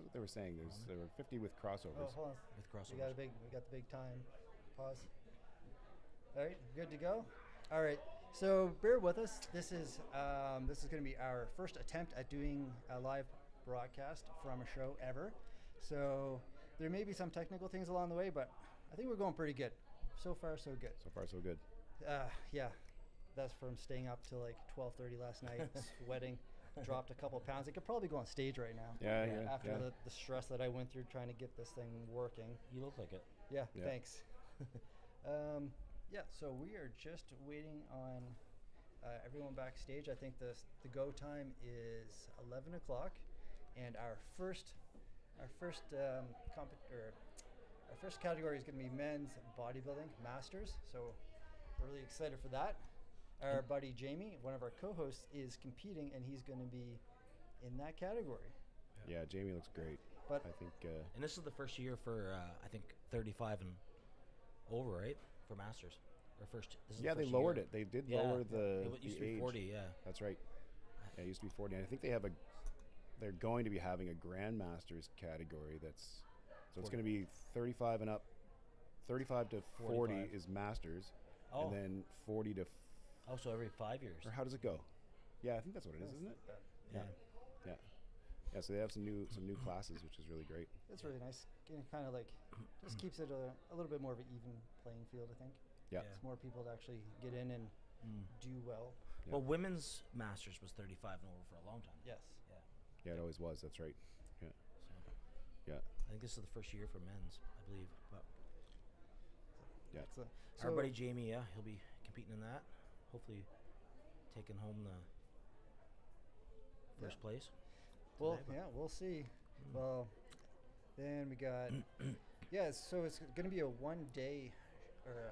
what they were saying. There were 50 with crossovers. Oh, hold on. With crossovers. We got the big time. Pause. All right, good to go. All right, so bear with us. This is going to be our first attempt at doing a live broadcast from a show ever. So there may be some technical things along the way, but I think we're going pretty good. So far, so good. So far, so good. Yeah, that's from staying up till like 12:30 last night, sweating, dropped a couple pounds. I could probably go on stage right now. Yeah. After the stress that I went through trying to get this thing working. You look like it. Yeah. Thanks. So we are just waiting on everyone backstage. I think the go time is 11 o'clock, and our first category is going to be men's bodybuilding masters. So we're really excited for that. Our buddy Jamie, one of our co-hosts, is competing, and he's going to be in that category. Yeah, Jamie looks great. But I think. And this is the first year for I think 35 and over, right? For masters, or first. This is Yeah, the they first lowered year. it. They did Yeah. lower the It used the to be age. 40. Yeah. That's right. Yeah, it used to be 40. And I think they're going to be having a Grandmasters category that's, so it's going to be 35 and up. 35 to 40 45. is Masters, Oh. and then 40 to, Also every 5 years. or how does it go? Yeah, I think that's what it is, isn't it? Yeah. Yeah. Yeah, so they have some new classes, which is really great. it's really nice. Kind of like just keeps it a little bit more of an even playing field, I think. Yeah. Yeah. It's more people to actually get in and do well. Yeah. Well, women's masters was 35 and over for a long time. Yes. Yeah. Yeah, it always was. That's right. Yeah. So Yeah. I think this is the first year for men's, I believe. But Yeah. Excellent. our buddy Jamie, he'll be competing in that. Hopefully, taking home the first place. Well, today, but- yeah, we'll see. Well, then we got, so it's going to be a one-day, or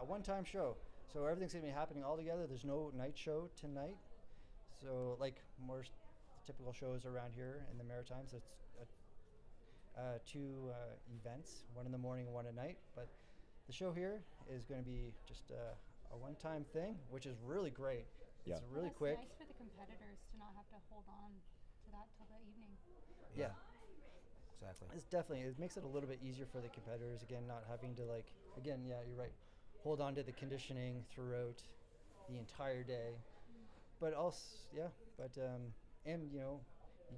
a one-time show. So everything's going to be happening all together. There's no night show tonight. So like most typical shows around here in the Maritimes, it's two events, one in the morning, one at night. But the show here is going to be just a one-time thing, which is really great. Yeah. It's really It's quick. nice for the competitors to not have to hold on to that till the evening. Yeah. Exactly. It's definitely, it makes it a little bit easier for the competitors, again, not having to you're right, hold on to the conditioning throughout the entire day. But also, and you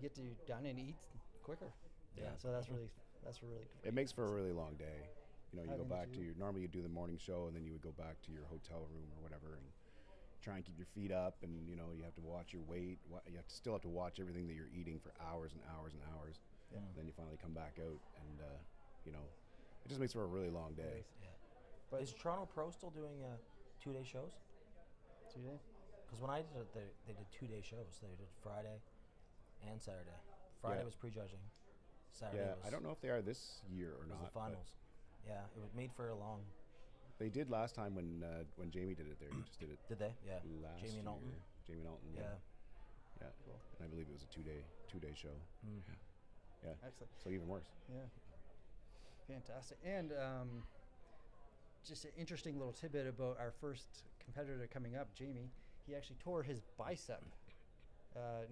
get to done and eat quicker. Yeah. So that's really great. It makes for a really long day. You go Having back to- to normally you do the morning show, and then you would go back to your hotel room or whatever and try and keep your feet up, and you have to watch your weight. You still have to watch everything that you're eating for hours and hours and hours. Yeah. Then you finally come back out, and it just makes for a really long day. Yeah. But Is Toronto Pro still doing 2-day shows? 2 days? Because when I did it, they did 2-day shows. They did Friday and Saturday. Friday Yeah. was prejudging. Saturday Yeah, was, I don't know if they are this year or was not. the but finals. Yeah, it was made for a long. They did last time when Jamie did it there. He just did it Did they? Yeah. last Jamie and Alton. year. Jamie and Alton. Yeah. Yeah. Cool. And I believe it was a two-day show. Mm. Yeah. Excellent. So even worse. Yeah. Fantastic. And just an interesting little tidbit about our first competitor coming up, Jamie. He actually tore his bicep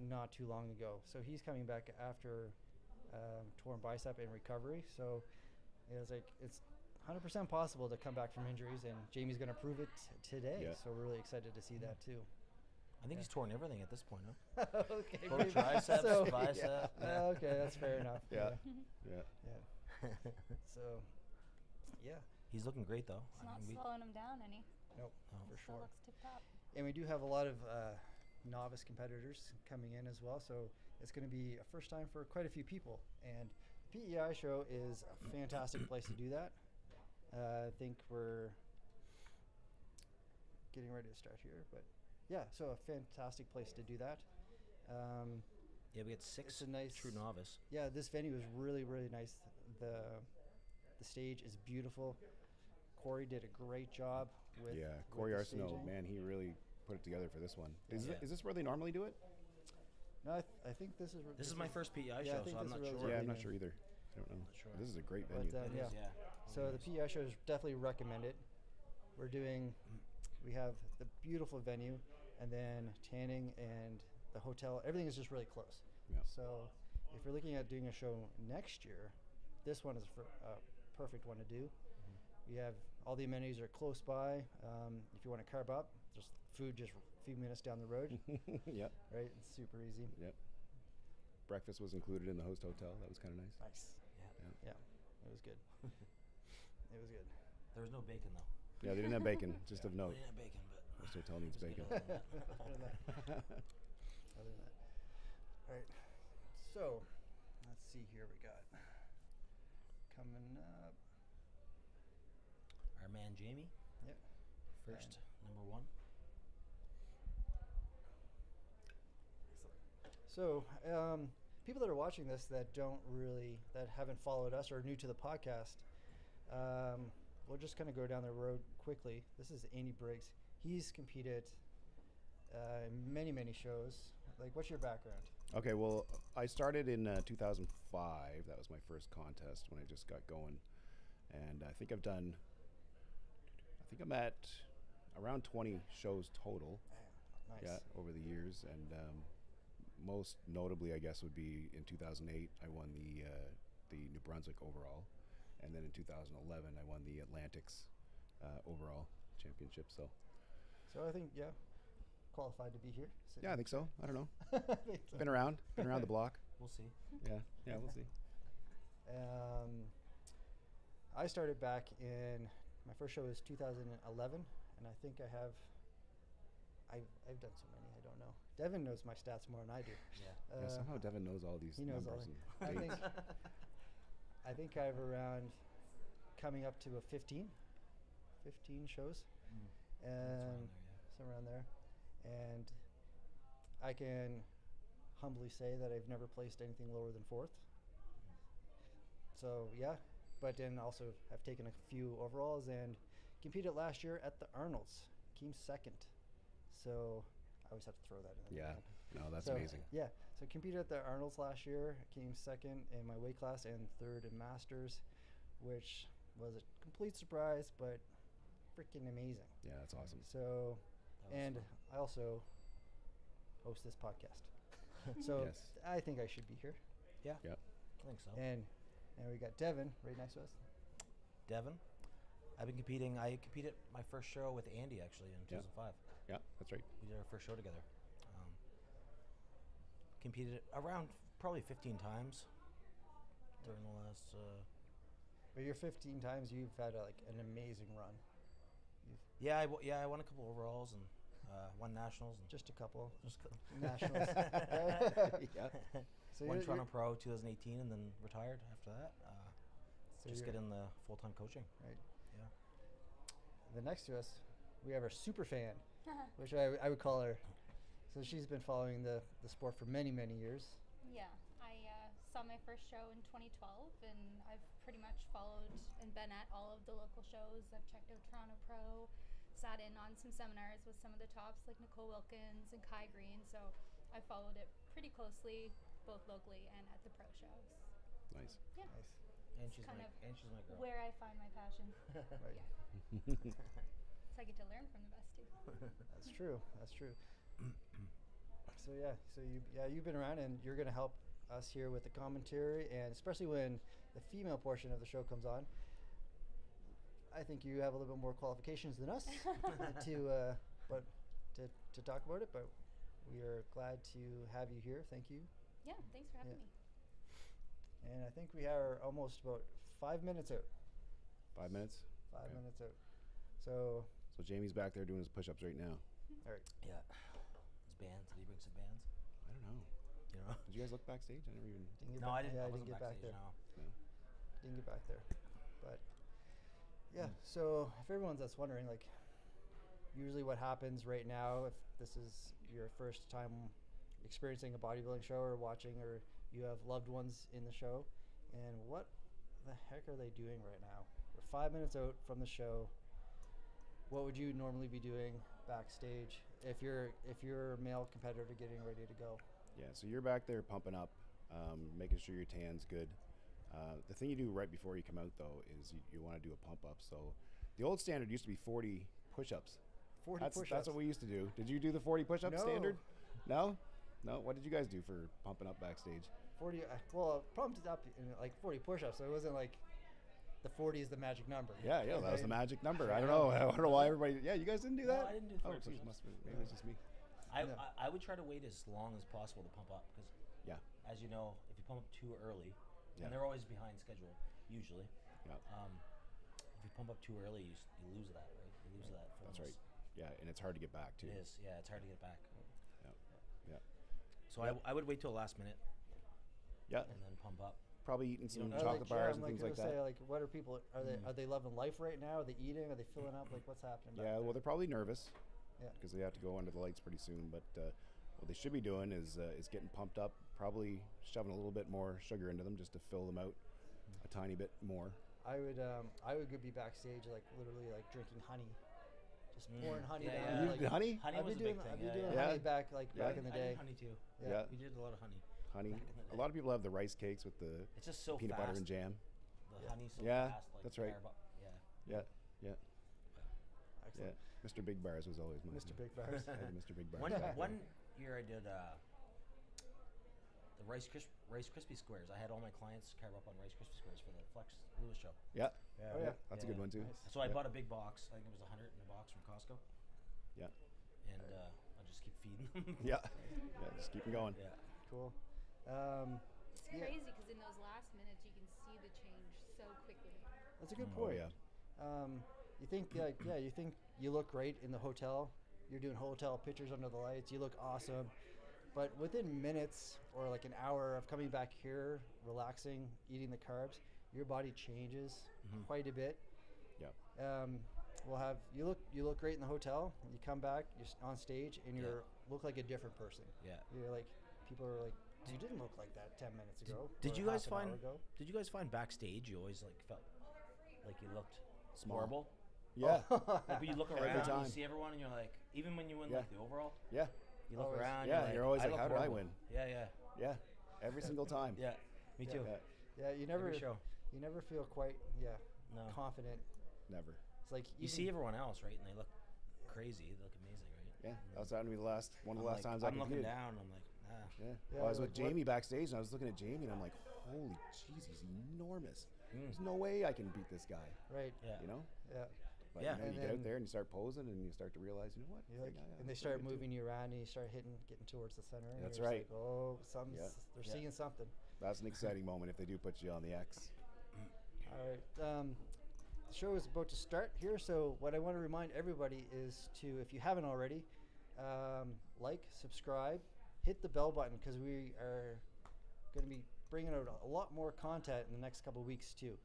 not too long ago. So he's coming back after torn bicep in recovery. So it's 100% possible to come back from injuries, and Jamie's going to prove it today. Yeah. So we're really excited to see that too. I think he's torn everything at this point, huh? Okay. Both maybe. triceps, So, bicep. yeah. Okay, that's fair enough. Yeah. Yeah. Yeah. So, yeah. He's looking great, though. It's not slowing him down any. Nope, No. for Still sure. looks tip top. And we do have a lot of novice competitors coming in as well, so it's going to be a first time for quite a few people. And PEI show is a fantastic place to do that. I think we're getting ready to start here, but yeah, so a fantastic place to do that. Yeah, we got 6 It's a nice- true novice. Yeah, this venue is really, really nice. The stage is beautiful. Corey did a great job with Yeah. with Corey the Arsenault, staging. man, he really put it together for this one. Is, Yeah. is this where they normally do it? No, I think this is. This is my first PEI Yeah, I show, think so I'm this not is sure. really Yeah, I'm new. not sure either. I don't know. Not sure. This is a great But, venue. It yeah. is, yeah. So the PEI shows definitely recommend it. We have the beautiful venue, and then tanning and the hotel. Everything is just really close. Yeah. So if you're looking at doing a show next year, this one is a perfect one to do. You have all the amenities are close by. If you want to carb up, just food just a few minutes down the road. Yep. Right? It's super easy. Yep. Breakfast was included in the host hotel. That was kind of nice. Nice. Yeah. Yeah. It was good. It was good. There was no bacon though. Yeah, they didn't have bacon. Just of We note. didn't have bacon, but Host hotel needs it was bacon. good other than that. Other than that. Other than that. All right. So, let's see here. We got coming up. Our man Jamie, Yep. first, number 1. So, people that are watching this that haven't followed us or are new to the podcast, we'll just kind of go down the road quickly. This is Andy Briggs. He's competed in many, many shows. Like, what's your background? Okay, well, I started in 2005. That was my first contest when I just got going. And I think I'm at around 20 shows total. Nice. Yeah, over the years. And most notably, I guess, would be in 2008, I won the New Brunswick overall. And then in 2011, I won the Atlantics overall championship. So I think, qualified to be here. yeah, I think so. I don't know. I think so. Been around the block. We'll see. Yeah, we'll see. I started back in, my first show was 2011, and I think I've done so many, I don't know. Devin knows my stats more than I do. Yeah. Yeah, somehow Devin knows all these he knows all numbers. I and think dates. I think I've around coming up to a 15 shows, and somewhere around there. And I can humbly say that I've never placed anything lower than 4th. So yeah, but then also have taken a few overalls and competed last year at the Arnold's, came 2nd. So I always have to throw that in there. Yeah, no, that's So, amazing. Yeah, so competed at the Arnold's last year, came 2nd in my weight class and 3rd in Masters, which was a complete surprise, but freaking amazing. Yeah, that's awesome. So, That was and fun. I also host this podcast. So Yes. I think I should be here. Yeah. Yep. I think so. And we got Devin right next to us. Devin, I've been competing. I competed my first show with Andy actually in Yeah. 2005. Yeah, that's right. We did our first show together. Competed around probably 15 times during the last. But you're 15 times. You've had an amazing run. Yeah, I won a couple overalls and won nationals and Just a couple just nationals. Yeah. So won you're- Toronto Pro 2018 and then retired after that. So Just you're- get in the full-time coaching. Right. Yeah. The next to us, we have our super fan, which I would call her. So she's been following the sport for many, many years. Yeah, I saw my first show in 2012, and I've pretty much followed and been at all of the local shows. I've checked out Toronto Pro, sat in on some seminars with some of the tops like Nicole Wilkins and Kai Green. So I followed it pretty closely, both locally and at the pro shows. Nice. Yeah, Nice. And It's she's kind my of girl. where I find my passion. Right. Yeah, so I get to learn from the best too. That's true. That's true. So you've been around, and you're going to help us here with the commentary, and especially when the female portion of the show comes on. I think you have a little bit more qualifications than us to talk about it, but we are glad to have you here. Thank you. Yeah, thanks for having Yeah. me. And I think we are almost about 5 minutes out. 5 minutes. 5 Okay. minutes out. So, So Jamie's back there doing his push-ups right now. all right. Yeah. His bands. Did he bring some bands? I don't know. You know? Did you guys look backstage? I never even. Didn't get No, back, I didn't. Yeah, I I wasn't didn't get back backstage. there. No. Didn't get back there. But yeah, so if everyone's that's wondering, like, usually what happens right now, if this is your first time experiencing a bodybuilding show or watching, or you have loved ones in the show, and what the heck are they doing right now? We're 5 minutes out from the show. What would you normally be doing backstage if you're a male competitor getting ready to go? Yeah, so you're back there pumping up, making sure your tan's good. The thing you do right before you come out, though, is you want to do a pump up. So the old standard used to be 40 push-ups. 40 push-ups. That's what we used to do. Did you do the 40 push-up No. standard? No? No? What did you guys do for pumping up backstage? 40. Well, pumped it up in like 40 push-ups. So it wasn't like the 40 is the magic number. Yeah, that was the right? magic number. I don't know. I don't know why everybody. Yeah, you guys didn't do No, that. I didn't do Oh, 40 so it push-ups. must be, maybe it was just me. I would try to wait as long as possible to pump up because, Yeah. as you know, if you pump up too early, Yeah. and they're always behind schedule usually. Yeah. If you pump up too early, you lose that, right? You lose that. That's fullness. right. Yeah, and it's hard to get back too. It is. Yeah, it's hard to get back. Yeah. So Yep. I would wait till the last minute Yeah. and then pump up. Probably eating some don't- chocolate bars and I'm things like gonna that. say, like, what are people? Are they loving life right now? Are they eating? Are they filling up? Like, what's happening? back Yeah, there? well, they're probably nervous. Yeah. Because they have to go under the lights pretty soon. But what they should be doing is getting pumped up, probably shoving a little bit more sugar into them just to fill them out a tiny bit more. I would go be backstage, like literally like drinking honey, just pouring honey Yeah, down. yeah. You Like, did honey? Honey I've was been a doing big thing. I've been yeah, doing yeah. honey back like Yeah. back in the I day. did honey too. Yeah. We did a lot of honey. Honey. Back in the A day. lot of people have the rice cakes with the It's just so peanut fast. butter and jam. The honey's so Yeah, fast. Like that's right. Yeah. Yeah. Excellent. Mr. Big Bars was always mine. Mr. Big Bars. I had Mr. Big Bars. One year I did the Rice Krispie squares. I had all my clients carve up on Rice Krispie squares for the Flex Lewis show. Yeah. Oh, yeah. That's a Yeah. good one too. Nice. So I Yeah. bought a big box. I think it was 100 in a box from Costco. Yeah. And I just keep feeding them. Yeah. Yeah. Just keep 'em going. Yeah. Cool. It's Yeah. crazy because in those last minutes you can see the change so quickly. That's a good Oh point. yeah. You think you think you look great in the hotel. You're doing hotel pictures under the lights. You look awesome. But within minutes or like an hour of coming back here, relaxing, eating the carbs, your body changes quite a bit. Yeah. We'll have you look great in the hotel. You come back, on stage, and you look like a different person. Yeah. You're like, people are like, you didn't look like that 10 minutes ago. Did or you guys half an hour find? ago." Did you guys find backstage you always like felt like you looked Small. horrible? Yeah. Like when you look Every around, time. you see everyone, and you're like, even when you win Yeah. like the overall, Yeah. you look Always. around. Yeah, you're always like, look how did I horrible." win? Yeah. Yeah. Every single time. Yeah. Me Yeah. too. Yeah. Yeah, you never Every show. you never feel quite No. confident. Never. It's like You see everyone else, right? And they look crazy. They look amazing, right? Yeah. That was happened to me one of the I'm last like, times I I'm looking competed. down. And I'm like, Yeah. Yeah, Well, I was like with what- Jamie backstage, and I was looking at Jamie, and I'm like, holy jeez, he's enormous. There's no way I can beat this guy. right. Yeah. You know? Yeah. But Yeah. you know, And you get then- out there and you start posing, and you start to realize, you know what? You're like, Yeah, and they that's start what I do. moving you around, and you start getting towards the center. And That's you're just right. Like, oh, Yeah. they're Yeah. seeing something. That's an exciting moment if they do put you on the X. All right. The show is about to start here, so what I want to remind everybody is to, if you haven't already, like, subscribe, hit the bell button because we are going to be bringing out a lot more content in the next couple of weeks too.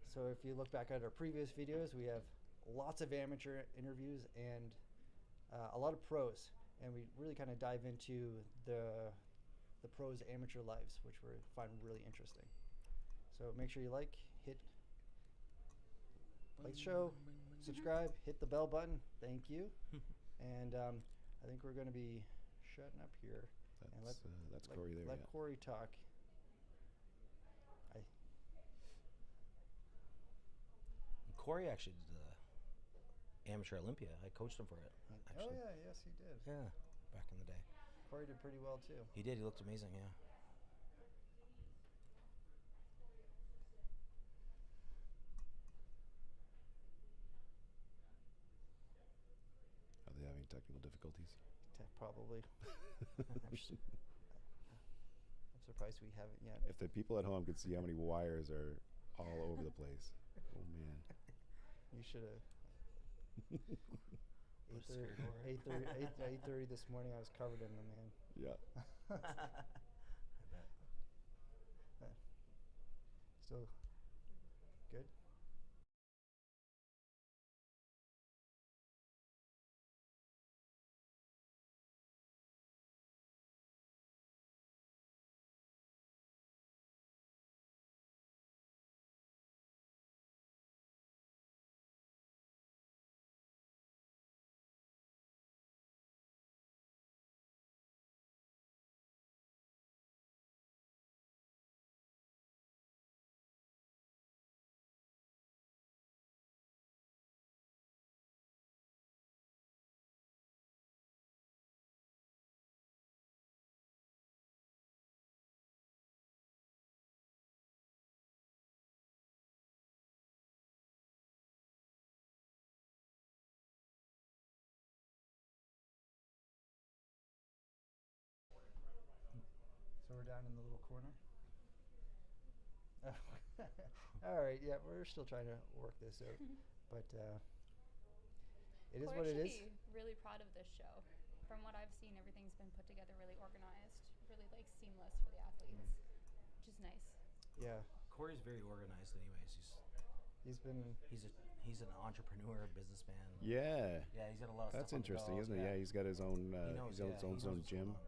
So if you look back at our previous videos, we have lots of amateur interviews and a lot of pros, and we really kind of dive into the pros' amateur lives, which we find really interesting. So make sure you like the show, subscribe, hit the bell button. Thank you. And I think we're going to be shutting up here. And That's Corey there. Let Yeah. Corey talk. Corey actually did the amateur Olympia. I coached him for it. Actually. Oh yeah, yes he did. Yeah. Back in the day. Corey did pretty well too. He did. He looked amazing. Yeah. Are they having technical difficulties? Probably. I'm surprised we haven't yet. If the people at home could see how many wires are all over the place. Oh man. You should have. What a scary horror. 8:30 this morning. I was covered in them, man. Yeah. Still good. we're down in the little corner. All right, yeah, we're still trying to work this out, but it is Corey what it should is. be really proud of this show. From what I've seen, everything's been put together really organized, really like seamless for the athletes, which is nice. Yeah, Corey's very organized, anyways. he's been. He's an entrepreneur, businessman. Yeah. Yeah, he's got a lot of That's stuff on the interesting, go. isn't it? Yeah, he's got his own. He knows, His own, yeah, own, he knows own what's gym. going on.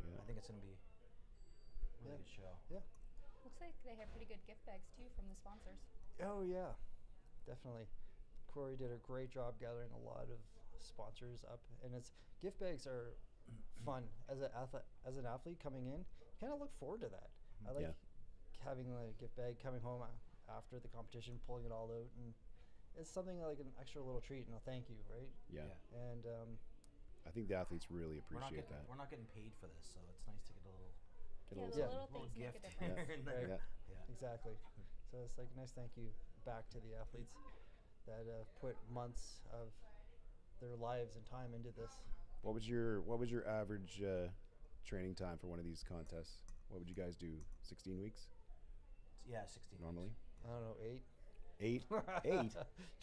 Yeah. I think it's going to be a really good show. Yeah. Looks like they have pretty good gift bags too from the sponsors. Oh yeah, definitely. Corey did a great job gathering a lot of sponsors up, and it's gift bags are fun as an athlete coming in. You kind of look forward to that. I like having a gift bag coming home after the competition, pulling it all out, and it's something like an extra little treat and a thank you, right? Yeah. And I think the athletes really appreciate that. We're not getting paid for this, so it's nice to get a little Yeah, the Yeah. little things make a gift difference. here and there. Right. Yeah. exactly. So it's like a nice thank you back to the athletes that put months of their lives and time into this. What was your average training time for one of these contests? What would you guys do? 16 weeks Yeah, 16 normally? I don't know, 8? 8? 8?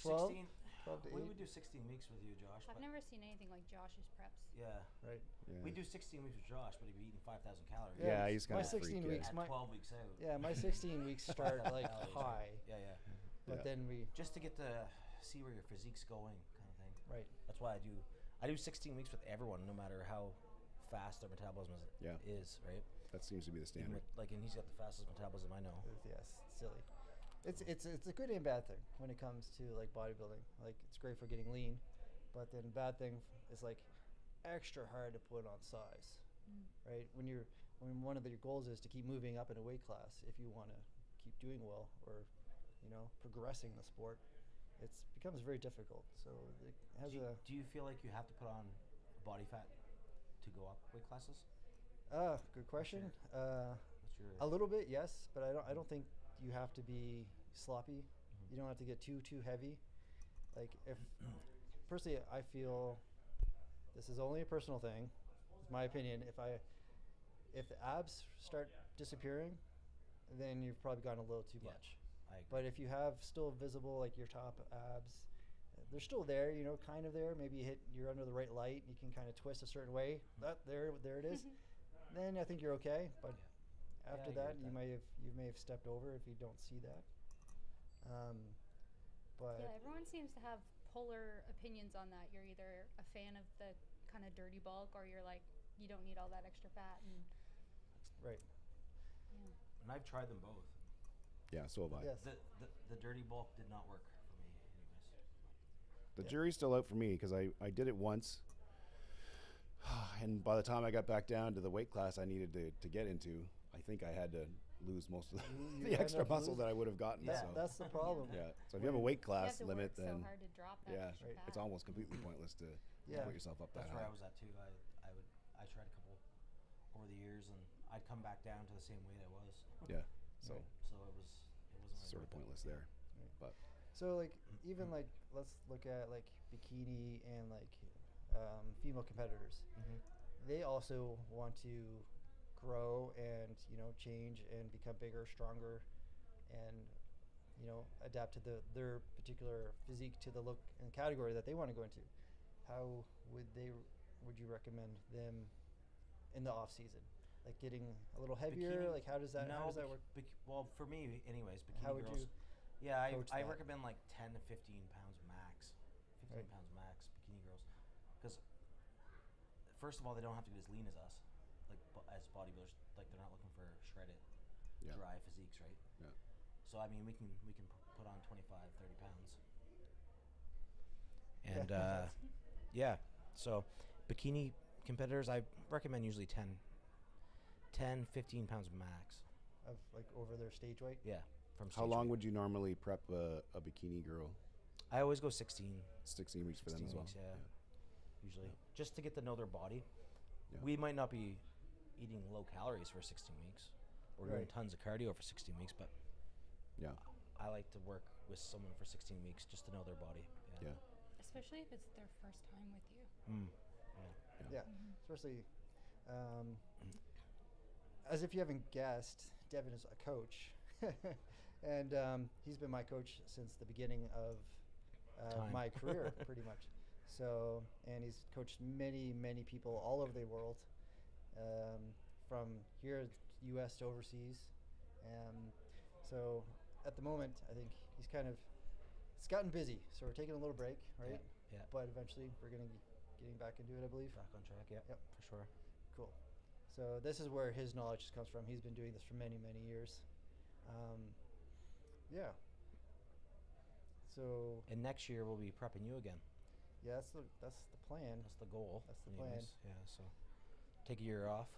12? 16. 12 to We 8? would do 16 weeks with you, Josh. I've but never seen anything like Josh's preps. Yeah. Right. Yeah. We do 16 weeks with Josh, but he'd be eating 5,000 calories. Yeah, he's my kind of a 16 freak. weeks. At My 12 weeks out. yeah, my 16 weeks start like high, Yeah, yeah. but Yeah. then we Just to get to see where your physique's going, kind of thing. right. That's why I do 16 weeks with everyone, no matter how fast their metabolism is, right? That seems to be the Even standard. with, and he's got the fastest metabolism I know. Yes, silly. It's a good and bad thing when it comes to like bodybuilding. Like it's great for getting lean, but then bad thing is like extra hard to put on size, right? When one of your goals is to keep moving up in a weight class, if you want to keep doing well or progressing the sport, it becomes very difficult. So it has Do you feel like you have to put on body fat to go up weight classes? good question. What's your A little bit, yes, but I don't think you have to be sloppy. You don't have to get too heavy. Like if personally, I feel this is only a personal thing. It's my opinion. If the abs start disappearing, then you've probably gone a little too Yeah, much. I agree. But if you have still visible like your top abs, they're still there. Kind of there. Maybe you're under the right light. You can kind of twist a certain way. There it is. Then I think you're okay. But after I that, agree with you may have stepped over if you don't see that. But Yeah, everyone seems to have polar opinions on that. You're either a fan of the kind of dirty bulk, or you're like, you don't need all that extra fat. And right. yeah. And I've tried them both. Yeah, so have I. Yes. The dirty bulk did not work for me, anyways. The jury's still out for me because I did it once. And by the time I got back down to the weight class I needed to get into, I think I had to lose most of You the end extra up muscle losing- that I would have gotten. That, so. that's the problem. Yeah. So if you have a weight You class have to limit, work then so hard to drop that yeah, extra fat. it's almost completely pointless to Yeah. put yourself up that That's where high. I was at too. I tried a couple over the years, and I'd come back down to the same weight I was. Yeah. So So it wasn't really sort of worth it. pointless there. But So like even like let's look at like Bikini and like female competitors. They also want to grow and change and become bigger, stronger, and adapt to their particular physique to the look and category that they want to go into. How would you recommend them in the off season? Like getting a little heavier? Bikini- like how does that work? Well, for me, anyways, bikini How would girls. you Yeah, coach I that? recommend like 10 to 15 pounds max. 15 Right. pounds max, bikini girls. Because, first of all, they don't have to get as lean as us, like as bodybuilders. Like they're not looking for shredded, Yeah. dry physiques, right? Yeah. So I mean, we can put on 25, 30 pounds. Yeah. And yeah, so bikini competitors, I recommend usually 10, 15 pounds max. of like over their stage weight? Yeah. From how stage long weight. would you normally prep a bikini girl? I always go 16. 16 weeks for them 16 as well. weeks, yeah. Usually, just to get to know their body. Yeah. We might not be eating low calories for 16 weeks or doing Right. tons of cardio for 16 weeks, but Yeah. I like to work with someone for 16 weeks just to know their body. Yeah. Especially if it's their first time with you. Mm. Yeah, especially as if you haven't guessed, Devin is a coach, and he's been my coach since the beginning of my career, pretty much. So, and he's coached many, many people all over the world, from here, U.S. to overseas. So, at the moment, I think it's gotten busy. So we're taking a little break, right? Yeah. But eventually, we're getting back into it, I believe. Back on track. Yeah. Yep. For sure. Cool. So this is where his knowledge comes from. He's been doing this for many, many years. Yeah. So. And next year we'll be prepping you again. Yeah, that's the plan. That's the goal. That's the plan. Yeah. So take a year off.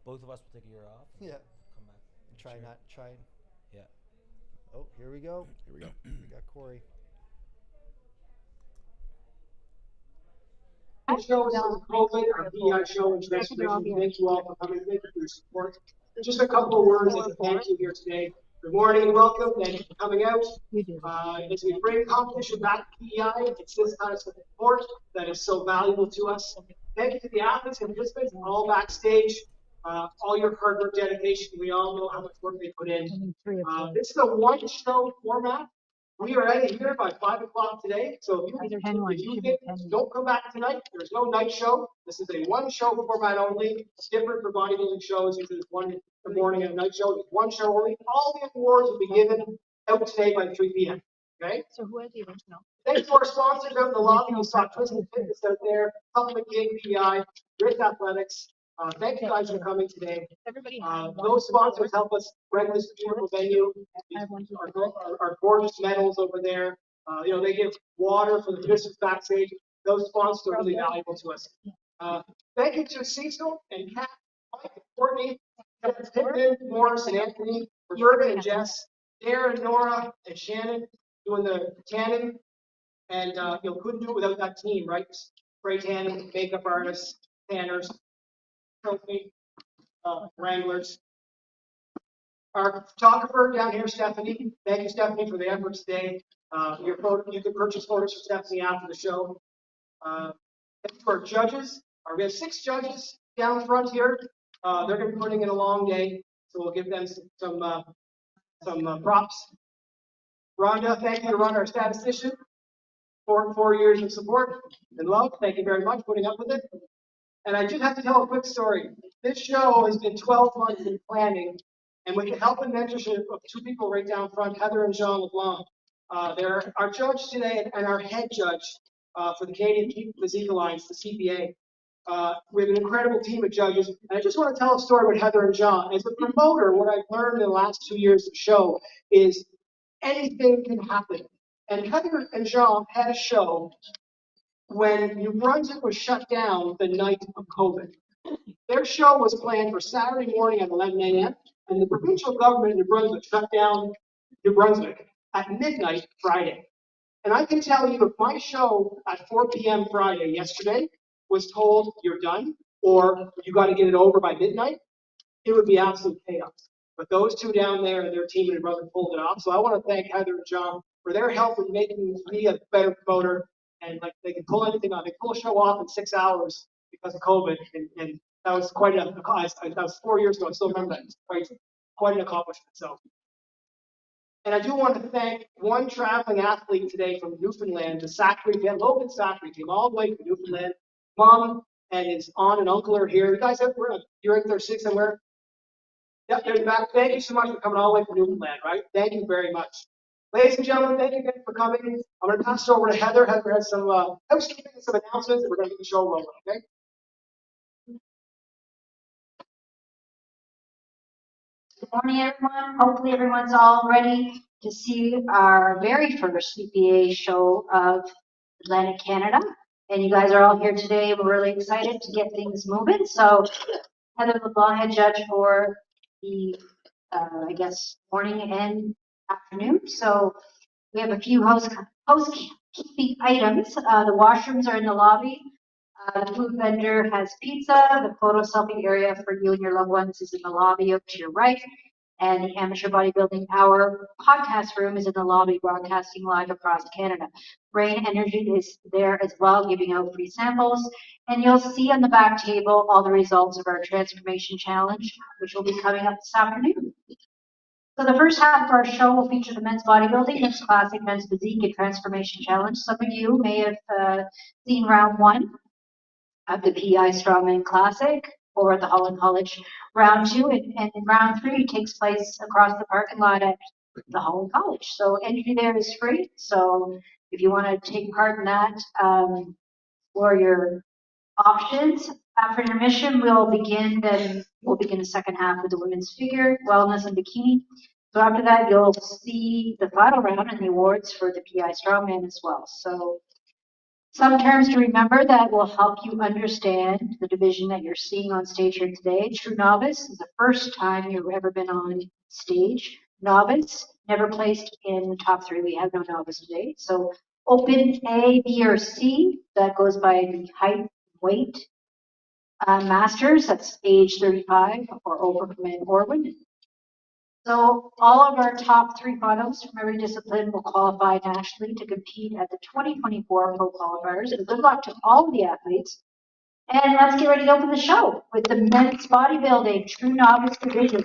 Both of us will take a year off. Yeah. Come back. Try. Yeah. Oh, here we go. Here we go. We got Corey. Show since COVID, our PEI show and transformation. Thank you all for coming. Thank you for your support. Just a couple of words as a thank you here today. Good morning and welcome. Thank you for coming out. As we bring competition back to PEI, it's this kind of support that is so valuable to us. Thank you to the athletes and participants all backstage. All your hard work, dedication. We all know how much work they put in. This is a one-show format. We are out of here by 5 o'clock today. So if you think don't come back tonight, there's no night show. This is a one-show format only. It's different for bodybuilding shows. Usually it's one in the morning and a night show. It's one show only. All the awards will be given out today by 3 p.m. Okay? So who is the original? Thanks to our sponsors out in the lobby. You saw Twisted Fitness out there, Supplement King, PEI, Rift Athletics. Thank you guys for coming today. Those sponsors help us rent this beautiful venue. Our gorgeous medals over there. They give water for the participants backstage. Those sponsors are really valuable to us. Thank you to Cecil and Kat, Mike, and Courtney, Pittman, Morris, and Anthony, Roberta and Jess, Darren, Nora, and Shannon doing the tanning. And couldn't do it without that team, right? Spray tanning, makeup artists, tanners. Trophy, wranglers. Our photographer down here, Stephanie. Thank you, Stephanie, for the efforts today. You can purchase photos for Stephanie after the show. Thank you to our judges. We have 6 judges down front here. They're going to be putting in a long day, so we'll give them some props. Rhonda, thank you to Rhonda, our statistician, for 4 years of support and love. Thank you very much for putting up with it. And I just have to tell a quick story. This show has been 12 months in planning, and with the help and mentorship of 2 people right down front, Heather and Jean LeBlanc. They're our judge today and our head judge for the Canadian Physique Alliance, the CPA. We have an incredible team of judges, and I just want to tell a story with Heather and Jean. As a promoter, what I've learned in the last 2 years of the show is anything can happen. And Heather and Jean had a show when New Brunswick was shut down the night of COVID. Their show was planned for Saturday morning at 11 a.m., and the provincial government in New Brunswick shut down New Brunswick at midnight Friday. And I can tell you, if my show at 4 p.m. Friday yesterday was told you're done, or you got to get it over by midnight, it would be absolute chaos. But those 2 down there and their team in New Brunswick pulled it off. So I want to thank Heather and John for their help in making me a better promoter. And like they can pull anything off. They pull a show off in 6 hours because of COVID, and that was quite that was 4 years ago. I still remember that. It's quite an accomplishment. So, and I do want to thank one traveling athlete today from Newfoundland, the Sackery family, Logan Sackery came all the way from Newfoundland. Mom and his aunt and uncle are here. You guys have you're in their seats somewhere. Yep, they're in the back. Thank you so much for coming all the way from Newfoundland. Right? Thank you very much. Ladies and gentlemen, thank you again for coming. I'm going to pass it over to Heather. Heather has some housekeeping and some announcements, and we're going to get the show rolling, okay? Good morning, everyone. Hopefully everyone's all ready to see our very first CPA show of Atlantic Canada. And you guys are all here today. We're really excited to get things moving. So Heather LeBlanc, head judge for the, morning and afternoon. So we have a few housekeeping items. The washrooms are in the lobby. The food vendor has pizza. The photo selfie area for you and your loved ones is in the lobby up to your right. And the Amateur Bodybuilding Hour podcast room is in the lobby, broadcasting live across Canada. Brain Energy is there as well, giving out free samples. And you'll see on the back table all the results of our Transformation Challenge, which will be coming up this afternoon. So the first half of our show will feature the men's bodybuilding, men's classic, men's physique, and transformation challenge. Some of you may have seen round 1 of the PEI Strongman Classic over at the Holland College. Round 2 and round 3 takes place across the parking lot at the Holland College. So entry there is free. So if you want to take part in that, or your options. After intermission, we'll begin the second half with the women's figure, wellness, and bikini. So after that, you'll see the final round and the awards for the PEI Strongman as well. So some terms to remember that will help you understand the division that you're seeing on stage here today. True novice is the first time you've ever been on stage. Novice, never placed in the top 3. We have no novice today. So open A, B, or C, that goes by the height, weight. Masters, that's age 35 or over from Orwin. So all of our top 3 finalists from every discipline will qualify nationally to compete at the 2024 Pro Qualifiers. And good luck to all of the athletes. And let's get ready to open the show with the men's bodybuilding true novice division.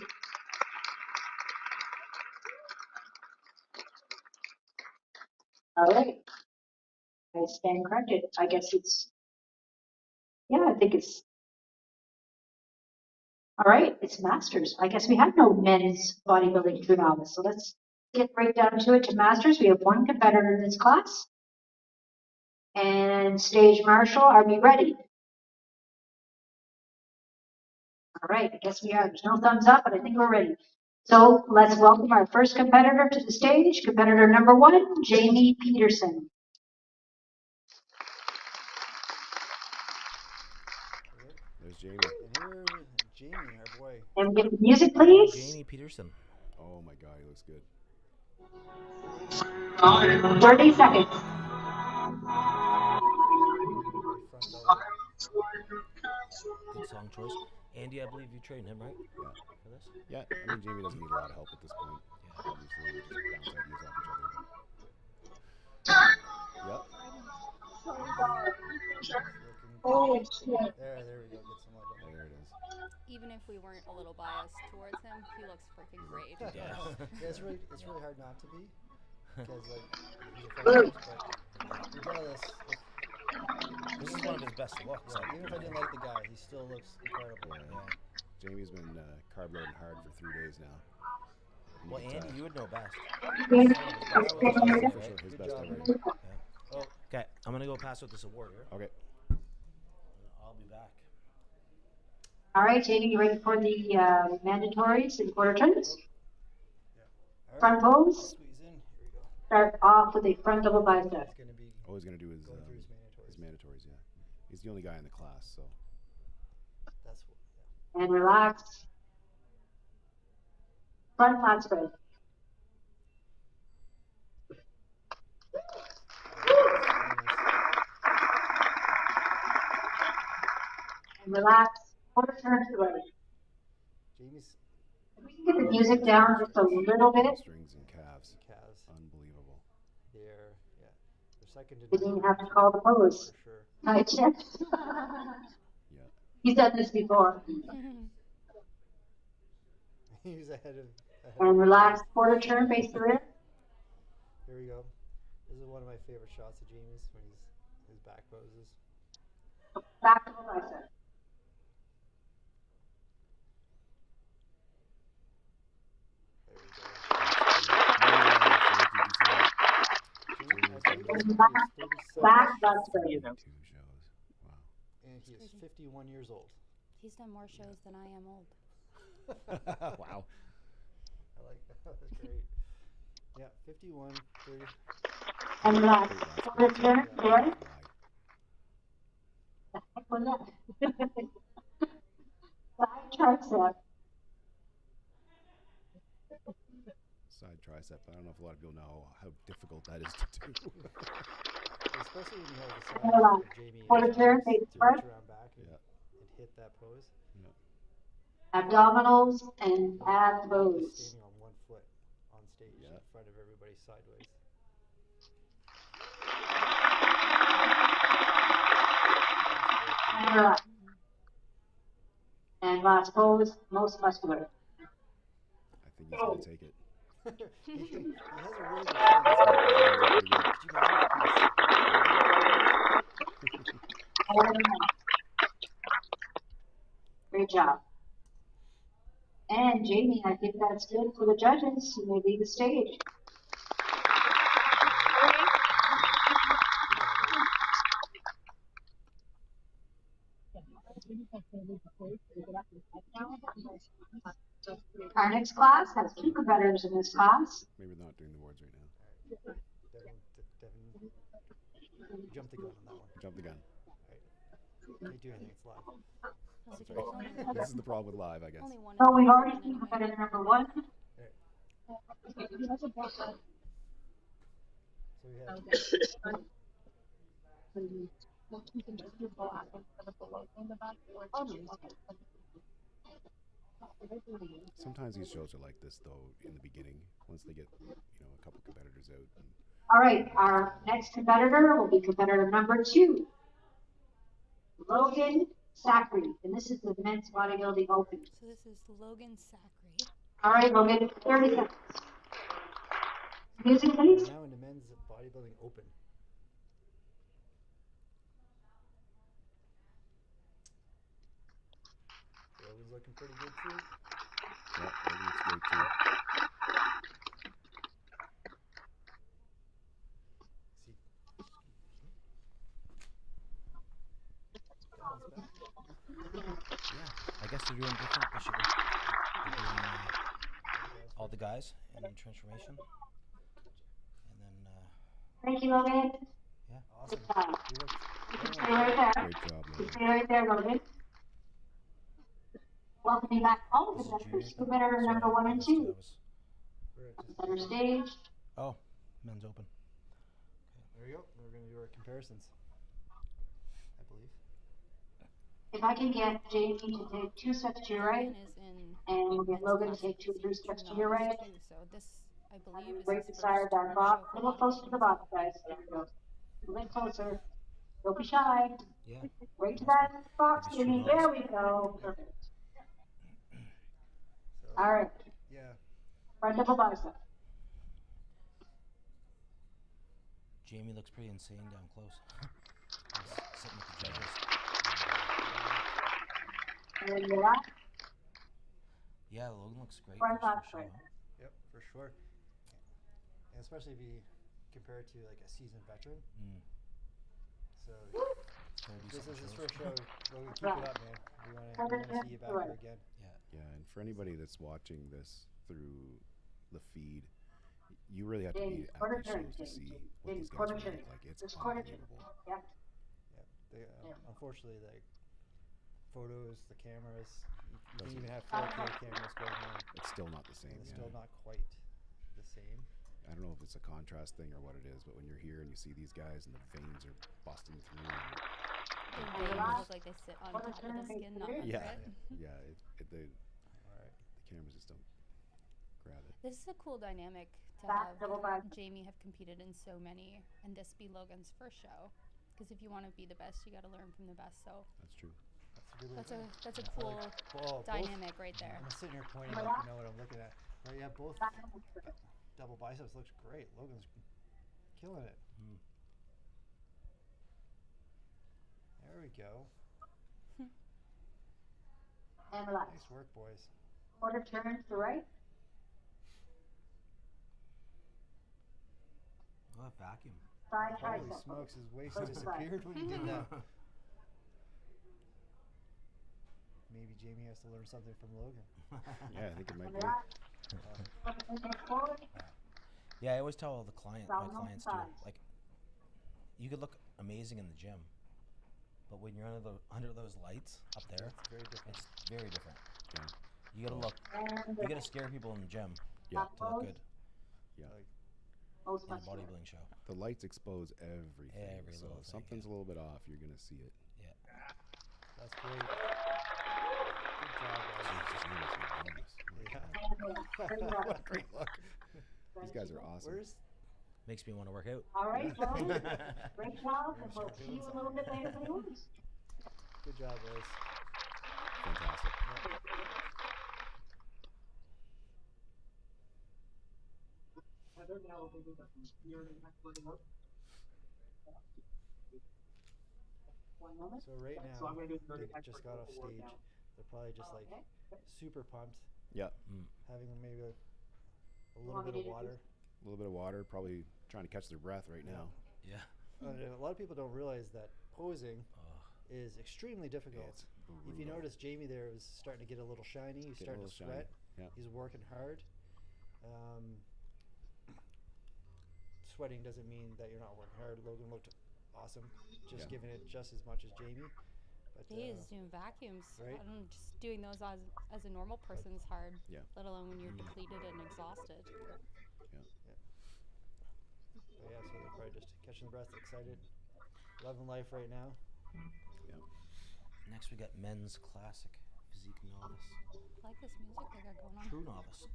All right. I stand corrected. I guess it's, yeah, I think it's, all right, it's masters. I guess we have no men's bodybuilding true novice. So let's get right down to it to masters. We have 1 competitor in this class. And stage marshal, are we ready? All right, I guess we are. There's no thumbs up, but I think we're ready. So let's welcome our first competitor to the stage. Competitor number 1, Jamie Peterson. There's Jamie. And here's Jamie, our boy. And we get the music, please. Jamie Peterson. Oh my God, he looks good. 30 seconds. Good song choice. Andy, I believe you trained him, right? Yeah. For this? Yeah, I mean, Jamie doesn't need a lot of help at this point. Yeah. Obviously, we just bounce ideas off each other. Yep. Oh, shit. There we go. Get some light on. There it is. Even if we weren't a little biased towards him, he looks freaking great. Yeah, it's really hard not to be, because like he's a friend of ours, but regardless, This is one of his best looks. yeah, even if I didn't like the guy, he still looks incredible. Yeah. Jamie's been carb loading hard for 3 days now. Well, Andy, you would know best. For sure, his best ever. Yeah. Oh, okay. I'm gonna go pass out this award here. Okay. I'll be back. All right, Jamie, you ready for the mandatories and quarter turns? Yeah. All right. Front pose. Squeeze in. Here we go. Start off with a front double bicep. He's gonna be All he's going to do is going through his his mandatories. mandatories, yeah. He's the only guy in the class, so. That's what. Yeah. And relax. Front flat spread. And relax. Quarter turn to the right. Jamie's If we can get the music down just a little bit. Strings and calves. calves. Unbelievable. They're second to We didn't none have to call the pose. for sure. Hi, Chip. Yeah. He's done this before. He's ahead of. And relax. Quarter turn, face the rear. Here we go. This is one of my favorite shots of Jamie's when his back poses. Back to the bicep. There we go. Back, that's right. 2 shows. Wow. And he is 51 years old. He's done more shows than I am old. Wow. I like that. That's great. Yeah, 51, 30. And relax. Quarter turn, to the right. Wide. The heck was that? Side tricep. Side tricep. I don't know if a lot of people know how difficult that is to do. Especially when you have the And relax. size of Jamie Quarter is, turn, to face reach front. around back and, Yeah. and hit that pose. Abdominals and ab He's pose. standing on one foot on stage Yeah. in front of everybody sideways. And relax. And last pose, most muscular. I think he's gonna take it. He has a really good His clean. arms are pretty good. Could you imagine if Great job. And Jamie, I think that's good for the judges. You may leave the stage. Our next class has 2 competitors in this class. Maybe not doing the awards right now. Devin, jump the gun on that one. Jump the gun. Can't do anything, it's live. That's right. This is the problem with live, I guess. Only one. So we've already seen competitor number 1. So we have Sometimes these shows are like this, though, in the beginning. Once they get, a couple competitors out. And All right, our next competitor will be competitor number 2, Logan Sacre, and this is the men's bodybuilding open. So this is Logan Sacre. All right, Logan, 30 seconds. Music, please. now in the men's bodybuilding open. Logan's looking pretty good too. yeah, that looks great too. See, Yeah, I guess they're doing different this year. They're doing all the guys in transformation. And then, Thank you, Logan. yeah. awesome. Good job. You look You can stay right there. Great job, You Logan. stay right there, Logan. Welcoming back all This is competitors, junior. competitor number 1 and 2. we're at just Center stage. Oh, men's open. there we go. We're gonna do our comparisons. I believe. If I can get Jamie to take 2 steps to your right, Logan is in and we'll get men's Logan to class take 2 or 3 season steps to two your novice right. too, so this, I believe, is Break his the side first down show box. for A little closer to the bodybuilding. box, guys. There we go. A little closer. Don't be shy. Yeah. Right to that box, Maybe Jamie. shoot There off. we go. Perfect. So All right. yeah. Front double bicep. Jamie looks pretty insane down close. He's sitting with the judges. And you're up. Yeah, Logan looks great. Front for back show, right. huh? Yep, for sure. And especially if you compare it to like a seasoned veteran. Mm. So It's gonna do this something is his shows. first show. Logan, keep it up, man. We wanna see you back here again. Yeah, and for anybody that's watching this through the feed, you really have to be James, at quarter these turn, shows to James. see what James, these guys quarter really turn. look like. It's Just quarter turn. unbelievable. Yeah. Yeah, they, Yeah. unfortunately, like photos, the cameras, you can Doesn't- even have 4K cameras going on, It's still not the same. and it's Yeah. still not quite the same. I don't know if it's a contrast thing or what it is, but when you're here and you see these guys and the veins are busting through. The And veins Yeah. look like they sit on top of the skin, not under yeah, it. yeah, the All right. cameras just don't grab it. This is a cool dynamic to Back have double bicep. Jamie have competed in so many, and this be Logan's first show. Because if you want to be the best, you got to learn from the best. So That's true. That's a good that's a I cool like- both- dynamic right there. I'm sitting here pointing up, you know what I'm looking at. Well, yeah, both Back double bicep. double biceps looks great. Logan's killing it. Mm. There we go. And relax. Nice work, boys. Quarter turn to the right. Oh, a vacuum. Side Holy tricep. smokes, his waist Close to the side. disappeared when he did that. Maybe Jamie has to learn something from Logan. Yeah, I think it might And be. relax. And forward. Yeah, I always tell all the my Down on clients too, sides. like, you could look amazing in the gym, but when you're under those lights up there, It's very different. it's very different. Yeah. You gotta look. And You gotta scare people in the gym Yeah. to look good Yeah. Like, most in a muscular. bodybuilding show. The lights expose everything. Every so little if thing, something's yeah. a little bit off, you're gonna see it. Yeah. that's great. Good job, guys. Jesus, Yeah. And relax. Bring it up. what a great look. These guys are awesome. Where's Makes me want to work out. All right, Yeah. well, great job, and we'll see you a little bit later for the movies. Good job, boys. Fantastic. One moment. So right So I'm now, gonna do they 30 just for got the off board stage. now. They're probably just like Okay. super pumped, Yeah. having maybe a little want me bit of to do- water. A little bit of water, probably trying to catch their breath right now. Yeah. A lot of people don't realize that posing Oh. is extremely difficult. It's If you brutal. notice, Jamie there was starting to get a little shiny. He's Getting a starting to little shiny, sweat. yeah. He's working hard. Sweating doesn't mean that you're not working hard. Logan looked awesome, just Yeah. giving it just as much as Jamie. But He is doing vacuums. right? I don't just doing those as a normal person is hard. Yeah. Let alone when you're depleted and exhausted. But yeah, so they're probably just catching the breath, excited, loving life right now. Yeah. Next we got men's classic physique novice. I like this music they got going on. True novice.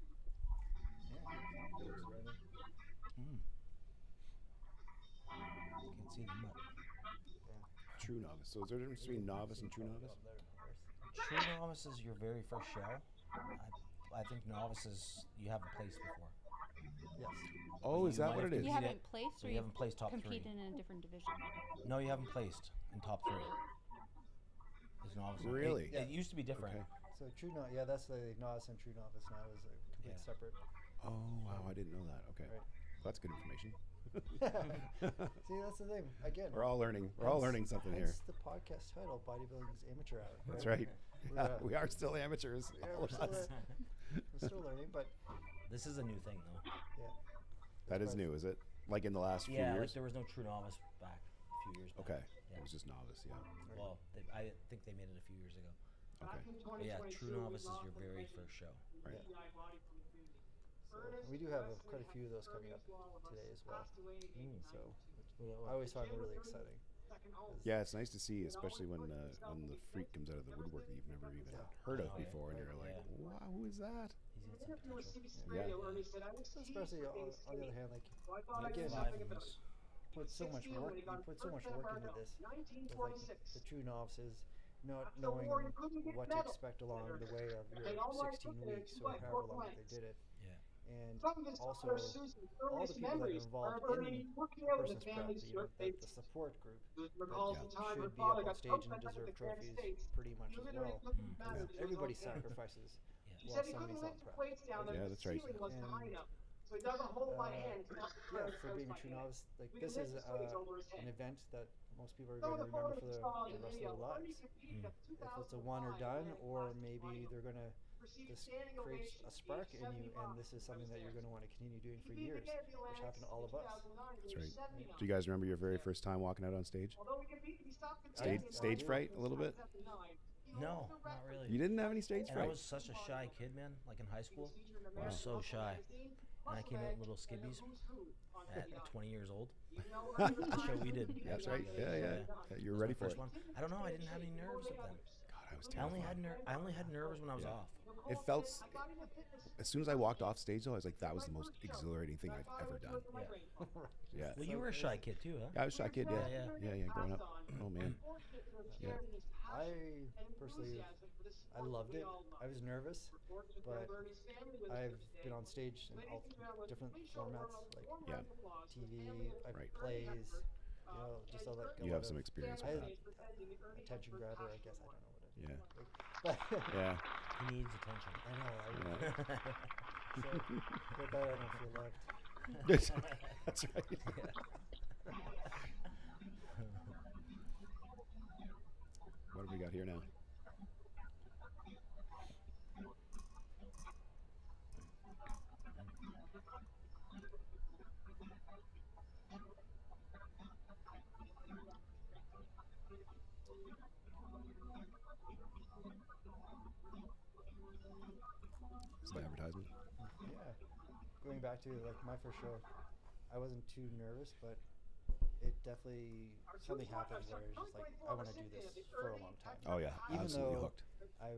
Logan's running. Can't see them, but True novice. So is there a difference between novice and true novice? true novice is your very first show. I think novice is you haven't placed before. Yes. Oh, is You that might what have it to is? You beat haven't it, placed so or you you've haven't placed top 3. competed in a different division. No, you haven't placed in top 3. Is novice. Really? It used to be different. Okay. So true novice, yeah, that's the novice and true novice now is a complete Yeah. separate. Oh, wow. I didn't know that. Okay. Right. That's good information. See, that's the thing. Again, We're all learning. We're all hence- learning something here. hence the podcast title, Bodybuilding's Amateur Hour. That's right. We're, Yeah, we are still amateurs. Yeah, all we're of still, us. we're still learning, but This is a new thing though. yeah. That is new, is it? Like in the last few Yeah, like years? there was no true novice back a few years back. Okay. Yeah. It was just novice, yeah. Well, I think they made it a few years ago. Okay. But yeah, true novice is your very first show. Right. So we do have quite a few of those coming up today as well. So I always find it really exciting. 'cause Yeah, it's nice to see, especially when the freak comes out of the woodwork that you've never even heard of Oh, yeah. before, and you're like, Yeah. wow, who is that? He's got some potential. Yeah. Especially on the other hand, like again, Five put so much work. You put so much work into this. With like the true novices, not knowing what to expect along the way of your 16 weeks or however long that they did it. Yeah. And also all the people that are involved in person's prep, the support group that should be up on stage and deserve trophies pretty much as well. Because everybody sacrifices while somebody's on prep. Yeah, that's right. And, yeah, for being a true novice, like this is an event that most people are going to remember for the rest of their lives. If it's a one or done, or maybe they're going to this creates a spark in you, and this is something that you're going to want to continue doing for years, which happened to all of us. That's right. Do you guys remember your very first time walking out on stage? Stage fright a little bit? No, not really. You didn't have any stage And I fright? was such a shy kid, man. Like in high school, I was so shy. And I came out in little skibbies at 20 years old. The show we did. That's right. Yeah. You were ready for First it. one. I don't know. I didn't have any nerves at then. God, I was I only terrified. had nerves when I was Yeah. off. It felt, as soon as I walked off stage, though, I was like, that was the most exhilarating thing I've ever done. Yeah. Well, you were a shy kid too, huh? Yeah, I was a shy kid, Yeah, yeah, growing up. Oh, man. Yeah. I personally, I loved it. I was nervous, but I've been on stage in all different formats, like Yeah. TV, I've Right. plays, just all that. You have some experience with that. Attention grabber, I guess. I don't know what it is. Yeah. But Yeah. He needs attention. I know. Yeah. So, with that, I don't feel loved. That's right. What have we got here now? Is it an advertisement? Yeah. Going back to like my first show, I wasn't too nervous, but it definitely something happened where it was just like I want to do this for a long time. Oh, yeah. Even Absolutely though hooked. I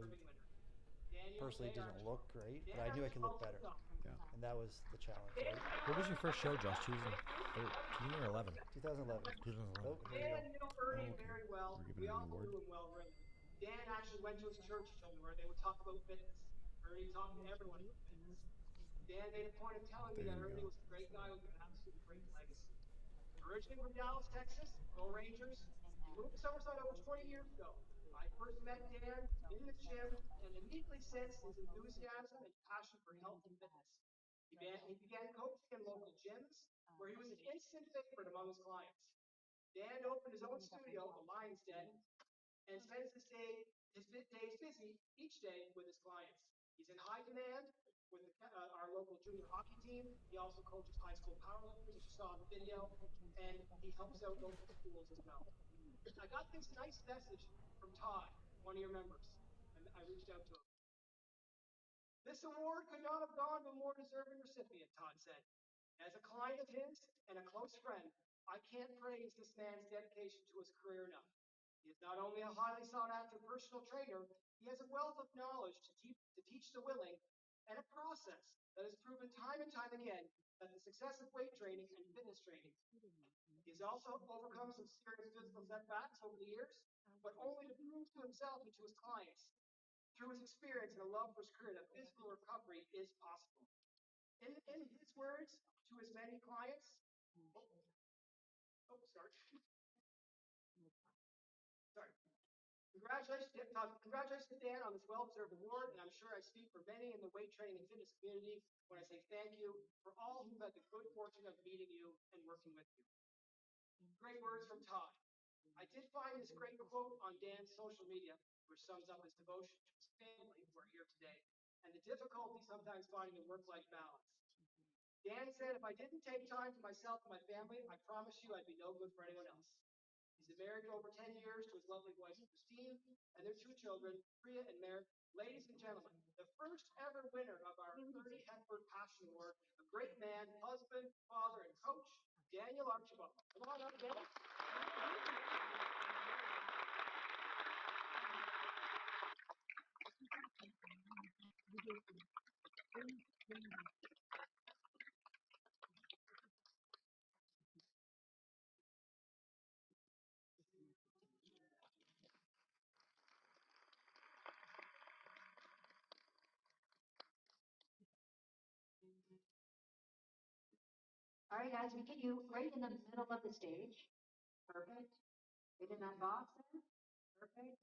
personally didn't look great, but I knew I could look better. Yeah. And that was the challenge, right? What was your first show, Josh? 2013 or 11? 2011. 2011. Oh, here Dan we knew go. Ernie okay. very well. We're giving We it an also award. knew him well, really. Dan actually went to his church where they would talk about fitness. Ernie talked to everyone about fitness. Dan made a point of telling me There that you Ernie go. was a great guy with an absolutely great legacy. Originally from Dallas, Texas, go Rangers. He moved to Summerside over 20 years ago. I first met Dan in the gym and immediately sensed his enthusiasm and passion for health and fitness. He began coaching in local gyms where he was an instant favorite among his clients. Dan opened his own studio, the Lion's Den, and spends his days busy each day with his clients. He's in high demand with our local junior hockey team. He also coaches high school powerlifters, as you saw in the video, and he helps out local schools as well. I got this nice message from Todd, one of your members, and I reached out to him. This award could not have gone to a more deserving recipient, Todd said. As a client of his and a close friend, I can't praise this man's dedication to his career enough. He is not only a highly sought after personal trainer, he has a wealth of knowledge to teach the willing and a process that has proven time and time again that the success of weight training and fitness training. He has also overcome some serious physical setbacks over the years, but only to prove to himself and to his clients, through his experience and a love for his career, that physical recovery is possible. In his words to his many clients, sorry. Congratulations to Dan on this well-deserved award, and I'm sure I speak for many in the weight training and fitness community when I say thank you for all who've had the good fortune of meeting you and working with you. Great words from Todd. I did find this great quote on Dan's social media, which sums up his devotion to his family who are here today, and the difficulty sometimes finding a work-life balance. Dan said, if I didn't take time for myself and my family, I promise you I'd be no good for anyone else. He's been married for over 10 years to his lovely wife, Christine, and their 2 children, Priya and Merrick. Ladies and gentlemen, the first ever winner of our 30 Hepburn Passion Award, a great man, husband, father, and coach, Daniel Archibald. Come on up, Daniel. All right, guys, we get you right in the middle of the stage. Perfect. Right in that box there. Perfect.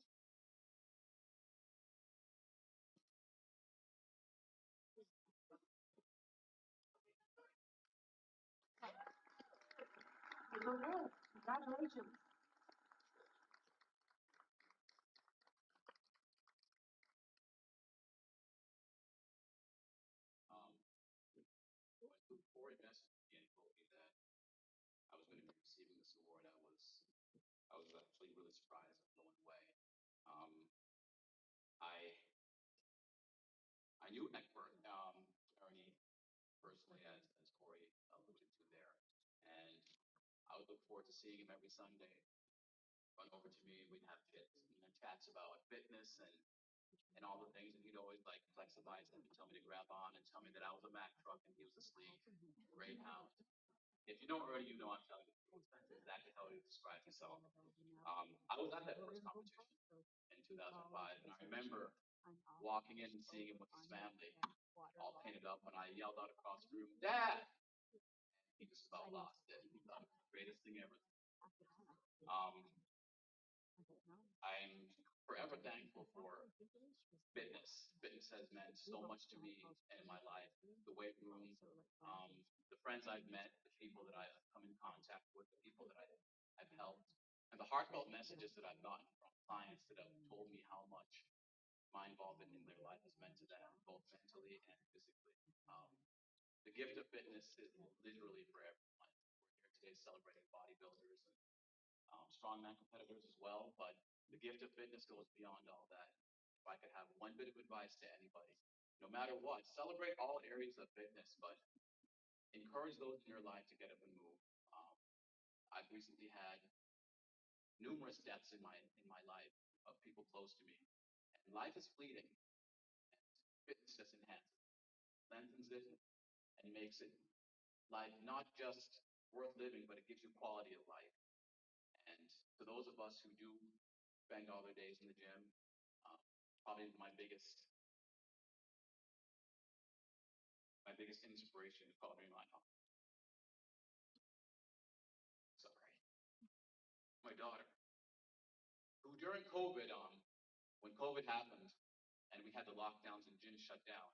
You're doing good. Congratulations. When Corey messaged me and told me that I was going to be receiving this award, I was actually really surprised and blown away. Um, I I knew Eckbert, Ernie personally, as Corey alluded to there, and I would look forward to seeing him every Sunday. Run over to me, we'd have chats about fitness and all the things, and he'd always like flex the bicep and tell me to grab on and tell me that I was a Mack truck and he was a sleek Greyhound. If you know Ernie, you know I'm telling you the truth. That's exactly how he described himself. I was at that first competition in 2005, and I remember walking in and seeing him with his family, all painted up, and I yelled out across the room, "Dad!" And he just about lost it. He thought it was the greatest thing ever. Um, I'm forever thankful for fitness. Fitness has meant so much to me in my life. The weight room, the friends I've met, the people that I've come in contact with, the people that I've helped, and the heartfelt messages that I've gotten from clients that have told me how much my involvement in their life has meant to them, both mentally and physically. The gift of fitness is literally for everyone. We're here today celebrating bodybuilders and strongman competitors as well, but the gift of fitness goes beyond all that. If I could have one bit of advice to anybody, no matter what, celebrate all areas of fitness, but encourage those in your life to get up and move. I've recently had numerous deaths in my life of people close to me, and life is fleeting. And fitness just enhances it, lengthens it, and makes it life not just worth living, but it gives you quality of life. And to those of us who do spend all their days in the gym, probably my biggest inspiration is probably my daughter, who during COVID, when COVID happened and we had the lockdowns and gyms shut down,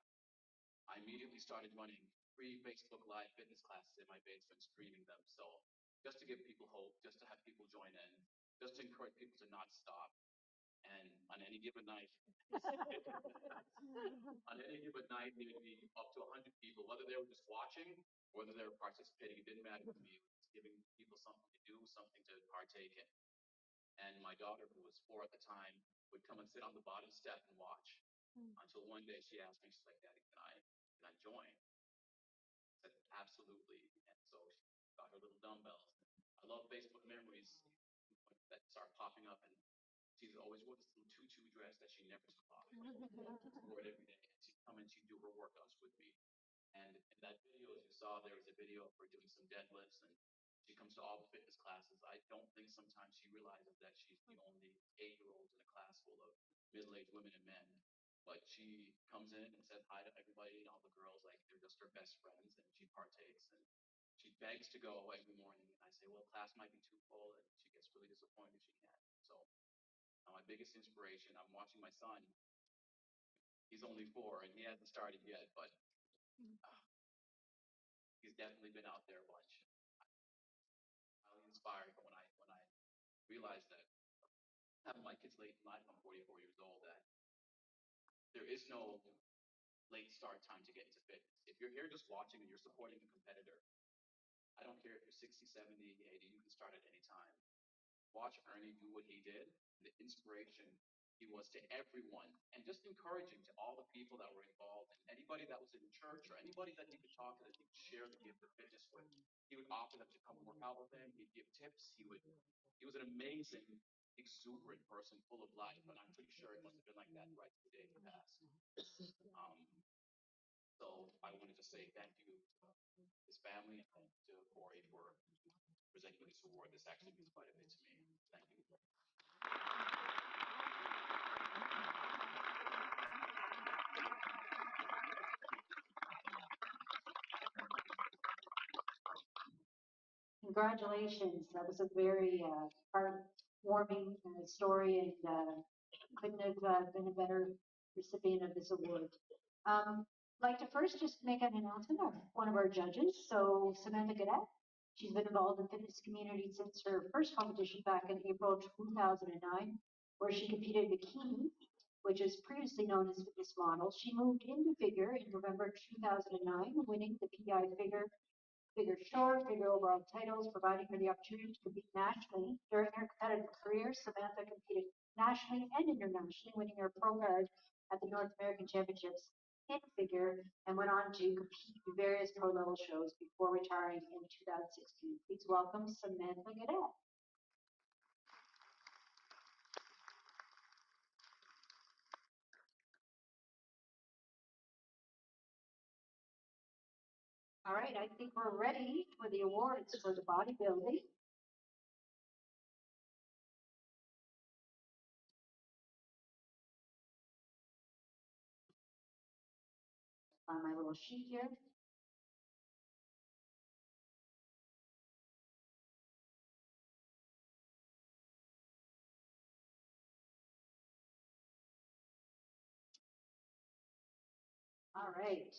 I immediately started running free Facebook Live fitness classes in my basement, streaming them. So just to give people hope, just to have people join in, just to encourage people to not stop. And on any given night, there would be up to 100 people, whether they were just watching, whether they were participating. It didn't matter to me. It was giving people something to do, something to partake in. And my daughter, who was 4 at the time, would come and sit on the bottom step and watch. Until one day she asked me, she's like, "Daddy, can I join?" I said, "Absolutely." And so she got her little dumbbells. I love Facebook memories that start popping up, and she's always wore this little tutu dress that she never took off. She wore it every day. And she'd come and she'd do her workouts with me. And in that video, as you saw, there was a video of her doing some deadlifts, and she comes to all the fitness classes. I don't think sometimes she realizes that she's the only 8-year-old in a class full of middle-aged women and men. But she comes in and says hi to everybody and all the girls like they're just her best friends, and she partakes. And she begs to go every morning. And I say, well, class might be too full, and she gets really disappointed she can't. So my biggest inspiration, I'm watching my son. He's only 4, and he hasn't started yet, but he's definitely been out there a bunch. Highly inspired when I realized that having my kids late in life, I'm 44 years old, that there is no late start time to get into fitness. If you're here just watching and you're supporting a competitor, I don't care if you're 60, 70, 80, you can start at any time. Watch Ernie do what he did, the inspiration he was to everyone, and just encouraging to all the people that were involved, and anybody that was in church or anybody that he could talk to, that he could share the gift of fitness with. He would offer them to come work out with him. He'd give tips. He was an amazing, exuberant person, full of life, and I'm pretty sure it must have been like that right to the day he passed. So I wanted to say thank you to his family and to Corey for presenting this award. This actually means quite a bit to me. Thank you. Congratulations. That was a very heartwarming story, and couldn't have been a better recipient of this award. Like to first just make an announcement of one of our judges. So Samantha Gadet, she's been involved in the fitness community since her first competition back in April 2009, where she competed in Bikini, which is previously known as fitness model. She moved into figure in November 2009, winning the PEI figure short, figure overall titles, providing her the opportunity to compete nationally. During her competitive career, Samantha competed nationally and internationally, winning her pro card at the North American Championships in figure, and went on to compete in various pro level shows before retiring in 2016. Please welcome Samantha Gadet. All right, I think we're ready for the awards for the bodybuilding. On my little sheet here. All right.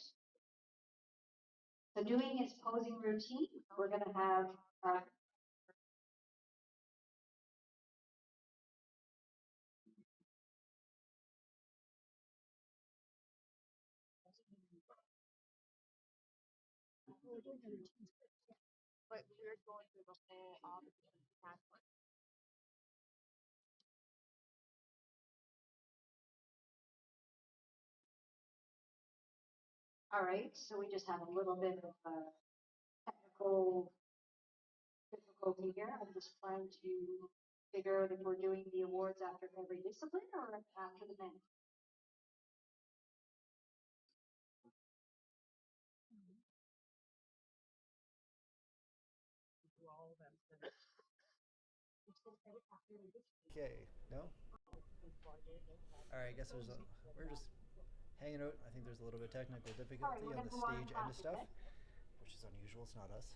So doing his posing routine, we're going to have but we're going through the whole all the different categories. all right, so we just have a little bit of technical difficulty here. I'm just trying to figure out if we're doing the awards after every discipline or after the men. Okay, no? All right, I guess we're just hanging out. I think there's a little bit of technical difficulty on the stage end of stuff, which is unusual. It's not us.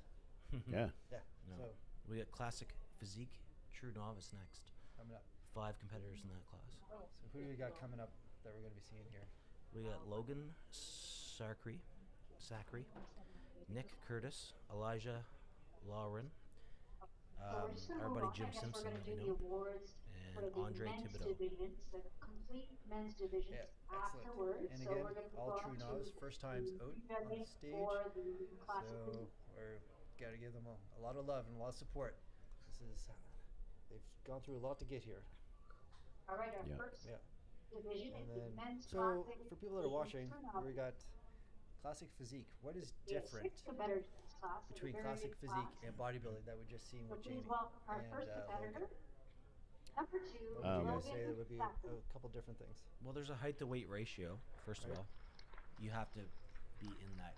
Yeah. Yeah. No. So We got classic physique, true novice next. coming up. 5 competitors in that class. So who do we got coming up that we're going to be seeing here? We got Logan Sacre, Nick Curtis, Elijah Lauren, our buddy Jim Simpson that we know, and Andre Thibodeau. The complete men's divisions Yeah, excellent. afterwards. And So again, we're gonna all go true on to novice, first times be out on the ready stage. for the classic So physique. we're got to give them a lot of love and a lot of support. They've gone through a lot to get here. All right, our Yeah. first Yeah. division And is the then, men's so classic for people that are watching, turnout. we got classic physique. What is We have different 6 competitors in this class. It's a between very classic big physique class. and bodybuilding that we're just seeing So with please Jamie welcome our and first competitor. Logan? Number 2, What would you guys Logan say that would be a Sacre. couple different things? Well, there's a height to weight ratio, first of Right. all. You have to be in that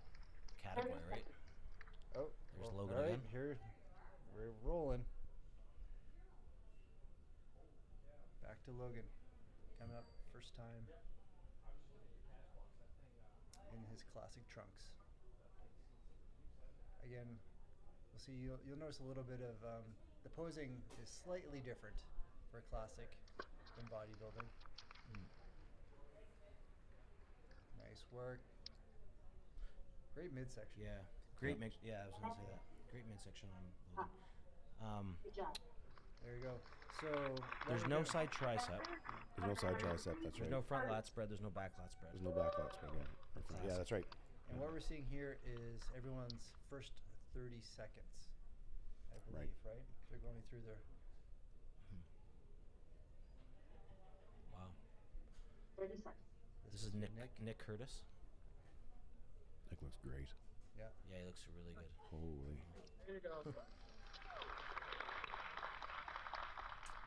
category, right? Oh, There's well, Logan all right, again. here we're rolling. Back to Logan, coming up first time in his classic trunks. Again, we'll see. You'll notice a little bit of the posing is slightly different for classic than bodybuilding. Nice work. Great midsection. Yeah. Great mix. Yeah, I was going to say that. Great midsection on Logan. Good job. There you go. So what There's we're no doing- side tricep. There's no side tricep. That's There's right. no front lat spread. There's no back lat spread. There's no back lat spread. Yeah, that's right. And what we're seeing here is everyone's first 30 seconds, I believe, right? They're going through their. Wow. 30 seconds. This is Nick Curtis. Nick looks great. Yeah. Yeah, he looks really good. Holy. Here you go.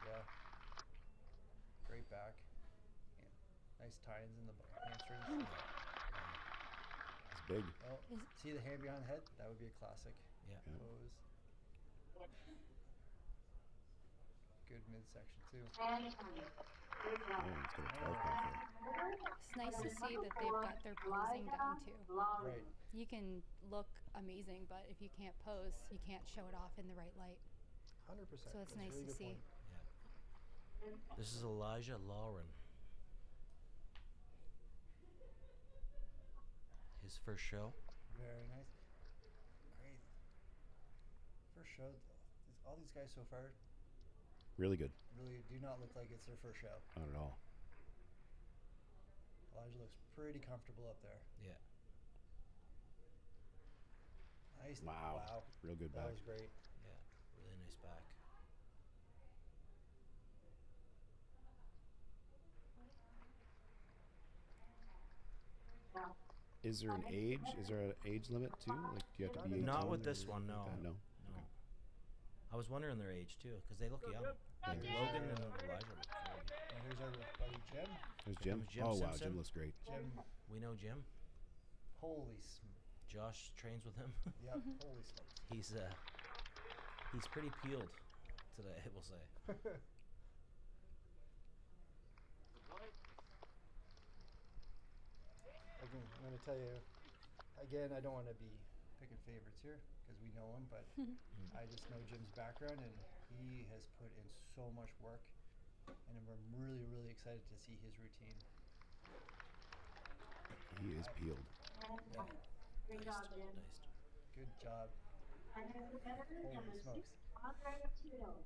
Yeah. Great back. Yeah. Nice tie-ins in the hamstrings. It's big. Oh, see the hand behind the head? That would be a classic Yeah. Yeah. pose. Good midsection too. And time. Good job. Yeah, it's got a 12 pack there. It's nice to see that they've got their posing down too. Right. You can look amazing, but if you can't pose, you can't show it off in the right light. 100%. So it's That's a nice really to good see. point. This is Elijah Lauren. His first show. Very nice. All right. First show. All these guys so far Really good. really do not look like it's their first show. Not at all. Elijah looks pretty comfortable up there. Yeah. Nice. Wow. Real good That back. was great. Yeah. Really nice back. Is there an age? Is there an age limit too? Like, do you have to be 18? Not with this or one, anything no. like that? No. No. I was wondering their age too, because they look young. Yeah. Logan and Elijah look really good. And here's our buddy Jim. There's Jim. Jim Oh wow, Simpson. Jim looks great. Jim, We know Jim. holy Josh trains with him. yep, holy smokes. He's pretty peeled today, we'll say. Again, I'm going to tell you, again, I don't want to be picking favorites here because we know him, but I just know Jim's background and he has put in so much work and I'm really, really excited to see his routine. He is peeled. Yeah, Great job, Jim. Nice. good job. And then competitor Holy number 6, smokes. Andre Thibodeau.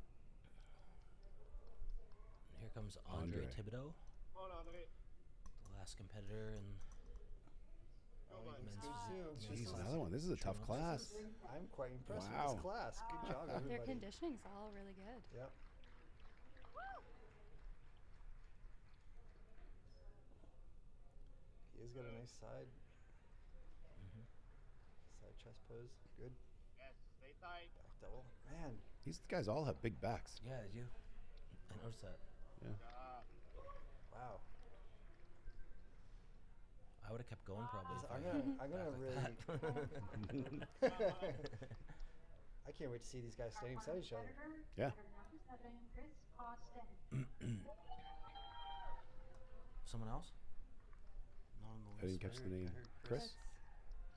Here comes Andre Andre. Thibodeau, Hold on, wait. the last competitor in Oh, he looks men's good too. physique. Jeez, This is- another one. This is a tough class. I'm quite impressed with Wow. this class. Good job, Their everybody. conditioning's all really good. Yep. He's got a nice side chest pose. Good. Yes, stay tight. Back double. Man, These guys all have big backs. Yeah, did you? I noticed that. Yeah. wow. I would have kept going probably. if I I'm had gonna back really. like that. I can't wait to see these guys standing beside each other. Yeah. Number 7, Chris Someone else? Not on the list. I didn't catch the name. I heard Chris?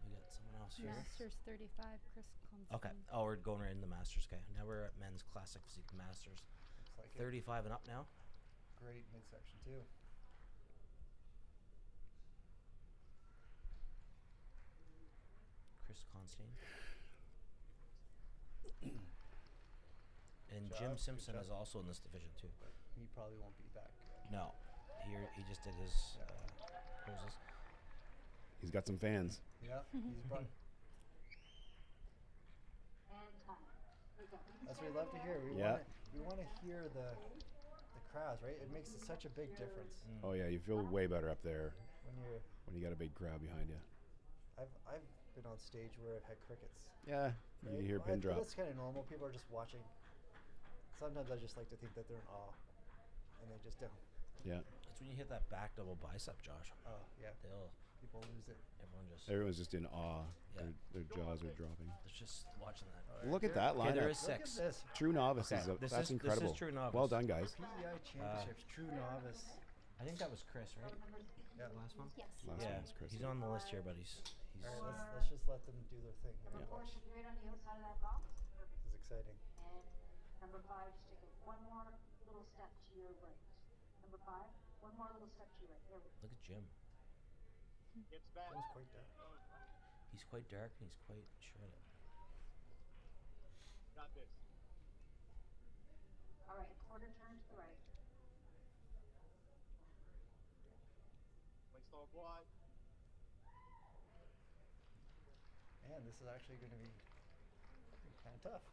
We got someone else here. Masters 35, Chris Constantine. Okay. Oh, we're going right in the Masters. Okay. Now we're at men's classic physique Masters. Looks like 35 and up now. great midsection too. Chris Constantine. And Job, Jim good Simpson job. is also in this division too. But he probably won't be back. No, he just did his poses. He's got some fans. Yeah, he's brought. That's what we love to hear. We want to hear the crowds, right? It makes such a big difference Oh yeah, you feel way better up there when you got a big crowd behind you. I've been on stage where I've had crickets. Yeah, you hear a pin drop. That's kind of normal. People are just watching. Sometimes I just like to think that they're in awe, and they just don't. Yeah. That's when you hit that back double bicep, Josh. Oh yeah, people lose it. Everyone's just in awe. Yeah. Their jaws are dropping. It's just watching that. Look at that Okay, lineup. there is Look 6. at this. True novice Okay, that's incredible. This is true novice. Well done, guys. PEI Championships, true novice. I think that was Chris, right? Yeah. The last one. Yes. Last Yeah, one's Chris. he's on the list here, but he's. All right, let's just let them do their thing. Here. Yeah. Watch. Right on the other side of that box. This is exciting. And number 5, just take one more little step to your right. Number 5, one more little step to your right. There we go. Look at Jim. That was quite dark. He's quite dark and he's quite shredded. Got this. All right, quarter turn to the right. Waist all wide. Man, this is actually going to be kind of tough.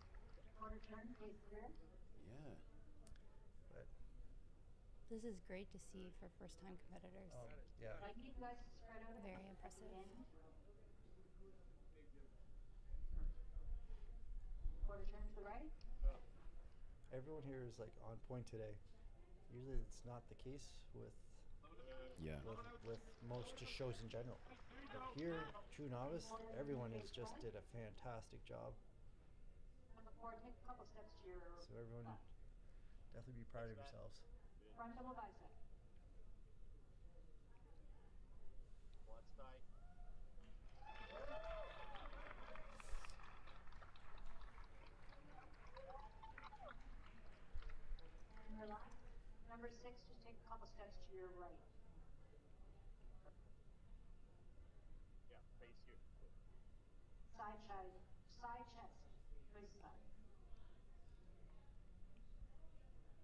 Quarter turn, face clear. Yeah. But This is great to see for first-time competitors. yeah, I need you guys to spread out. Very at the impressive. end. Quarter turn to the right. everyone here is like on point today. Usually, it's not the case with Yeah. with most just shows in general. But here, True Novice, everyone has just did a fantastic job. Number 4, take a couple steps to your So everyone definitely be proud of yourselves. front double bicep. One tight. And relax. Number 6, just take a couple steps to your right. Yeah, face you. Side chest, twist side.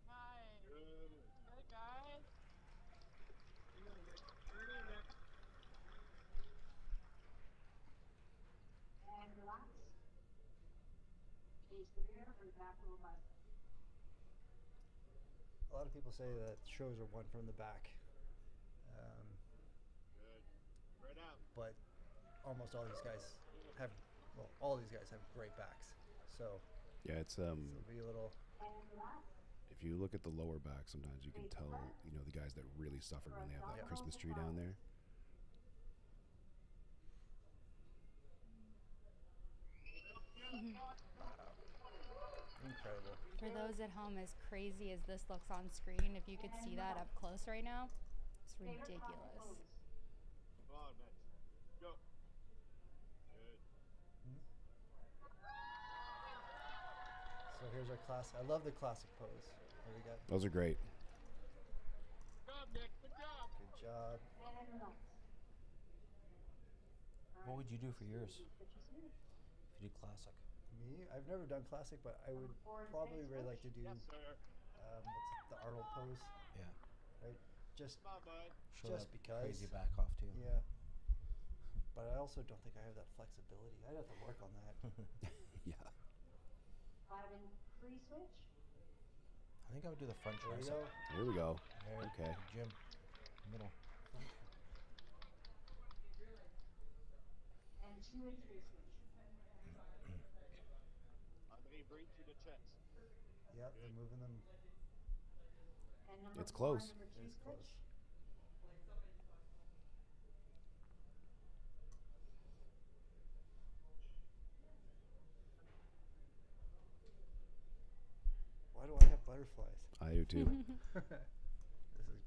Good. Good, guys. And relax. Gaze clear for the back little bicep. A lot of people say that shows are won from the back, Good. Spread out. but almost all these guys have, well, all these guys have great backs. So Yeah, it's it'll be a little. And relax. if you look at the lower back, sometimes you can tell, the guys that really suffered when they have that Christmas tree down there. Incredible. For those at home, as crazy as this looks on screen, if you could see that up close right now, it's ridiculous. Come on, Max. Go. Good. So here's our class. I love the classic pose. There we go. Those are great. Good job, Nick. Good job. Good job. And relax. What would you do for yours? If you do classic. Me, I've never done classic, but I would probably really like to do Yes, sir. what's the Arnold pose, Yeah. right? Just Come on, bud. Show Just that because. crazy back off too. Yeah. But I also don't think I have that flexibility. I'd have to work on that. Yeah. 5 and free switch. I think I would do the front There we tricep. go. Here we go. There, Okay. Jim. Middle. And 2 and 3 switch. Andre, breathe through the chest. Yep, they're moving them. And number It's 4, close. number 2 It's switch. close. Why do I have butterflies. I do too. This is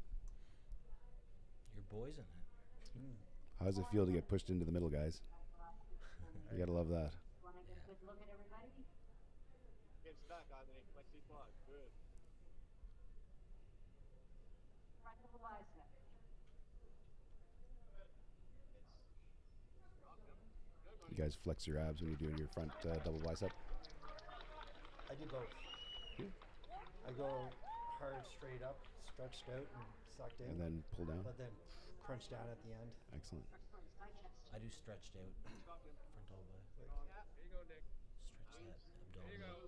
Your boy's in it. How does it feel to get pushed into the middle, guys? You gotta love that. Want to get a good look at everybody? Get stuck on the flexi quad. Good. Front double bicep. You guys flex your abs when you're doing your front double bicep. I do both. I go hard straight up, stretched out and sucked in, And then pull down. but then crunch down at the end. Excellent. I do stretched out frontal by There you go, Nick. stretch that abdominal.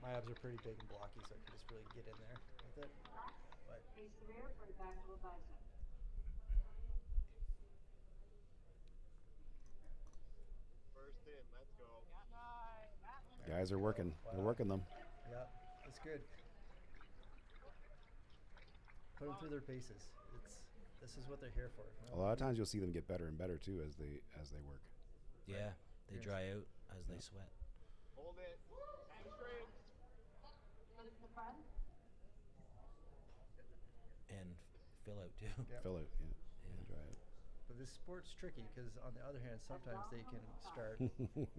My abs are pretty big and blocky, so I can just really get in there with it. But Face the rear for the back double bicep. First in, let's go. Guys are working. They're working them. yeah, it's good. Put them through their paces. This is what they're here for. A lot of times you'll see them get better and better too as they work. Yeah, they dry out as they sweat. Hold it. Hamstring. Look at the front. And fill out too. Yeah. Fill out, yeah. And dry out. But this sport's tricky because on the other hand, sometimes they can start.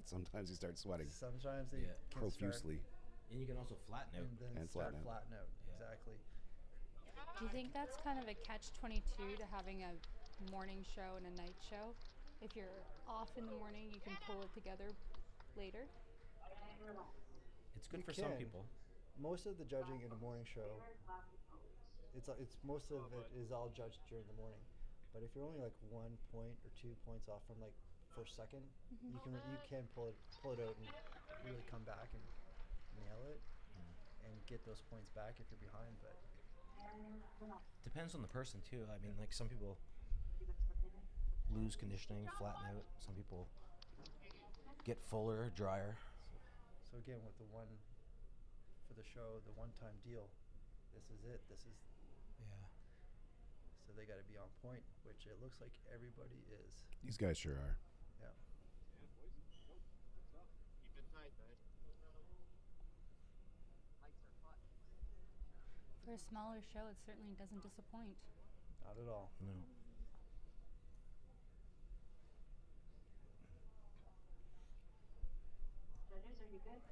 Sometimes you start sweating Sometimes they Yeah. can profusely. And you can also flatten start out. and then And start flatten out. flatten out. Yeah. Exactly. Do you think that's kind of a catch-22 to having a morning show and a night show? If you're off in the morning, you can pull it together later. It's good You for some can. people. Most of the judging in a morning show, it's most of it is all judged during the morning. But if you're only like 1 point or 2 points off from like first second, you can pull it out and really come back and nail it and get those points back if you're behind. But Depends on the person too. I mean, like some people lose conditioning, flatten out. Some people get fuller, drier. so again, with the one for the show, the one-time deal, this is it. This is Yeah. so they got to be on point, which it looks like everybody is. These guys sure are. Yeah. Keep it tight, man. For a smaller show, it certainly doesn't disappoint. Not at all. No. Judges, are you good?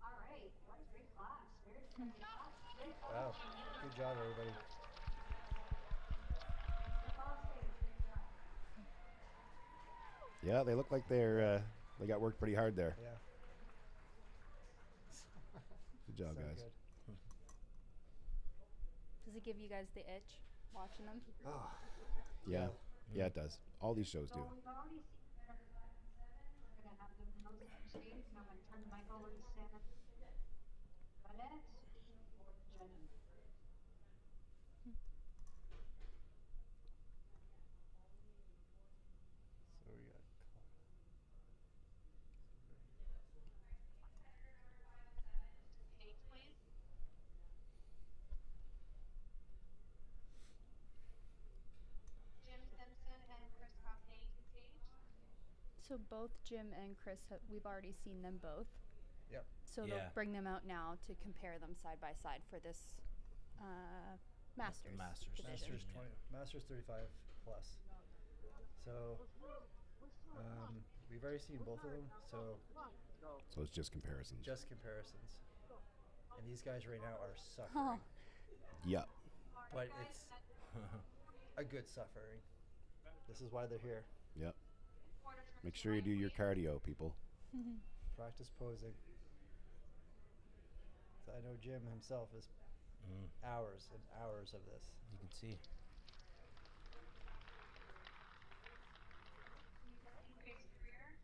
All right. What a great class. Very good class. Great. Wow. Good job, everybody. Yeah, they look like they got worked pretty hard there. Yeah. Good job, So guys. good. Does it give you guys the itch watching them? Oh, Yeah. Yeah, it does. All these shows do. So we've already seen better 5 and 7. We're gonna have them on the stage. Now I'm gonna turn the mic over to Sarah. Burnett or Jenny. so we got. Page, please. Jim Simpson and Chris Cockney to stage. So both Jim and Chris, we've already seen them both. Yep. So Yeah. they'll bring them out now to compare them side by side for this Masters. Masters. division. Masters Yeah. 20, Masters 35 plus. So we've already seen both of them. So So it's just comparisons. just comparisons. And these guys right now are suffering, Yep. but it's a good suffering. This is why they're here. Yep. Make sure you do your cardio, people. Practice posing. So I know Jim himself is hours and hours of this. You can see. Face the rear.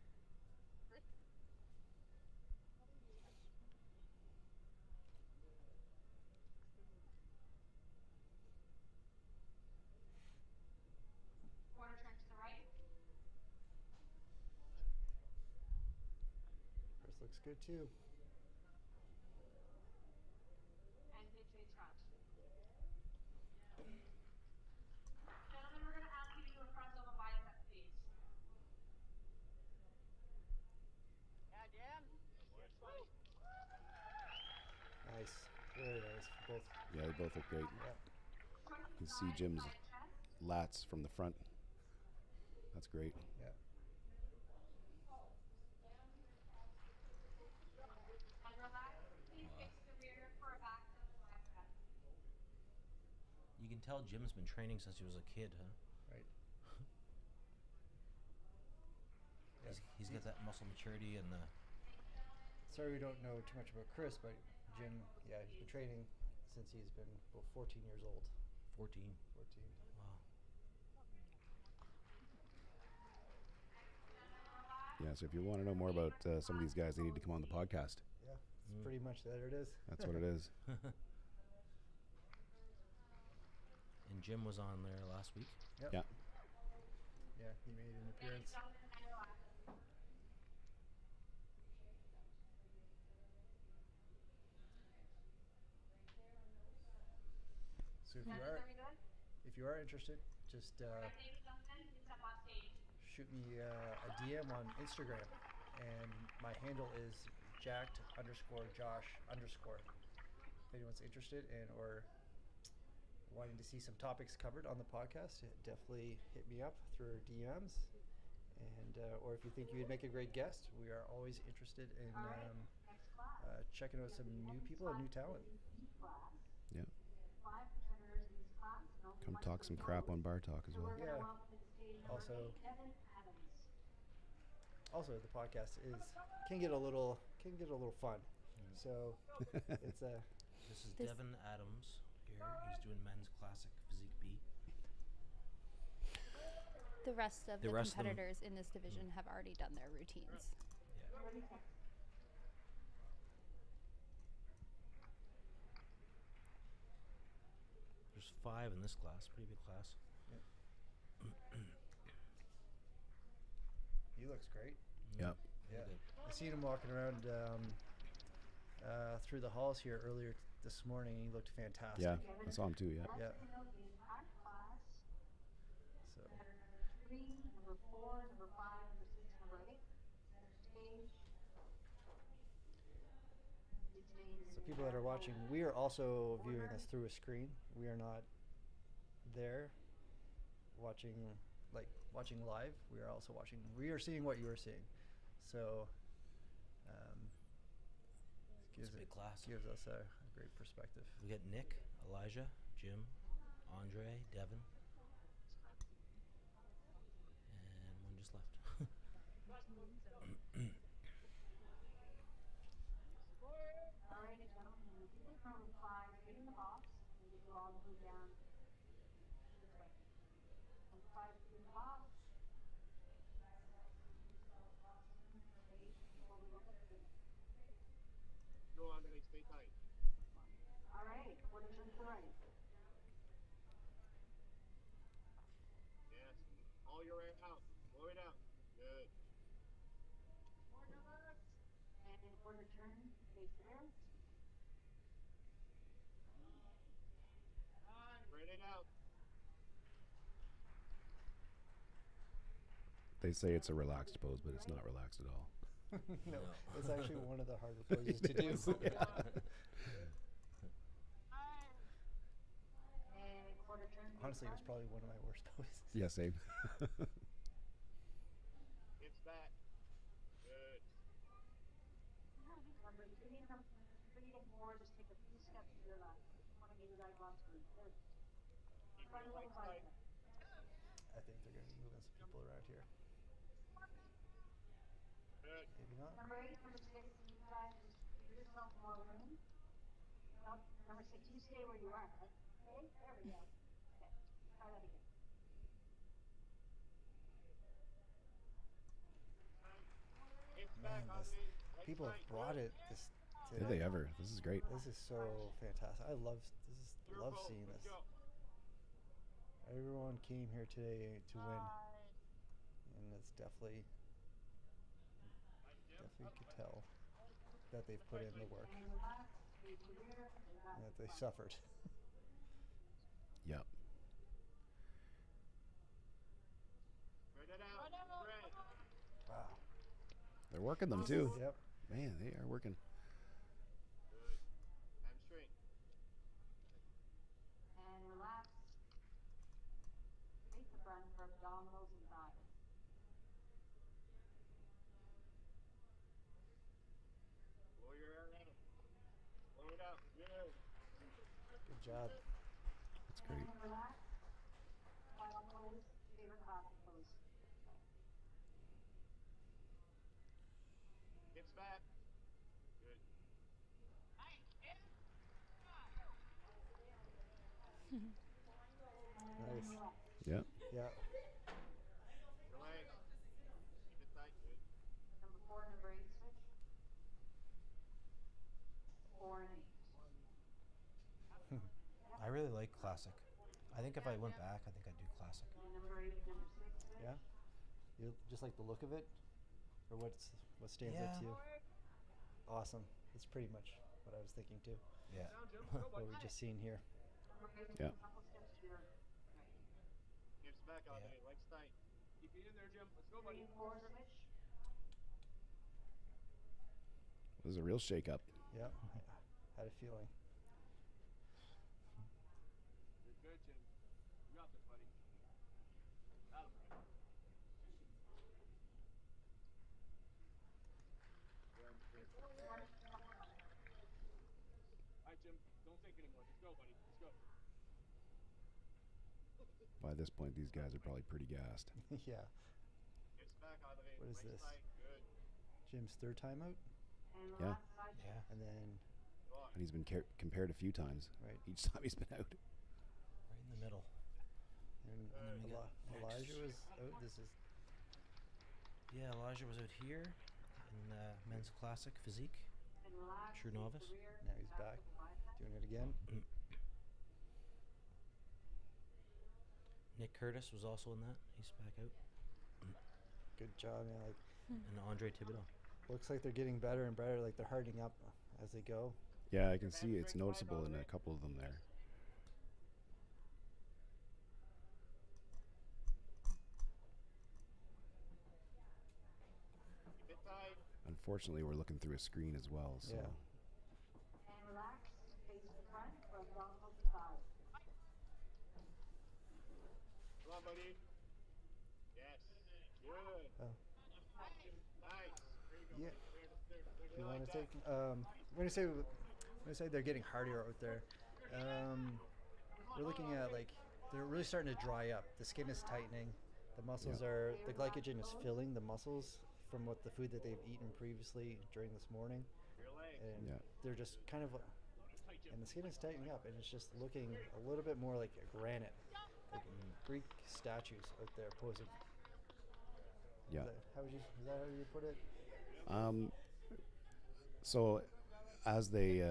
Quarter turn to the right. Chris looks good too. And mid face front. Gentlemen, we're going to ask you to do a front double bicep, please. nice. Very nice. Both. Yeah, they both look great. Yeah. You can see Jim's lats from the front. That's great. Yeah. And relax. Please face the rear for a back of 5 reps. You can tell Jim's been training since he was a kid, huh? Right. He's got that muscle maturity and the. Sorry, we don't know too much about Chris, but Jim, yeah, he's been training since he's been about 14 years old. 14. 14. Wow. Yeah, so if you want to know more about some of these guys, they need to come on the podcast. Yeah, it's pretty much there it is. That's what it is. And Jim was on there last week. Yep. Yeah. Yeah, he made an appearance. So if you are interested, just shoot me a DM on Instagram, and my handle is jacked_Josh_. If anyone's interested or wanting to see some topics covered on the podcast, definitely hit me up through our DMs. And or if you think you'd make a great guest, we are always interested in checking out some new people and new talent. Yeah. Come talk some crap on Bar Talk as well. Yeah. Also, the podcast can get a little fun. So it's a. This is Devin Adams here. He's doing men's classic physique B. The rest of The the rest of them- competitors in this division have already done their routines. Yeah. There's 5 in this class. Pretty big class. He looks great. Yep. Yeah. Good. I seen him walking around through the halls here earlier this morning. He looked fantastic. Yeah, I saw him too. Yeah. Yeah. So. So people that are watching, we are also viewing this through a screen. We are not there watching live. We are also watching. We are seeing what you are seeing. So It's a big class. gives us a great perspective. We got Nick, Elijah, Jim, Andre, Devin, and one just left. Go on, Nick, stay tight. All right, quarter turn to the right. Yes. All your way out. Blow it out. Good. And then quarter turn, face there. Spread it out. They say it's a relaxed pose, but it's not relaxed at all. No, it's actually one of the harder poses to do. And quarter turn. Honestly, it was probably one of my worst poses. Yeah, same. It's back. Good. Remember, if you need some breathing more, just take a few steps to your left. Want to get you guys lost for good. Keep your legs tight. I think they're going to be moving some people around here. Good. Maybe not. Number 8, number 6, you guys just give yourself more room. Nope. Number 6, you stay where you are. Okay, there we go. Okay, try that again. It's Man, back, Andre. Legs people have tight. brought Good. it this. Did they ever? This is great. This is so fantastic. I love Your ball. seeing Let's this. go. Everyone came here today to win, and it's definitely could tell that they've put in the work and that they suffered. Yep. Spread it out. Spread. Wow. They're working them too. Yep. Man, they are working. Good. Good job. That's great. Final pose, favorite coffee pose. Hips back. Good. Nice. Yeah. Yeah. Relax. Keep it tight. Good. Number 4, number 8 switch. 4 and 8. I really like classic. I think if I went back, I think I'd do classic. And number 8, number 6 switch. Yeah. You just like the look of it, or what stands out Yeah. to you? Awesome. That's pretty much what I was thinking too. Yeah. What we just seen here. Number 8, Yeah. a couple steps to your right. Hips back, Andre. Yeah. Legs tight. Keep it in there, Jim. Let's go, 3 buddy. and 4 switch. It was a real shake-up. Yeah. Had a feeling. You're good, Jim. You got this, buddy. Got him, right? All right, Jim. Don't think anymore. Just go, buddy. Let's go. By this point, these guys are probably pretty gassed. Yeah. Hips back, Andre. What is Legs this? tight. Good. Jim's third time out, And Yeah. last side check. Yeah. and then Go on. And he's been compared a few times. right. Each time he's been out. Right in the middle. And then we got Elijah was out. This is Yeah, Elijah was out here in men's classic physique. And relax. True face the novice. rear, now he's back back with the bicep. doing it again. Nick Curtis was also in that. He's back out. Good job, man. Like And Andre Thibodeau. looks like they're getting better and better. Like they're hardening up as they go. Yeah, I can see it's noticeable in a couple of them there. Keep it tight. Unfortunately, we're looking through a screen as well, so Yeah. And relax. Face the front. From elbow to thigh. Come on, buddy. Yes. Good. Oh. Nice. There you go. Yeah. There. You Like want to that. take when you say they're getting harder out there, we're looking at like they're really starting to dry up. The skin is tightening. The muscles the glycogen is filling the muscles from what the food that they've eaten previously during this morning, Your legs. and Yeah. they're just kind of, and the skin is tightening up, and it's just looking a little bit more like a granite, like Greek statues out there posing. yeah. Is that how you put it? So as they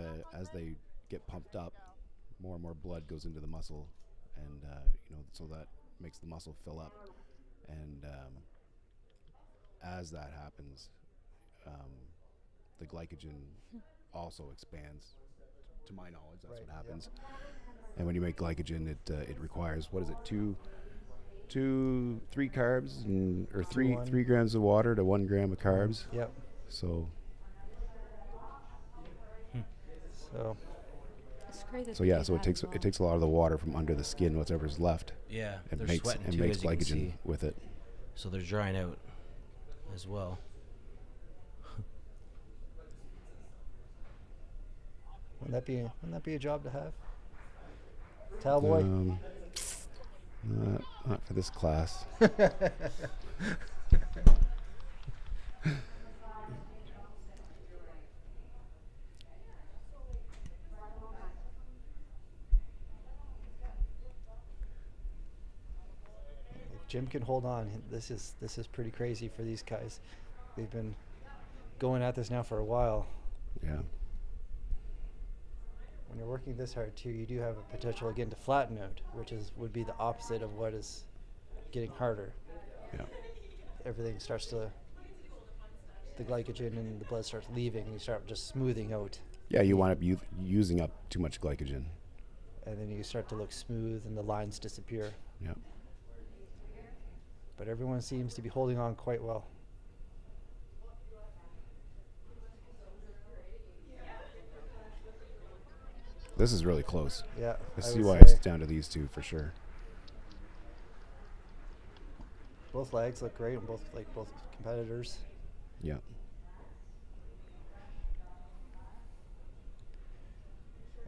get pumped up, more and more blood goes into the muscle, and so that makes the muscle fill up, and as that happens, the glycogen also expands. To my knowledge, that's Right, what yeah. happens. And when you make glycogen, it requires, what is it, 3 carbs or 1. 3 grams of water to 1 gram of carbs. Yep. So It's great that so they yeah, do so that as well. it takes a lot of the water from under the skin, whatever's left, Yeah. and they're makes sweating too, as you can glycogen see. with it. So they're drying out as well. Wouldn't that be a job to have? Towel boy. Not for this class. If Jim can hold on, this is pretty crazy for these guys. They've been going at this now for a while. Yeah. When you're working this hard too, you do have a potential again to flatten out, which would be the opposite of what is getting harder. Yeah. Everything starts to, the glycogen and the blood starts leaving, and you start just smoothing out, Yeah, you wind up using up too much glycogen. and then you start to look smooth, and the lines disappear. Yeah. But everyone seems to be holding on quite well. This is really close. Yeah, I I see would why say it's down to these two for sure. both legs look great on both competitors. Yeah.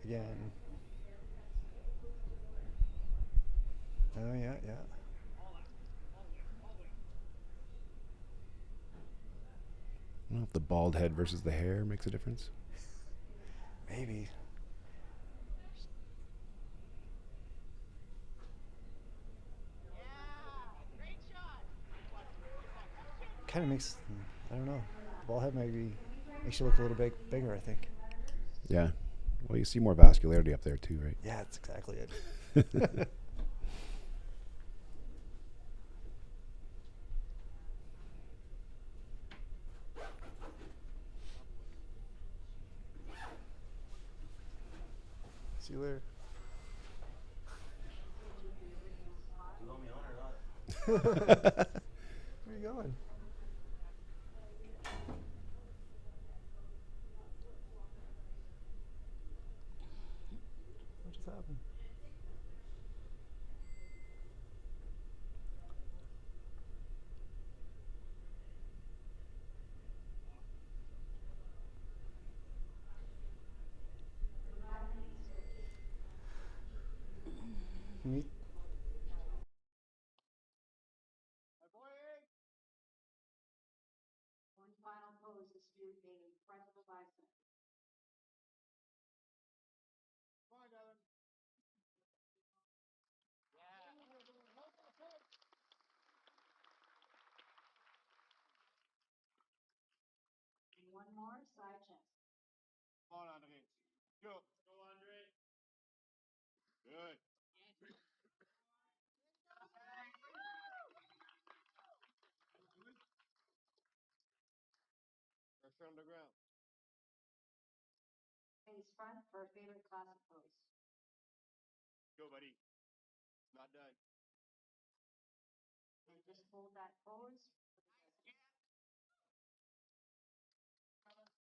Again, Oh yeah, yeah. I don't know if the bald head versus the hair makes a difference. Maybe. Kind of makes, I don't know. The ball head maybe makes you look a little bigger, I think. Yeah. Well, you see more vascularity up there too, right? Yeah, that's exactly it. See you later. Do you want me on or not? Where are you going? What just happened? Meet. One final pose is to do a front of the bicep. And one more, side chest. Come on, Andre. Go. Go, Andre. Good. Pressure on the ground. Face front for a favorite classic pose. Go, buddy. It's not done. And just hold that pose.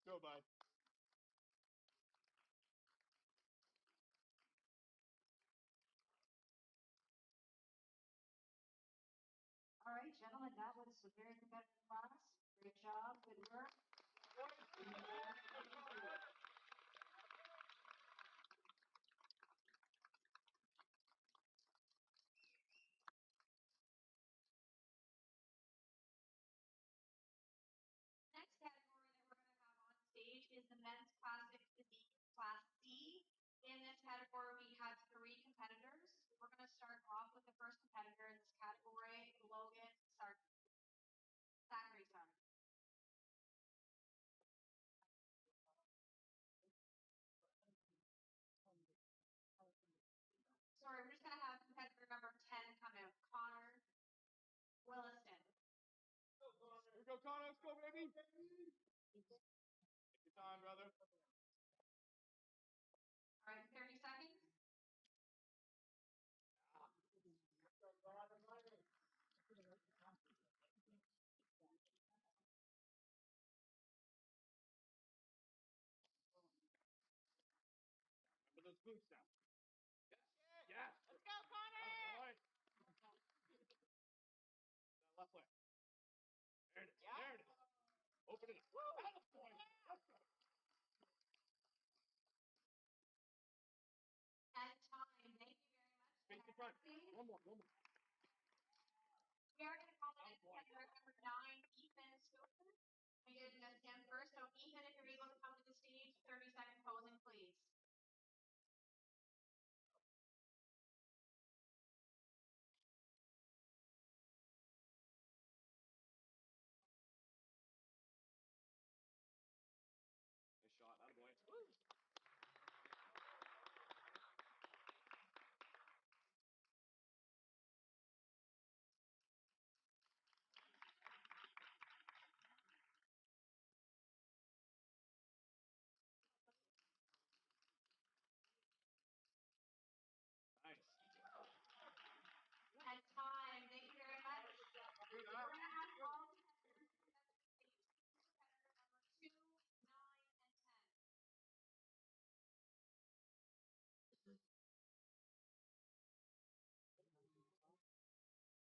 Go, bud. All right, gentlemen, that was a very competitive class. Great job, good work. Next category that we're going to have on stage is the men's classic physique class D. In this category, we have 3 competitors. We're going to start off with the first competitor in this category, Logan Zachary. Sorry, we're just going to have competitor number 10 come out, Connor Williston. Here we go, Connor. Let's go, baby. Take your time, brother. All right, 30 seconds. Remember those glutes now. Yes. Let's go, Connor. All right. Left leg. There it is. Yeah. There it is. Open it up. Woo! That's the point. Let's go. And time. Thank you very much. Face the front. One more. We are going to call in competitor number 9, Ethan Stoker. We did miss him first, so Ethan, if you're able to come to the stage, 30-second posing, please. Nice shot. Atta boy. Woo! Nice. And time. Thank you very much. We're going to have all competitors come to the stage. Competitor number 2, 9, and 10. Here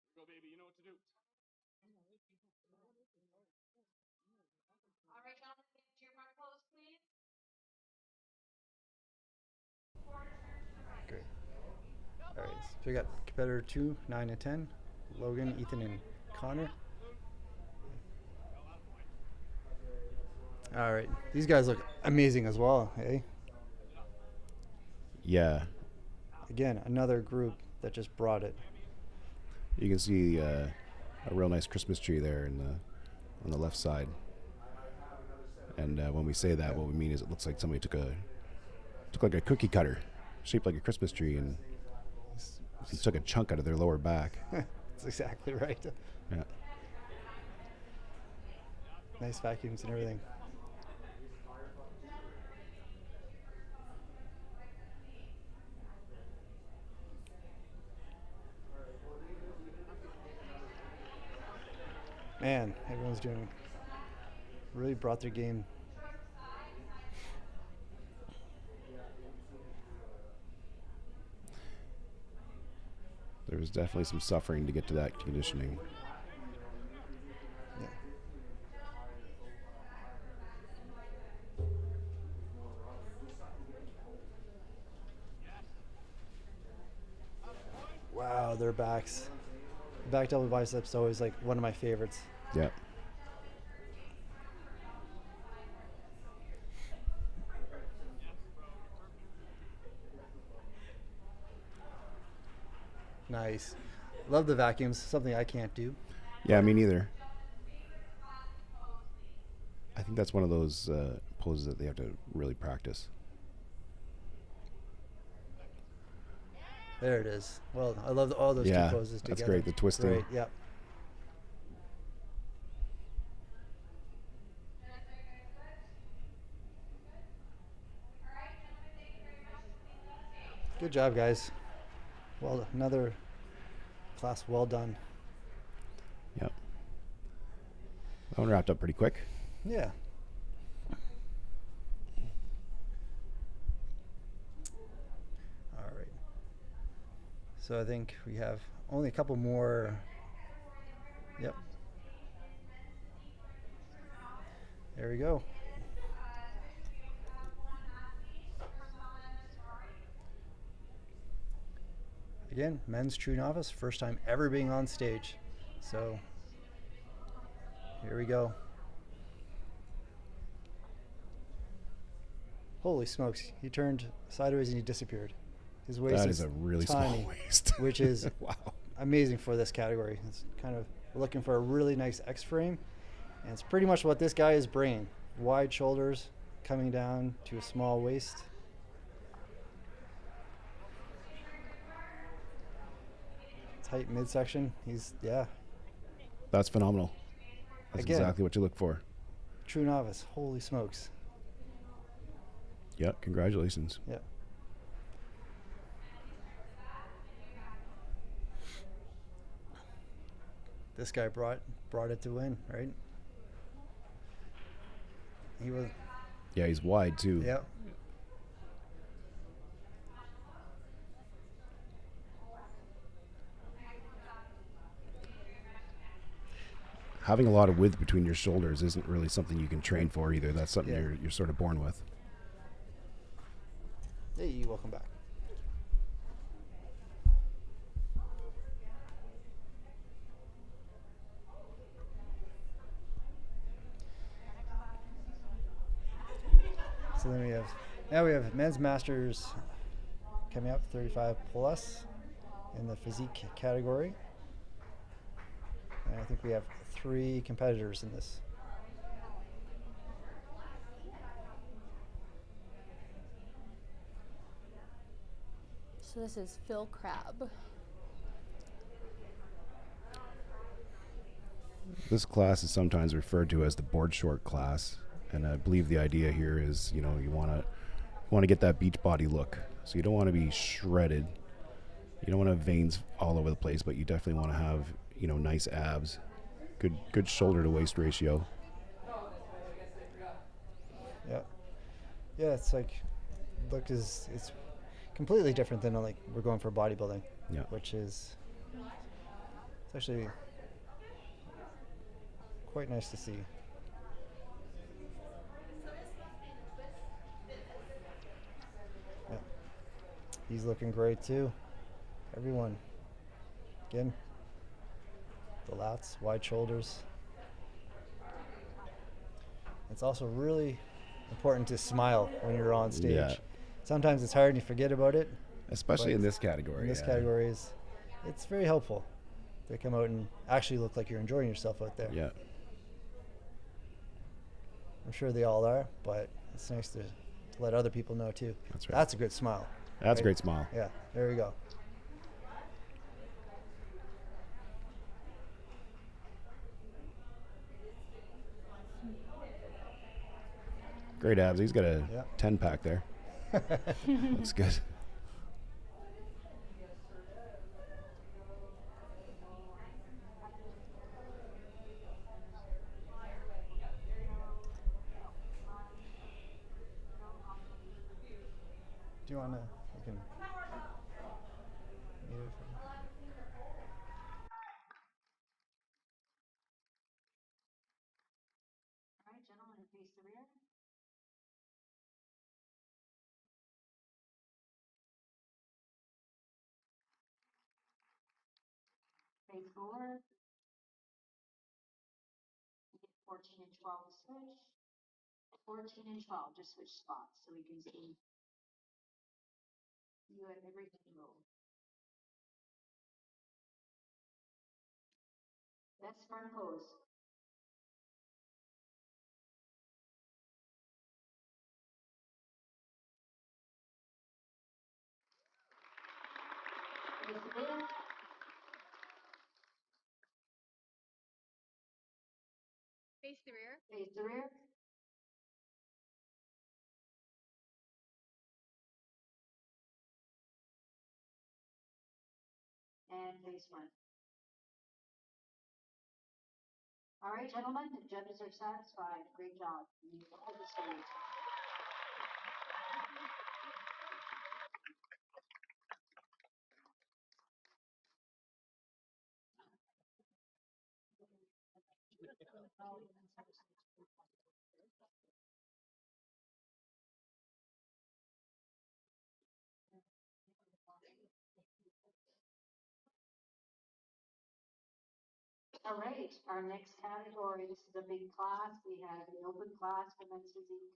we go, baby. You know what to do. All right, gentlemen, get to your front pose, please. Great. All right, we got competitor 2, 9 and 10, Logan, Ethan, and Connor. All right, these guys look amazing as well, eh? Yeah, Again, another group that just brought it. you can see a real nice Christmas tree there on the left side. And when we say that, what we mean is it looks like somebody took like a cookie cutter, shaped like a Christmas tree, and took a chunk out of their lower back. That's exactly right. Yeah. Nice vacuums and everything. Man, everyone's doing really brought their game. There was definitely some suffering to get to that conditioning. Yeah. Wow, their backs. Back double biceps always like one of my favorites. Yeah. Nice. Love the vacuums, something I can't do. Yeah, me neither. I think that's one of those poses that they have to really practice. There it is. Well, I love all those two poses together. That's great. The twisting. Great, yep. Good job, guys. Well, another class well done. Yep. That one wrapped up pretty quick. Yeah. All right. So I think we have only a couple more. Yep. There we go. Again, men's true novice, first time ever being on stage. So here we go. Holy smokes, he turned sideways and he disappeared. His waist That is a really tiny, small waist. which is wow. amazing for this category. It's kind of looking for a really nice X frame, and it's pretty much what this guy is bringing. Wide shoulders coming down to a small waist. Tight midsection. That's phenomenal. That's Again, exactly what you look for. True novice. Holy smokes. Yeah, congratulations. Yeah. This guy brought it to win, right? He was. Yeah, he's wide too. Yep. Having a lot of width between your shoulders isn't really something you can train for either. That's something you're sort of born with. Hey, welcome back. So then we have men's masters coming up, 35 plus in the physique category. And I think we have 3 competitors in this. So this is Phil Crabb. This class is sometimes referred to as the board short class, and I believe the idea here is, you want to get that beach body look. So you don't want to be shredded. You don't want to have veins all over the place, but you definitely want to have, nice abs, good shoulder to waist ratio. Yeah. Yeah, it's like it's completely different than like we're going for bodybuilding. Yeah. Which is it's actually quite nice to see. Yeah. He's looking great too. everyone. Again, the lats, wide shoulders. It's also really important to smile when you're on stage. Yeah. Sometimes it's hard and you forget about it. Especially in this category. In this category, it's very helpful to come out and actually look like you're enjoying yourself out there. Yeah. I'm sure they all are, but it's nice to let other people know too. That's right. That's a good smile. That's right? a great smile. Yeah, there we go. Great abs. He's got a 10-pack there. Looks good. Do you want to? You can. All right, gentlemen, face the rear. Face forward. You get 14 and 12 to switch. 14 and 12, just switch spots so we can see you at every angle. That's front pose. Face the rear. Face the rear. Face the rear. And face front. All right, gentlemen, the judges are satisfied. Great job. You go to the stage. All right, our next category, this is a big class. We have the open class for men's physique.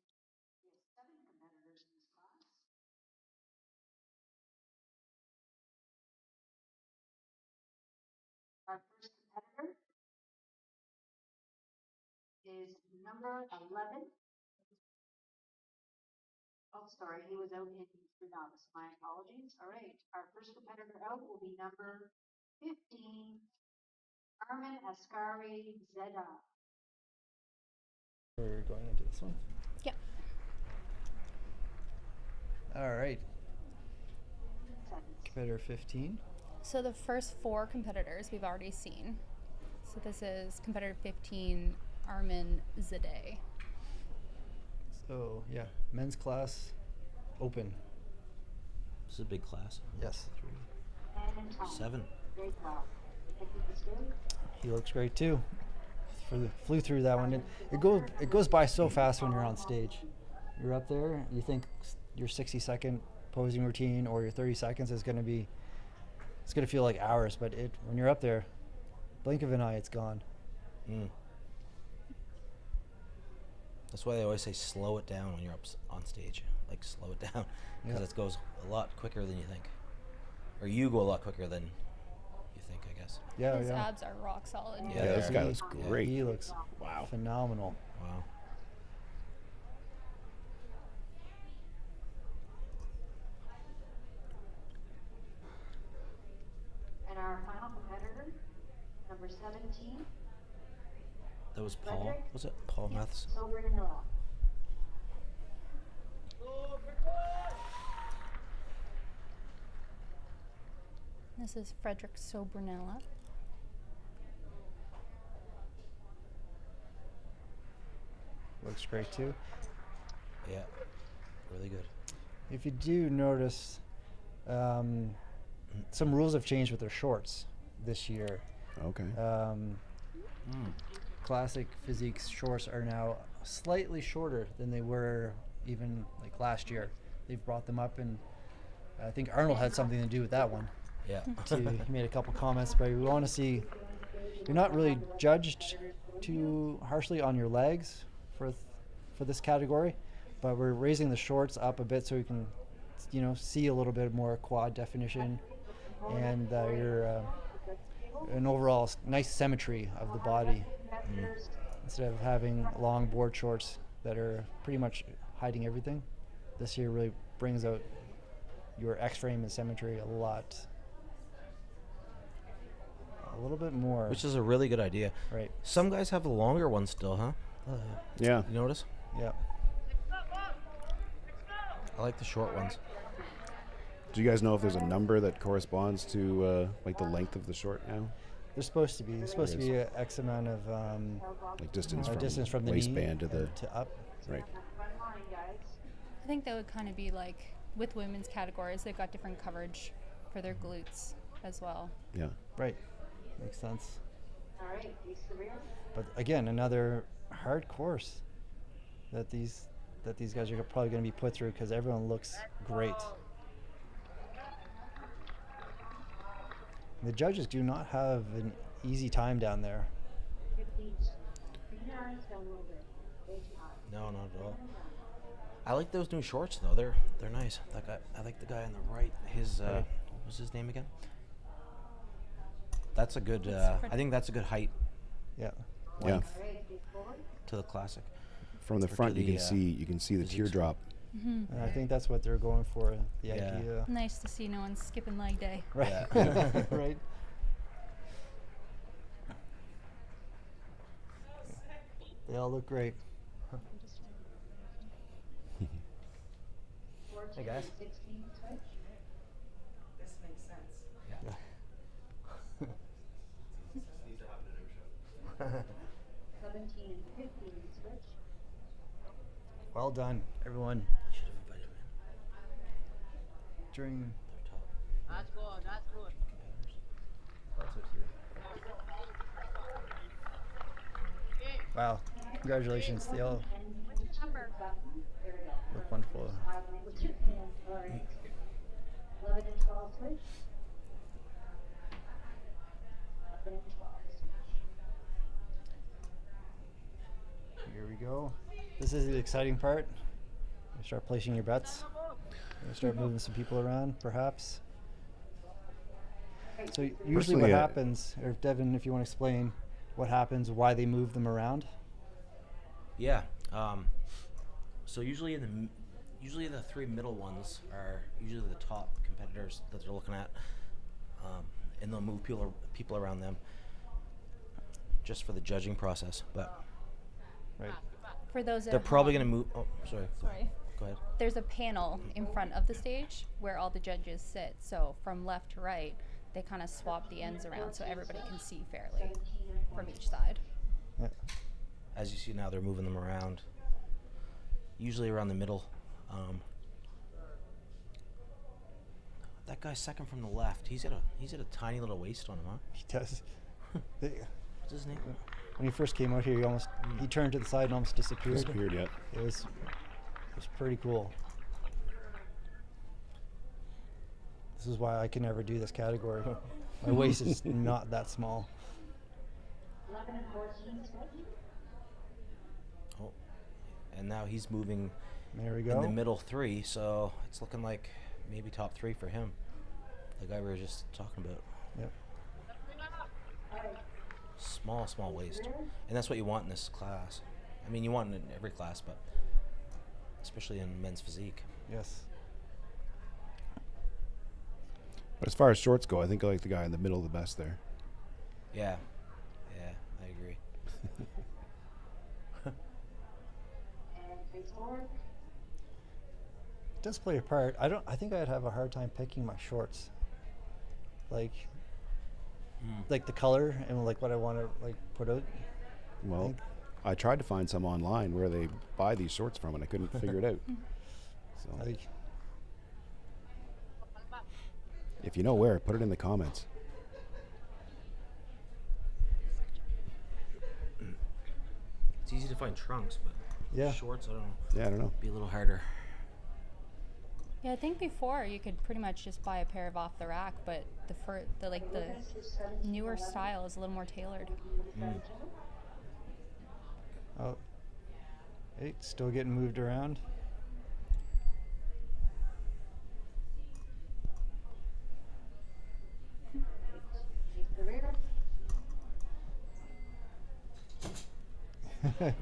We have 7 competitors in this class. Our first competitor is number 11. Oh, sorry, he was out in for novice. My apologies. All right, our first competitor out will be number 15, Armin Ascari Zeda. We're going into this one. Yep. All right. Competitor 15. So the first 4 competitors we've already seen. So this is competitor 15, Armin Zade. So yeah, men's class, open. This is a big class. Yes. 7. Great job. He looks great too. Flew through that one. It goes by so fast when you're on stage. You're up there, you think your 60-second posing routine or your 30 seconds is going to be, it's going to feel like hours, but when you're up there, blink of an eye, it's gone. That's why they always say slow it down when you're up on stage. Like slow it down because it goes a lot quicker than you think, or you go a lot quicker than you think, I guess. Yeah, His abs are rock solid. Yeah, this guy looks great. He looks phenomenal. Wow. And our final competitor, number 17. That was Paul. Was it Paul Matheson? Sobernilla. This is Frederick Sobernella. Looks great too. Yeah, really good. If you do notice, some rules have changed with their shorts this year. Okay. Classic physique shorts are now slightly shorter than they were even like last year. They've brought them up, and I think Arnold had something to do with that one. Yeah. He made a couple comments, but we want to see you're not really judged too harshly on your legs for this category, but we're raising the shorts up a bit so you can, see a little bit more quad definition, and your an overall nice symmetry of the body instead of having long board shorts that are pretty much hiding everything. This here really brings out your X-frame and symmetry a little bit more. Which is a really good idea. Right. Some guys have the longer ones still, huh? Yeah. You notice? Yeah. I like the short ones. Do you guys know if there's a number that corresponds to like the length of the short now? There's supposed to be. There's supposed to be a X amount of Like distance from the waistband knee to up. Right. I think that would kind of be like with women's categories, they've got different coverage for their glutes as well. Yeah. Right. Makes sense. But again, another hard course that these guys are probably going to be put through because everyone looks great. The judges do not have an easy time down there. No, not at all. I like those new shorts though. They're nice. That guy. I like the guy on the right. What was his name again? That's a good. I think that's a good height. Yeah. Length to the classic. From the front, you can see the teardrop. And I think that's what they're going for. The idea. Nice to see no one's skipping leg day. Right. Yeah. Right. They all look great. Hey guys. This makes sense. Yeah. 17 and 15 switch. Well done, everyone. Should have invited him in. During. They're top. That's good, that's good. Wow. Congratulations. They all Number. look wonderful. 11 and 12 switch. 11 and 12 Here we go. This is the exciting part. You start placing your bets. You start moving some people around, perhaps. So usually Personally, what happens, or Devin, if you want to explain what happens, why they move them around. Yeah. So usually the three middle ones are usually the top competitors that they're looking at, and they'll move people around them just for the judging process. But Right. For those that they're probably going to move. Oh, sorry. Sorry. Go ahead. There's a panel in front of the stage where all the judges sit. So from left to right, they kind of swap the ends around so everybody can see fairly from each side. Yeah. As you see now, they're moving them around, usually around the middle. That guy second from the left, he's got a tiny little waist on him, huh? He does. What's his name? When he first came out here, he turned to the side and almost disappeared. Disappeared yet. It was pretty cool. This is why I can never do this category. My waist is not that small. 11 and 14 switch. Oh, and now he's moving There we in go. the middle three, so it's looking like maybe top three for him. The guy we were just talking about. Yep. Small waist, and that's what you want in this class. I mean, you want it in every class, but especially in men's physique. Yes. But as far as shorts go, I think I like the guy in the middle the best there. Yeah, I agree. And face forward. It does play a part. I think I'd have a hard time picking my shorts. Like the color and like what I want to like put out. Well, I tried to find some online where they buy these shorts from, and I couldn't figure it out. So, Like, if you know where, put it in the comments. It's easy to find trunks, but Yeah. shorts, I don't know. Yeah, I don't know. Be a little harder. Yeah, I think before you could pretty much just buy a pair of off the rack, but the newer style is a little more tailored. Oh, hey, still getting moved around. Here.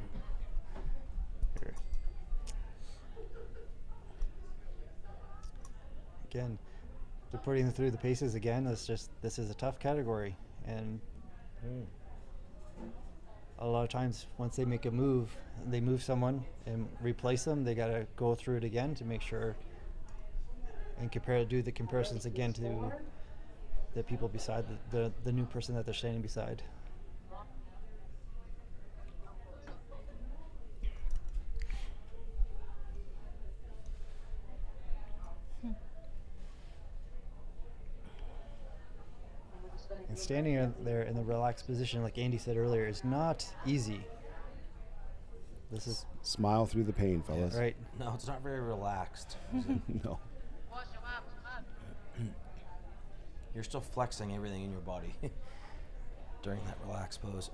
Again, they're putting them through the paces again. This is a tough category, and a lot of times once they make a move, they move someone and replace them, they got to go through it again to make sure and do the comparisons again to the people beside the new person that they're standing beside. And standing there in the relaxed position, like Andy said earlier, is not easy. This is Smile through the pain, fellas. right. No, it's not very relaxed. Is it? No. You're still flexing everything in your body during that relaxed pose.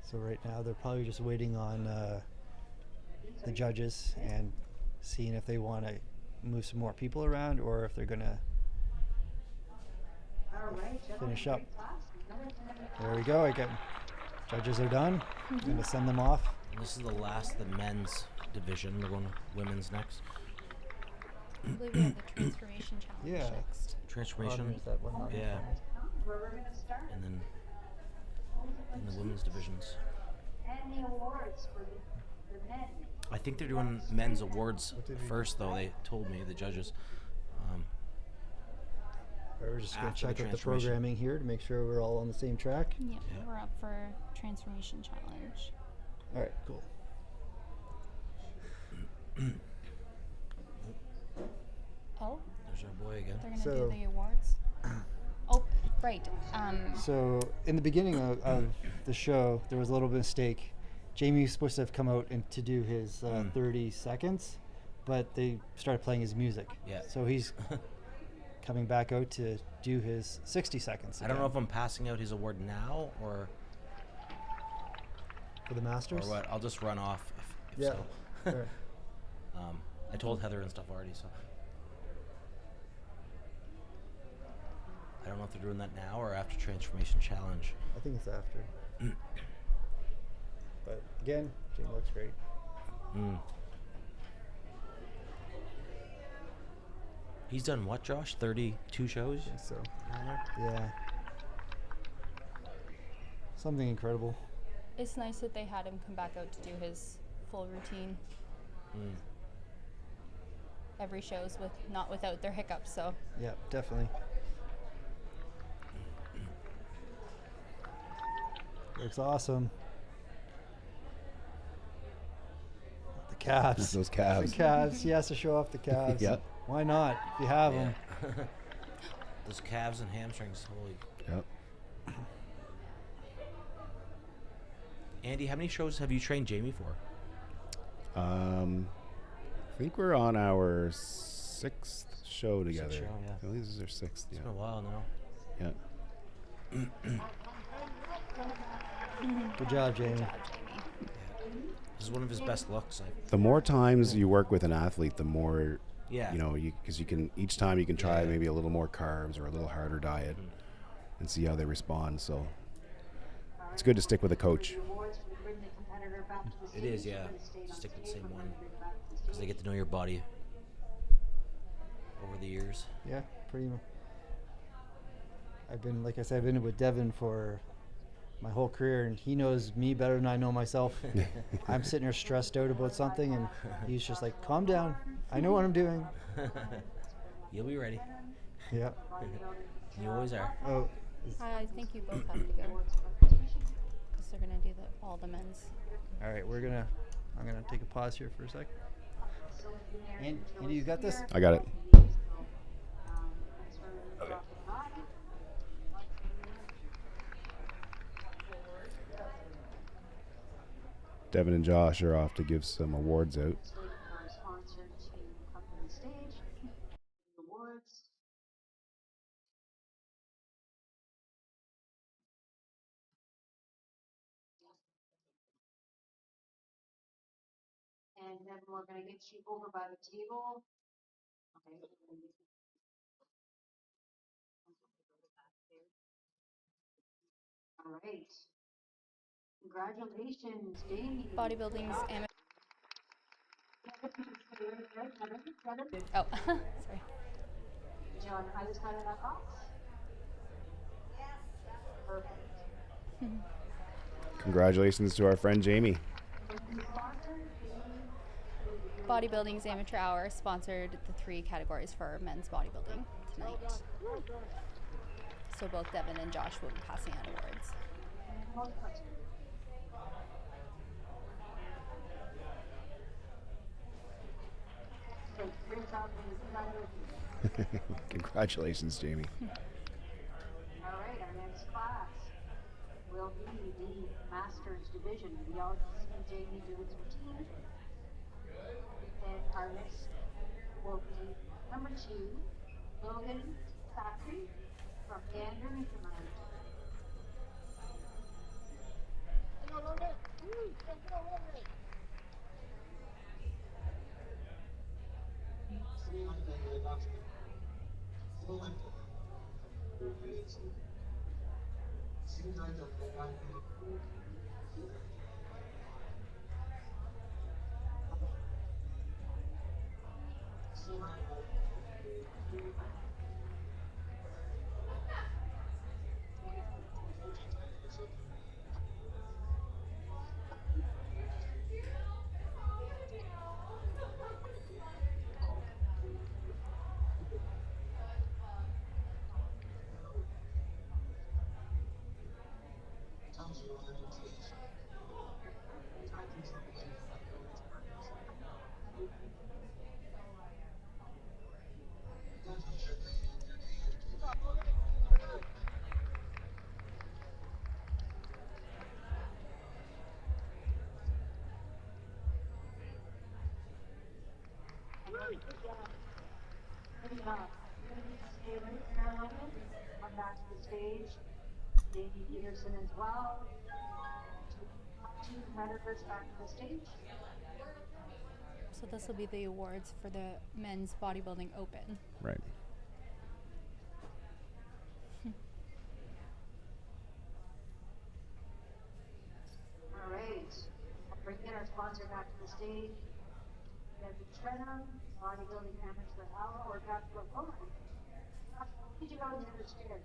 So right now they're probably just waiting on the judges and seeing if they want to move some more people around or if they're going to finish up. There we go. Judges are done. I'm going to send them off. And this is the last of the men's division. We're going to women's next. I believe we have the transformation challenge Yeah. next. Transformation. There's that one more. Yeah. And then in the women's divisions. And the awards for the men. I think they're doing men's awards What did we first, though. They told me, the judges. We're just going to After the check out the transformation. programming here to make sure we're all on the same track. Yep, Yeah. we're up for transformation challenge. All right, cool. Oh, There's our boy again. they're gonna So- do the awards. Oh, right. So in the beginning of the show, there was a little mistake. Jamie was supposed to have come out and to do his 30 seconds, but they started playing his music. Yeah. So he's coming back out to do his 60 seconds. I don't know again. if I'm passing out his award now or For the Masters? what. I'll just run off if Yeah. so. Alright. I told Heather and stuff already, so. I don't know if they're doing that now or after Transformation Challenge. I think it's after. But again, Jamie looks great. He's done what, Josh? 32 shows? I think so. Yeah. Something incredible. It's nice that they had him come back out to do his full routine. Every show's not without their hiccups, so Yeah, definitely. Looks awesome. The calves. Those calves. The calves. He has to show off the calves. Yep. Why not? If you have Yeah. them. Those calves and hamstrings, holy. Yep. Andy, how many shows have you trained Jamie for? I think we're on our 6th show together. show, yeah. I think this is our 6th. It's Yeah. been a while now. Yeah. Good job, Jamie. good job, Jamie. This is one of his best looks. The more times you work with an athlete, the more Yeah. you know. Because you can each time you can try Yeah. maybe a little more carbs or a little harder diet, and see how they respond. So it's good to stick with a coach. It is, yeah. Stick with the same one because they get to know your body over the years. Yeah, pretty much. I've been, like I said, I've been with Devin for my whole career, and he knows me better than I know myself. I'm sitting here stressed out about something, and he's just like, calm down. I know what I'm doing. You'll be ready. Yeah. You always are. Oh, I think you both have to go because they're gonna do all the men's. all right. I'm gonna take a pause here for a sec. Andy, you got this? I got it. Devin and Josh are off to give some awards out. Just waiting for our sponsor to come to the stage. The awards. And then we're gonna get you over by the table. Okay. All right. Congratulations, Jamie. Bodybuilding's amateur. Oh, sorry. Did you on either side of that box? Yes. Perfect. Congratulations to our friend Jamie. Bodybuilding's Amateur Hour sponsored the 3 categories for men's bodybuilding tonight. So both Devin and Josh will be passing out awards. Congratulations, Jamie. All right, our next class will be the Masters Division. We all see Jamie do his routine. And our next will be number 2, Logan Factory from Gander, Newfoundland. Come back to the stage. Davey Peterson as well. 2 competitors back to the stage. So this will be the awards for the men's bodybuilding open. Right. All right. I'll bring in our sponsor back to the stage. Devin Trenum, Bodybuilding Amateur Hour, or Dr. Owen. Did you go in the other chair?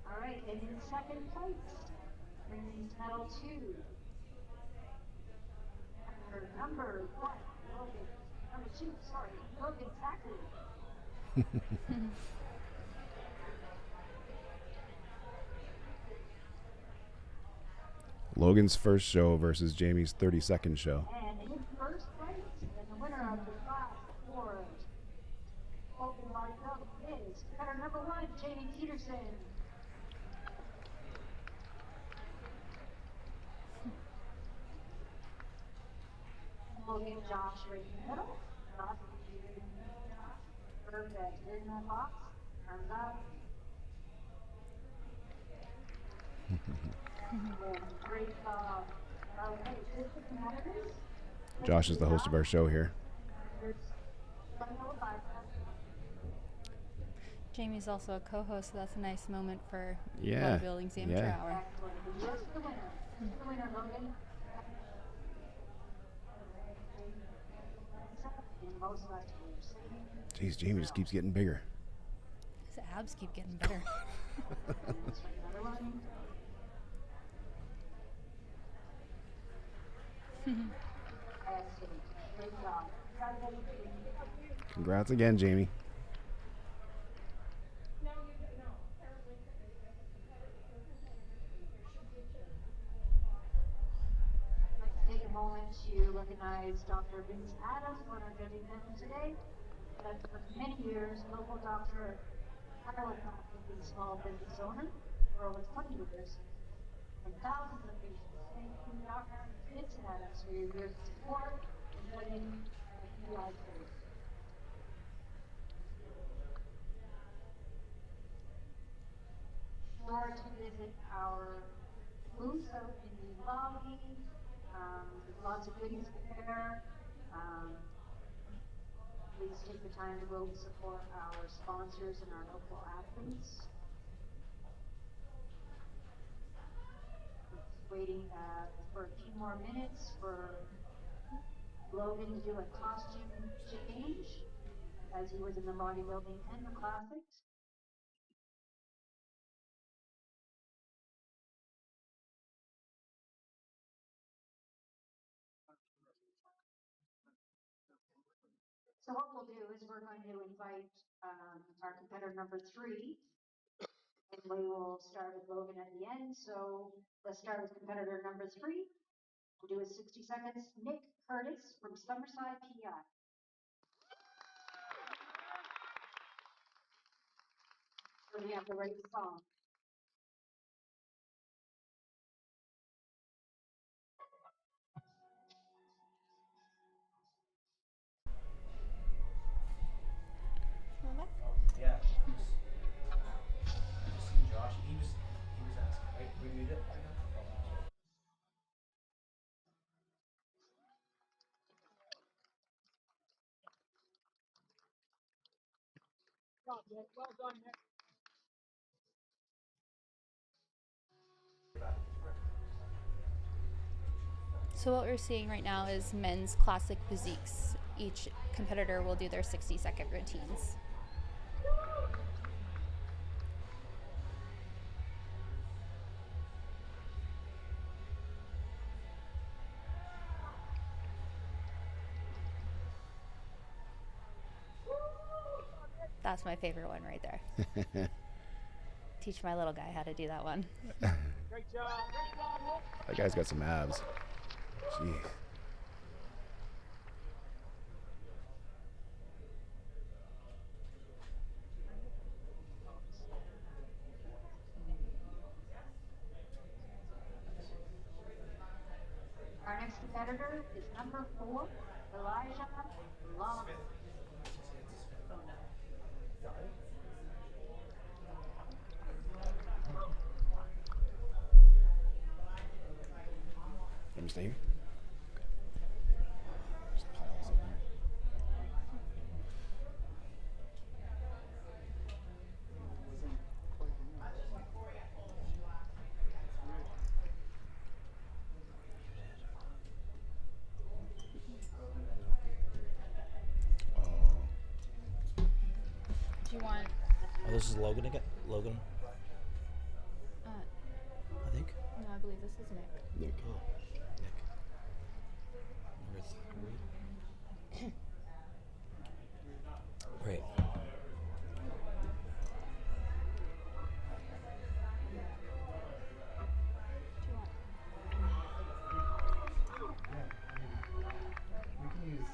All right, and in second place, bringing medal 2. Number 1, Logan. Number 2, sorry, Logan Zachary. Logan's first show versus Jamie's 32nd show. And in first place, and the winner of the class for open bodybuilding is competitor number 1, Jamie Peterson. We'll get Josh right in the middle. Josh, perfect. In the box. Arms up. Great job. Okay, this is the competitors. Josh is the host of our show here. Jamie's also a co-host, so that's a nice moment for Yeah, Bodybuilding's Amateur yeah. Hour. Just the winner. Just the winner, Logan. Jeez, Jamie just keeps getting bigger. His abs keep getting better. Congrats again, Jamie. Take a moment to recognize Dr. Vince Adams, one of our judging panel today. But for many years, local doctor, chiropractic, small business owner for over 20 years, and thousands of patients. Thank you, Dr. Vince Adams, for your years of support and judging our PEI shows. Sure to visit our booths out in the lobby. There's lots of goodies there. Please take the time to go support our sponsors and our local athletes. Just waiting for a few more minutes for Logan to do a costume change as he was in the bodybuilding and the classics. So what we'll do is we're going to invite our competitor number 3, and we will start with Logan at the end. So let's start with competitor number 3. We'll do a 60 seconds. Nick Curtis from Summerside, PEI. So we have the right song. Yeah. I just seen Josh. He was asking. Right? We read it. Well done, Nick. So what we're seeing right now is men's classic physiques. Each competitor will do their 60-second routines. That's my favorite one right there. Teach my little guy how to do that one. Great job. Great job, Nick. That guy's got some abs. Jeez. Our next competitor is number 4, Elijah Long. Let me stay here. There's piles in there. Do you want? Oh, this is Logan again. Logan, I think. No, I believe this is Nick. Nick. Oh, Nick. Number 3. Great. We can use.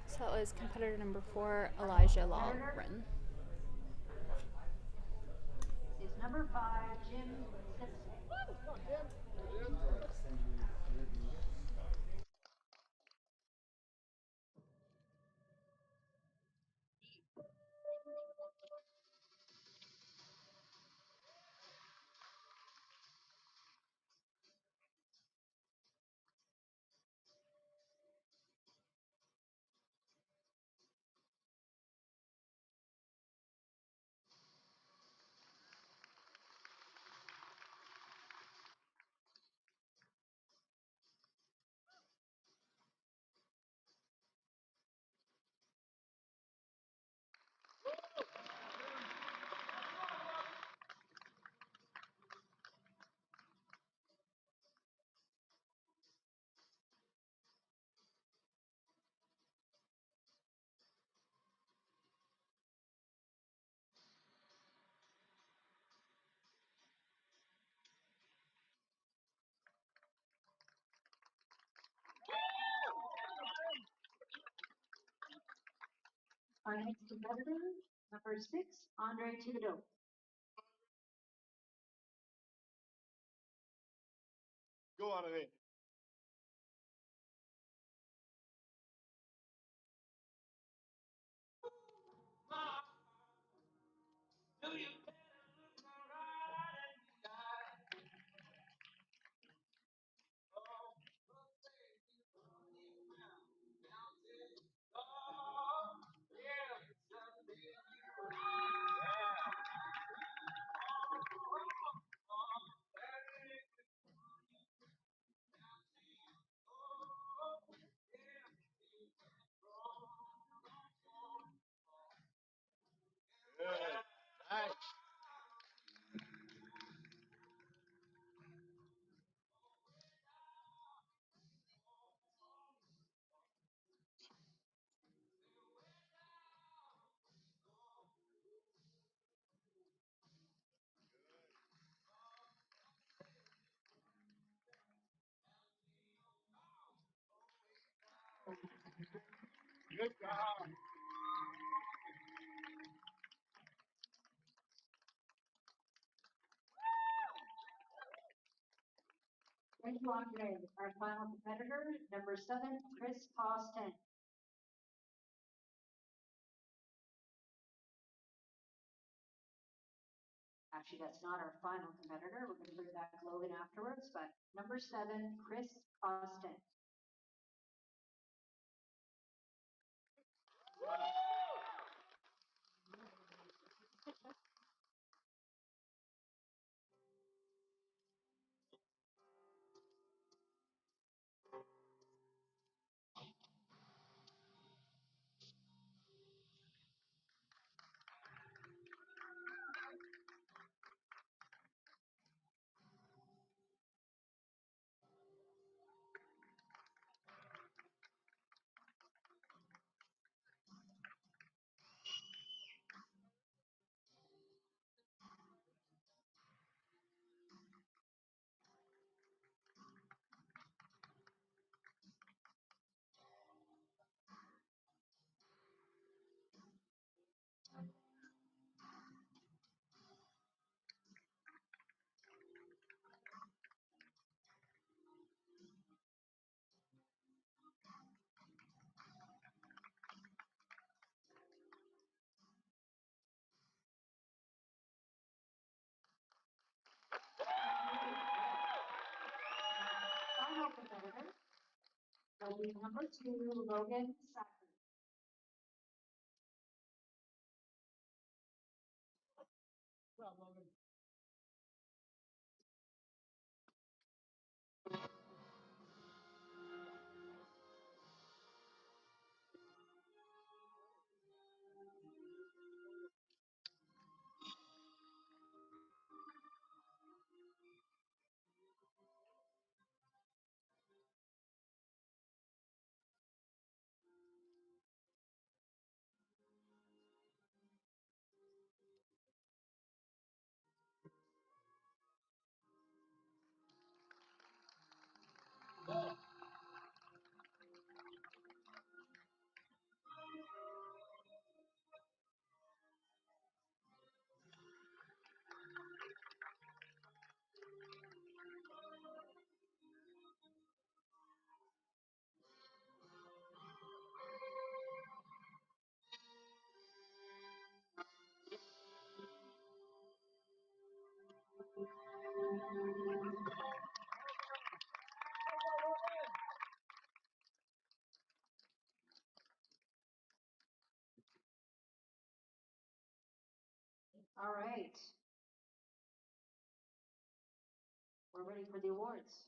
So that was competitor number 4, Elijah Lawren. Is number 5, Jim Simpson. our next competitor, number 6, Andre Thibodeau. Go on it. Nice. Good job. Thank you, Andre. Our final competitor, number 7, Chris Costin. Actually, that's not our final competitor. We're going to bring back Logan afterwards, but number 7, Chris Costin. Final competitor will be number 2, Logan Sacker. Well, Logan. All right. We're ready for the awards.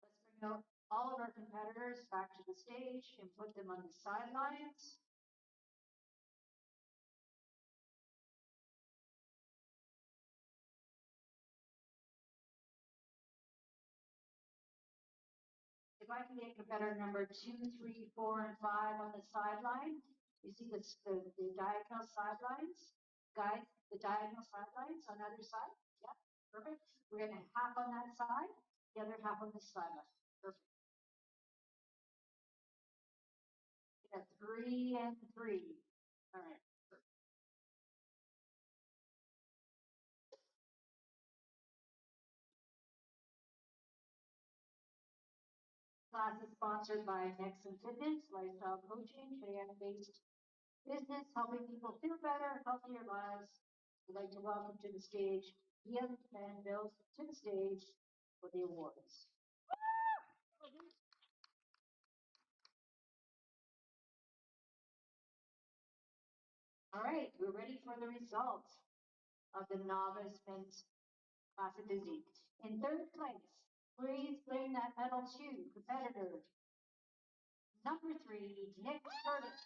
Let's bring out all of our competitors back to the stage and put them on the sidelines. If I can get competitor number 2, 3, 4, and 5 on the sideline, you see the diagonal sidelines? Guys, the diagonal sidelines on either side? Yeah, perfect. We're going to half on that side, the other half on this sideline. Perfect. Got 3 and 3. All right. Class is sponsored by Nexon Fitness, lifestyle coaching, Cheyenne-based business, helping people feel better, healthier lives. We'd like to welcome to the stage Ian and Bill to the stage for the awards. All right, we're ready for the results of the novice men's class of physique. In third place, please bring that medal to competitor number 3, Nick Curtis.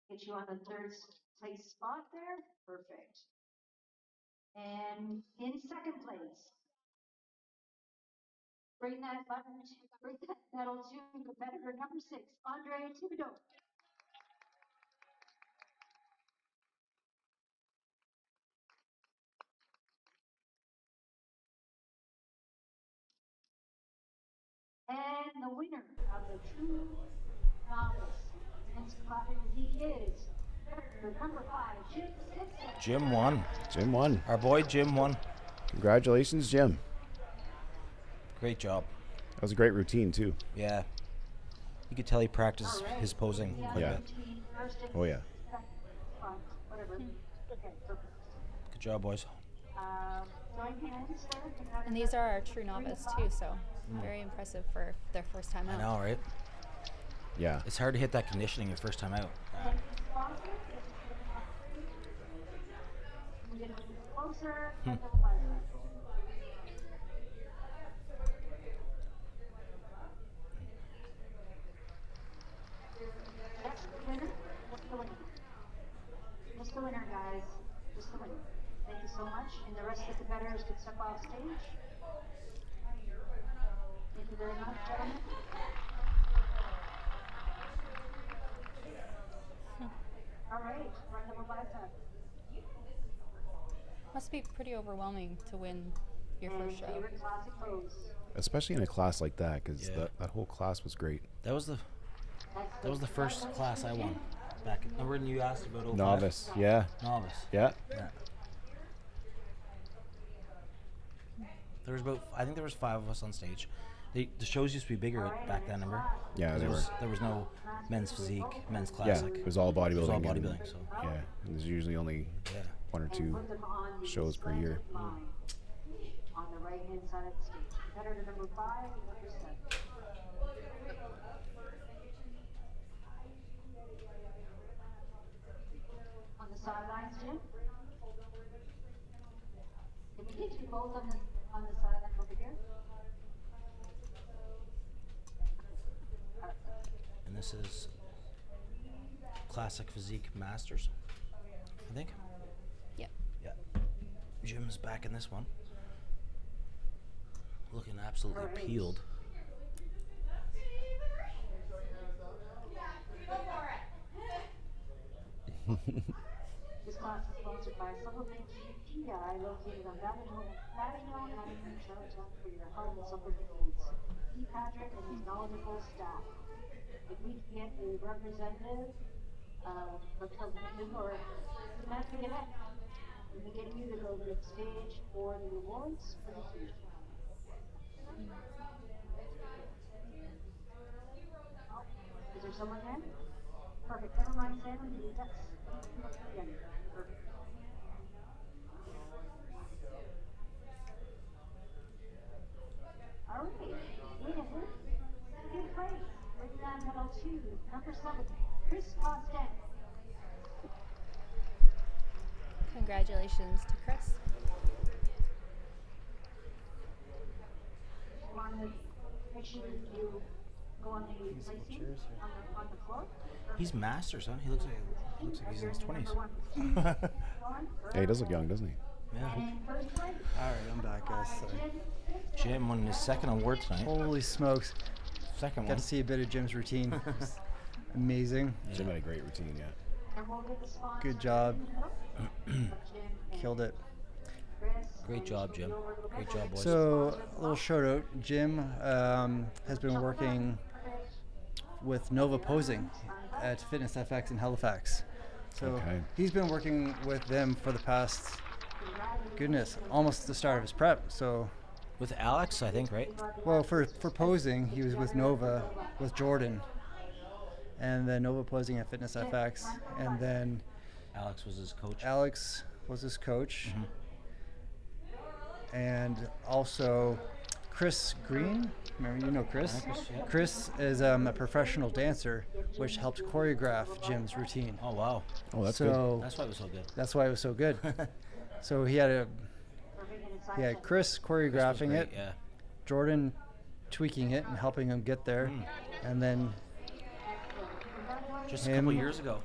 Get you on the third place spot there. Perfect. And in second place, bring that medal to competitor number 6, Andre Thibodeau. And the winner of the true novice men's class physique is competitor number 5, Jim Simpson. Jim won. Jim won. Our boy Jim won. Congratulations, Jim. Great job. That was a great routine, too. Yeah. You could tell he practiced his posing quite a bit. Oh, yeah. Whatever. Okay, perfect. Good job, boys. Join hands there. And these are our true novice too, so very impressive for their first time I out. know, right? Yeah. It's hard to hit that conditioning your first time out. Closer. That's the winner. That's the winner. Just the winner, guys. Just the winner. Thank you so much. And the rest of the competitors can step off stage. Thank you very much, gentlemen. All right, run double bicep. Must be pretty overwhelming to win your And first show. favorite classic pose. Especially in a class like that, because Yeah. that whole class was great. That was the first class I won. Back. Remember when you asked about 05? Novice, yeah. Novice. Yeah. Yeah. There was I think there was 5 of us on stage. The shows used to be bigger back then, remember? Yeah, they were. There was no men's physique, men's Yeah, classic. it was all bodybuilding. It was all and- bodybuilding, so. Yeah, and there's usually only Yeah. 1 or 2 Put them on the shows per year. slanted line on the right hand side of the stage. Competitor number 5, number 7. On the sidelines, Jim. Can we get you both on the sideline over here? And this is Classic Physique Masters, I think. Yep. Yeah. Jim's back in this one. Looking absolutely peeled. This class is sponsored by Supplement PEI, located on Avenue Avenue, Charlottetown, for your health and supplement needs. E. Patrick and his knowledgeable staff. If we can get a representative, let's go or not to get it. We can get you to go to the stage for the awards for the future. Is there someone there? Perfect. Never mind, Sam. That's again. Perfect. All right. Yeah. Good place. Bring that medal to number 7, Chris Costin. Congratulations to Chris. Want to make sure you go on the placing on the floor. He's masters, huh? He looks like he's in his 20s. Yeah, he does look young, doesn't he? Yeah. All right, I'm back, guys. Sorry. Jim won his second award tonight. Holy smokes! Second Got one. to see a bit of Jim's routine. It was amazing. Jim had a great routine, yeah. Good job. Killed it. Great job, Jim. Great job, boys. So, a little shout out. Jim has been working with Nova Posing at Fitness FX in Halifax. So, Okay. he's been working with them for the past, goodness, almost the start of his prep. So, With Alex, I think, right? well, for posing, he was with Nova, with Jordan. And then Nova Posing at Fitness FX. And then Alex was his coach. Alex was his coach. Mhm. And also Chris Green. Remember, you know Chris? Chris, yeah. Chris is a professional dancer, which helped choreograph Jim's routine. Oh, wow. Oh, that's so good. That's why it was so good. that's why it was so good. So he had Chris choreographing Great, it, yeah. Jordan tweaking it and helping him get there, and then Just a him couple years ago,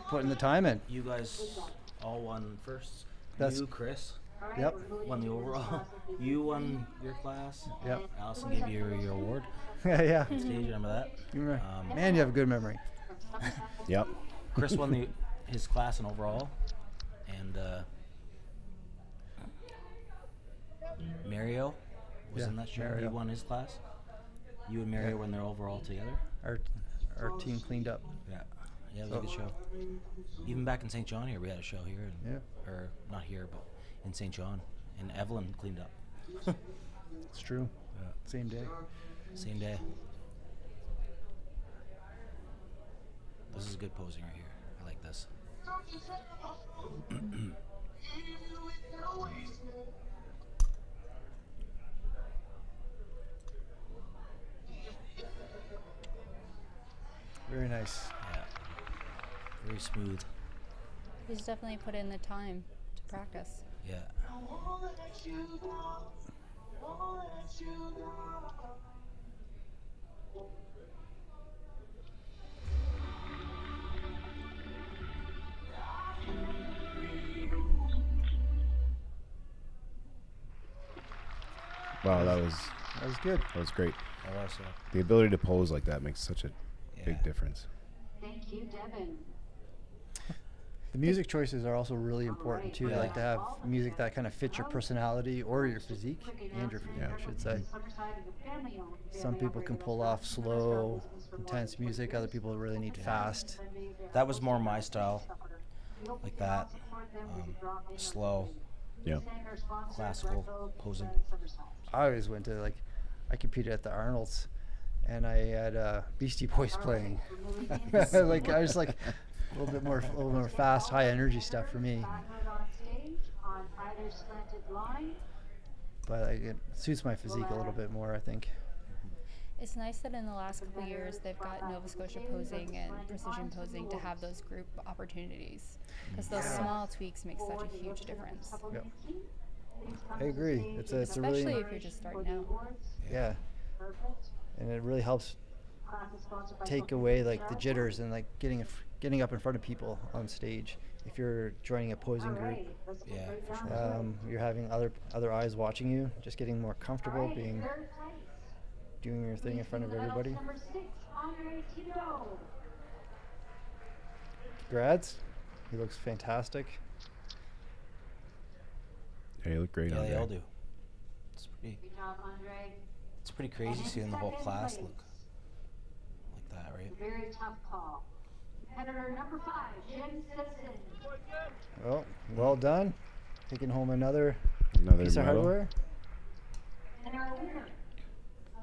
putting the time in. you guys all won first. That's- You, Chris, Yep. won the overall. You won your class. Yep. Allison gave you your award. Yeah. On stage, remember that? You remember? Man, you have a good memory. Yep. Chris won his class in overall, and Mario was Yeah, in that show. Mario. He won his class. You and Mario won their overall together. Our team cleaned up. Yeah, yeah, it was a good show. Even back in St. John here, we had a show here. And, or not here, but in St. John, and Evelyn cleaned up. It's true. Yeah. Same day. Same day. This is good posing right here. I like this. Very nice. Yeah. Very smooth. He's definitely put in the time to practice. Yeah. Wow, that was good. That was great. I also. The ability to pose like that makes such a big Yeah. difference. Thank you, Devin. The music choices are also really important too. Yeah. Like to have music that kind of fits your personality or your physique and your physique, Yeah. I should say. Some people can pull off slow, intense music. Other people really need fast. That was more my style. Like that. Slow, Yeah. classical posing. I always went to I competed at the Arnold's, and I had Beastie Boys playing. I was like a little more fast, high energy stuff for me. But it suits my physique a little bit more, I think. It's nice that in the last couple of years they've got Nova Scotia Posing and Precision Posing to have those group opportunities, because those small tweaks make such a huge difference. Yep. I agree. It's a Especially really if you're just starting out. yeah, and it really helps take away the jitters and getting up in front of people on stage. If you're joining a posing group, Yeah, for sure. you're having other eyes watching you, just getting more comfortable doing your thing in front of everybody. Grads, he looks fantastic. Yeah, you look great Yeah, on they there. all do. It's pretty crazy seeing the whole class look like that, right? Very tough call. Competitor number 5, Jim Simpson. Well done. Taking home another Another piece of medal. hardware. And our winner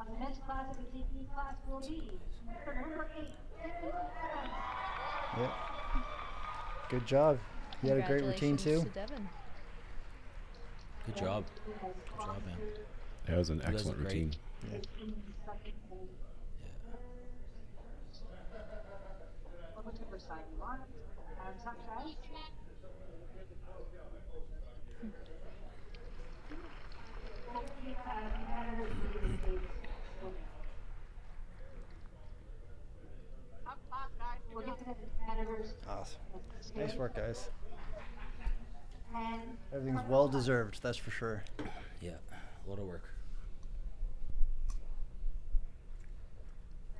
of the men's class of the DP class will be number 8. Yep. Good job. He had a great routine too. Congratulations to Devin. Good job. Good job, man. That was an guys excellent look great. routine. Yeah. Whichever side you want. Top guys. We'll get to the competitors. Awesome. Nice work, guys. And Everything's well deserved, that's for sure. Yeah, a lot of work.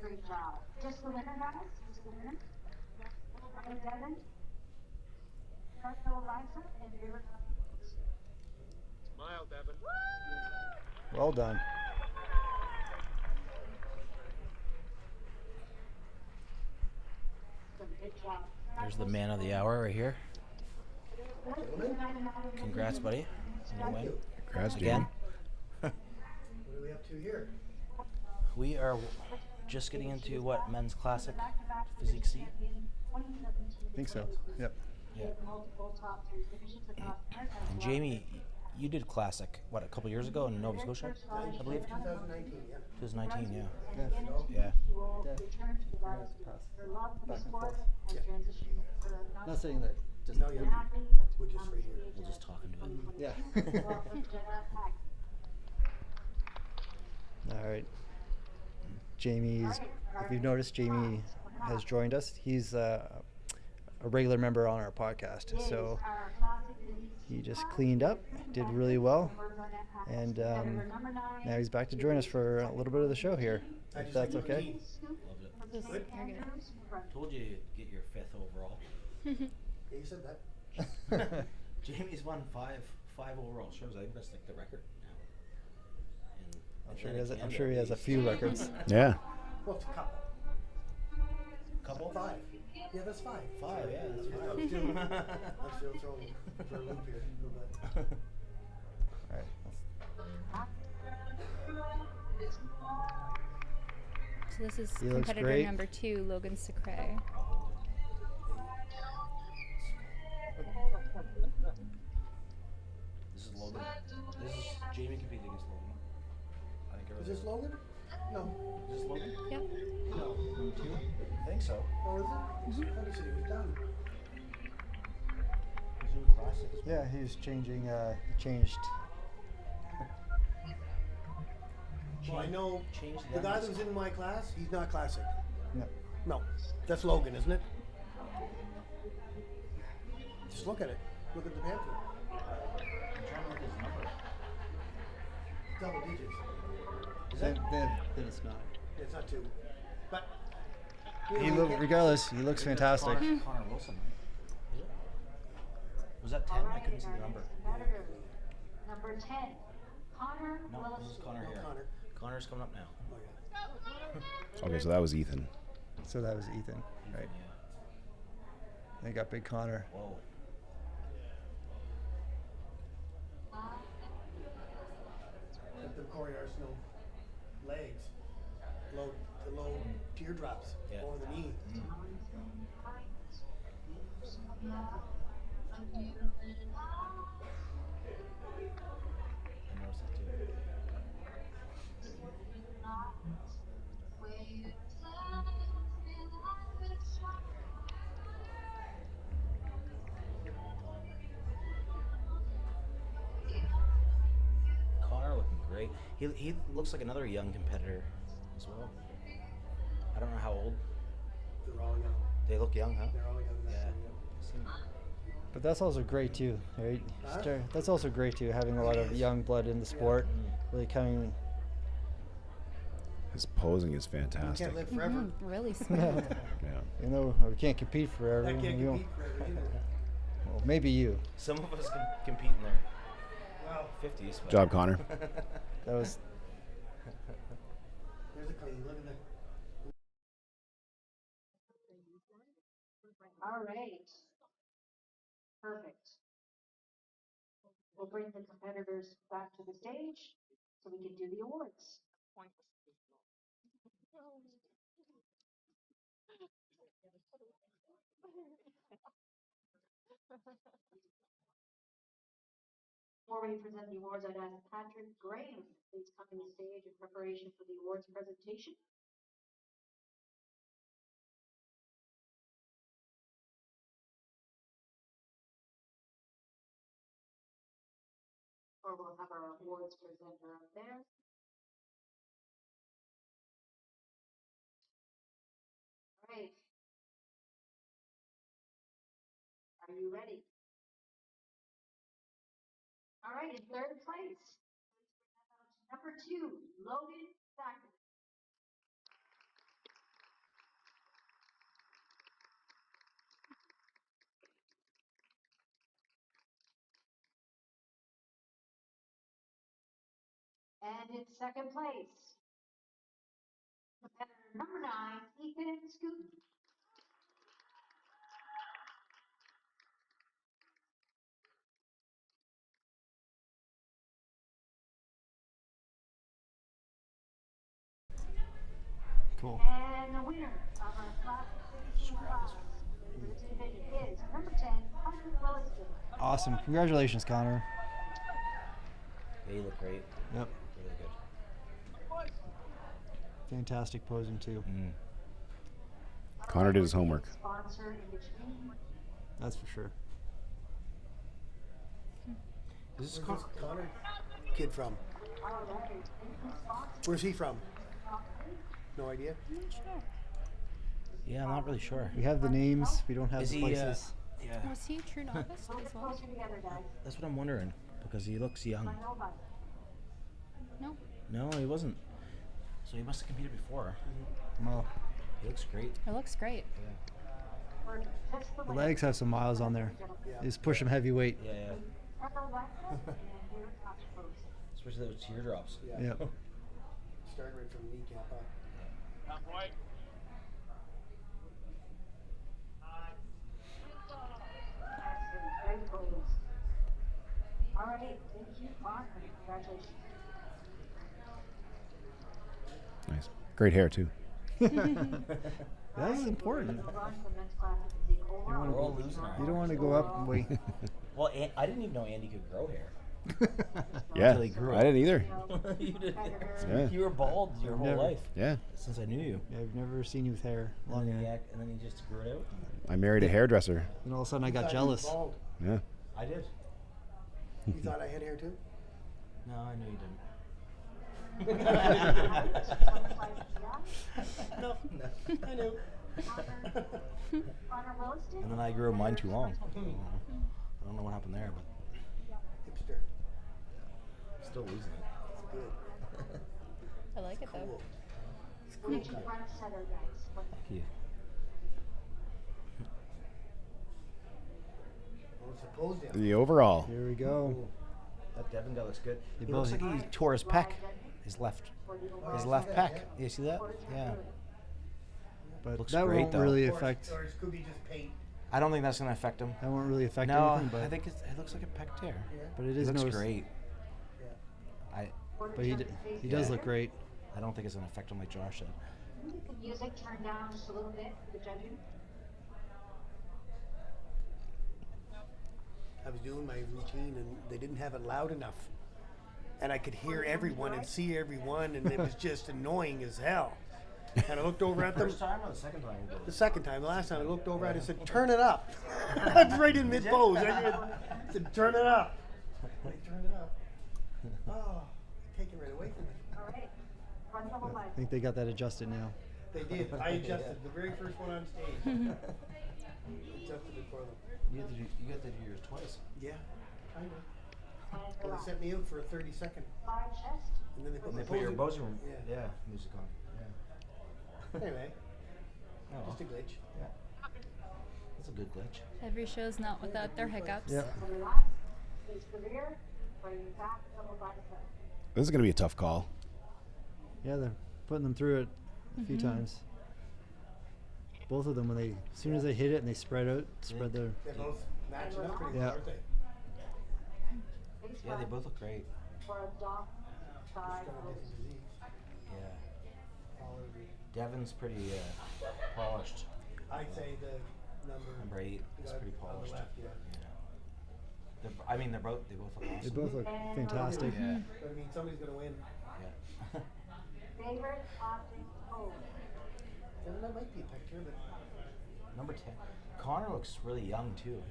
great job. Just the winner, guys? Just the winner? Right, Devin? Smile, Devin. Well done. There's the man of the hour right here. Congrats, buddy. On your win. Congrats, Again. What are we up to here? We are just getting into what, men's classic physique C? I think so. Yep. Yeah. And Jamie, you did classic, what, a couple years ago in Nova Scotia, I believe? 2019, yeah. 2019, yeah. Yeah. Yeah. Back and forth. Yeah. Not saying that. Just No, yeah. We're just right here. We'll just talk into it. Yeah. All right. Jamie's, if you've noticed, Jamie has joined us. He's a regular member on our podcast. So he just cleaned up, did really well. And now he's back to join us for a little bit of the show here. If that's okay. Loved it. This is Good. very good. Told you to get your 5th overall. Yeah, you said that. Jamie's won five overall shows. I think that's like the record now. In I'm sure Atlantic he has a Canada, few at least. records. Yeah. Well, it's a couple. Couple? 5. Yeah, that's 5. 5, yeah, that's I'm 5. still throwing for a loop here a little bit. All right. So this is He looks competitor great. number 2, Logan Secret. This is Logan. This is Jamie competing against Logan. I think Is this Logan? No. Is this Logan? Yep. No. Number 2? I think so. Oh, is it? I thought he said he was done. He's doing classic as well. Yeah, he's changing. Changed. Well, I know Change the guy levels. that was in my class, he's not classic. No. No. That's Logan, isn't it? Just look at it. Look at the pamphlet. I'm trying to look at his number. Double digits. Is Then, that? then it's not. It's not 2. But He regardless, he looks fantastic. Connor Wilson, right? Is it? Was that 10? I couldn't see the number. Number 10, Connor No, this Willis. is Connor here. Connor. Connor's coming up now. Oh, yeah. Okay, so that was Ethan. So that was Ethan, right? Yeah. They got Big Connor. Whoa. At the Corey Arsenal legs, the low teardrops Yeah. over the knee. I noticed that too. Connor looking great. He looks like another young competitor as well. I don't know how old. They're all young. They look young, huh? They're all young. That's Yeah. all young. But that's also great too, right? Huh? That's also great too, having a lot of young blood in the sport, really coming. His posing is You fantastic. can't live forever. Really smooth. Yeah. You know, we can't compete forever. I can't we don't- compete forever either. Well, maybe you. Some of us can compete in their Wow. 50s. But Job, Connor. That was. There's a clean. Look at that. All right. Perfect. We'll bring the competitors back to the stage so we can do the awards. Before we present the awards, I'd ask Patrick Graham, please come to the stage in preparation for the awards presentation. Or we'll have our awards presenter up there. All right. Are you ready? All right, in third place, number 2, Logan Thacker. And in second place, competitor number 9, Ethan Scooten. Cool. And the winner of our class 16 class is number 10, Hunter Williston. Awesome. Congratulations, Connor. Yeah, you look great. Yep. Really good. Fantastic posing too. Connor did his homework. Sponsor in between. That's for sure. Is this Where's this Connor kid from? Where's he from? No idea. Yeah, I'm not really sure. We have the names. We don't have Is the he, places. Yeah. Was he true novice as well? Closer together, guys. That's what I'm wondering, because he looks young. No. No, he wasn't. So he must have competed before. Well, He looks great. It looks great. the legs have some miles on there. Yeah. They just push them heavyweight. Yeah, yeah. Especially those teardrops. Yeah. Yep. Start right from the kneecap up. All right, thank you, Mark. Congratulations. Nice. Great hair too. That is important. Move on to the men's class of physique overall. We're all losing our You don't want to go up and wait. Well, I didn't even know Andy could grow hair. Yeah, Until he grew I up. didn't either. You did. Yeah. You were bald your whole Never. life. Yeah, Since I knew you. Yeah, I've never seen you with hair, long And then, hair. and then you just grew it out. I married a hairdresser. And all of a sudden I got Thought he jealous. was bald. Yeah. I did. You thought I had hair too? No, I knew you didn't. No, I knew. And then I grew mine too long. I don't know what happened there, but Hipster. still losing it. It's good. I like it though. Cool. Thank Thank you. Well, it's a pose down. The overall. Here we go. That Devin guy looks good. They He looks both- like he tore his pec. His left pec. You see that? Yeah. But Looks that great, won't though. really Or affect. it could be just paint. I don't think that's gonna affect him. That won't really affect No, anything. But I think it looks like a pec tear. but it He is looks notice- great. Yeah. But he does look great. I don't think it's gonna affect him like Josh said. The music turned down just a little bit for the judging. I was doing my routine and they didn't have it loud enough. And I could hear everyone and see everyone and it was just annoying as hell. And I looked over at them. First time or the second time? The second time, the last time I looked over at it and said, turn it up. That's right in mid-pose. I said, turn it up. I turned it up. Oh, take it right away from me. All right. Front double I leg. think they got that adjusted now. They did. I adjusted the very first one on stage. Adjusted it for them. You got to do yours twice. Yeah, I know. Well, they set me out for a 30-second. Side chest. And then they put And my they put your posing- Bose room. Yeah. Music on. Yeah. Anyway, Oh, just a glitch. yeah. That's a good glitch. Every show's not without their hiccups. Yep. Relax. Face the rear. Bring it back. Double bicep. This is going to be a tough call. Yeah, they're putting them through it a few times. Both of them, when as soon as they hit it and they spread their. They're both matching up pretty Yeah. well, aren't they? Face Yeah, they front both look great. For a dock side Just got a pose. different disease. Yeah. All over. Devin's pretty polished. I'd say the Number 8 is guy pretty on the polished. left, yeah. They both look They awesome. both look fantastic. Yeah. But I mean, somebody's gonna win. Yeah. Favorite object pose. And that might be a picture, but Number 10. Connor looks really young too.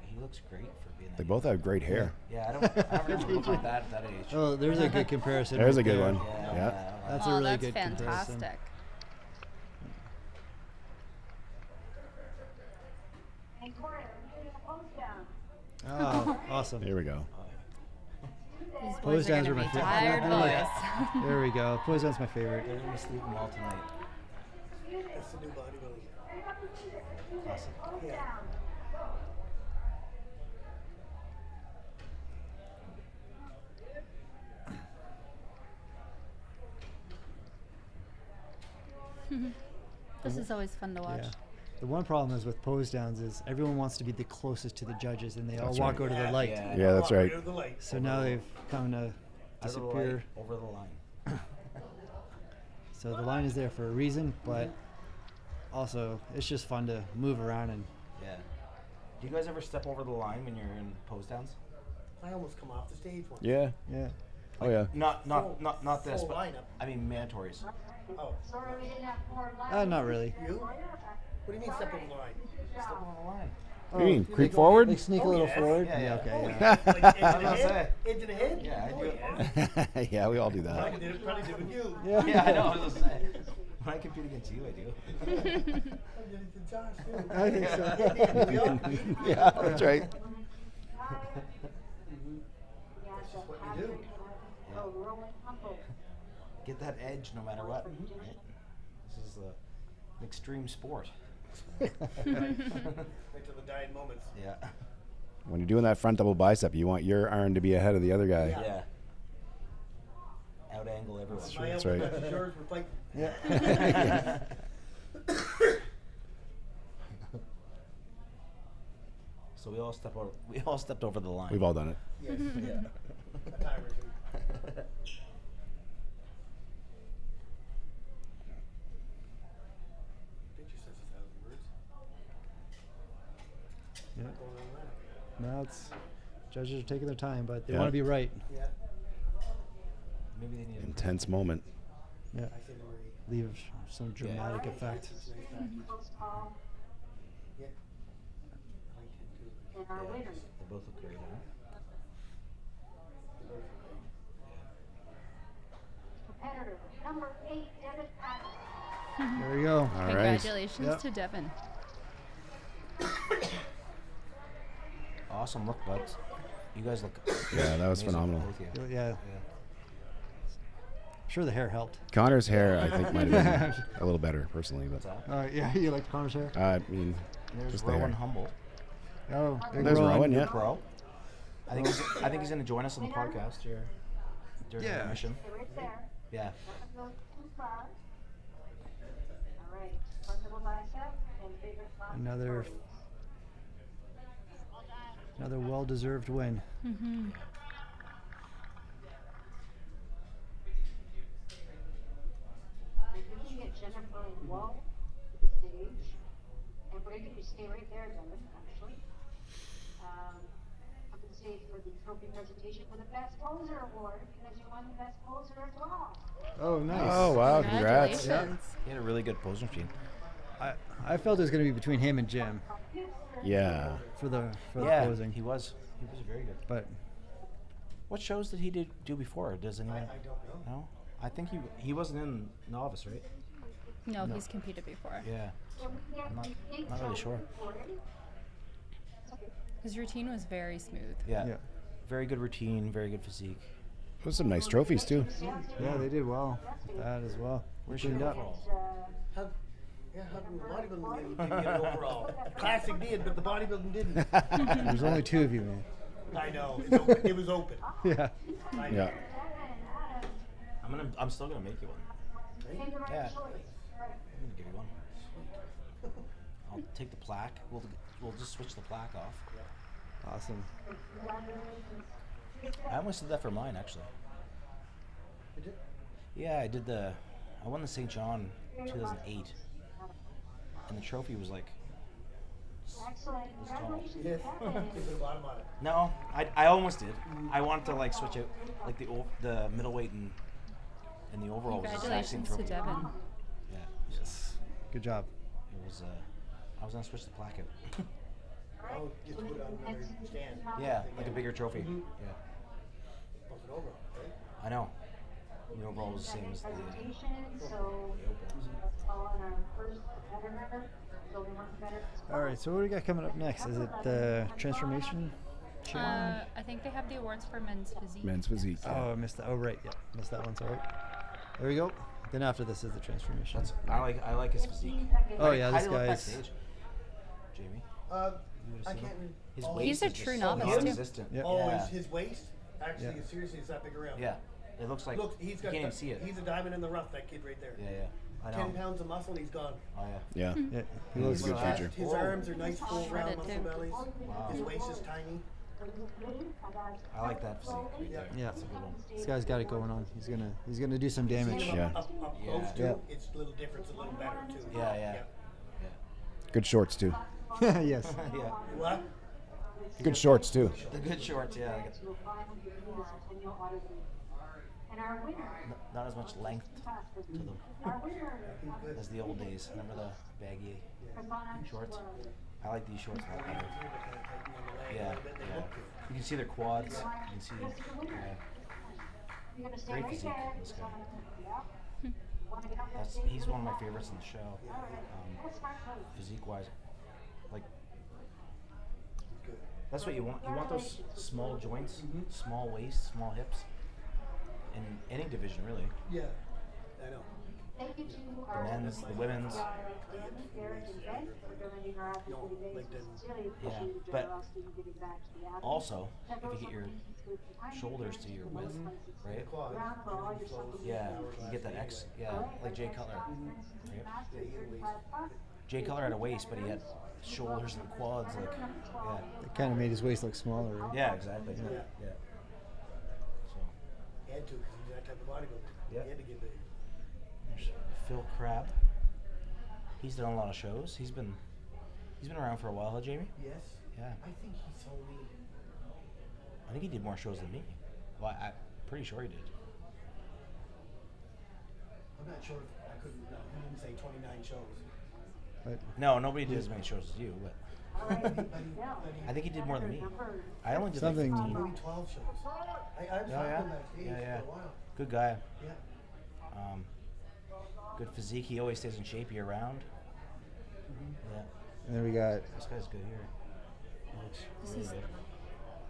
He looks great for being that They young. both have great hair. Yeah, I don't remember look like that at that age. Oh, there's a good comparison. There's right a good there. one. Yeah. Yeah. That's Oh, a really that's good comparison. fantastic. And quarter. Pose down. Oh, awesome. There we go. These Pose boys are downs gonna are my be favorite. tired boys. There we go. Pose down's my favorite. They're gonna sleep well tonight. that's the new bodybuilding. Classic. Yeah. This is always fun to watch. Yeah. The one problem is with pose downs is everyone wants to be the closest to the judges, and they all That's walk right. over to the light. Yeah, that's right. Go to the light. So now they've come to Out of the disappear. light, over the line. So the line is there for a reason, but also it's just fun to move around and. Yeah. Do you guys ever step over the line when you're in pose downs? I almost come off the stage once. Yeah. Yeah. Oh yeah. Not this, full but lineup. I mean mandatories. Oh, Sorry we didn't have more lights. Not really. you? What do you mean step over the line? Step over the line. What do you mean? they Creep go- forward? They sneak a Oh, little yes. forward. Yeah, yeah. Okay. Oh, yeah. yeah. Like edge I of was the gonna head? Edge of the head? Yeah, I Oh, do. yeah. Yeah, we all do I that. did it, probably did with you. Yeah. Yeah, I know. I was gonna say. When I compete against you, I do. I did it to Josh, too. I think so. We all compete. Yeah, that's right. That's just what we do. Get that edge no matter what. Right? This is an extreme sport. Right to the dying moments. Yeah. When you're doing that front double bicep, you want your arm to be ahead of the other guy. Yeah. Out angle everyone. My That's elbow right. touches yours, we're fighting. Yeah. So we all stepped over the line. We've all done it. Yes. Yeah. A time or two. Picture says 1,000 words. Yeah. Not going on that. Now it's judges are taking their time, but they Yeah. want to be right. Yeah. Maybe they need a Intense moment. Yeah. I say Marie. Leave some dramatic effect. It's nice practice. Yeah. I like him too. And our Yeah, winners. they both look great, huh? Competitor number 8, Devin Patterson. There we go. All right. Congratulations Yep. to Devin. Awesome look, buds. You guys look. Yeah, that was amazing, phenomenal. both of you. Yeah. Yeah. Sure, the hair helped. Connor's hair, I think, might have been a little better, personally. What's But that? Yeah, you like Connor's hair? I mean, And there's just the Rowan hair. Humble, Oh, big There's Rowan. Rowan, yeah. pro. I think he's going to join us on the podcast here during Yeah. Intermission. Stay right there. Yeah. Go too far. All right. Front double bicep and favorite spot. Another well-deserved win. Mm-hmm. If we can get Jennifer and Walt to the stage, and we're going to stay right there, Devin, actually. Up to the stage for the trophy presentation for the Best Poser Award, because you won the Best Poser as well. Oh, nice. Oh, wow. Congrats. Congratulations. He had a really good pose machine. I felt it was going to be between him and Jim Yeah. for the Yeah, posing. he was very good. But What shows did he do before? Does anyone? I don't know. No, I think he wasn't in Novice, right? No, he's competed before. Yeah. I'm not really sure. His routine was very smooth. Yeah. yeah. Very good routine, very good physique. Those some nice trophies, too. Yeah, they did well. That as well. Where's Cleaned your up. overall? How come the bodybuilding didn't get an overall? Classic did, but the bodybuilding didn't. There's only 2 of you, man. I know. It's open. It was open. Yeah. I know. Yeah. I'm still gonna make you one. Right? Yeah. I'm gonna give you one. I'll take the plaque. We'll just switch the plaque off. Awesome. I almost did that for mine actually. You did? Yeah, I won the St. John 2008, and the trophy was like. Excellent. Congratulations. Yes. You put a bottom on it. No, I almost did. I wanted to like switch it, like the middleweight and the overall was the exact same Congratulations to trophy. Devin. Yeah. Yes. Good job. It was. I was gonna switch the plaque out. Oh, just put it on another stand. Yeah, like a bigger trophy. Yeah. Bump it over, right? I know. The overall was the same as the. Presentation, so let's call on our first competitor. So we want better. All right, so what do we got coming up next? Is it the Transformation Challenge? I think they have the awards for men's physique. Men's physique. Oh, I missed that. Oh, right. Yeah, missed that one. Sorry. There we go. Then after this is the Transformation. I like his physique. Oh, yeah, How this do you look guy's... backstage, Jamie? I can't read. His Oh, waist He's a is just true so novice, too. non-existent. Yep. Oh, Yeah. his waist? Actually, Yeah. seriously, it's that big around. Yeah. It looks like Look, you he's got can't the, even see it. He's a diamond in the rough, that kid right there. Yeah, yeah. I know. 10 pounds of muscle and he's gone. Oh yeah. Yeah. Yeah, he He's looks a good Wow. feature. His arms are nice, full, round Shredded, muscle too. bellies. Wow. His waist is tiny. I like that physique right there. Yeah. That's a good one. This guy's got it going on. He's gonna do some damage. Seeing him Yeah. up Yeah. close too, Yeah. it's a little different, it's a little better too. Yeah. Good shorts too. Yes. Yeah. What? Good shorts too. The good shorts, yeah. Not as much length to them as the old days. Remember the baggy shorts? I like these shorts a lot better. Yeah. You can see their quads. You can see. Great physique, this guy. He's one of my favorites in the show. Physique-wise, like that's what you want. You want those small joints, small waist, small hips, in any division really. Yeah, I know. The men's, the women's. Yeah, but also if you get your shoulders to your width, right? Yeah, you get that X. Yeah, like Jay Cutler. Right? Jay Cutler had a waist, but he had shoulders and quads. Like, yeah. It kind of made his waist look smaller. Right? Yeah, exactly. Yeah. Yeah. So, He had to because he's that type of bodybuilder. Yeah. He had to get big. there's Phil Crabb. He's done a lot of shows. He's been around for a while, huh, Jamie? Yes. Yeah. I think he's only. I think he did more shows than me. Well, I'm pretty sure he did. I'm not sure. I couldn't. No, he didn't say 29 shows. But No, nobody did as many shows as you, but I think he did more than me. I only did Something- like 15. Maybe 12 shows. I've Oh, talked yeah? to him backstage Yeah. for a while. Good guy. Yeah. Good physique. He always stays in shape year round. Yeah. and then we got This guy's good here. He looks This really is good.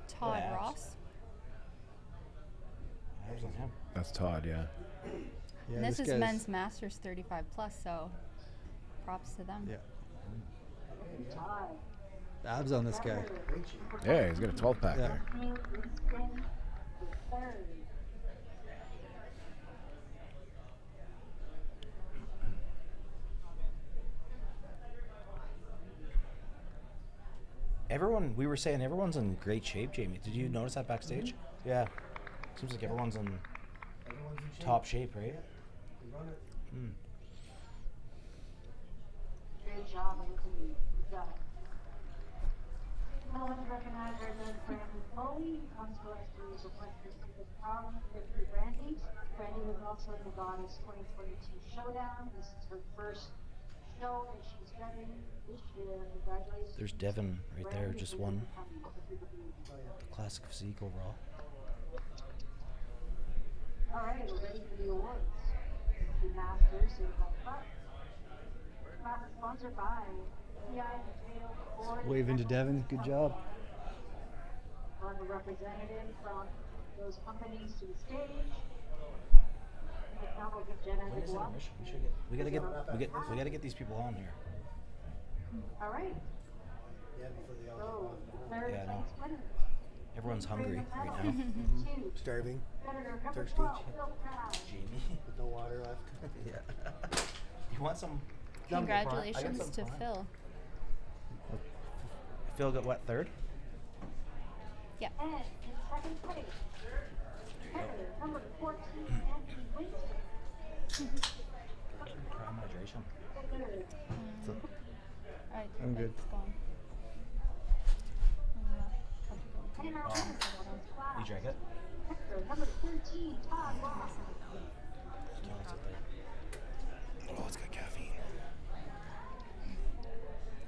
Todd abs. Ross. Abs on him. That's Todd. Yeah. yeah, And this is guy's- men's masters 35 plus, so props to them. Yeah. The abs on this guy. Yeah, he's got a 12 pack Yeah. there. We were saying everyone's in great shape, Jamie. Did you notice that backstage? Yeah. Seems like everyone's in Everyone's in shape. top shape, right? They run it. Great job, Anthony. Good job. I'd like to recognize our good friend Chloe, who comes to us to request this problem with Brandy. Brandy was also in the Novice 2022 Showdown. This is her first show that she's done this year. Congratulations. There's Devin right there, Brandy, just thank you won for coming. the classic physique overall. All right, we're ready for the awards. The Masters in Hot Class is sponsored by PEI Physique Waving to Devin. Good job. On the representative from those companies to the stage. And now we'll get Jenna When to is go up. Intermission? We gotta get these people on here. All right, Yeah, before they all so get third Yeah, I know. place winner. Everyone's hungry right now. Two, starving Senator number Thirsty. 12, Phil Crabb. Jamie. with no water left. Yeah. You want some? Congratulations some to prime. Phil. Phil got what, third? Yeah. And in second place, Senator number 14, Anthony Winston. Prime hydration. All right. I'm good. It's gone. And our women's class, You drank it? Senator number 13, Todd Ross. Oh, it's got caffeine.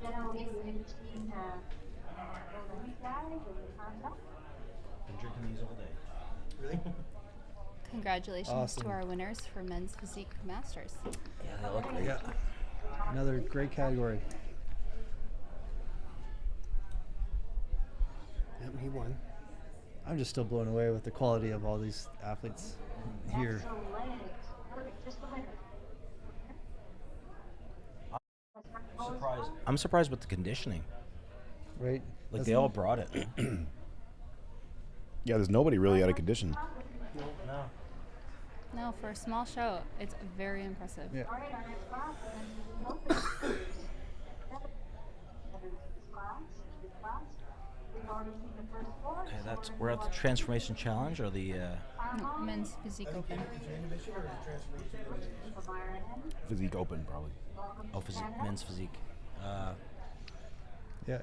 Then we'll give you 18 week guys and the time's up. Been drinking these all day. Really? Congratulations Awesome. to our winners for men's physique masters. Yeah, they look great. Yeah. Another great category. Yep, he won. I'm just still blown away with the quality of all these athletes here. Excellent. Perfect, just the winner. I'm surprised with the conditioning. Right? Like That's they all brought it. Yeah, there's nobody really out of condition. No. No, for a small show, it's very impressive. Yeah. All right, our next class is open. This class. We've already seen the first four. Okay, so that's we're we're gonna at the go transformation challenge or the. No, men's physique I think open. it's intermission or the transformation. from Ireland. Physique Open, probably. Welcome Oh, to Canada. men's physique. Yeah,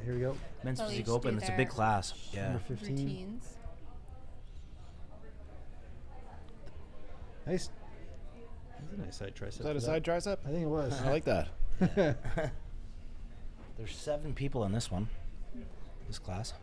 here we go. Men's They'll physique each do open. It's a big their class. Yeah. Number 15. Routines. Nice. That's a nice side tricep. Is that for a side tricep? I think it was. I like that. There's 7 people in this one. This class.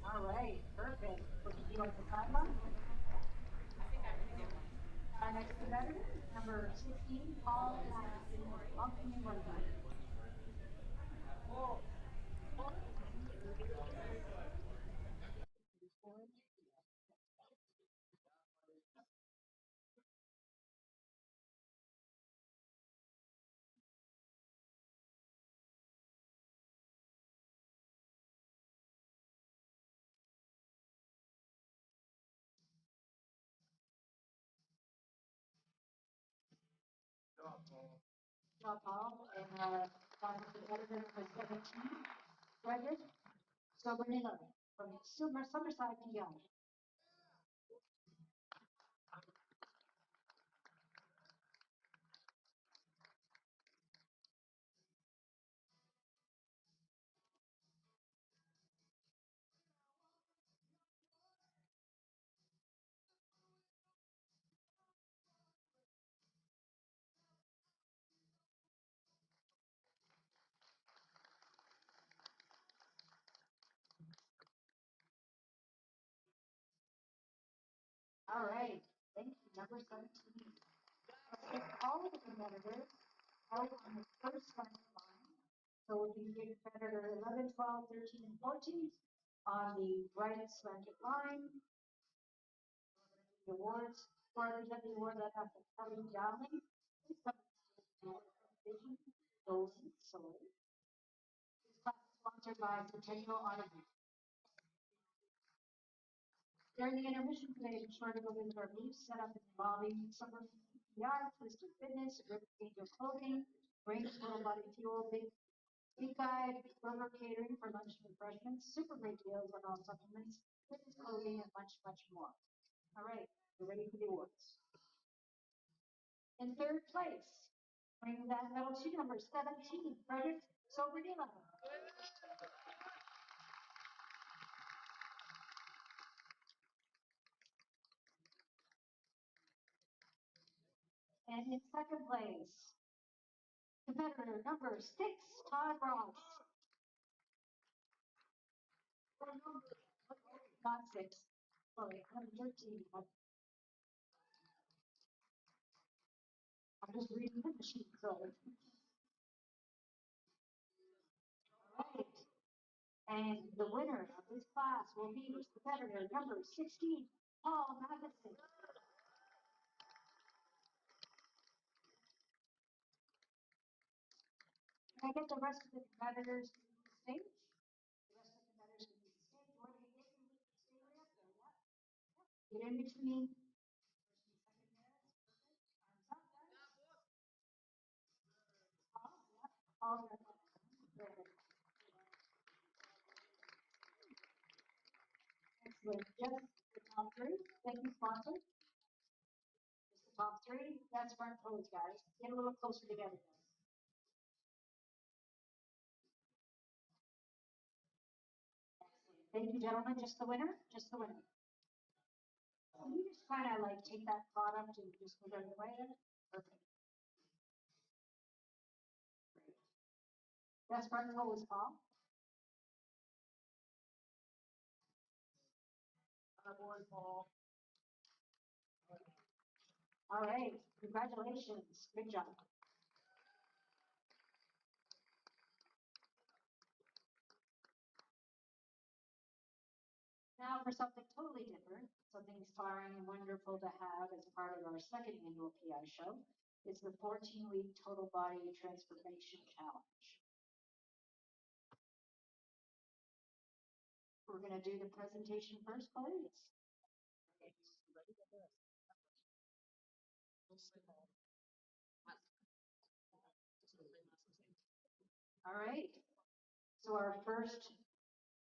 All right, perfect. Would you like the timer? Our next competitor, number 16, Paul Montgomery. Paul and final competitor number 17, Frederick Sobernilla from Summerside, PEI. All right, thank you, number 17. All of the competitors are on the first line. So if you get competitor 11, 12, 13, and 14 on the right slanted line, the awards, for the award that have the coming down. Please come to the vision, those in soul. This class is sponsored by Centennial Automobile. During the intermission today, be sure to go visit our booth set up in the lobby. Summer PEI, Twisted Fitness, Rip Angel Clothing, Range Total Body Fuel, Big Guide, Burger Catering for lunch and refreshments, super great deals on all supplements, fitness clothing, and much, much more. All right, we're ready for the awards. In third place, bring that medal to number 17, Frederick Sobernilla. And in second place, competitor number 6, Todd Ross. Not 6, sorry, number 13. I'm just reading the sheet, sorry. All right. And the winner of this class will be competitor number 16, Paul Magnuson. Can I get the rest of the competitors to the stage? The rest of the competitors to the stage. Where do you get them? Stay right up there, yeah? Get in between. Arms up, guys. Paul, yeah. Paul, there. Excellent. Just the top 3. Thank you, sponsor. Just the top 3. That's front pose, guys. Get a little closer together, guys. Excellent. Thank you, gentlemen. Just the winner? Just the winner. Can you just kind of like take that product and just move it away? Perfect. Great. That's front pose, Paul. Board, Paul. All right. Congratulations. Good job. Now for something totally different. Something inspiring and wonderful to have as part of our second annual PI show is the 14-week Total Body Transformation Challenge. We're going to do the presentation first, please. All right. So our first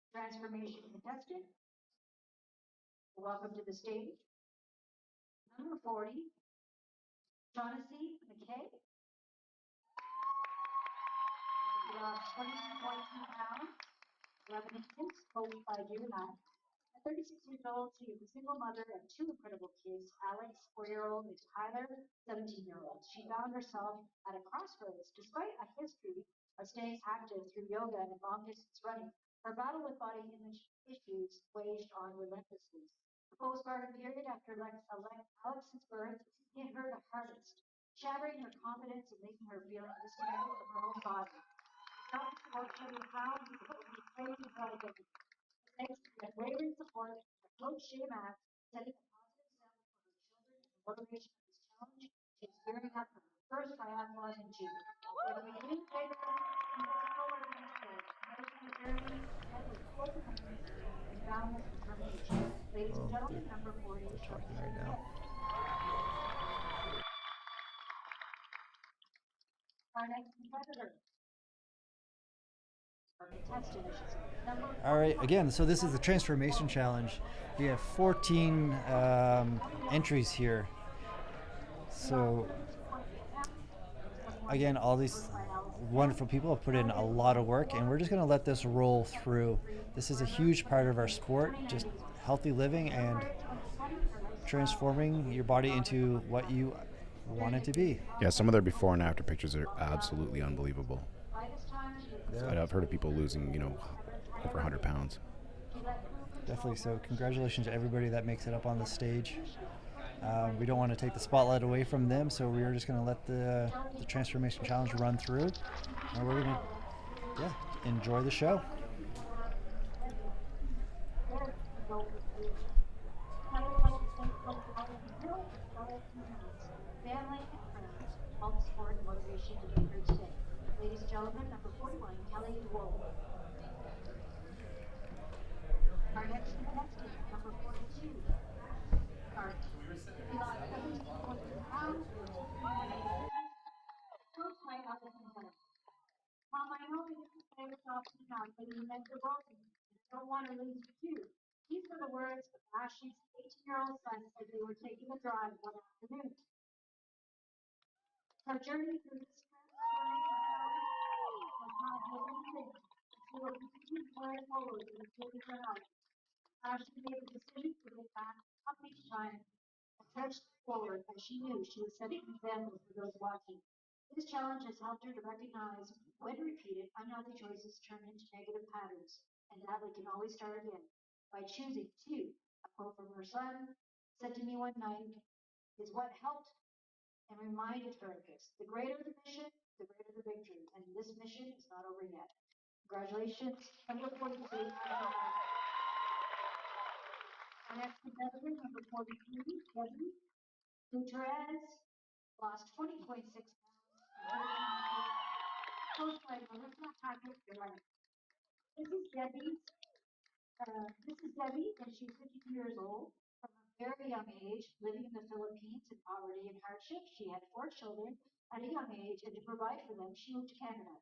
transformation contestant, welcome to the stage. Number 40, Shaughnessy McKay. She lost 22.2 pounds, 11 inches, coached by you and I. At 36 years old, she is a single mother of two incredible kids, Alex, 4-year-old, and Tyler, 17-year-old. She found herself at a crossroads. Despite a history of staying active through yoga and long-distance running, her battle with body image issues waged on relentlessly. The postpartum period after Alex's birth hit her the hardest, shattering her confidence and making her feel disconnected from her own body. Starting to work for her pounds and craving bodybuilding. Thanks to the unwavering support of Coach Shea Mack, setting a positive example for her children and the motivation of this challenge, she is gearing up for her first triathlon in June. With a new bigger and more adventure, making the journey ahead with full commitment and boundless determination. Ladies and gentlemen, number 40, Talking right now. our next competitor. Our contestant, I should say. Number All right, again, so this is the Transformation Challenge. We have 14 entries here. So, again, all these wonderful people have put in a lot of work, and we're just going to let this roll through. This is a huge part of our sport, just healthy living and transforming your body into what you want it to be. Yeah, some of their before and after pictures are absolutely unbelievable. I've heard of people losing, over 100 pounds. Definitely. So congratulations to everybody that makes it up on the stage. We don't want to take the spotlight away from them, so we're just going to let the Transformation Challenge run through, and we're going to enjoy the show. Family and friends, all the support and motivation to be here today. Ladies and gentlemen, number 41, Kelly DeWolf. Our next contestant, number 42, Art. He lost 17.2 pounds, first right out of the head. Mom, I know that you can say it's off the top, but you meant the world to me. I don't want to lose you too. These were the words of Ashley's 18-year-old son as they were taking a drive one afternoon. Her journey through this transformation was not easy. She will continue going forward in taking her life. Ashley made the decision to get back up each time and trudged forward as she knew she was setting an example for those watching. This challenge has helped her to recognize when repeated, unhealthy choices turn into negative patterns, and that we can always start again by choosing to. A quote from her son said to me one night is what helped and reminded her of this. The greater the mission, the greater the victory, and this mission is not over yet. Congratulations. Number 42. Our next competitor, number 43, Debbie Gutierrez, lost 20.6 pounds. Coached by Melissa Hackett. This is Debbie. And she's 52 years old. From a very young age, living in the Philippines in poverty and hardship, she had 4 children at a young age, and to provide for them, she moved to Canada.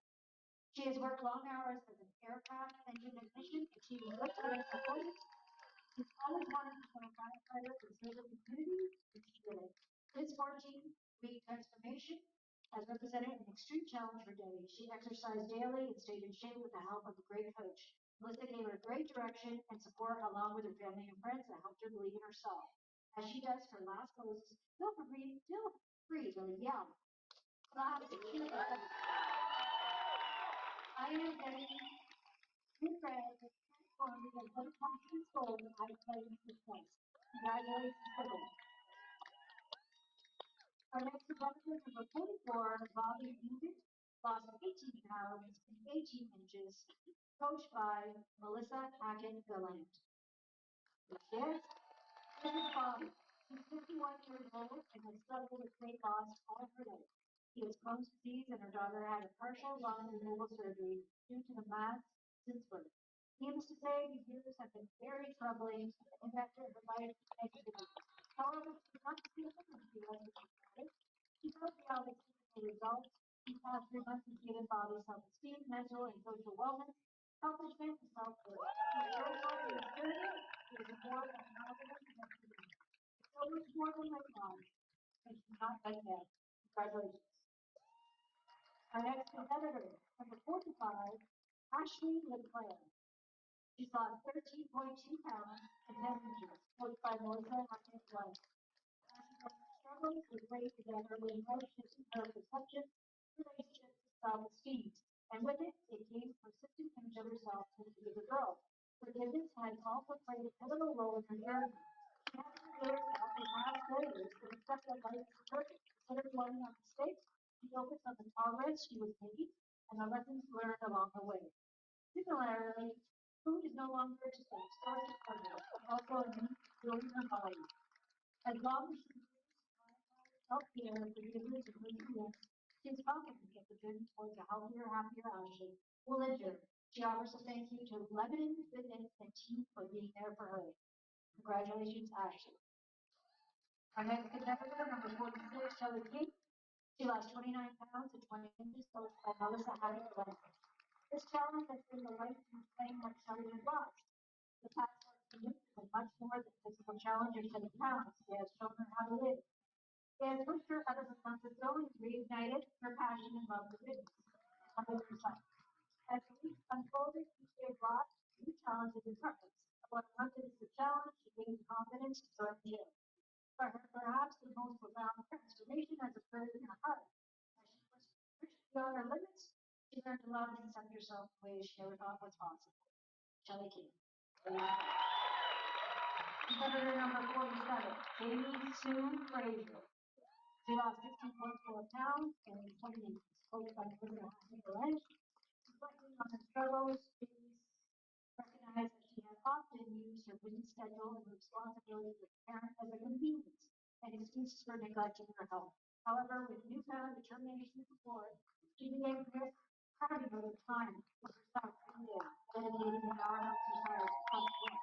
She has worked long hours as an aircraft engine technician, achieving good career performance. She's always wanted to become a firefighter and serve the community, and she did it. This 14-week transformation has represented an extreme challenge for Debbie. She exercised daily and stayed in shape with the help of a great coach. Melissa gave her great direction and support along with her family and friends that helped her believe in herself. As she does her last poses, feel free to yell. Clap, cheer. I am Debbie. Your friend, transforming and put confidence goals I play in success. Congratulations to them. Our next competitor, number 44, Bobby Music, lost 18 pounds and 18 inches, coached by Melissa Hackett-Gallant. Yes. This is Bobby. She's 51 years old and has struggled with weight loss all of her life. She has Crohn's disease and her daughter had a partial lung removal surgery due to the mass since birth. Needless to say, these years have been very troubling and impacted her life negatively. However, she's not feeling when she was with her daughter. She does have the results. These past 3 months have given Bobby self-esteem, mental and social wellness, accomplishment, and self-worth. She's very confident in spirit. She is more than confident in her career. So much more than my mom, and she's not like that. Congratulations. Our next competitor, number 45, Ashley LeClaire. She's lost 13.2 pounds in 10 inches, coached by Melissa Hutchins. Struggles with weight began early in life, shifting her perception, relationships, to self-esteem. And with it, it came a persistent image of herself since she was a girl. Forgiveness has also played a pivotal role in her journey. She has to forgive herself for past failures and accept that life is perfect. Instead of dwelling on mistakes, she focused on the progress she was making and the lessons learned along the way. Similarly, food is no longer just a source of pleasure, but also a means of fueling her body. As long as she self-care, forgiveness, and resilience, she is confident that the journey towards a healthier, happier Ashley will endure. She offers a thank you to Lebanon Fitness and team for being there for her. Congratulations, Ashley. Our next competitor, number 46, Shelly King. She lost 29 pounds in 20 inches, coached by Melissa Hutchins. This challenge has been the life to reclaim what Shelly has lost. The past 14 years has been much more than physical challenge or shedding pounds. They have shown her how to live. They have pushed her out of her comfort zone and reignited her passion and love for fitness. Herself. As the week unfolded, each day brought new challenges and purpose. About a month into the challenge, she gained confidence to join the gym. Perhaps the most profound transformation has occurred in her heart. As she pushed beyond her limits, she learned to love and accept herself in ways she never thought was possible. Shelly King. Competitor number 47, Jamie Sue Frazier. She lost 16.4 pounds and 20 inches, coached by President Hutchins. Reflecting on her struggles, Jamie recognized that she had often used her busy schedule and responsibilities as a parent as a convenience and excuses for neglecting her health. However, with newfound determination and support, she began carving out time for herself every day, dedicating an hour of exercise self-care.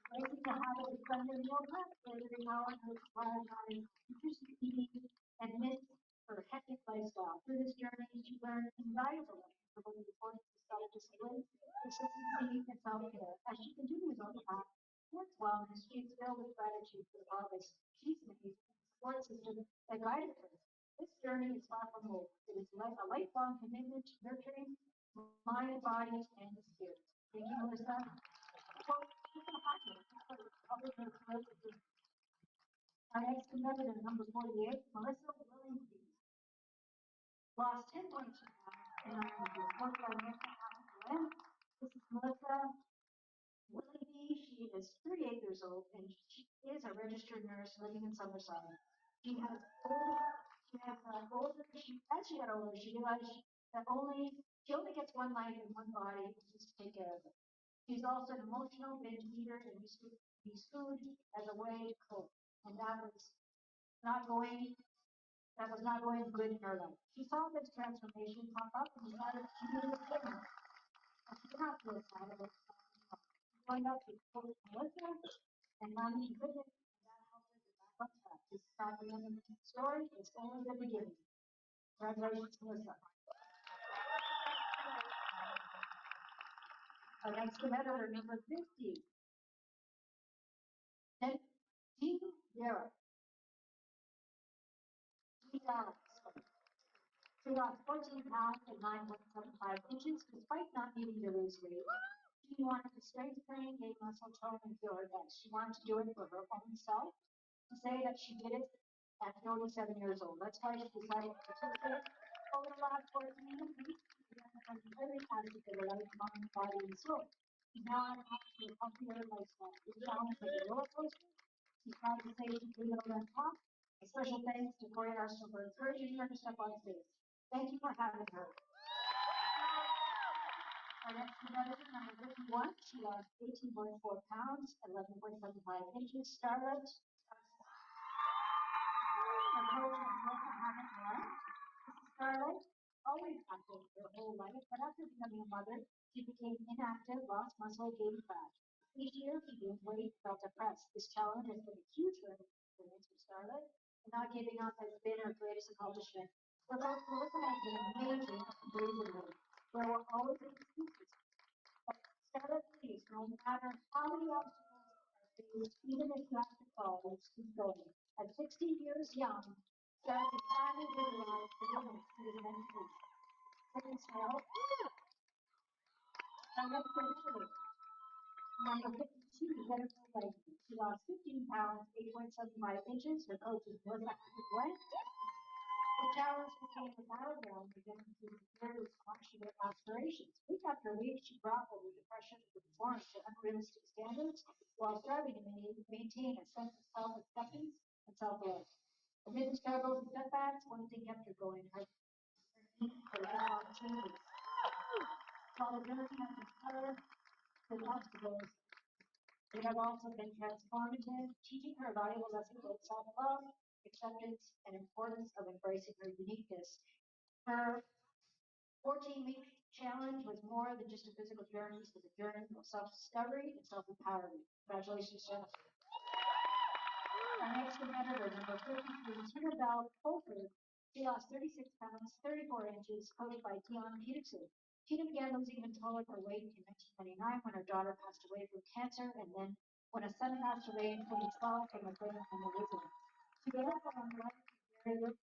Breaking the habit of spending meal prep, favoring hours of prioritizing nutritious eating, and miss her hectic lifestyle. Through this journey, she learned invaluable lessons about the importance of self-discipline, consistency, and self-care. As she continues on the path towards wellness, she is filled with gratitude for the progress she's made and the support system that guided her. This journey is far from over. It is like a lifelong commitment to nurturing mind, body, and spirit. Thank you, Melissa. Our next competitor, number 48, Melissa Willingby. Lost 10.2 pounds in 9 years. Worked by Melissa Hutchins. This is Melissa Willingby. She is 38 years old and she is a registered nurse living in Summerside. As she got older, she realized that she only gets one life and one body and just take care of it. She's also an emotional binge eater and used food as a way to cope, and that was not going good in her life. She saw this transformation pop up and decided she needed a fitness. And she did not feel sad about it. She joined up with Coach Melissa and Mommy Fitness, and that helped her get back on track. This is not the end of the story, it's only the beginning. Congratulations, Melissa. Our next competitor, number 50. Jean Garrett. She lost 14 pounds and 9.75 inches despite not needing to lose weight. She wanted to strength train, gain muscle tone, and feel her best. She wanted to do it for her own self, to say that she did it at 47 years old. That's why she decided to participate. Over the last 14 years, she has very added to her life, mind, body, and soul. She's now on a path to a healthier lifestyle. This challenge was a roller coaster. She's proud to say she did it on top. A special thanks to Corey Arsenal for encouraging her to step on stage. Thank you for having her. Our next competitor, number 51, she lost 18.4 pounds, 11.75 inches. Starlet. Her coach haven't left. Starlet, always active her whole life, but after becoming a mother, she became inactive, lost muscle, gained fat. Each year, she gained weight, felt depressed. This challenge has been a huge learning experience for Starlet, and not giving up has been her greatest accomplishment. For both Melissa has been amazing, amazingly. There will always be excuses. But Starlet believes no matter how many obstacles are faced, even if you have to fall, let's keep going. At 16 years young, Starlet can finally visualize the limits she was meant to reach. Second smile. Starlet finished. Number 52, Jennifer Leggett. She lost 15 pounds, 8.75 inches. Her coach is Melissa Went. The challenge became a battleground for Jennifer to prepare to squash their aspirations. Week after week, she grappled with the pressure to perform to unrealistic standards while striving to maintain a sense of self-acceptance and self-worth. Amid the struggles and setbacks, one thing kept her going: her need for better opportunities. While the journey has been hard with obstacles, they have also been transformative, teaching her valuable lessons about self-love, acceptance, and importance of embracing her uniqueness. Her 14-week challenge was more than just a physical journey, it was a journey of self-discovery and self-empowerment. Congratulations, Jennifer. Our next competitor, number 33, Tina Bell Colford. She lost 36 pounds, 34 inches, coached by Dion Peterson. Tina began losing control of her weight in 1999 when her daughter passed away from cancer, and then when a son passed away in 2012 from a brain aneurysm. She gave up on life with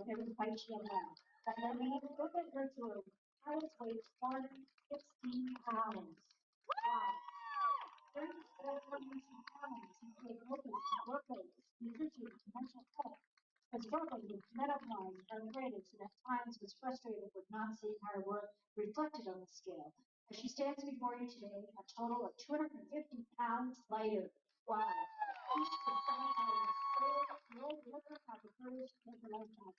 every fight she had left. But then we look at her to her highest weight, 416 pounds. Wow. There's families, including workers, nutrition, mental health, has struggled with menopause, arthritis, and at times was frustrated with not seeing her work reflected on the scale. As she stands before you today, a total of 250 pounds lighter. Wow. No worker has the courage to take a lifetime.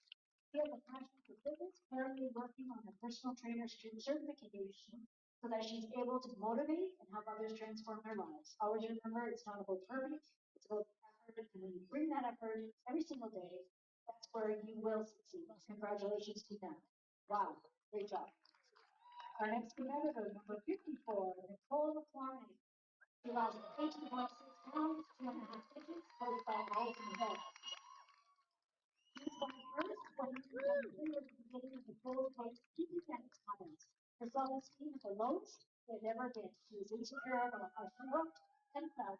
She has a passion for fitness, currently working on her personal trainer certification so that she's able to motivate and help others transform their lives. Always remember, it's not about perfect, it's about effort. And when you bring that effort every single day, that's where you will succeed. Congratulations to them. Wow, great job. Our next competitor, number 54, Nicole McClarney. She lost 18.6 pounds, 2.5 inches, coached by Allison Head. Since my first 2023 was the beginning of the full coach keeping tennis comments. Her self-esteem at the lowest it had ever been. She was insecure about how she looked and felt.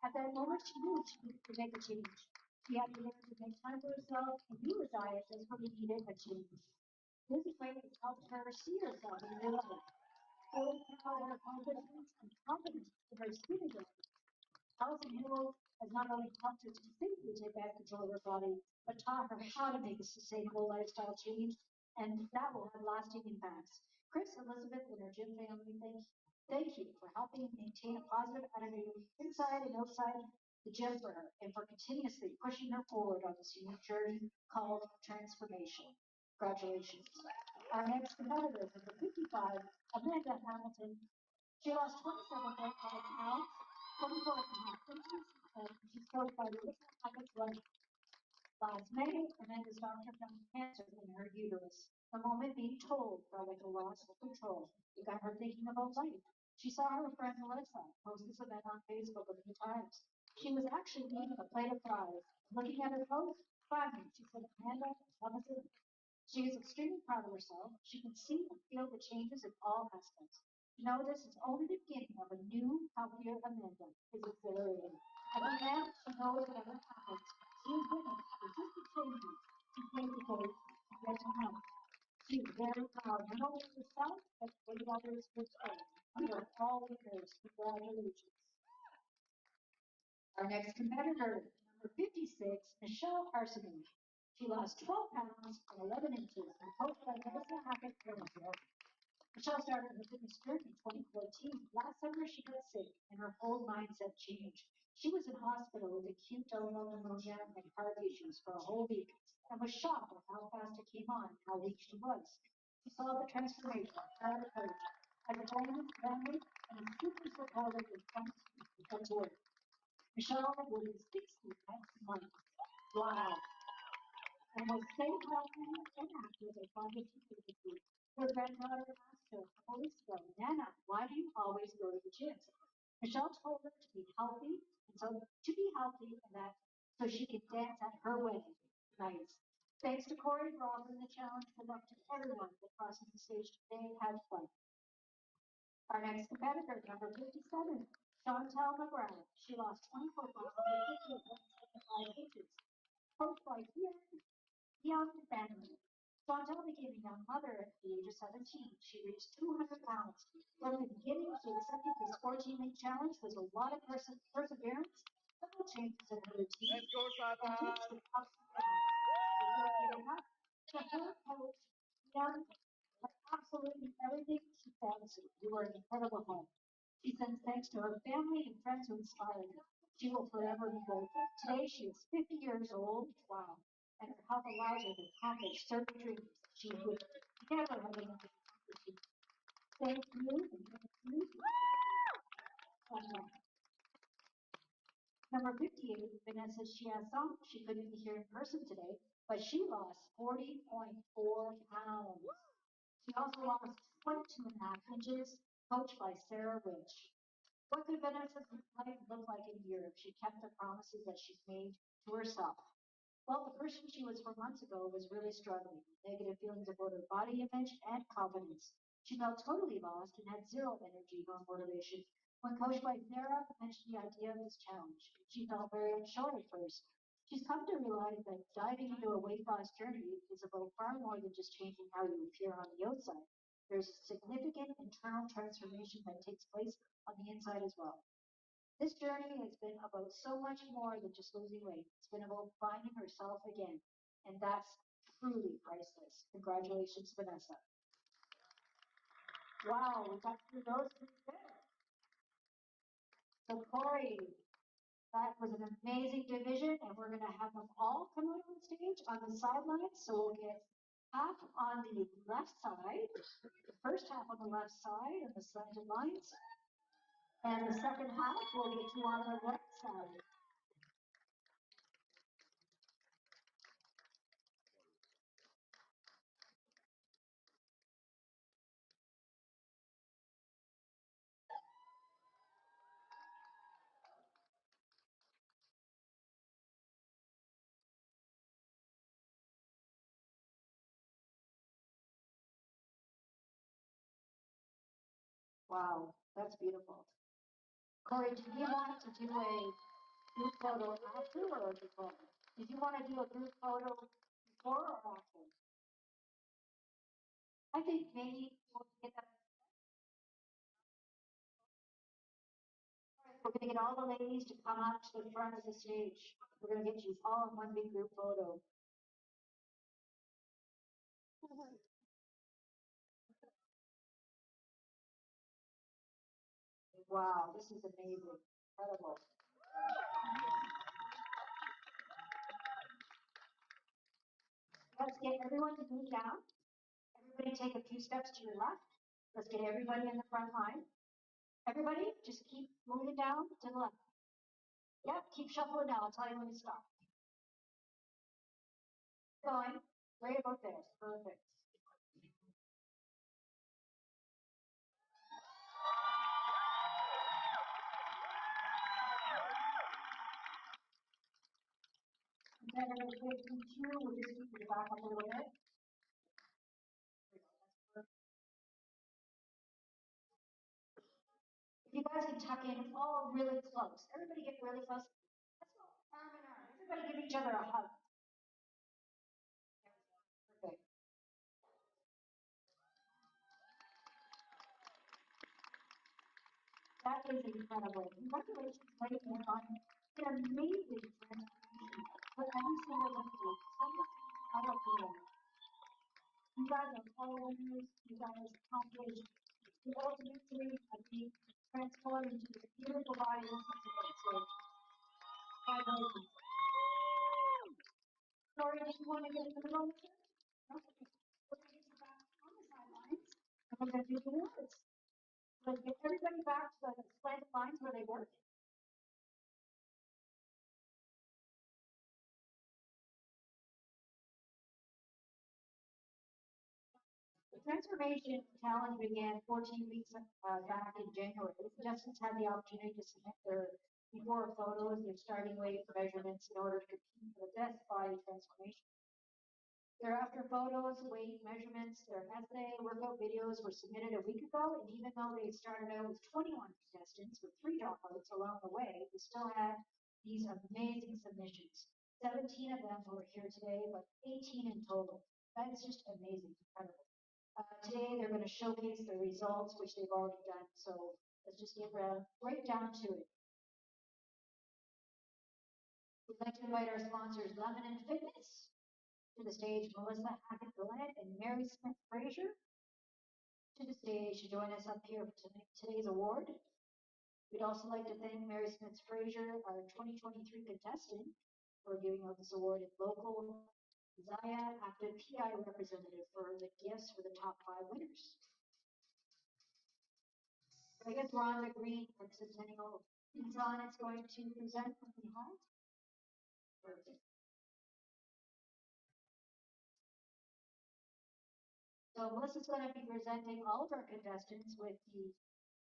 At that moment, she knew she needed to make a change. She had to learn to make time for herself and view her diet as what needed a change. This practice helped her see herself in her life. Feeling proud of her accomplishments and confidence in her skin again. Allison Hill has not only helped her to physically take back control of her body, but taught her how to make a sustainable lifestyle change, and that will have lasting impacts. Chris, Elizabeth, and her gym family, thank you for helping maintain a positive attitude inside and outside the gym for her, and for continuously pushing her forward on this unique journey called transformation. Congratulations. Our next competitor, number 55, Amanda Hamilton. She lost 27.5 pounds, 24.5 inches, and she's coached by Melissa Huggins. Last May, Amanda's doctor found cancer in her uterus. The moment being told felt like a loss of control. It got her thinking about life. She saw her friend Melissa post this event on Facebook a few times. She was actually eating a plate of fries. Looking at her post, finally, she said, Amanda, what is it? She is extremely proud of herself. She can see and feel the changes in all aspects. To know this is only the beginning of a new, healthier Amanda is exhilarating. Every man she knows whatever happens, she is willing to resist the changes to dedicate to getting health. She is very proud not only of herself, but for the others with her. We are all winners. Congratulations. Our next competitor, number 56, Michelle Arsenault. She lost 12 pounds and 11 inches and coached by Melissa Hackett. Michelle started her fitness journey in 2014. Last summer, she got sick and her whole mindset changed. She was in hospital with acute abdominal pneumonia and heart issues for a whole week and was shocked at how fast it came on and how weak she was. She saw the transformation, proud of coach. As a family, and a super supportive and friends who come to work. Michelle will be 60 next month. Wow. And will stay healthy and active as long as she can. Her granddaughter asked her a couple weeks ago, Nana, why do you always go to the gym? Michelle told her to be healthy, and so to be healthy, and that so she could dance at her wedding. Nice. Thanks to Corey for offering the challenge. Good luck to everyone that crosses the stage today. Have fun. Our next competitor, number 57, Chantal McGrath. She lost 24 pounds in 5 inches. Coached by young family. Chantal became a young mother at the age of 17. She reached 200 pounds. From the beginning, she accepted this 14-week challenge with a lot of perseverance, little changes in her routine. Let's go, Chantal! Before giving up, to her coach, young, absolutely everything she says. You were an incredible home. She sends thanks to her family and friends who inspired her. She will forever be grateful. Today she is 50 years old. Wow. And her health allows her to accomplish certain dreams she would never have been able to accomplish. Thank you. Number 58, Vanessa Chiasson. She couldn't be here in person today, but she lost 40.4 pounds. She also lost 22.5 inches, coached by Sarah Rich. What could Vanessa's life look like in a year if she kept the promises that she's made to herself? Well, the person she was 4 months ago was really struggling with negative feelings about her body image and confidence. She felt totally lost and had zero energy or motivation. When coached by Sarah mentioned the idea of this challenge, she felt very unsure at first. She's come to realize that diving into a weight loss journey is about far more than just changing how you appear on the outside. There's a significant internal transformation that takes place on the inside as well. This journey has been about so much more than just losing weight. It's been about finding herself again. And that's truly priceless. Congratulations, Vanessa. Wow, we got through those three there. So Corey, that was an amazing division, and we're gonna have them all come out on stage on the sidelines. So we'll get half on the left side, the first half on the left side of the slanted lines, and the second half we'll get you on the right side. Wow, that's beautiful. Corey, did you want to do a group photo after or before? Did you want to do a group photo before or after? I think maybe we'll get that. We're going to get all the ladies to come up to the front of the stage. We're going to get you all in one big group photo. Wow, this is amazing. Incredible. Let's get everyone to move down. Everybody take a few steps to your left. Let's get everybody in the front line. Everybody, just keep moving down to the left. Yep, keep shuffling down. I'll tell you when to stop. Going. Right about there. Perfect. And then we'll just keep it back up a little bit. If you guys can tuck in all really close. Everybody get really close. Let's go arm in arm. Everybody give each other a hug. Perfect. That is incredible. Congratulations, ladies and gentlemen. An amazing transformation for every single one of you. So much out of you. You guys are all winners. You guys accomplished the ultimate dream of being transformed into this beautiful body of today. So, congratulations. Sorry, did you want to get in the middle of it? No? Okay. We're going to get you back on the sidelines. And we're going to do the awards. Let's get everybody back to the slanted lines where they were. The transformation challenge began 14 weeks back in January. The contestants had the opportunity to submit their before photos, their starting weight measurements in order to compete for the best body transformation. Their after photos, weight measurements, their essay, workout videos were submitted a week ago, and even though they started out with 21 contestants with 3 dropouts along the way, we still had these amazing submissions. 17 of them were here today, but 18 in total. That is just amazing, incredible. Today they're going to showcase the results, which they've already done. So let's just get right down to it. We'd like to invite our sponsors, Lemon Fitness, to the stage, Melissa Hackett-Gillette and Mary Smith-Frazier. To the stage to join us up here for today's award. We'd also like to thank Mary Smith-Frazier, our 2023 contestant, for giving out this award, and local Zaya Active PEI representative for the gifts for the top 5 winners. I guess Rhonda Green from Centennial Tucson is going to present from behind. Perfect. So Melissa's going to be presenting all of our contestants with the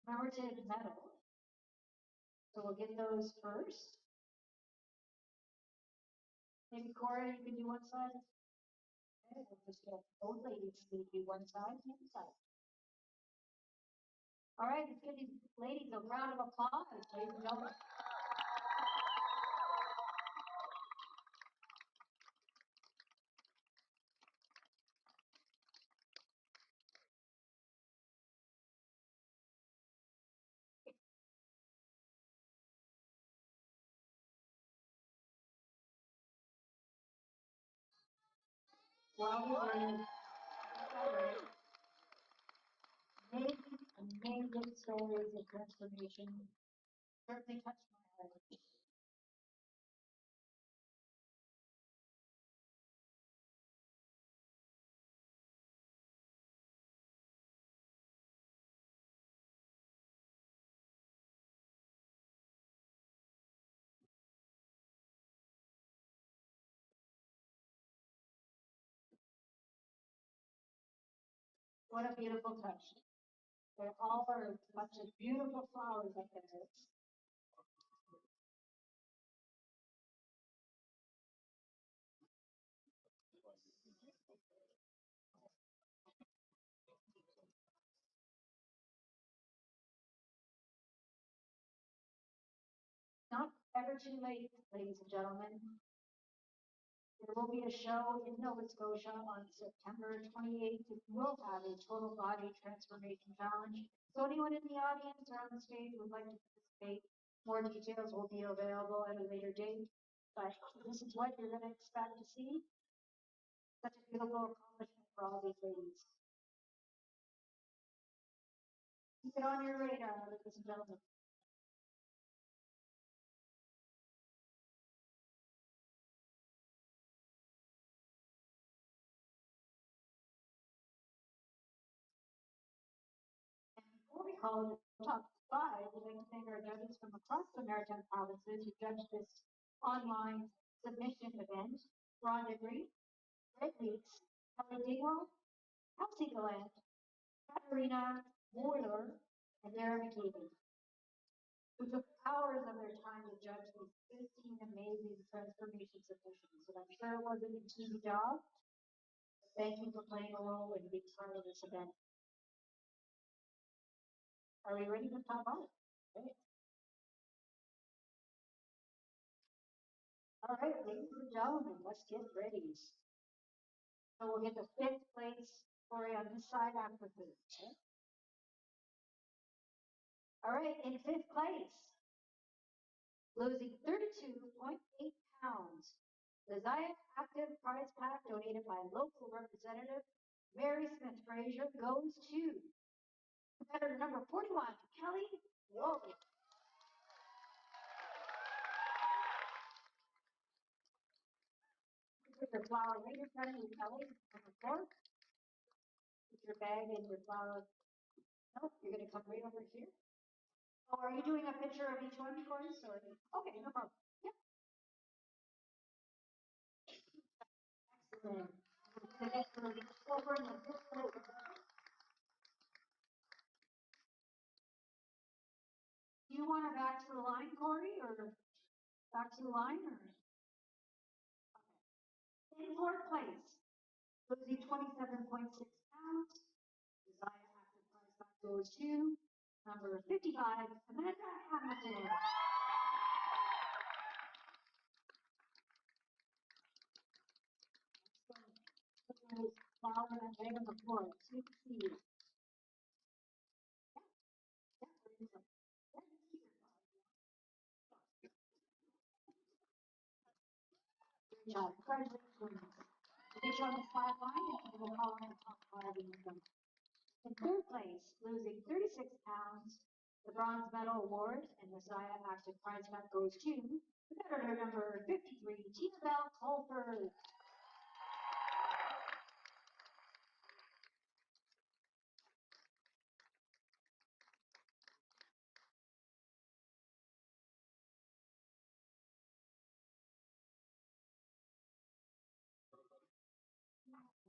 commemorative medal. So we'll get those first. Maybe Cora, you can do one side. Okay, we'll just get both ladies to do one side and one side. All right, let's give these ladies a round of applause, ladies and gentlemen. Well, amazing stories of transformation. Certainly touched my heart. What a beautiful touch. There all are a bunch of beautiful flowers up there. Not ever too late, ladies and gentlemen. There will be a show in Nova Scotia on September 28th. We'll have a total body transformation challenge. So anyone in the audience or on the stage would like to participate, more details will be available at a later date. But this is what you're going to expect to see. Such a beautiful accomplishment for all these ladies. Keep it on your radar, ladies and gentlemen. Before we call the top 5, we'd like to thank our judges from across the Maritime provinces who judged this online submission event. Rhonda Green, Red Weeks, Kelly Dingwall, Housekeeping, Katarina Boiler, and Darren McKeegan, who took hours of their time to judge these 15 amazing transformation submissions. And I'm sure it wasn't an easy job. Thank you for playing a role and being part of this event. Are we ready for top 5? Okay. All right, ladies and gentlemen, let's get ready. So we'll get the 5th place story on this side after 3rd. Okay? All right, in 5th place, losing 32.8 pounds, the Zaya Active prize pack donated by local representative Mary Smith-Frazier goes to competitor number 41, Kelly Wally. Put your flower right in front of you, Kelly, on the floor. Put your bag and your flower Nope, you're gonna come right over here. Oh, are you doing a picture of each one for us, or? Okay, no problem. Yep. Excellent. The next one is over in the fifth row. Do you want her back to the line, Corey, or back to the line, or? In fourth place, losing 27.6 pounds. Desire active prize back goes to number 55, Amanda Hamilton. Flower and egg on the floor. So you can see. Good job. Congratulations. Get you on the sideline and we'll call in top five in the front. In third place, losing 36 pounds, the bronze medal award and Messiah Active Prize Pack goes to competitor number 53, Tina Bell Colford.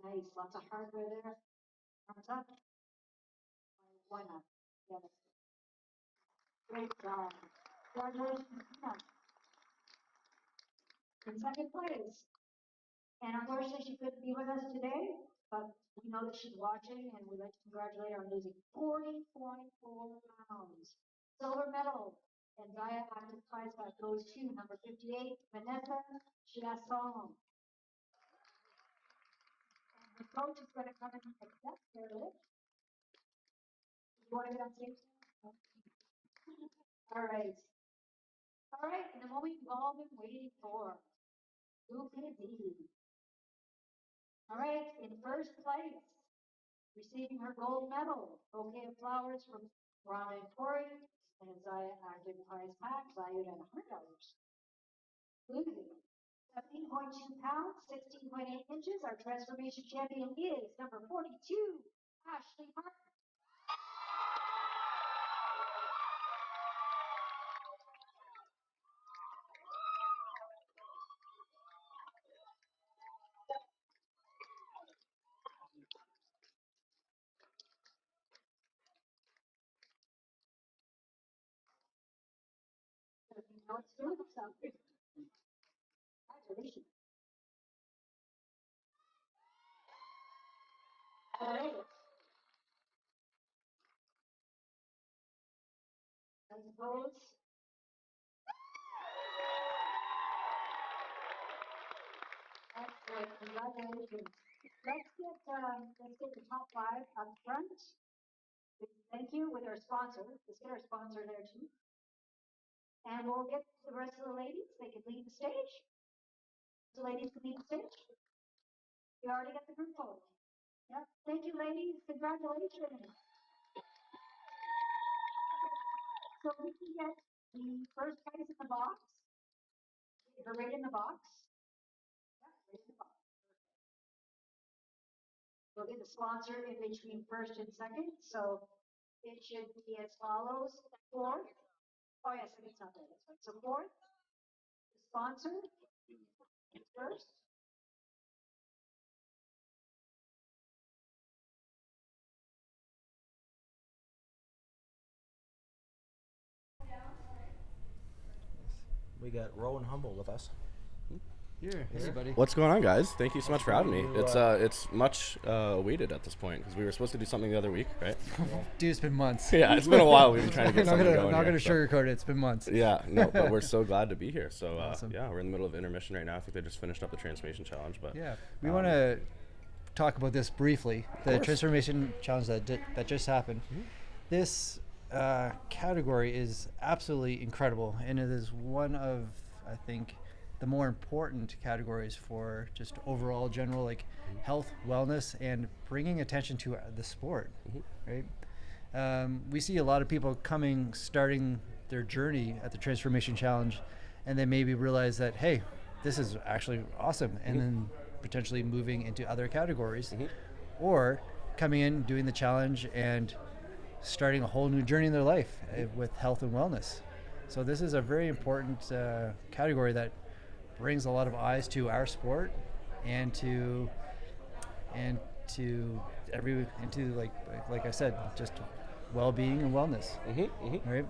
Nice, lots of hardware there. Thumbs up. Why not? Yes. Great job. Congratulations, Tina. In second place. And unfortunately, she couldn't be with us today, but we know that she's watching and we'd like to congratulate her on losing 40.4 pounds. Silver medal and Gaia Active Prize Pack goes to number 58, Vanessa Chiasson. The coach is going to come and accept her list. You want to get on stage? All right. All right, and the moment you've all been waiting for. Who can it be? All right, in first place, receiving her gold medal, bouquet of flowers from Ron and Corey, and Zaya Active Prize Pack valued at $100. Losing 17.2 pounds, 16.8 inches. Our transformation champion is number 42, Ashley Martin. Now it's doing something. Congratulations. All right. I suppose. Excellent. Congratulations. Let's get the top five up front. Thank you with our sponsor. Let's get our sponsor there too. And we'll get the rest of the ladies. They can leave the stage. The ladies can leave the stage. We already got the group photo. Yep. Thank you, ladies. Congratulations. So we can get the first prize in the box. They're right in the box. Yep, right in the box. We'll get the sponsor in between first and second. So it should be as follows. Fourth. Oh, yes, it's not there. That's right. So fourth, the sponsor is first. We got Rowan Humble with us. Here, everybody. What's going on, guys? Thank you so much for having me. You, It's much awaited at this point because we were supposed to do something the other week, right? Dude, it's been months. Yeah, it's been a while. We've been trying to get something going. Not here, gonna sugarcoat it. It's been months. Yeah, no, but we're so glad to be here. So Awesome. yeah, we're in the middle of Intermission right now. I think they just finished up the Transformation Challenge, but Yeah, we want to talk about this briefly. The course. Transformation Challenge that just happened. This category is absolutely incredible, and it is one of, I think, the more important categories for just overall general health, wellness, and bringing attention to the sport, right? We see a lot of people starting their journey at the Transformation Challenge, and then maybe realize that, hey, this is actually awesome, and then potentially moving into other categories, or coming in, doing the challenge, and starting a whole new journey in their life with health and wellness. So this is a very important category that brings a lot of eyes to our sport and to like I said, just well-being and wellness. Right?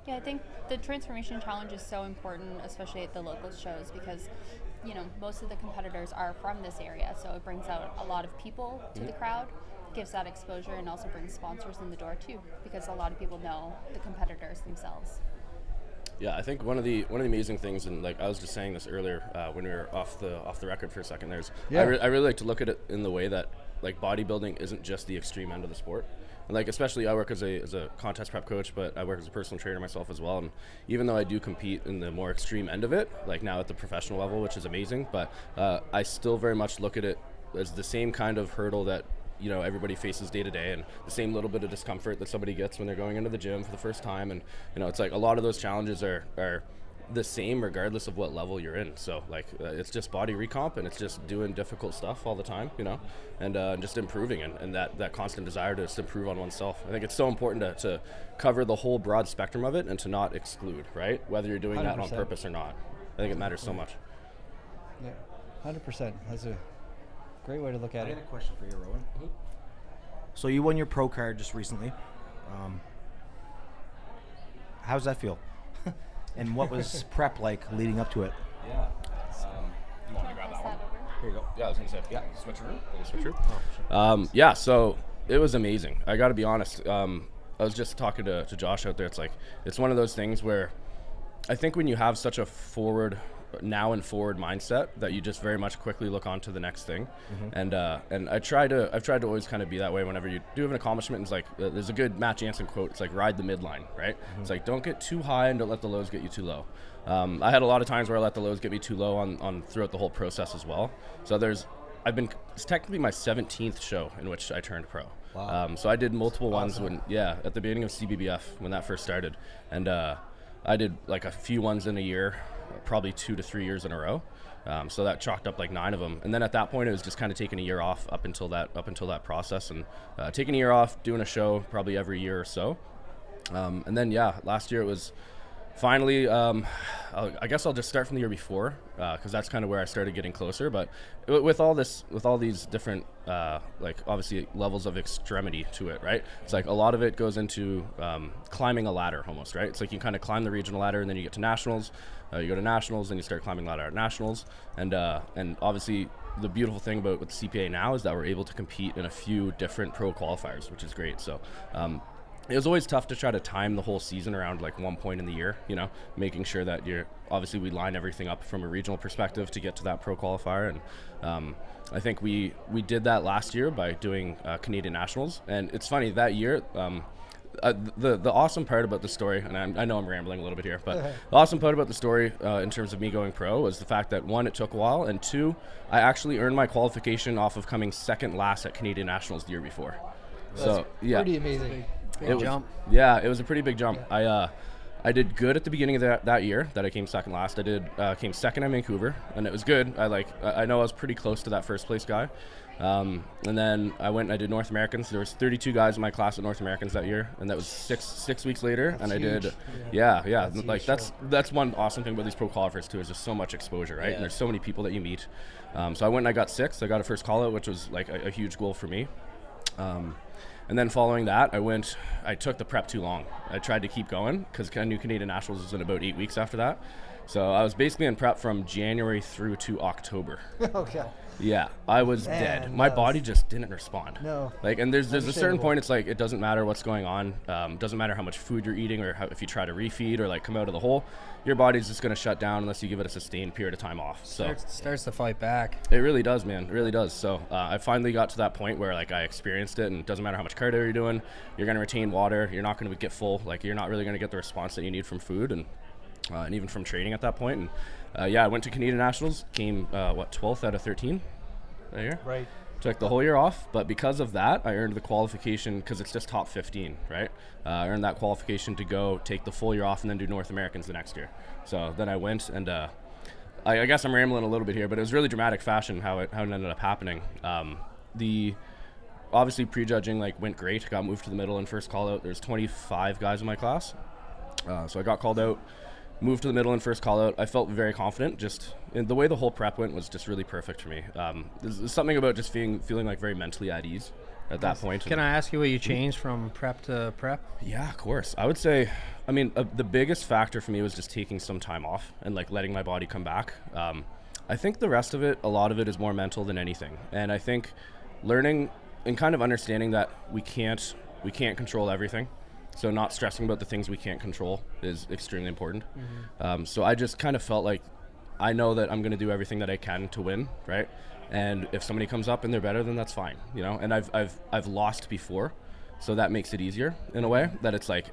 Yeah, I think the Transformation Challenge is so important, especially at the local shows, because most of the competitors are from this area, so it brings out a lot of people to the crowd, gives that exposure, and also brings sponsors in the door too, because a lot of people know the competitors themselves. Yeah, I think one of the amazing things, and like I was just saying this earlier when we were off the record for a second, I really like to look at it in the way that like bodybuilding isn't just the extreme end of the sport. And like especially I work as a contest prep coach, but I work as a personal trainer myself as well. And even though I do compete in the more extreme end of it, like now at the professional level, which is amazing, but I still very much look at it as the same kind of hurdle that everybody faces day to day, and the same little bit of discomfort that somebody gets when they're going into the gym for the first time. And it's like a lot of those challenges are the same regardless of what level you're in. So like it's just body recomp, and it's just doing difficult stuff all the time, and just improving, and that constant desire to just improve on oneself. I think it's so important to cover the whole broad spectrum of it and to not exclude, right? Whether you're doing 100%. That on purpose or not. I think it matters so much. Yeah, 100%. That's a great way to look at it. I got a question for you, Rowan. So you won your pro card just recently. How's that feel? And what was prep like leading up to it? Yeah. You want to grab that one? Here you go. Yeah, I was going to say, switcheroo. Yeah, so it was amazing. I got to be honest. I was just talking to Josh out there. It's one of those things where I think when you have such a forward mindset that you just very much quickly look on to the next thing. And I've tried to always kind of be that way whenever you do have an accomplishment. It's like there's a good Matt Jansen quote. It's like ride the midline, right? It's like don't get too high and don't let the lows get you too low. I had a lot of times where I let the lows get me too low on throughout the whole process as well. So it's technically my 17th show in which I turned pro. Wow. So I did multiple ones at the beginning of CBBF when that first started, and I did like a few ones in a year, probably 2 to 3 years in a row. So that chalked up like 9 of them. And then at that point, it was just kind of taking a year off up until that process, and taking a year off, doing a show probably every year or so. And then, last year it was finally, I guess I'll just start from the year before, because that's kind of where I started getting closer. But with all these different, like obviously levels of extremity to it, right? It's like a lot of it goes into climbing a ladder almost, right? It's like you kind of climb the regional ladder, and then you get to nationals. You go to nationals, and you start climbing the ladder at nationals. And obviously the beautiful thing about with the CPA now is that we're able to compete in a few different pro qualifiers, which is great. So it was always tough to try to time the whole season around like one point in the year, making sure that we line everything up from a regional perspective to get to that pro qualifier. And I think we did that last year by doing Canadian Nationals. And it's funny, that year, the awesome part about the story, and I know I'm rambling a little bit here, but the awesome part about the story in terms of me going pro was the fact that 1, it took a while, and 2, I actually earned my qualification off of coming second last at Canadian Nationals the year before. So yeah, pretty amazing. Big jump. Yeah, it was a pretty big jump. I did good at the beginning of that year that I came second last. I came second in Vancouver, and it was good. I know I was pretty close to that first place guy. And then I went and I did North Americans. There was 32 guys in my class at North Americans that year, and that was six weeks later. That's and I huge. did, yeah. Like that's one awesome thing about these pro qualifiers too, is just so much exposure, right? Yeah. And there's so many people that you meet. So I went and I got 6th. I got a first call out, which was like a huge goal for me. And then following that, I took the prep too long. I tried to keep going because I knew Canadian Nationals was in about 8 weeks after that. So I was basically in prep from January through to October. Okay. Yeah, I was dead. My body just didn't respond. No. Like, and there's a certain point, it's like, it doesn't matter what's going on. Doesn't matter how much food you're eating or if you try to refeed or like come out of the hole, your body's just going to shut down unless you give it a sustained period of time off. So starts to fight back. It really does, man. It really does. So I finally got to that point where like I experienced it, and it doesn't matter how much cardio you're doing, you're going to retain water. You're not going to get full. Like, you're not really going to get the response that you need from food and even from training at that point. And I went to Canadian Nationals, came 12th out of 13 that year. Right. Took the whole year off, but because of that, I earned the qualification, because it's just top 15, right? I earned that qualification to go take the full year off and then do North Americans the next year. So then I went, and I guess I'm rambling a little bit here, but it was really dramatic fashion how it ended up happening. obviously prejudging like went great. Got moved to the middle in first call out. There's 25 guys in my class, so I got called out, moved to the middle in first call out. I felt very confident. Just the way the whole prep went was just really perfect for me. There's something about just feeling like very mentally at ease at that point. Can I ask you what you changed from prep to prep? Yeah, of course. I would say, I mean, the biggest factor for me was just taking some time off and like letting my body come back. I think the rest of it, a lot of it is more mental than anything. And I think learning and kind of understanding that we can't control everything. So not stressing about the things we can't control is extremely important. So I just kind of felt like I know that I'm going to do everything that I can to win, right? And if somebody comes up and they're better, then that's fine, you know. And I've lost before, so that makes it easier in a way. That it's like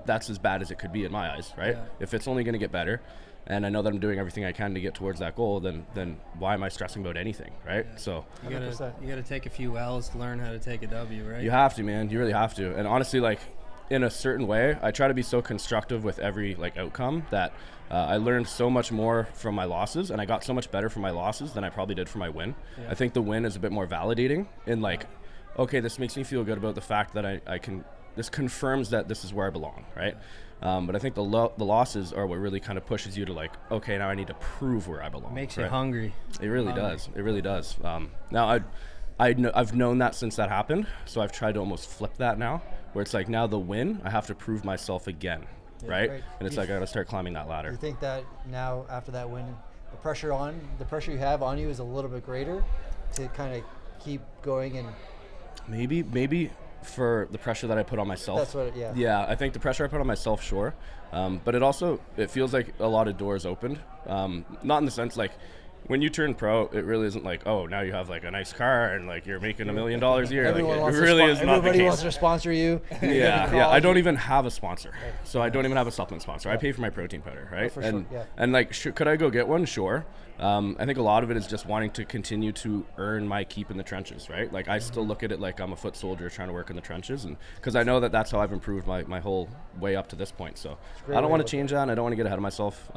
that's as bad as it could be in my eyes, right? Yeah. If it's only going to get better, and I know that I'm doing everything I can to get towards that goal, then why am I stressing about anything, right? Yeah. So you gotta take a few L's to learn how to take a W, right? You have to, man. You really have to. And honestly, like in a certain way, I try to be so constructive with every like outcome that I learned so much more from my losses, and I got so much better from my losses than I probably did from my win. Yeah. I think the win is a bit more validating in like, okay, this makes me feel good about the fact that I can. This confirms that this is where I belong, right? But I think the losses are what really kind of pushes you to like, okay, now I need to prove where I belong. Makes right? you hungry. It really does. It really does. Now I've known that since that happened, so I've tried to almost flip that now, where it's like now the win, I have to prove myself again, right? And it's like I got to start climbing that ladder. You think that now after that win, the pressure you have on you is a little bit greater to kind of keep going and maybe for the pressure that I put on myself. That's what, yeah. Yeah, I think the pressure I put on myself, sure. But it feels like a lot of doors opened. Not in the sense like, when you turn pro, it really isn't like, oh, now you have like a nice car and like you're making $1 million a year. Everyone like, it really is not the everybody case. wants to sponsor you. Yeah. I don't even have a sponsor, so I don't even have a supplement sponsor. I pay for my protein powder, right? For and sure, yeah. and like, could I go get one? Sure. I think a lot of it is just wanting to continue to earn my keep in the trenches, right? Like I still look at it like I'm a foot soldier trying to work in the trenches, and because I know that that's how I've improved my whole way up to this point. So I don't want to change that, and I don't want to get ahead of myself.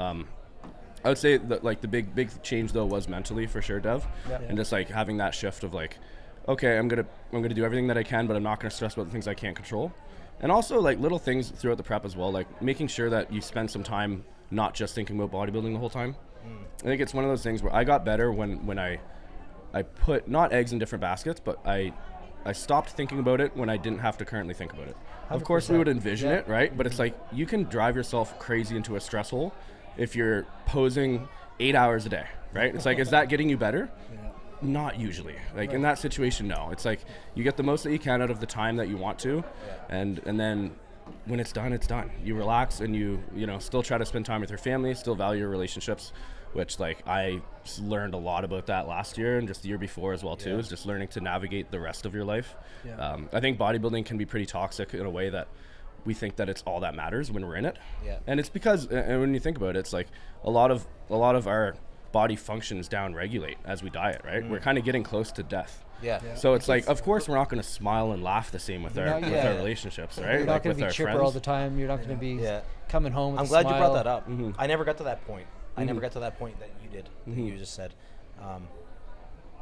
I would say that like the big change though was mentally for sure, Dev, and just like having that shift of like, okay, I'm gonna do everything that I can, but I'm not gonna stress about the things I can't control, and also like little things throughout the prep as well, like making sure that you spend some time not just thinking about bodybuilding the whole time. I think it's one of those things where I got better when I put not eggs in different baskets, but I stopped thinking about it when I didn't have to currently think about it. 100%. Of course, we would envision it, right? But it's like you can drive yourself crazy into a stress hole if you're posing 8 hours a day, right? It's like, is that getting you better? Not usually. Like in that situation, no. It's like you get the most that you can out of the time that you want to, and then when it's done, it's done. You relax and you still try to spend time with your family, still value your relationships, which like I learned a lot about that last year and just the year before as well too, is just learning to navigate the rest of your life. I think bodybuilding can be pretty toxic in a way that we think that it's all that matters when we're in it. And it's because, and when you think about it, it's like a lot of our body functions down regulate as we diet, right? We're kind of getting close to death. So it's like, of course, we're not going to smile and laugh the same with our relationships, right? You're not going to be chipper friends. all the time. You're not going to be coming home with I'm a glad smile. you brought that up. I never got to that point. I never got to that point that you did. That you just said.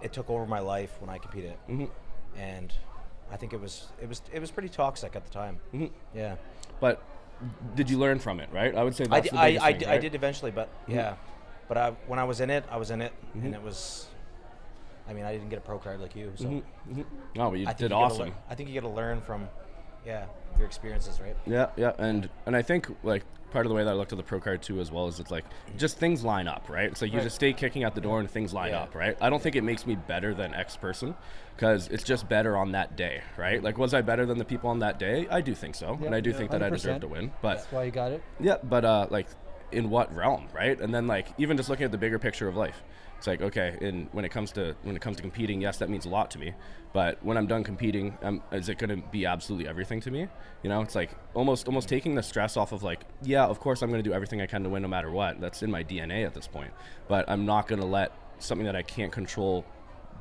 It took over my life when I competed, and I think it was pretty toxic at the time. Yeah. But did you learn from it, right? I would say that's the biggest thing, right? I did eventually, but but when I was in it, and it was. I mean, I didn't get a pro card like you, so. No, but you did awesome. I think you got to learn from, your experiences, right? Yeah, and I think like part of the way that I looked at the pro card too as well is it's like just things line up, right? It's like you just stay kicking at the door and things line up, right? I don't think it makes me better than X person because it's just better on that day, right? Like, was I better than the people on that day? I do think so, and I do think that I deserve to win. But that's why you got it. Yeah, but like in what realm, right? And then like even just looking at the bigger picture of life. It's like, okay, when it comes to competing, yes, that means a lot to me. But when I'm done competing, is it going to be absolutely everything to me? You know, it's like almost taking the stress off of like, yeah, of course I'm going to do everything I can to win no matter what. That's in my DNA at this point. But I'm not going to let something that I can't control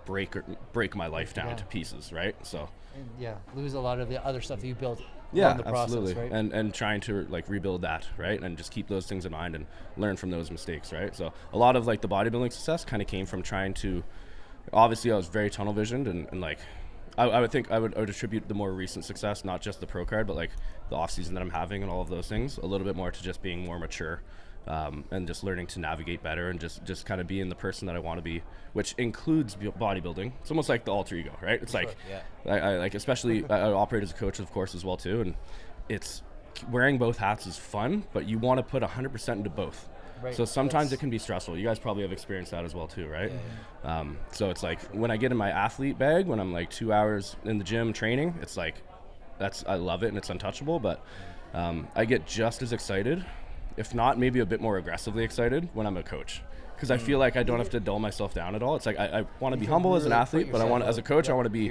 break my life down to pieces, right? So. And lose a lot of the other stuff that you built. Yeah, the absolutely. process, right? And trying to like rebuild that, right? And just keep those things in mind and learn from those mistakes, right? So a lot of like the bodybuilding success kind of came from trying to, obviously I was very tunnel visioned and like I would think I would attribute the more recent success, not just the pro card, but like the off season that I'm having and all of those things, a little bit more to just being more mature, and just learning to navigate better and just kind of being the person that I want to be, which includes bodybuilding. It's almost like the alter ego, right? It's like, I like, especially I operate as a coach, of course, as well too, and it's wearing both hats is fun, but you want to put 100% into both. Right. So sometimes it can be stressful. You guys probably have experienced that as well too, right? So it's like when I get in my athlete bag, when I'm like 2 hours in the gym training, it's like, I love it and it's untouchable, but I get just as excited, if not maybe a bit more aggressively excited when I'm a coach. Because I feel like I don't have to dull myself down at all. It's like I want to be humble as an athlete, but I want, as a coach, I want to be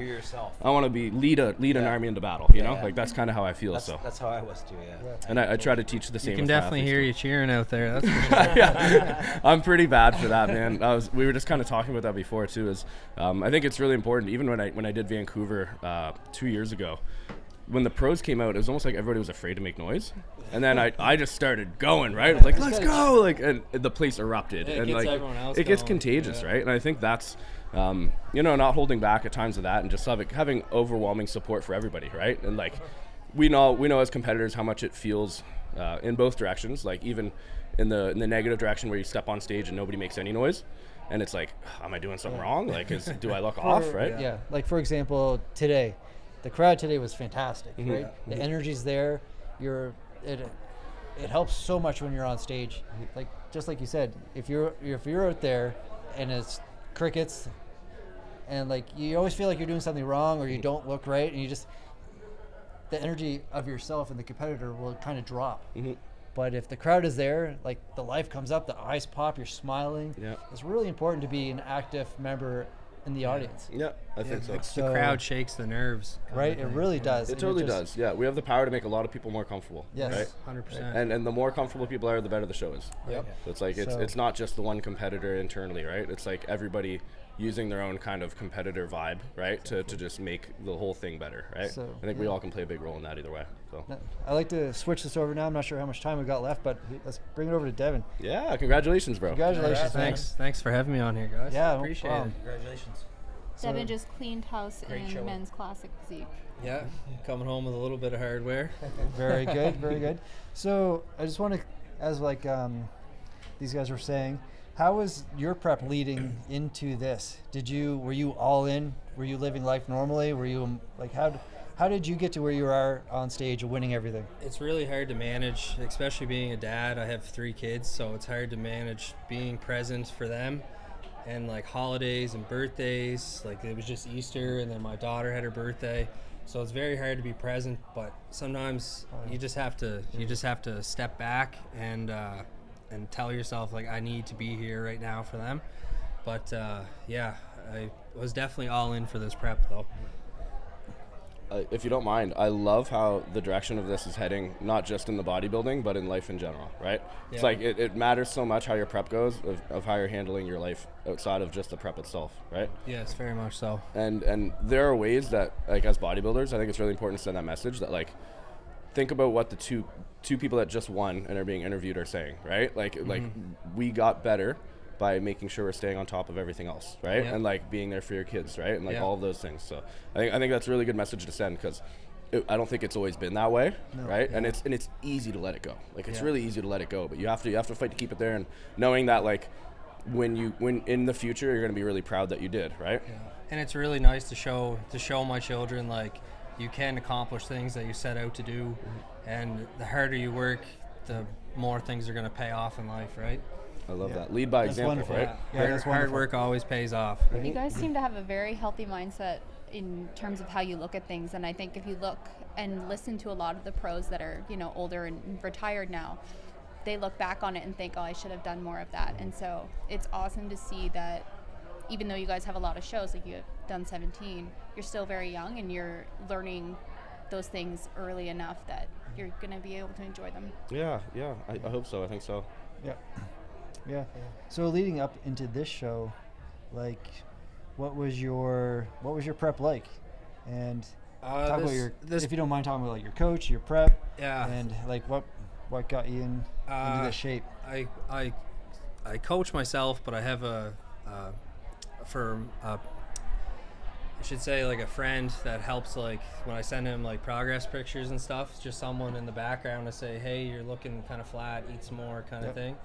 lead an army into battle. You know, like that's kind of how I feel. That's how I was too. Yeah. And I try to teach the same. You can definitely hear you cheering out there. That's for sure. Yeah. I'm pretty bad for that, man. We were just kind of talking about that before too. I think it's really important. Even when I did Vancouver 2 years ago, when the pros came out, it was almost like everybody was afraid to make noise. And then I just started going, right? I was like, let's go! Like, and the place erupted, and like it gets contagious, right? And I think that's, not holding back at times of that, and just having overwhelming support for everybody, right? And like, we know as competitors how much it feels in both directions. Like even in the negative direction where you step on stage and nobody makes any noise, and it's like, am I doing something wrong? Like, do I look off, right? Yeah. Like for example, today, the crowd today was fantastic, right? The energy's there. It helps so much when you're on stage. Like just like you said, if you're out there and it's crickets and like you always feel like you're doing something wrong or you don't look right, and the energy of yourself and the competitor will kind of drop. But if the crowd is there, like the life comes up, the eyes pop, you're smiling. It's really important to be an active member in the audience. I think so. The crowd shakes the nerves. Right, it really does. It totally does. Yeah, we have the power to make a lot of people more comfortable. Yes, right? 100%. And the more comfortable people are, the better the show is. So it's like it's not just the one competitor internally, right? It's like everybody using their own kind of competitor vibe, right, to just make the whole thing better, right? So, I think we all can play a big role in that either way. So I'd like to switch this over now. I'm not sure how much time we got left, but let's bring it over to Devin. Yeah, congratulations, bro. Congratulations. Thanks for having me on here, guys. Yeah, appreciate it. Congratulations. Devin just cleaned house in men's classic physique. Yeah, coming home with a little bit of hardware. Very good, very good. So I just want to, as like these guys were saying, how was your prep leading into this? Were you all in? Were you living life normally? Were you like how did you get to where you are on stage winning everything? It's really hard to manage, especially being a dad. I have 3 kids, so it's hard to manage being present for them. And like holidays and birthdays, like it was just Easter and then my daughter had her birthday. So it's very hard to be present, but sometimes you just have to step back and tell yourself like I need to be here right now for them. But I was definitely all in for this prep though. If you don't mind, I love how the direction of this is heading, not just in the bodybuilding, but in life in general, right? It's like it matters so much how your prep goes, of how you're handling your life outside of just the prep itself, right? Yes, very much so. And there are ways that, like as bodybuilders, I think it's really important to send that message that like, think about what the two people that just won and are being interviewed are saying, right? Like we got better by making sure we're staying on top of everything else, right? And like being there for your kids, right? And like all of those things. So I think that's a really good message to send, because I don't think it's always been that way, right? And it's easy to let it go. Like it's really easy to let it go, but you have to fight to keep it there, and knowing that like when in the future you're going to be really proud that you did, right? And it's really nice to show my children like you can accomplish things that you set out to do, and the harder you work, the more things are going to pay off in life, right? I love that. Lead by example, right? Hard work always pays off. You guys seem to have a very healthy mindset in terms of how you look at things, and I think if you look and listen to a lot of the pros that are, older and retired now, they look back on it and think, oh, I should have done more of that. And so it's awesome to see that even though you guys have a lot of shows, like you have done 17, you're still very young and you're learning those things early enough that you're going to be able to enjoy them. Yeah, I hope so. I think so. Yeah. So leading up into this show, like, what was your prep like? And talk about if you don't mind talking about like your coach, your prep, and like what got you into this shape. I coach myself, but I have a should say like a friend that helps, like when I send him like progress pictures and stuff, it's just someone in the background to say, hey, you're looking kind of flat, eat some more kind of thing.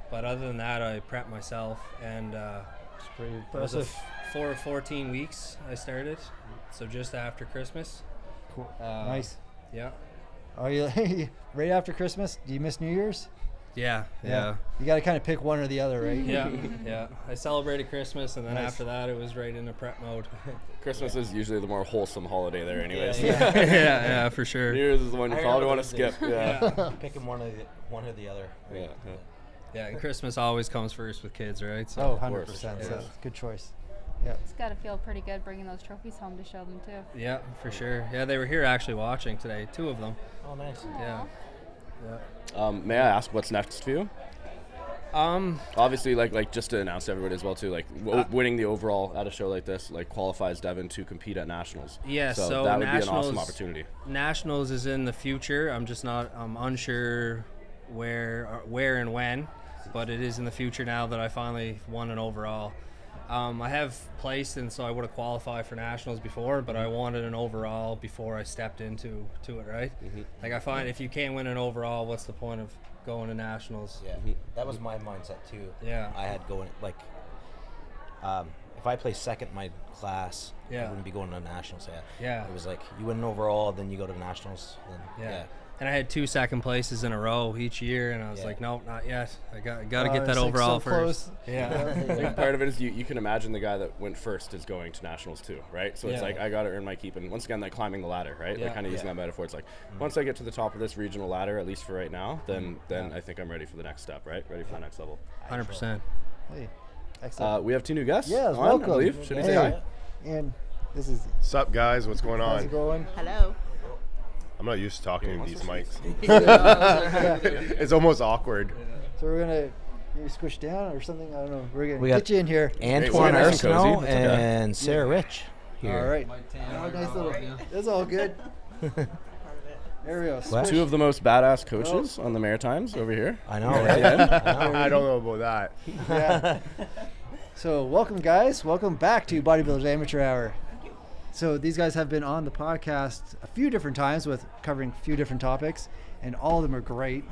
But other than that, I prep myself, and It's pretty it was impressive. 14 weeks I started, so just after Christmas. Cool. Nice. Yeah. Are you right after Christmas? Do you miss New Year's? Yeah. You got to kind of pick one or the other, right? Yeah. I celebrated Christmas, and then Nice. after that, it was right into prep mode. Christmas is usually the more wholesome holiday there, anyways. Yeah, for sure. New Year's is the one you probably want to skip. Yeah. Picking one or the other. Right? Yeah, and Christmas always comes first with kids, right? So Oh, 100%. So good choice. Yeah. It's got to feel pretty good bringing those trophies home to show them too. Yeah, for sure. Yeah, they were here actually watching today, 2 of them. Oh, nice. Yeah. May I ask what's next for you? Obviously, like just to announce to everybody as well too, like winning the overall at a show like this, like qualifies Devin to compete at nationals. Yeah, so that would be an nationals, awesome opportunity. Nationals is in the future. I'm unsure where and when, but it is in the future now that I finally won an overall. I have placed, and so I would have qualified for nationals before, but I wanted an overall before I stepped into it, right? Like I find if you can't win an overall, what's the point of going to nationals? Yeah, that was my mindset too. Yeah. I had going like, if I placed second in my class, I wouldn't be going to nationals. Yeah. It was like you win an overall, then you go to nationals. Then, yeah. And I had 2 second places in a row each year, and I was like, nope, not yet. I got to get that it's like overall so first. close. I think part of it is you can imagine the guy that went first is going to nationals too, right? So it's like I got to earn my keep, and once again, like climbing the ladder, right? Like kind of using that metaphor. It's like once I get to the top of this regional ladder, at least for right now, then I think I'm ready for the next step, right? Ready for the next level. 100%. Hey, excellent. We have 2 new guests. Yes, on, welcome. I believe. Should we say hi? And this is. What's up, guys? What's going How's on? it going? Hello. I'm not used to talking to these mics. Yeah. It's almost awkward. So we're gonna maybe squish down or something. I don't know. We're gonna We get got you in here. Antoine nice and cozy. Arsenault That's okay. and Sarah Rich here. All right. Oh, nice little. That's all good. There we go. What? 2 of the most badass coaches on the Maritimes over here. I know, right? I don't know about that. Yeah. So welcome, guys. Welcome back to Bodybuilders Amateur Hour. So these guys have been on the podcast a few different times with covering a few different topics, and all of them are great.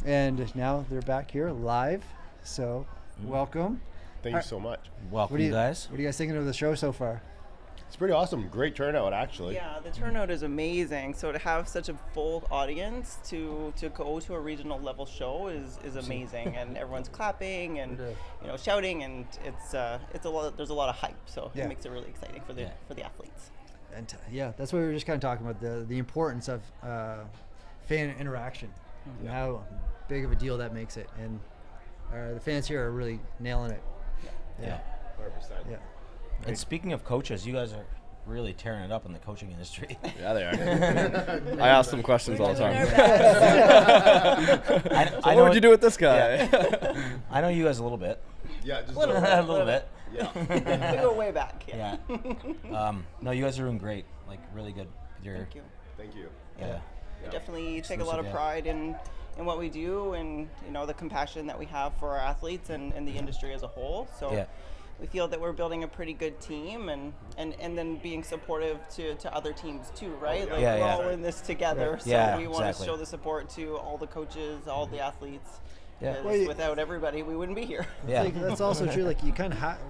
And now they're back here live. So welcome. Thank you so much. Welcome, What do you guys. What are you guys thinking of the show so far? It's pretty awesome. Great turnout, actually. Yeah, the turnout is amazing. So to have such a full audience to go to a regional level show is amazing, and everyone's clapping and shouting, and it's a lot. There's a lot of hype, so it makes it really exciting for the athletes. And that's what we were just kind of talking about, the importance of fan interaction and how big of a deal that makes it. And the fans here are really nailing it. Yeah. 100%. Yeah. And speaking of coaches, you guys are really tearing it up in the coaching industry. Yeah, they are. I ask them questions all the time. I know what would you do with this guy? Yeah. I know you guys a little bit. Yeah, just a little bit. Yeah. We go way back. Yeah. No, you guys are doing great. Like really good. Thank you. Thank you. Yeah. We definitely take a lot of pride in what we do, and the compassion that we have for our athletes and the industry as a whole. So we feel that we're building a pretty good team, and then being supportive to other teams too, right? Like we're all in this together. Right. So we want to show the support to all the coaches, all the athletes. Yeah. Because without everybody, we wouldn't be here. Yeah. Like, that's also true. Like you kind of have.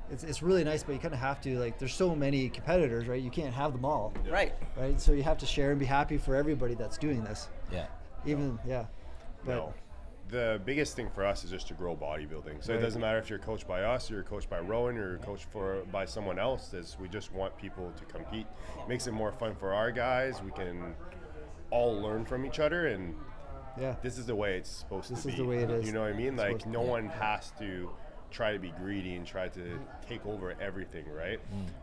It's really nice, but you kind of have to, like, there's so many competitors, right? You can't have them all. Right. Right? So you have to share and be happy for everybody that's doing this. Yeah. But No. The biggest thing for us is just to grow bodybuilding. So it doesn't matter if you're coached by us, you're coached by Rowan, or you're coached by someone else. We just want people to compete. Makes it more fun for our guys. We can all learn from each other, and this is the way it's supposed to be. This is the way it is. You know what I mean? Like no one has to try to be greedy and try to take over everything, right?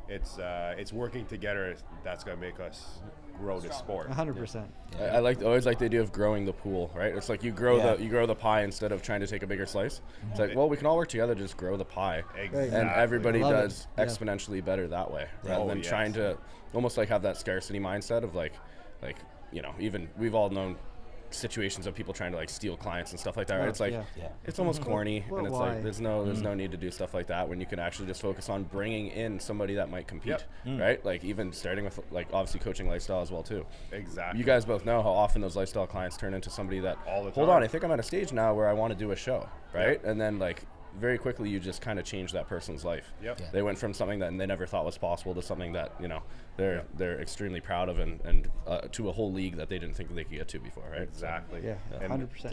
It's working together that's going to make us grow the sport. 100%. I always like the idea of growing the pool, right? It's like you grow the pie instead of trying to take a bigger slice. It's like, well, we can all work together to just grow the pie, Exactly. and everybody Love does it. exponentially better that way, rather than yes. trying to almost like have that scarcity mindset of like even we've all known situations of people trying to like steal clients and stuff like that. Right? Oh, It's like yeah. it's almost corny, Well, and it's why? like there's no need to do stuff like that when you can actually just focus on bringing in somebody that might compete, right? Like even starting with like obviously coaching lifestyle as well too. Exactly. You guys both know how often those lifestyle clients turn into somebody that All the hold time. on, I think I'm at a stage now where I want to do a show, right? And then like very quickly you just kind of change that person's life. Yep. Yeah. They went from something that they never thought was possible to something that, you know, they're extremely proud of, and to a whole league that they didn't think they could get to before, right? Exactly. Yeah, And 100%. I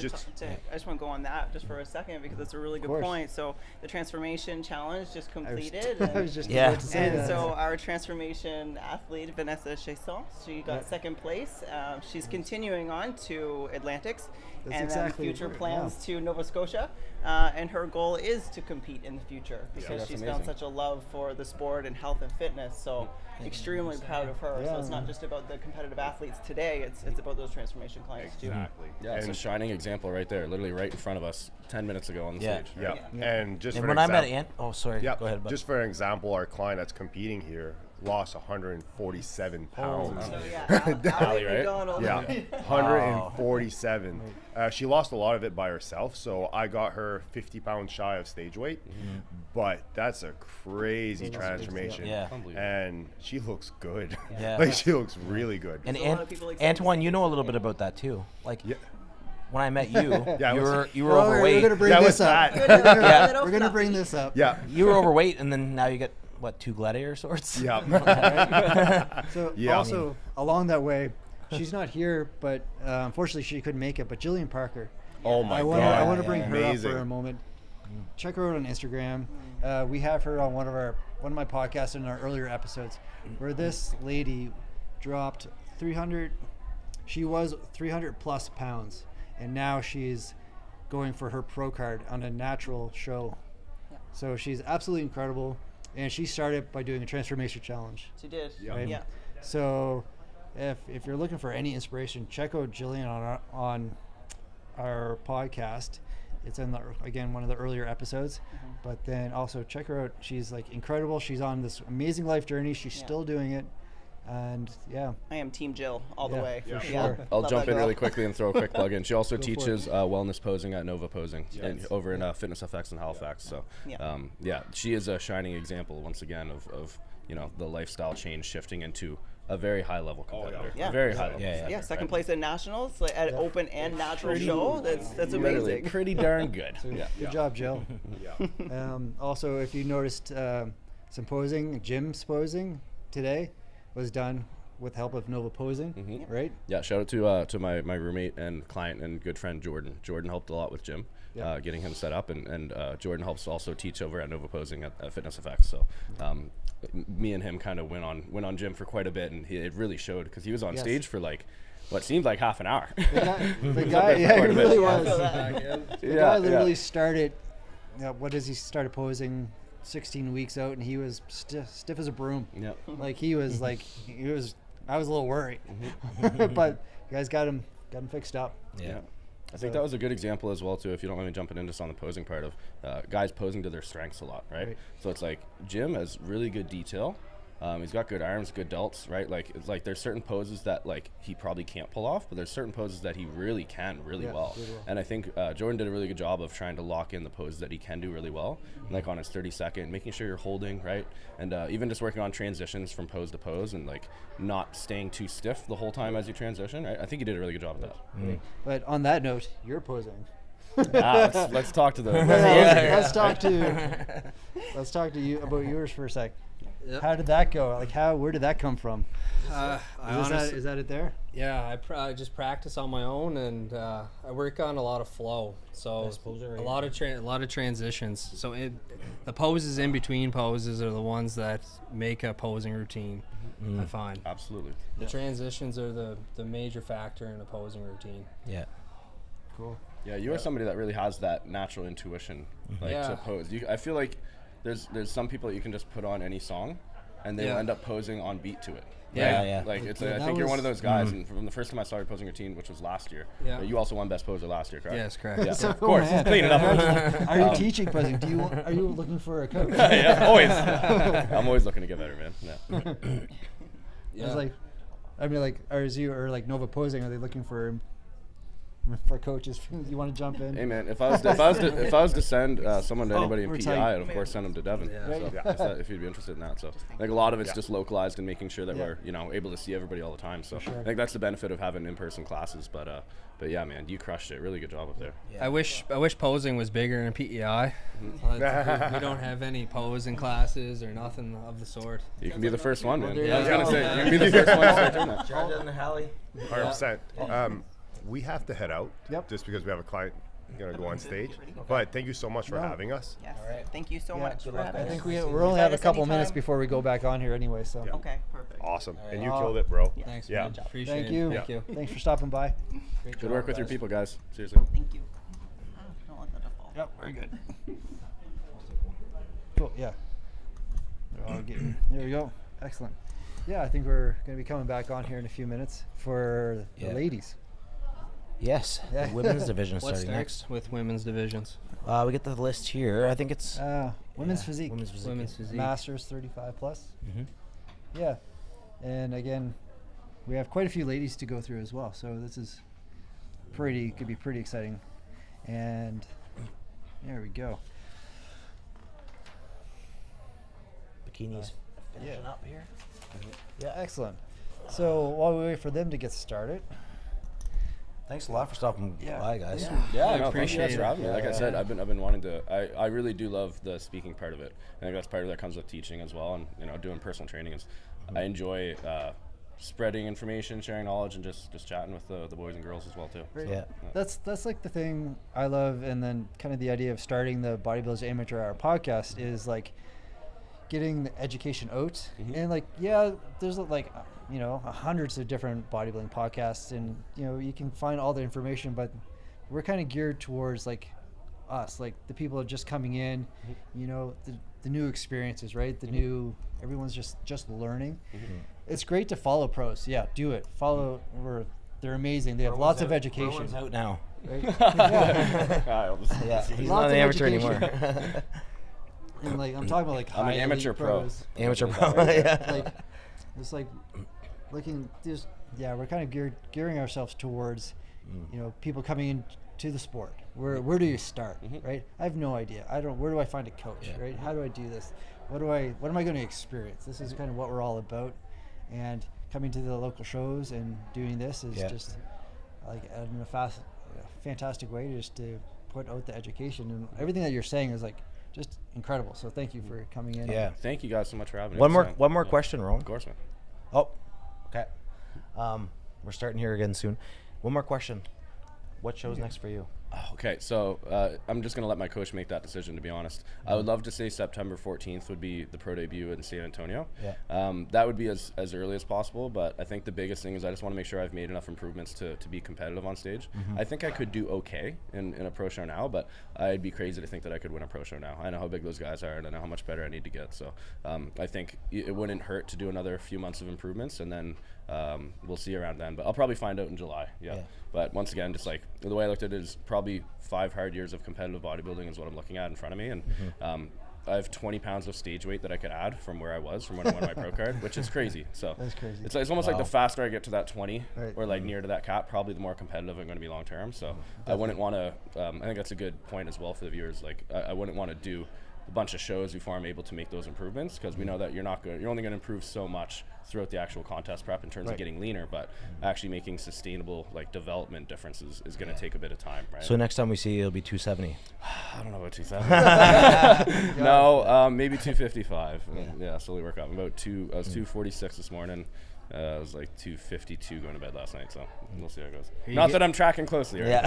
just want to go on that just for a second because it's a really good course. point. So the transformation challenge just completed. I was just Yeah. about to say And that. so our transformation athlete, Vanessa Chasson, she got second place. She's continuing on to Atlantics That's and exactly then future right, plans yeah. to Nova Scotia. And her goal is to compete in the future because that's she's amazing. found such a love for the sport and health and fitness. So extremely proud of her. Yeah, So it's not man. just about the competitive athletes today, it's about those transformation clients too. Exactly. Yeah, it's a And- shining example right there, literally right in front of us 10 minutes ago on the Yeah. stage. Yeah. And just And for when an I'm at example, sorry, yeah, go ahead. Bud. just for an example, our client that's competing here lost 147 pounds. So yeah, Ali, right? McDonald. Yeah, 147. She lost a lot of it by herself, so I got her 50 pounds shy of stage weight. But that's a crazy transformation. Yeah. And she looks good. Yeah. Like she looks really good. And a lot of people excited to Antoine, see you know a this little bit video. about that too. Like Yeah. when I met you, Yeah, you were Oh, overweight. We're gonna bring Yeah, this what's up. that? Yeah. We're gonna bring this up. Yeah. You were overweight, and then now you get what, 2 gladiator swords? Yeah. So Yeah. also along that way, she's not here, but unfortunately she couldn't make it. But Jillian Parker, Oh my I god. want to bring her Amazing. up for a moment. Check her out on Instagram. We have her on one of my podcasts in our earlier episodes, where this lady dropped 300. She was 300 plus pounds, and now she's going for her pro card on a natural show. So she's absolutely incredible, and she started by doing a transformation challenge. She did. Yeah. Right? Yeah. So if you're looking for any inspiration, check out Jillian on our podcast. It's in again one of the earlier episodes, but then also check her out. She's like incredible. She's on this amazing life journey. She's still doing it, and yeah. I am Team Jill all the Yeah, way. for Yeah. sure. I'll Love jump that in girl. really quickly and throw a quick plug in. She also Go for teaches wellness posing at Nova Posing over in Fitness FX in Halifax. So, Yeah. she is a shining example once again of you know the lifestyle change shifting into a very high level competitor. Yeah. Very high level. Yeah, yeah. competitor, Yeah, second right? place at nationals, like at open and natural show. That's Literally amazing. pretty darn good. So good job, Jill. Yeah. Also, if you noticed, some posing, Jim's posing today was done with help of Nova Posing, right? Yeah, shout out to my roommate and client and good friend Jordan. Jordan helped a lot with Jim, getting him set up, and Jordan helps also teach over at Nova Posing at Fitness Effects. So me and him kind of went on Jim for quite a bit, and it really showed because he was on Yes. stage for like what seemed like half an hour. The guy, yeah, quite he a bit. really Yeah, I was. feel that. The guy literally started. What is he started posing 16 weeks out, and he was stiff as a broom. Yep. Like he was I was a little worried, but you guys got him fixed up. Yeah. I think that was a good example as well too, if you don't mind me jumping into this on the posing part of guys posing to their strengths a lot, right? So it's like Jim has really good detail. He's got good arms, good delts, right? Like it's like there's certain poses that like he probably can't pull off, but there's certain poses that he really can really well. And I think Jordan did a really good job of trying to lock in the poses that he can do really well, like on his 30-second, making sure you're holding, right? And even just working on transitions from pose to pose and like not staying too stiff the whole time as you transition, right? I think he did a really good job of that. But on that note, you're posing. Let's talk to the let's talk to you about yours for a sec. Yep. How did that go? Like where did that come from? Is that it there? Yeah, I just practice on my own, and I work on a lot of flow. So a lot of transitions. So the poses in between poses are the ones that make a posing routine. I find absolutely the transitions are the major factor in a posing routine. Yeah. Cool. Yeah, you are somebody that really has that natural intuition, like to pose. I feel like there's some people that you can just put on any song, and they will end up posing on beat to it. Yeah. Like it's. I think you're one of those guys. And from the first time I saw your posing routine, which was last year, you also won best poser last year, correct? Yes, correct. Yeah, So, of course. man. Clean it up. Are you teaching posing? Are you looking for a coach? Yeah, always. I'm always looking to get better, man. Yeah. I was like, I mean, like, are you or like Nova Posing? Are they looking for for coaches. You want to jump in? Hey man, if I was to send someone to anybody in PEI, I'd of course send them to Devin. So if you'd be interested in that. So like a lot of it's just localized and making sure that we're able to see everybody all the time. So I think that's the benefit of having in-person classes. But yeah, man, you crushed it. Really good job up there. I wish posing was bigger in PEI. We don't have any posing classes or nothing of the sort. You can be the first one, man. I was gonna say you can be the first one to start doing that. Jordan and Hallie. 100%. We have to head out just because we have a client going to go on stage. But thank you so much for having us. Yes. All right. Thank you so much for having us. I think we only have a couple minutes before we go back on here anyway. So okay, perfect. Awesome. And you killed it, bro. Thanks, yeah. man. Appreciate Thank you. Thank you. Thanks for stopping by. Good work with your people, guys. Seriously. Thank you. Don't let that fall. Yep, very good. Cool. Yeah. They're all getting. There we go. Excellent. Yeah, I think we're going to be coming back on here in a few minutes for the ladies. Yes, the women's division is starting next. With women's divisions. We get the list here. I think it's women's physique. Women's physique. Masters 35 plus. Yeah, and again, we have quite a few ladies to go through as well. So this is could be pretty exciting. And there we go. Bikinis finishing up here. Yeah, excellent. So while we wait for them to get started. Thanks a lot for stopping by, guys. Yeah, no, appreciate it for having me. Like I said, I've been wanting to. I really do love the speaking part of it. I think that's part of that comes with teaching as well, and doing personal training is. I enjoy spreading information, sharing knowledge, and just chatting with the boys and girls as well too. So, that's like the thing I love, and then kind of the idea of starting the Bodybuilders Amateur Hour podcast is like getting the education out, and like there's like hundreds of different bodybuilding podcasts, and you can find all the information, but we're kind of geared towards like us, like the people are just coming in, the new experiences, right? The new, everyone's just learning. It's great to follow pros. Yeah, do it. Follow. They're amazing. They have lots of education. Rowan's out now. Right? He's not an amateur anymore. And like I'm talking about like I'm an amateur pro. Amateur pro. Like it's like looking just we're kind of gearing ourselves towards people coming into the sport. Where do you start, right? I have no idea. Where do I find a coach, right? How do I do this? What am I going to experience? This is kind of what we're all about, and coming to the local shows and doing this is just like a fantastic way just to put out the education, and everything that you're saying is like just incredible. So thank you for coming in. Yeah, thank you guys so much for having me. One more question, Rowan. Of course, man. Oh, okay. We're starting here again soon. One more question. What show's next for you? Okay, so I'm just going to let my coach make that decision, to be honest. I would love to say September 14th would be the pro debut in San Antonio. That would be as early as possible, but I think the biggest thing is I just want to make sure I've made enough improvements to be competitive on stage. I think I could do okay in a pro show now, but I'd be crazy to think that I could win a pro show now. I know how big those guys are, and I know how much better I need to get. So I think it wouldn't hurt to do another few months of improvements, and then we'll see around then. But I'll probably find out in July. But once again, just like the way I looked at it is probably 5 hard years of competitive bodybuilding is what I'm looking at in front of me, and I have 20 pounds of stage weight that I could add from where I was from when I won my pro card, which is crazy. So that's crazy. It's almost like the faster I get to that 20 or like near to that cap, probably the more competitive I'm going to be long term. So I wouldn't want to. I think that's a good point as well for the viewers. Like I wouldn't want to do a bunch of shows before I'm able to make those improvements, because we know that you're only going to improve so much throughout the actual contest prep in terms of getting leaner, but actually making sustainable like development differences is going to take a bit of time, right? So next time we see you, it'll be 270. I don't know about 270. No, maybe 255. Yeah, slowly work up. I was 246 this morning. I was like 252 going to bed last night, so we'll see how it goes. Not that I'm tracking closely. Right?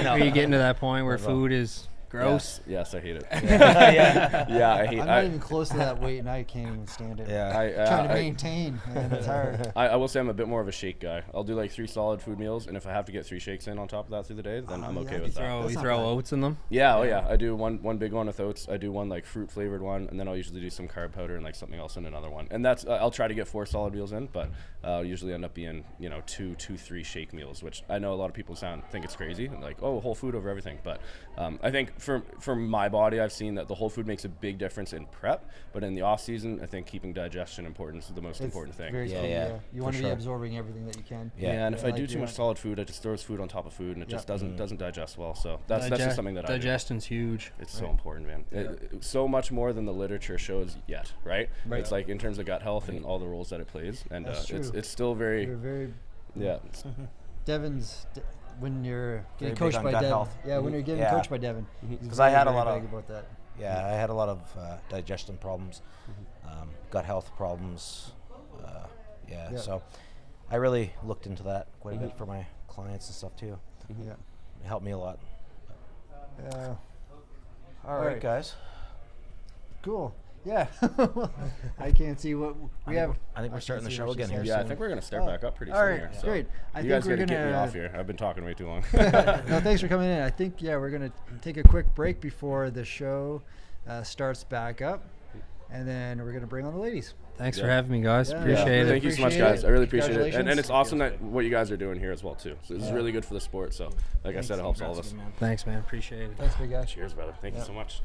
Are you getting to that point where food is gross? Yes, I hate it. I hate it. I'm not even close to that weight, and I can't even stand it. Trying to maintain, and it's hard. I will say I'm a bit more of a shake guy. I'll do like 3 solid food meals, and if I have to get 3 shakes in on top of that through the day, then I'm okay with that. You throw oats in them? Yeah, I do one big one with oats. I do one like fruit flavored one, and then I'll usually do some carb powder and like something else in another one. And that's I'll try to get 4 solid meals in, but I'll usually end up being 2-3 shake meals, which I know a lot of people think it's crazy, like whole food over everything. But I think for my body, I've seen that the whole food makes a big difference in prep, but in the off season, I think keeping digestion important is the most important thing. Very key, You want to be absorbing everything that you can. Yeah, and if I do too much solid food, it just throws food on top of food, and it just doesn't digest well. So that's just something that digestion's huge. It's so important, man. So much more than the literature shows yet, right? It's like in terms of gut health and all the roles that it plays, and it's still very Devin's when you're getting Very coached big by on gut Devin. health. Yeah, when you're getting coached by Devin. Because I had a lot of about that. I had a lot of digestion problems, gut health problems. So I really looked into that quite a bit for my clients and stuff too. Yeah, it helped me a lot. All right, guys. Cool. Yeah. I can't see what we have. I think we're starting the show again here. Yeah, I think we're going to start back up pretty soon here. So great. You guys got to get me off here. I've been talking way too long. No, thanks for coming in. I think, we're going to take a quick break before the show starts back up, and then we're going to bring on the ladies. Thanks for having me, guys. Appreciate it. Thank you so much, guys. I really appreciate it. And it's awesome that what you guys are doing here as well, too. So this is really good for the sport. So, like I said, it helps all of us. Thanks, man. Appreciate it. Thanks, big guy. Cheers, brother. Thank you so much.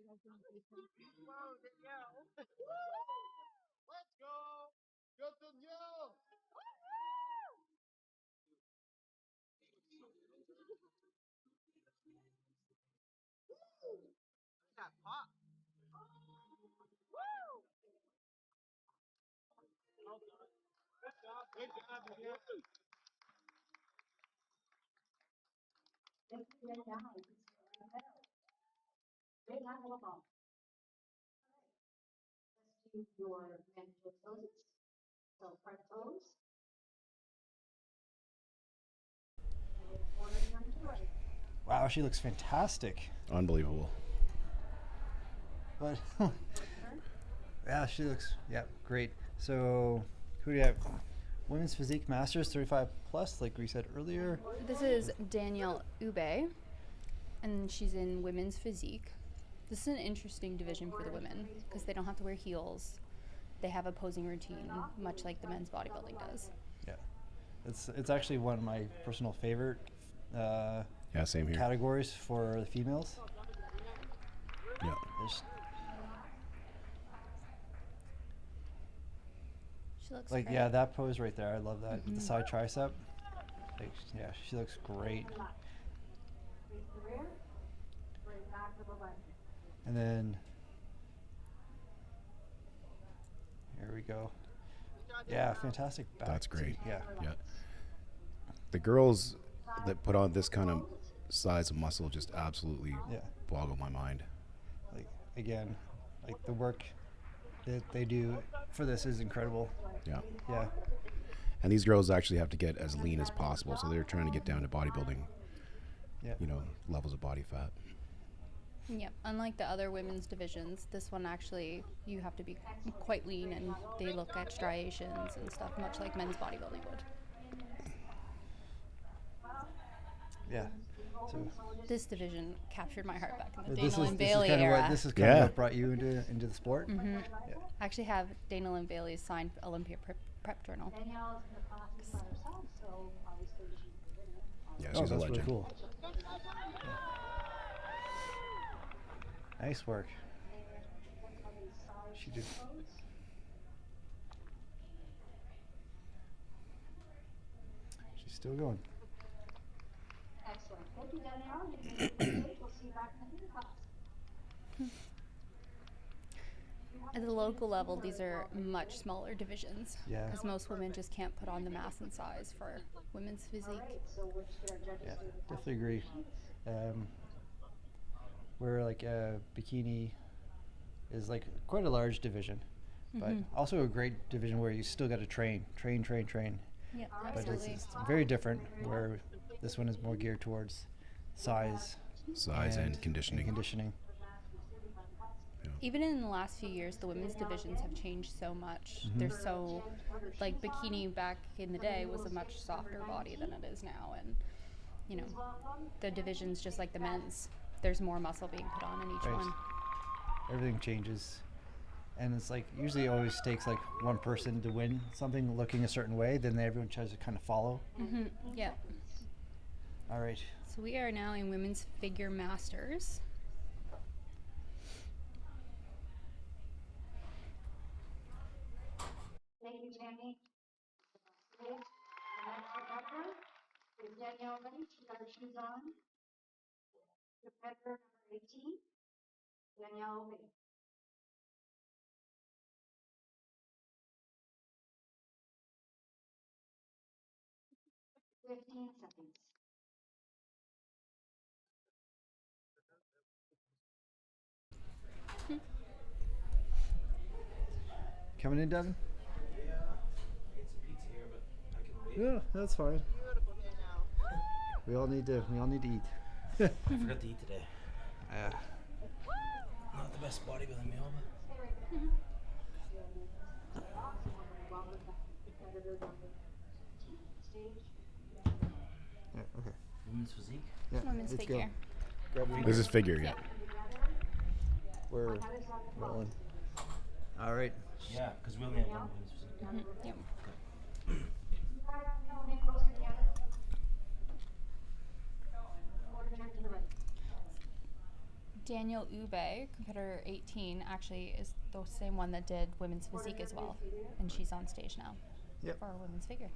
Let's go! Go Danielle! That pop. Good job, Danielle. Great round of applause. Let's do your mental poses. So front toes. Wow, she looks fantastic. Unbelievable. But yeah, she looks great. So who do you have? Women's Physique Masters 35 plus, like we said earlier. This is Danielle Ube, and she's in Women's Physique. This is an interesting division for the women because they don't have to wear heels. They have a posing routine, much like the men's bodybuilding does. Yeah, it's actually one of my personal favorite same here. categories for the females. Yeah. She looks like great. Yeah, that pose right there, I love that with the side tricep. Like, yeah, she looks great. And then here we go. Yeah, fantastic back. That's great. Yeah. The girls that put on this kind of size of muscle just absolutely boggle my mind. Like, again, like the work that they do for this is incredible. Yeah. Yeah. And these girls actually have to get as lean as possible, so they're trying to get down to bodybuilding, levels of body fat. Yep. Unlike the other women's divisions, this one actually you have to be quite lean, and they look at striations and stuff, much like men's bodybuilding would. Yeah. So this division captured my heart back in the this Dana is and Bailey kind era. This is kind of what brought you into the sport. Mm-hmm. Yeah. I actually have Dana and Bailey's signed Olympia prep journal. Yeah, she's a legend. Really cool. Nice work. She did. She's still going. Excellent. Thank you, Danielle. We'll see you back in the class. At the local level, these are much smaller divisions. Yeah. Because most women just can't put on the mass and size for women's physique. Yeah, definitely agree. Where like Bikini is like quite a large division, but also a great division where you still got to train. Yeah, but absolutely. it's very different. Where this one is more geared towards size and conditioning. Yeah. Even in the last few years, the women's divisions have changed so much. They're so, like Bikini back in the day was a much softer body than it is now, and the divisions just like the men's. There's more muscle being put on in each one. Everything changes, and it's like usually it always takes like one person to win something looking a certain way, then everyone tries to kind of follow. Yeah. All right. So we are now in Women's Figure Masters. Thank you, Tammy. The next competitor is Danielle ready. She got her shoes on. Competitor number 18, Danielle Lee. Fifteen seconds. Coming in, Devin? Yeah, I get some pizza here, but I can wait. Yeah, that's fine. We all need to eat. I forgot to eat today. Yeah. Not the best bodybuilding meal, but Yeah, okay. women's physique. Yeah, Women's let's figure. Go. This is figure, yeah. We're rolling. All right. Yeah, because we only have one women's physique. Yep. Danielle Ube, competitor 18, actually is the same one that did women's physique as well, and she's on stage now for women's figure.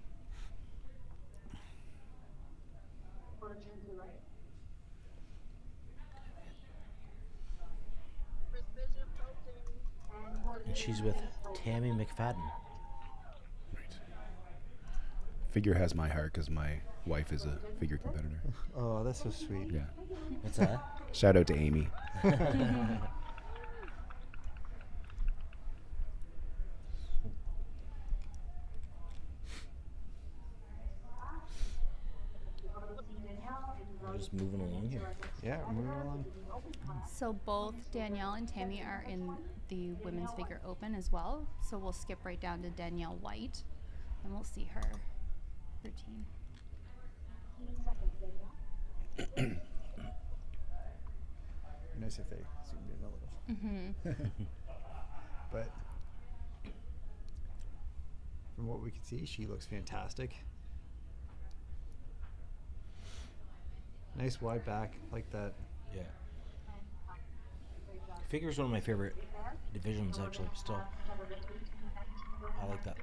And she's with Tammy McFadden. Right. Figure has my heart because my wife is a figure competitor. Oh, that's so sweet. Yeah. What's that? Shout out to Amy. We're just moving along here. Yeah, we're moving along. So both Danielle and Tammy are in the women's figure open as well. So we'll skip right down to Danielle White, and we'll see her routine. Nice if they zoomed in a little. But from what we can see, she looks fantastic. Nice wide back, like that. Yeah. Figure is one of my favorite divisions, actually, still. I like that.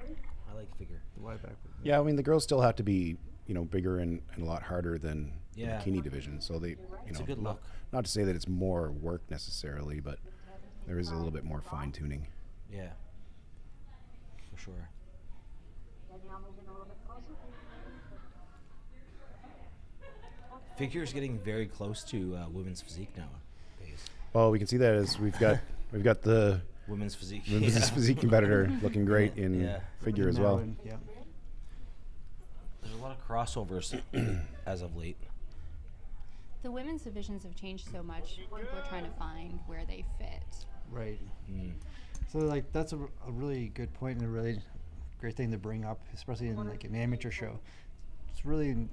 I like figure. The wide back. Yeah, I mean, the girls still have to be, you know, bigger and a lot harder than the Yeah. bikini division. So they, you It's know, a good look. Not to say that it's more work necessarily, but there is a little bit more fine tuning. Yeah. For sure. Figure is getting very close to women's physique nowadays. Well, we can see that as we've got the Women's physique. women's physique competitor looking great in figure as well. Yeah. There's a lot of crossovers as of late. The women's divisions have changed so much. People are trying to find where they fit. Right. So like that's a really good point and a really great thing to bring up, especially in like an amateur show. It's really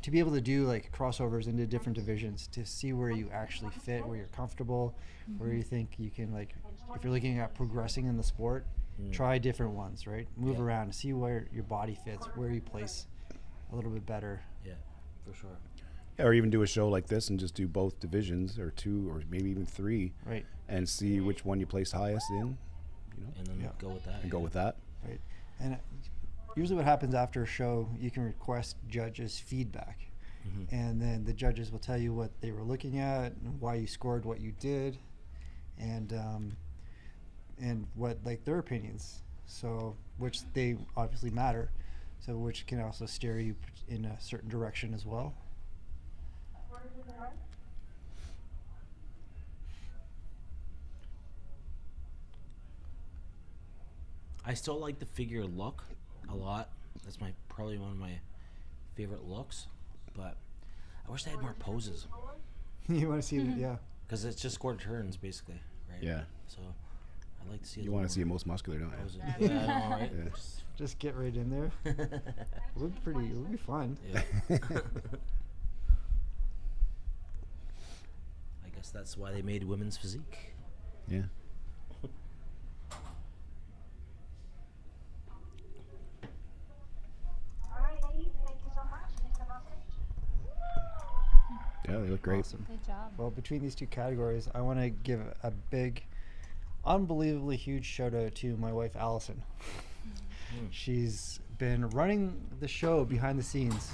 to be able to do like crossovers into different divisions to see where you actually fit, where you're comfortable, where you think you can, like, if you're looking at progressing in the sport, try different ones, right? Move around, see where your body fits, where you place a little bit better. Yeah, for sure. Yeah, or even do a show like this and just do both divisions, or two, or maybe even three, right? And see which one you place highest in, you know, and then go with that. And go with that, right? And usually, what happens after a show, you can request judges' feedback, and then the judges will tell you what they were looking at, and why you scored what you did, and what, like, their opinions. So, which they obviously matter. So, which can also steer you in a certain direction as well. I still like the figure look a lot. That's probably one of my favorite looks. But I wish they had more poses. You want to see it, yeah. Because it's just scored turns, basically, right? Yeah. So I'd like to see. You want to see it most muscular, don't you? Yeah, I know, right? Yeah. Just get right in there. It would be fun. Yeah. I guess that's why they made women's physique. Yeah. Yeah, they look great. Awesome. Good job. Well, between these two categories, I want to give a big, unbelievably huge shout out to my wife, Allison. She's been running the show behind the scenes.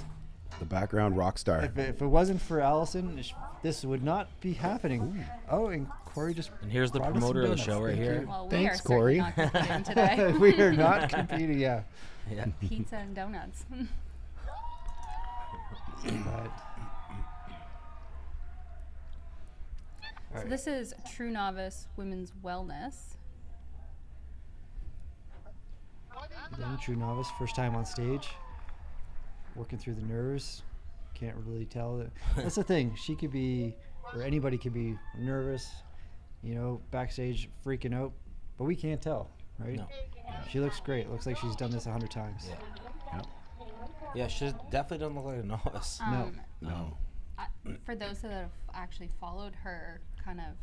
The background rock star. If it wasn't for Allison, this would not be happening. Ooh. Oh, and Corey just. And here's the promoter of the show right here. Well, Thanks, Corey. Not competing today. We are not competing, yeah. Yeah. Pizza and donuts. But, So this is True Novice Women's Wellness. Again, True Novice, first time on stage, working through the nerves. Can't really tell. That's the thing. She could be, or anybody could be nervous, you know, backstage freaking out, but we can't tell, right? No. She looks great. Looks like she's done this 100 times. Yeah. Yep. Yeah, she definitely doesn't look like a novice. No. For those that have actually followed her kind of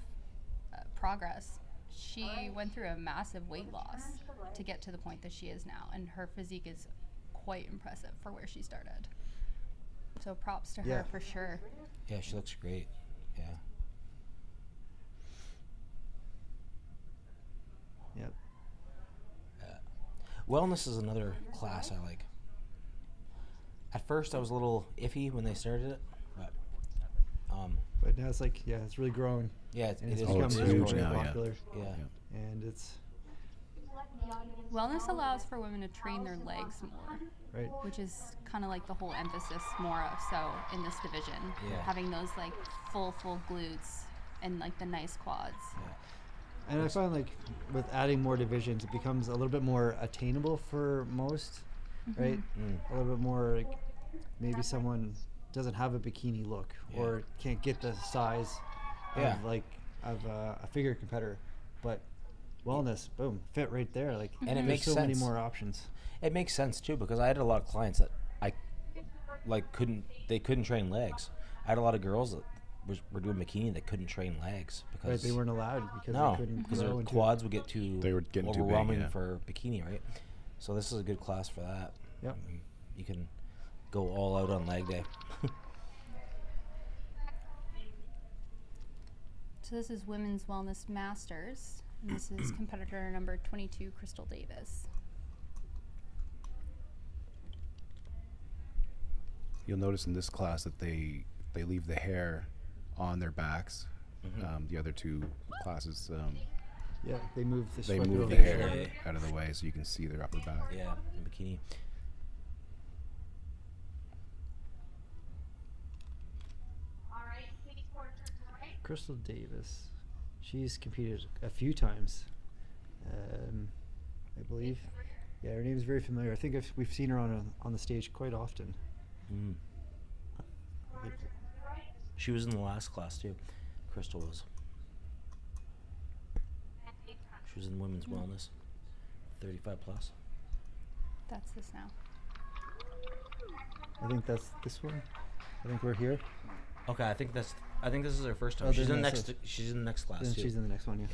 progress, she went through a massive weight loss to get to the point that she is now, and her physique is quite impressive for where she started. So props to her for sure. Yeah, she looks great. Yeah. Wellness is another class I like. At first, I was a little iffy when they started it, but now it's like, it's really grown. Yeah, and it's it is. become It's really huge very now, yeah. popular. Yeah. And it's Wellness allows for women to train their legs more, right, which is kind of like the whole emphasis more of so in this division, having those like full glutes and like the nice quads. Yeah. And I find like with adding more divisions, it becomes a little bit more attainable for most, right? A little bit more like maybe someone doesn't have a bikini look or can't get the size of like of a figure competitor, but wellness, boom, fit right there. Like, and it makes so sense. many more options. It makes sense too because I had a lot of clients that I like couldn't train legs. I had a lot of girls that were doing bikini that couldn't train legs because they weren't allowed because they couldn't because grow their into quads would get too they were getting overwhelming too big, for bikini, right? So this is a good class for that. Yep. I mean, you can go all out on leg day. So this is Women's Wellness Masters, and this is competitor number 22, Crystal Davis. You'll notice in this class that they leave the hair on their backs. The other two classes, they move the hair out of the way so you can see their upper back. Yeah, in bikini. Crystal Davis, she's competed a few times, I believe. Yeah, her name is very familiar. I think we've seen her on the stage quite often. She was in the last class too. Crystal was. She was in women's wellness, 35 plus. That's this now. I think that's this one. I think we're here. Okay, I think this is her first time. Oh, She's in the next class then too. she's in the next one, Yeah.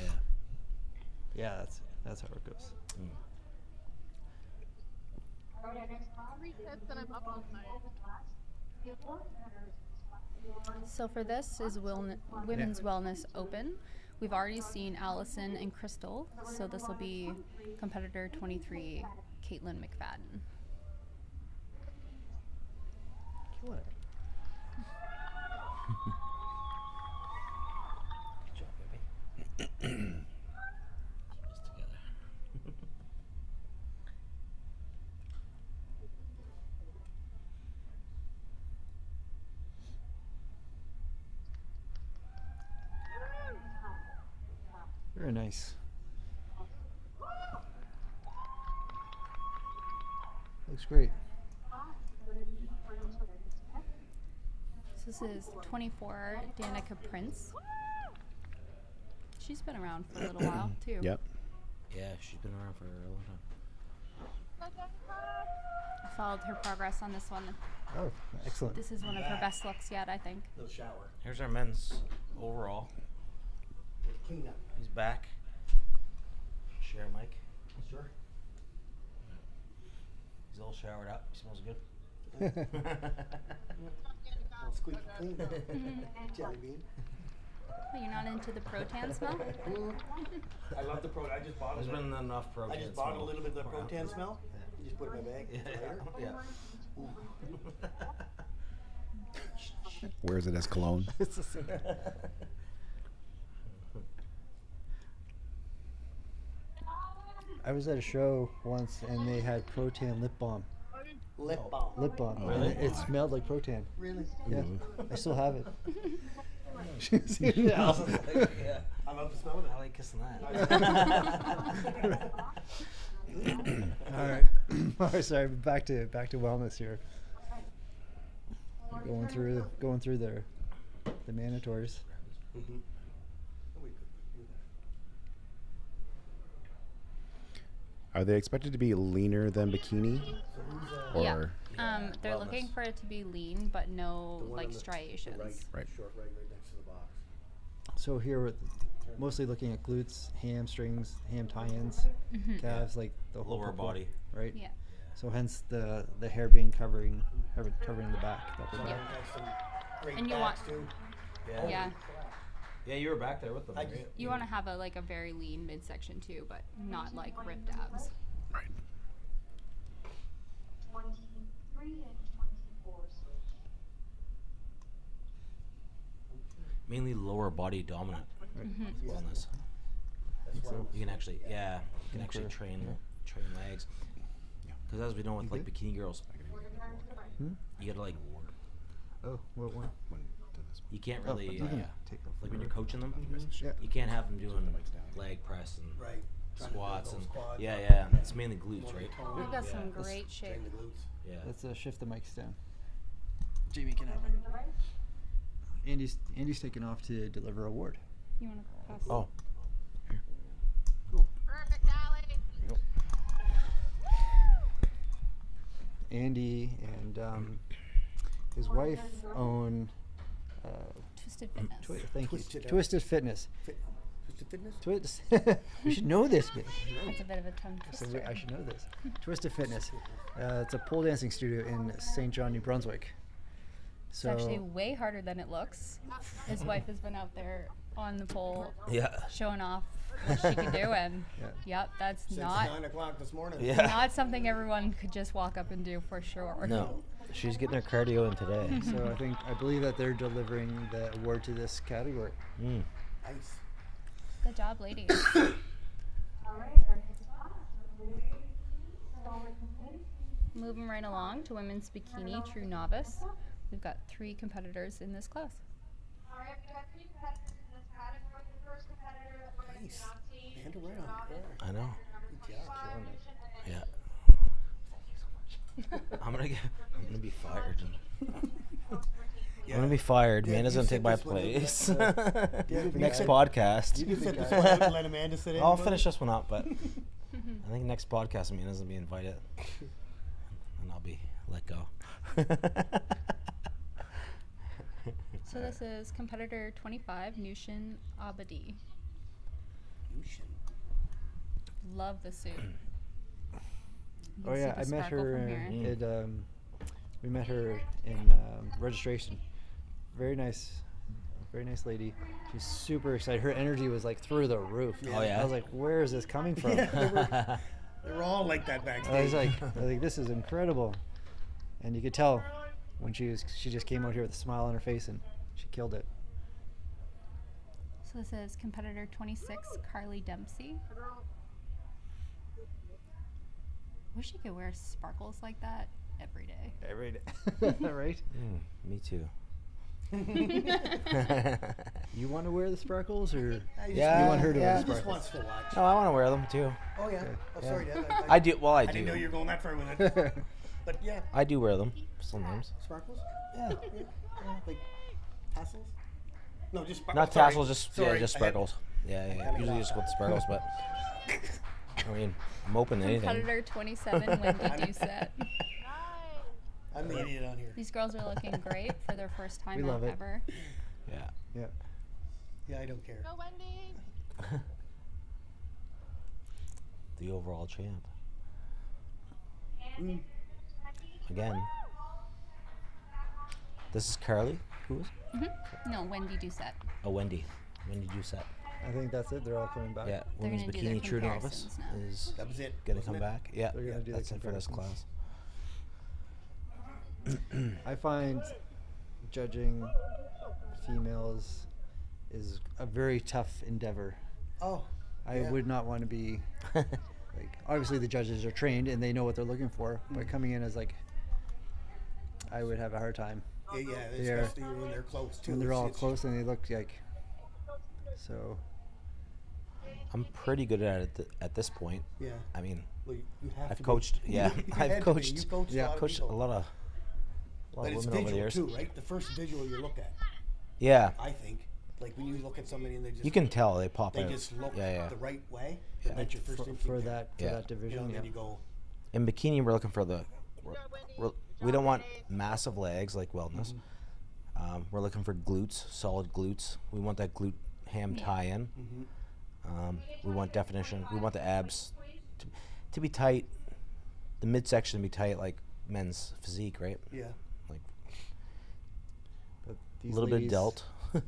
Yeah, that's how it goes. So for this is Women's Wellness Open. We've already seen Allison and Crystal, so this will be competitor 23, Caitlin McFadden. Kill it. Good job, baby. Keep this together. Very nice. Looks great. So this is 24, Danica Prince. She's been around for a little while too. Yep. Yeah, she's been around for a long time. I followed her progress on this one. Oh, excellent. This is one of her best looks yet, I think. Little shower. Here's our men's overall. Clean up. He's back. Share mic. Sure. He's all showered up. He smells good. All squeaky clean. Jelly bean. Oh, you're not into the Protan smell? I love the Protan. I just bought There's it. been enough Protan I just bought smell a little bit of the around. Protan smell. You just put it in my bag. Yeah. Wears it as cologne. I was at a show once and they had Protan lip balm. Lip balm. Lip balm. Oh, and really? it smelled like Protan. Really? Yeah. I still have it. Yeah. I love the smell of it. I like kissing that. All right. All right. Sorry. Back to wellness here. Going through the mandatories. Are they expected to be leaner than bikini? Yeah. They're looking for it to be lean, but no like striations. Right. Short leg right next to the box. So here we're mostly looking at glutes, hamstrings, ham tie-ins, calves, like the whole Lower purple, body. right? Yeah. So hence the hair being covering the back. The upper back. Great And you backs want- too. Yeah. Yeah, you were back there with them. I right? You want to have a very lean midsection too, but not like ripped abs. Right. 23 and 24 switch. Mainly lower body dominant wellness. So You can actually, train legs. Because as we know with like bikini girls, you gotta like, Oh, what one? you can't Oh, really, you can take off like the when you're mic. coaching them, Yeah. you can't have them doing leg press and Right. Trying to do squats those and quads. it's mainly glutes, right? We've got some Yeah. great shape. Train the glutes. Yeah. Let's shift the mics down. Jamie can have it. Andy's taking off to deliver award. You want to pass? Oh. Perfect, Allie. Andy and his wife own Twisted Fitness. thank you. Twisted Twisted Fitness. Twisted Fitness? We should know this bit. That's a bit of a tongue So twister. I should know this. Twisted Fitness. It's a pole dancing studio in St. John, New Brunswick. It's actually way harder than it looks. His wife has been out there on the pole showing off what she can do, and that's Since not 9 o'clock this morning. not something everyone could just walk up and do for sure. No, she's getting her cardio in today. So I believe that they're delivering the award to this category. Nice. Good job, ladies. Moving right along to women's bikini true novice. We've got 3 competitors in this class. All right, we got 3 competitors in this category. The first competitor that we're going to Nice. be on stage And is around. novice. I know. Good job. Killing it. Yeah. I'm gonna be fired. I'm gonna be fired. Yeah, Amanda's you gonna sit take my this one out. place. Yeah, Next you podcast. You can set this one out and let Amanda sit in. I'll buddy. finish this one up, but I think next podcast Amanda's gonna be invited, and I'll be let go. So this is competitor 25, Nushin Abadi. Love the suit. You Oh can see yeah, the I met sparkle her. from here. We met her in registration. Very nice lady. She's super excited. Her energy was like through the roof. Oh, yeah? I was like, where is this coming from? Yeah, they were all like that backstage. I was like, this is incredible. And you could tell when she just came out here with a smile on her face and she killed it. So this is competitor 26, Carly Dempsey. Wish you could wear sparkles like that every day. Every day. Right? Me too. You want to wear the sparkles, or Yeah, you want her to wear yeah. the He just sparkles? wants to watch. No, I want to wear them too. Oh yeah. Oh sorry, Dad. I do. Well, I I do. didn't know you were going that far with it. But yeah. I do wear them sometimes. Sparkles? Yeah. Like tassels? No, just sparkles. Not tassels, just Sorry, just I had- sparkles. Yeah. Usually just with sparkles, but I mean, I'm open to anything. Competitor 27, Wendy Doucette. I'm the idiot on here. These girls are looking great for their first time We out love it. ever. Yeah. Yeah. Yeah, I don't care. Go, Wendy. The overall champ. Again. This is Carly. Who is? No, Wendy Doucette. Oh, Wendy. Wendy Doucette. I think that's it. They're all coming back. Yeah. They're Women's gonna do their Bikini True Novice comparisons now. is That was it. gonna wasn't come it? back. Yeah. They're gonna do the That's it for this class. comparisons. I find judging females is a very tough endeavor. Oh. I yeah. would not want to be like, obviously the judges are trained and they know what they're looking for, but coming in as like, I would have a hard time. Yeah, They're- especially when they're close too. When they're all It's- close and they look like, so. I'm pretty good at it at this point. Yeah. I mean, Well, you have I've to be. coached. Yeah, You I've had to be. coached. You coached a lot of coached people. a lot of But it's women over the visual years. too, right? The first visual you look at, Yeah, I think. Like when you look at somebody and they just you can tell they pop they out. just look Yeah. the right way. Yeah. And that's your first For instinct. that Yeah. division, You know, and yeah. then you go, In bikini, we're looking for we don't want massive legs like wellness. We're looking for glutes, solid glutes. We want that glute ham tie-in. We want definition. We want the abs to be tight. The midsection to be tight, like men's physique, right? yeah, Like But a these little bit ladies- delt. yeah.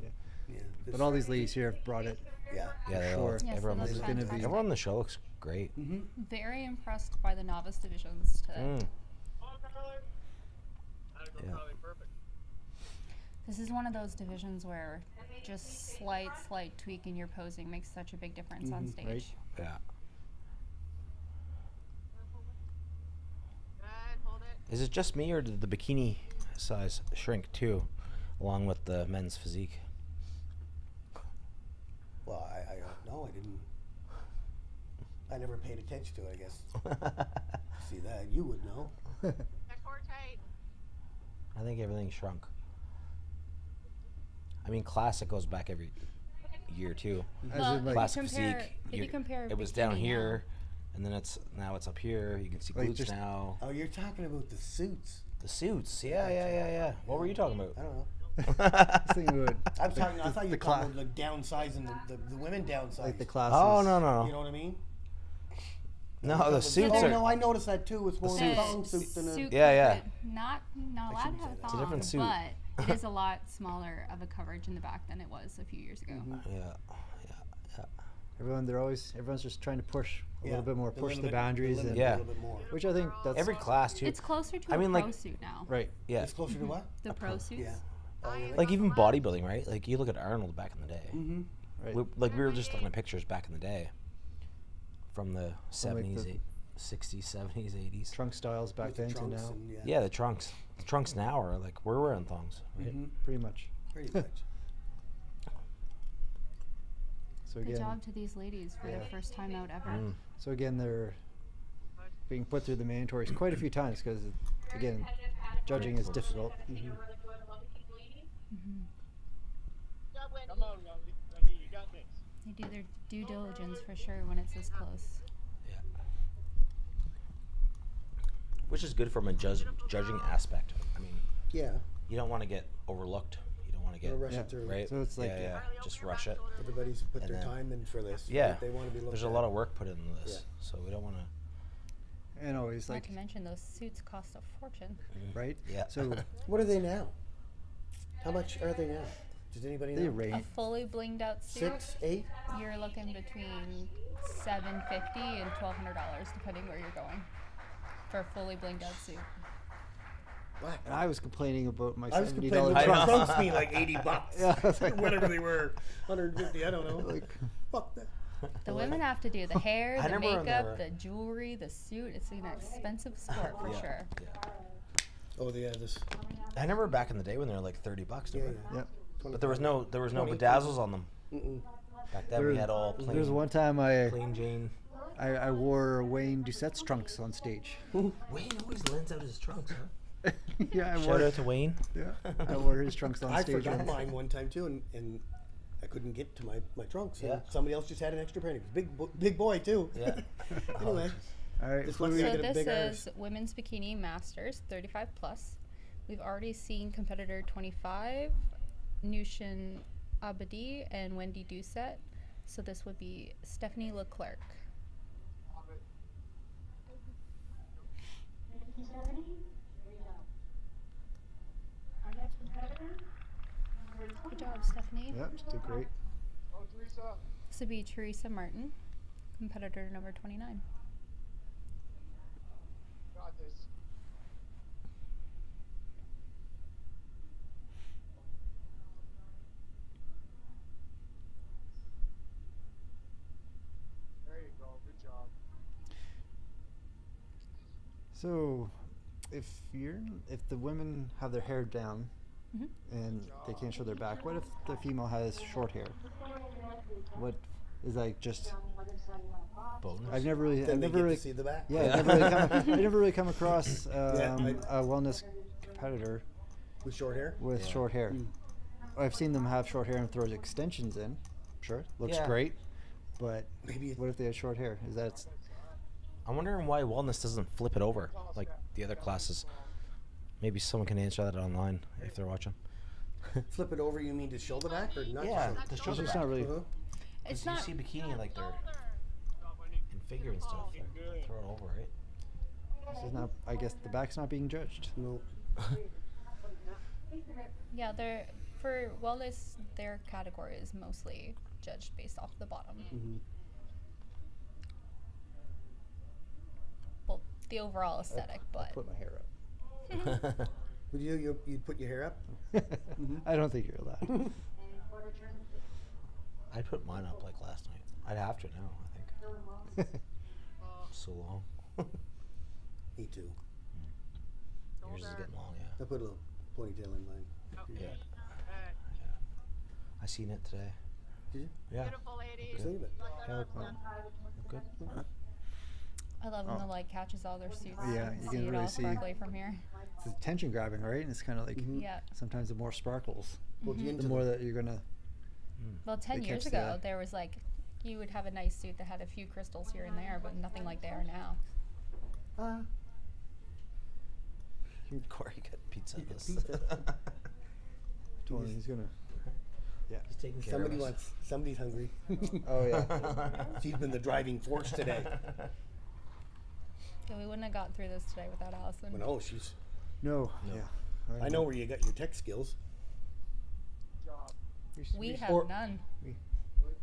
But all these ladies here have brought it. Yeah. Yeah, they sure. all, Yes, everyone, they looks, look gonna be- fantastic. everyone on the show looks great. Very impressed by the novice divisions today. Yeah. This is one of those divisions where just slight tweak in your posing makes such a big difference on stage. Right? Yeah. Is it just me, or did the bikini size shrink too, along with the men's physique? Well, I don't know. I never paid attention to it, I guess. See that? You would know. I think everything shrunk. I mean, classic goes back every year too. Well, Classic if you compare, physique. if you compare it was bikini down now- here, and then now it's up here. You can see Like glutes just- now. Oh, you're talking about the suits. The suits, yeah. What were you talking about? I don't know. I thought you were talking about the downsizing, the women downsizing. Like the classes. Oh no. You know what I mean? No, the suits Oh are. no, I noticed that too. It's more suits. thong suit than a. Suit Yeah. could not allowed to have a It's a different suit. thong, but it is a lot smaller of a coverage in the back than it was a few years ago. Yeah. Everyone's just trying to push a Yeah, little bit more, a push little the bit- boundaries, limit and a little bit more. which I think that's Every class too. It's closer to I a mean, pro like- suit now. right. Yeah. It's closer to what? The pro suits. Yeah. Oh, really? Like even bodybuilding, right? Like you look at Arnold back in the day. Mm-hmm. Right. We were just looking at pictures back in the day, from the 70s, 60s, 70s, 80s. Trunk styles back then to now. Yeah, the trunks. The trunks now are like we're wearing thongs, right? Pretty much. Pretty much. So Good again, job to these ladies for their first time out ever. so again, they're being put through the mandatories quite a few times because, again, judging is difficult. Come on, Wendy, you got this. They do their due diligence for sure when it's this close. Which is good from a judging aspect. I mean, Yeah. you don't want to get overlooked. You don't want to get Don't rush it through. right. So it's like- yeah, just rush it. Everybody's put And their then- time in for this. Yeah, They want to be looked there's a at. lot of work put into this, so we don't want to. And always Not like, to mention those suits cost a fortune. right? Yeah. So What are they now? How much are they now? Does anybody they know? A range. fully blinged out suit, 6, 8? you're looking between $750 and $1,200 depending where you're going for a fully blinged out suit. And I was complaining about my I was $70 complaining trunks. about trunks being like $80. Yeah, I was like, Whatever they were, 150. I don't know. Like, Fuck that. The women have to do the hair, I the remember when they makeup, were- the jewelry, the suit. It's an expensive sport for sure. Oh, yeah, this. I remember back in the day when they were like $30. Yeah, yeah. But there was no 20. bedazzles on them. Mm-mm. Back then we had all plain. There's one time I plain Jane. wore Wayne Doucette's trunks on stage. Wayne always lends out his trunks, huh? Yeah, I Shout wore out to Wayne. Yeah, I wore his trunks on I stage. forgot once. mine one time too, and I couldn't get to my trunks. Yeah. And somebody else just had an extra pair. He was big boy too. Yeah. Anyway, All right, Just who lucky we- I So get a this big is arse. women's bikini masters 35 plus. We've already seen competitor 25, Nushin Abadi and Wendy Doucette. So this would be Stephanie Leclerc. Good job, Stephanie. Yep, she did great. Oh, Teresa. This would be Teresa Martin, competitor number 29. Got this. There you go. Good job. So, if the women have their hair down Mhm. and they can't show their back, what if the female has short hair? What is like just? Bonus. I've never really, then I've they never get really, to see the back. yeah, I've never really come across Yeah, a wellness competitor With short hair. with short hair. I've seen them have short hair and throw extensions in. Sure, looks Yeah. great, but Maybe what if they have short hair? Is that I'm wondering why wellness doesn't flip it over like the other classes. Maybe someone can answer that online if they're watching. flip it over. You mean to show the back or not? Yeah, to show? to show it's the just back. not really? Uh-huh. It's You not. see bikini like they're in figure and stuff. They throw it over, right? This is not. I guess the back's not being judged. No. Yeah, they're for wellness. Their category is mostly judged based off the bottom. Mhm. Well, the overall I aesthetic, but put my hair up. Would you'd put your hair up? I don't think you're allowed. I'd put mine up like last night. I'd have to now, I think. So long. Me too. Yours is getting long, yeah. I put a little ponytail in mine. Yeah. I seen it today. Did you? Yeah. Beautiful lady. Save it. Yeah, look good. I love when the light catches all their suits. Yeah, you can it really all see. sparkly from here. It's attention grabbing, right? And it's kind of like Yeah. sometimes the more sparkles, Well, the more that you're gonna. Well, 10 They years catch ago, the- there was like, you would have a nice suit that had a few crystals here and there, but nothing like they are now. Corey got pizza. Totally, he's gonna. Yeah. He's taking care of us. Somebody's hungry. Oh yeah. She's been the driving force today. Yeah, we wouldn't have got through this today without Allison. Well, no, she's. No. Yeah. I know where you got your tech skills. We have Or- none.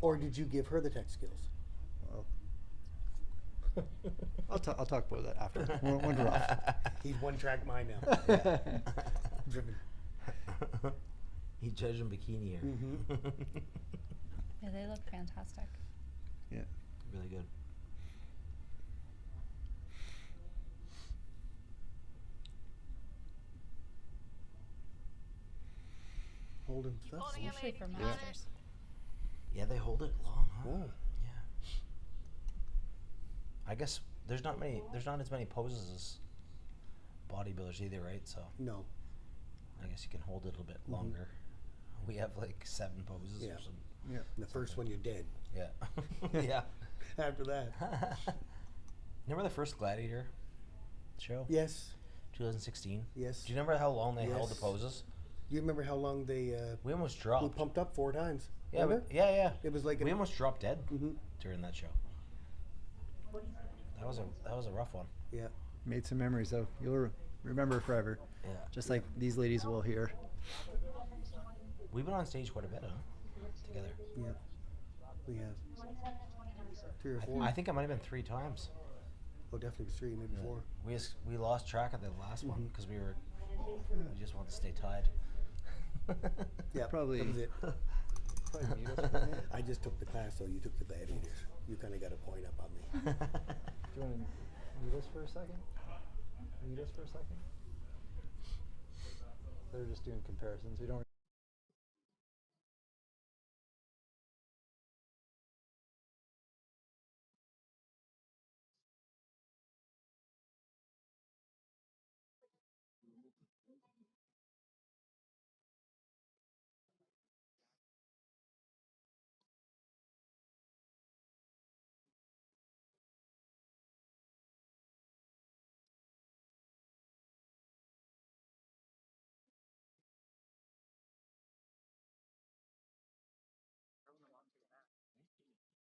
Or did you give her the tech skills? Well, I'll talk about that after. When we're off. He's one track mind now. Yeah. Driven. He's judging Bikini here. Yeah, they look fantastic. Yeah. Really good. Holding stuff. Especially for masters. Yeah, they hold it long, huh? Oh. Yeah. I guess there's not as many poses as bodybuilders either, right? So No. I guess you can hold it a little bit longer. We have like 7 poses Yeah. or something. Yeah. The first one you're dead. Yeah. Yeah. After that. Remember the first Gladiator show? Yes. 2016? Yes. Do you remember how long they held the Yes. poses? You remember how long they? We almost dropped. We pumped up 4 times. Yeah, Remember? yeah. It was like we almost dropped dead Mhm. during that show. That was a rough one. Yeah. Made some memories though. You'll remember forever. Yeah. Just like these ladies will here. We've been on stage quite a bit, huh? Together. Yeah. We have 3 or 4. I think it might have been 3 times. Oh, definitely 3, maybe 4. We lost track of the last one because we just wanted to stay tied. Yeah, Probably. That was it. Probably need us for I just took the class, so you took the gladiators. You kind of got a point up on me. Do you want to mute us for a second? Mute us for a second? They're just doing comparisons. We don't.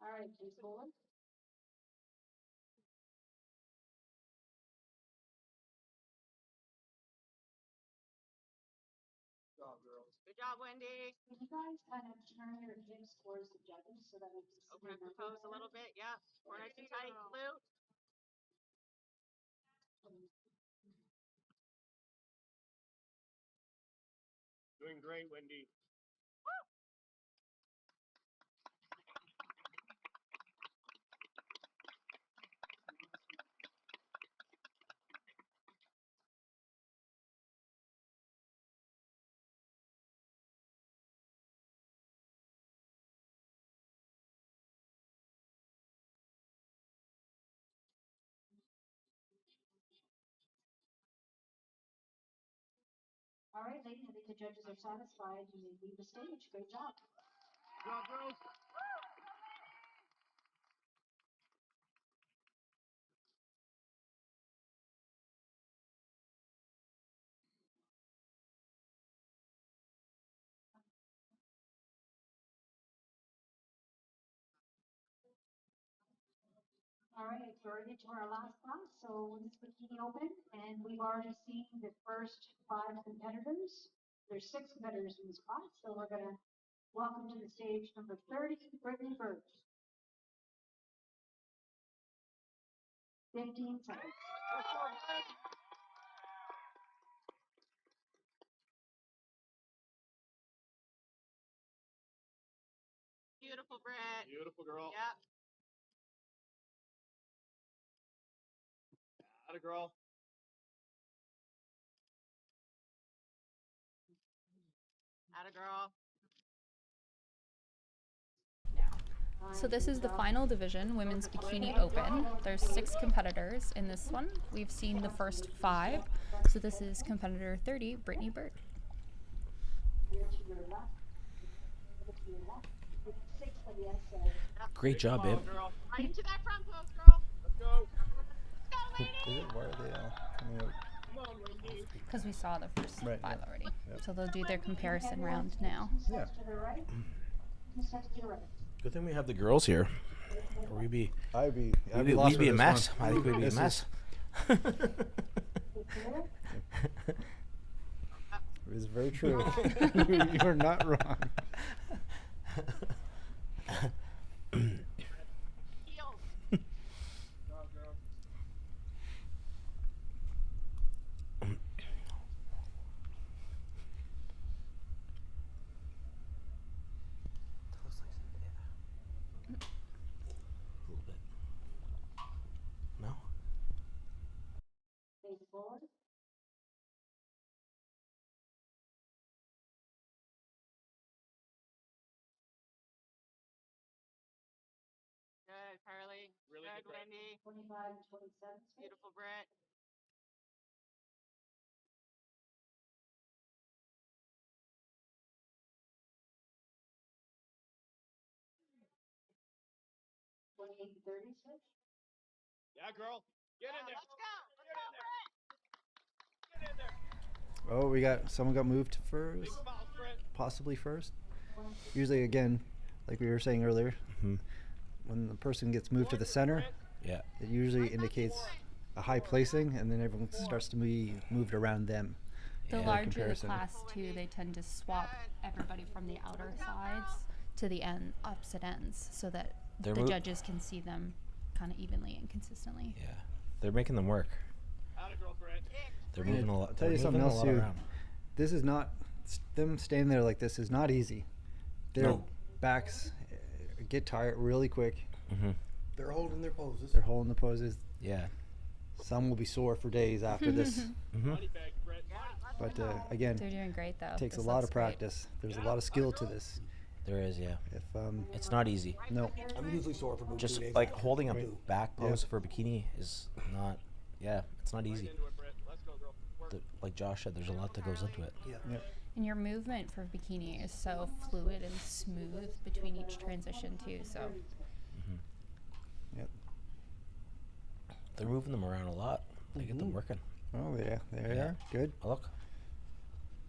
All right, please hold it. Good job, Wendy. Can you guys kind of turn your hips towards the judges so that we can see Open up your the pose a little bit. Yeah. More nice and tight. Glute. Doing great, Wendy. All right, ladies, I think the judges are satisfied. You may leave the stage. Great job. Good job, girls. All right, so we're into our last class. So this is Bikini Open, and we've already seen the first 5 competitors. There's 6 competitors in this class, so we're gonna welcome to the stage number 30, Brittany Birch. 15 seconds. Beautiful, Britt. Beautiful girl. Yep. Atta girl. Atta girl. So this is the final division, Women's Bikini Open. There's 6 competitors in this one. We've seen the first 5. So this is competitor 30, Brittany Burt. Great job, babe. Right into that front post, girl. Let's go. Is it? Why are they all coming out? Because we saw the first Right, 5 yeah. already. Yep. So they'll do their comparison round now. Yeah. Good thing we have the girls here. Or we'd be I'd a lost with mess. this I think we'd be a This is- mess. It is very true. You are not wrong. A little bit. No? Face forward. Good, Carly. Really good, good, Britt. Wendy. 25 and 27. Beautiful, Britt. Twenty-eight and 30 switch. Yeah, girl. Get in there. Let's go. Let's go, Britt. Get in there. Oh, we got someone got moved first, Big mouth, Britt. possibly first. Usually, again, like we were saying earlier, when the person gets moved to the center, Yeah. it usually indicates a high placing, and then everyone starts to be moved around them. The Yeah. larger the comparison. class too, they tend to swap everybody from the outer sides to the opposite ends so that They're the mo- judges can see them kind of evenly and consistently. Yeah. They're making them work. Atta girl, Britt. They're And moving a I'll lot. tell you they're something moving a else lot too. around. This is not them staying there like this is not easy. Their No. backs get tired really quick. Mm-hmm. They're holding their poses. They're holding the poses. Yeah. Some will be sore for days after this. Mm-hmm. Money bag, Britt. But again, They're doing great though. it takes a This lot looks of great. practice. There's a lot of skill to this. There is, yeah. If It's not easy. no, I'm usually sore for about Just 2 days. like holding a Right. back pose for bikini is not. Yeah, it's not easy. Into it, Britt. Let's go, girl. Work. Like Josh said, there's a lot that goes into it. Yeah. And your movement for bikini is so fluid and smooth between each transition too. So Yep. They're moving them around a lot. They get them working. Oh yeah, there you Yeah. are. Good. Oh, look,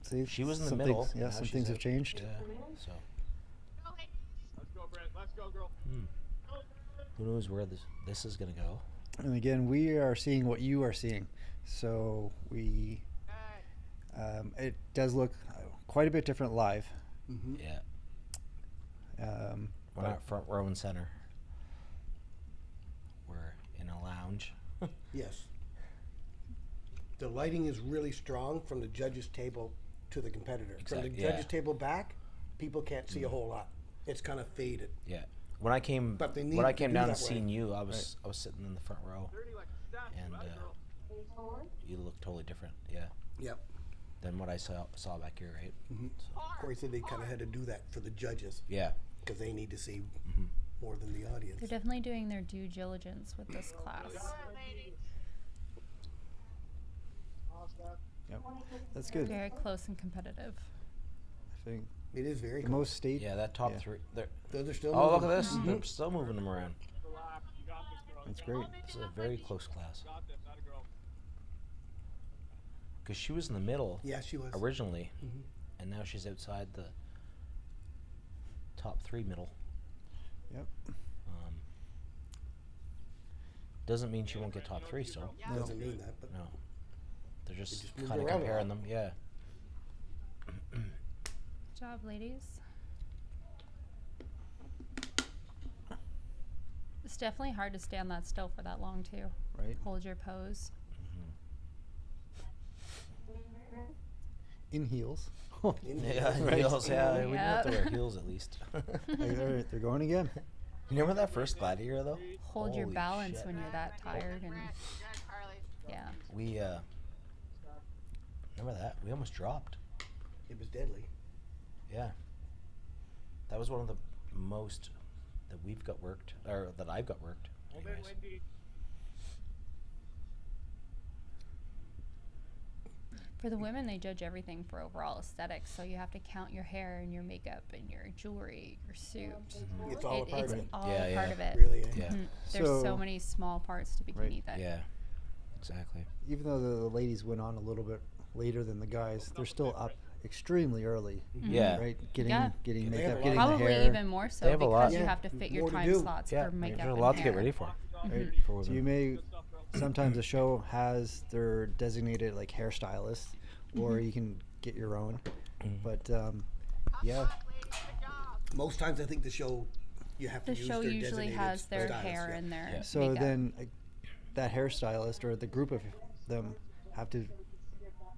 See, she was in the some middle. Things, yeah, now some she's things have out. changed. Yeah. So Let's go, Britt. Let's go, girl. who knows where this is gonna go? And again, we are seeing what you are seeing. So we, it does look quite a bit different live. Mm-hmm. Yeah. We're But not front row and center. We're in a lounge. Yes. The lighting is really strong from the judges' table to the competitor. From the Exact- yeah. judges' table back, people can't see a whole lot. It's kind of faded. Yeah. When I came But they need when I to came do down that and way. seen you, I was sitting in the front row, 30 like that. and Face forward. you look totally different. Yeah. Yep. Than what I saw back here, right? Mm-hmm. So, Corey said they kind of had to do that for the judges yeah. because they need to see Mm-hmm. more than the audience. they're definitely doing their due diligence with this class. Yep. That's good. Very close and competitive. I think It is very the close. most state. Yeah, that top Yeah. three. They're, Those are still oh, look moving. at this. They're still moving them around. Relax. You got this, girl. That's great. This is a very close class. You got this. Atta girl. Because she was in the middle Yeah, she was. originally, Mhm. and now she's outside the top 3 middle. Yep. Doesn't mean she won't get top 3 still. Doesn't mean that, but No. They're just just moved kind of around a comparing lot. them. Yeah. Good job, ladies. It's definitely hard to stand that still for that long too. Right. Hold your pose. in heels. Yeah, Right. heels. Yeah, we have to wear Yep. heels at least. They're going again. You remember that first gladiator though? Hold your Holy balance shit. when you're that tired and yeah. We remember that? We almost dropped. It was deadly. Yeah. That was one of the most that we've got worked, or that I've got worked. Anyways. For the women, they judge everything for overall aesthetics. So you have to count your hair and your makeup and your jewelry, your suit. It's all a part it's of it. all Yeah, part yeah. of it. Really, Yeah. Mhm. There's so many small parts to bikini Right. that. Yeah. Exactly. Even though the ladies went on a little bit later than the guys, they're still up extremely early. Yeah. Right. Getting Yeah. getting They have makeup, a getting lot. the Probably hair. even more so They have a lot. because you Yeah. have to fit your More to time do. slots Yeah. for makeup There's a and lot to get hair. ready for. Right. For So women. you may sometimes a show has their designated like hairstylist, or you can get your own. But yeah, Most times I think the show, you have to The use show their usually designated has their stylist, hair yeah. and their Yeah. so makeup. then that hairstylist or the group of them have to,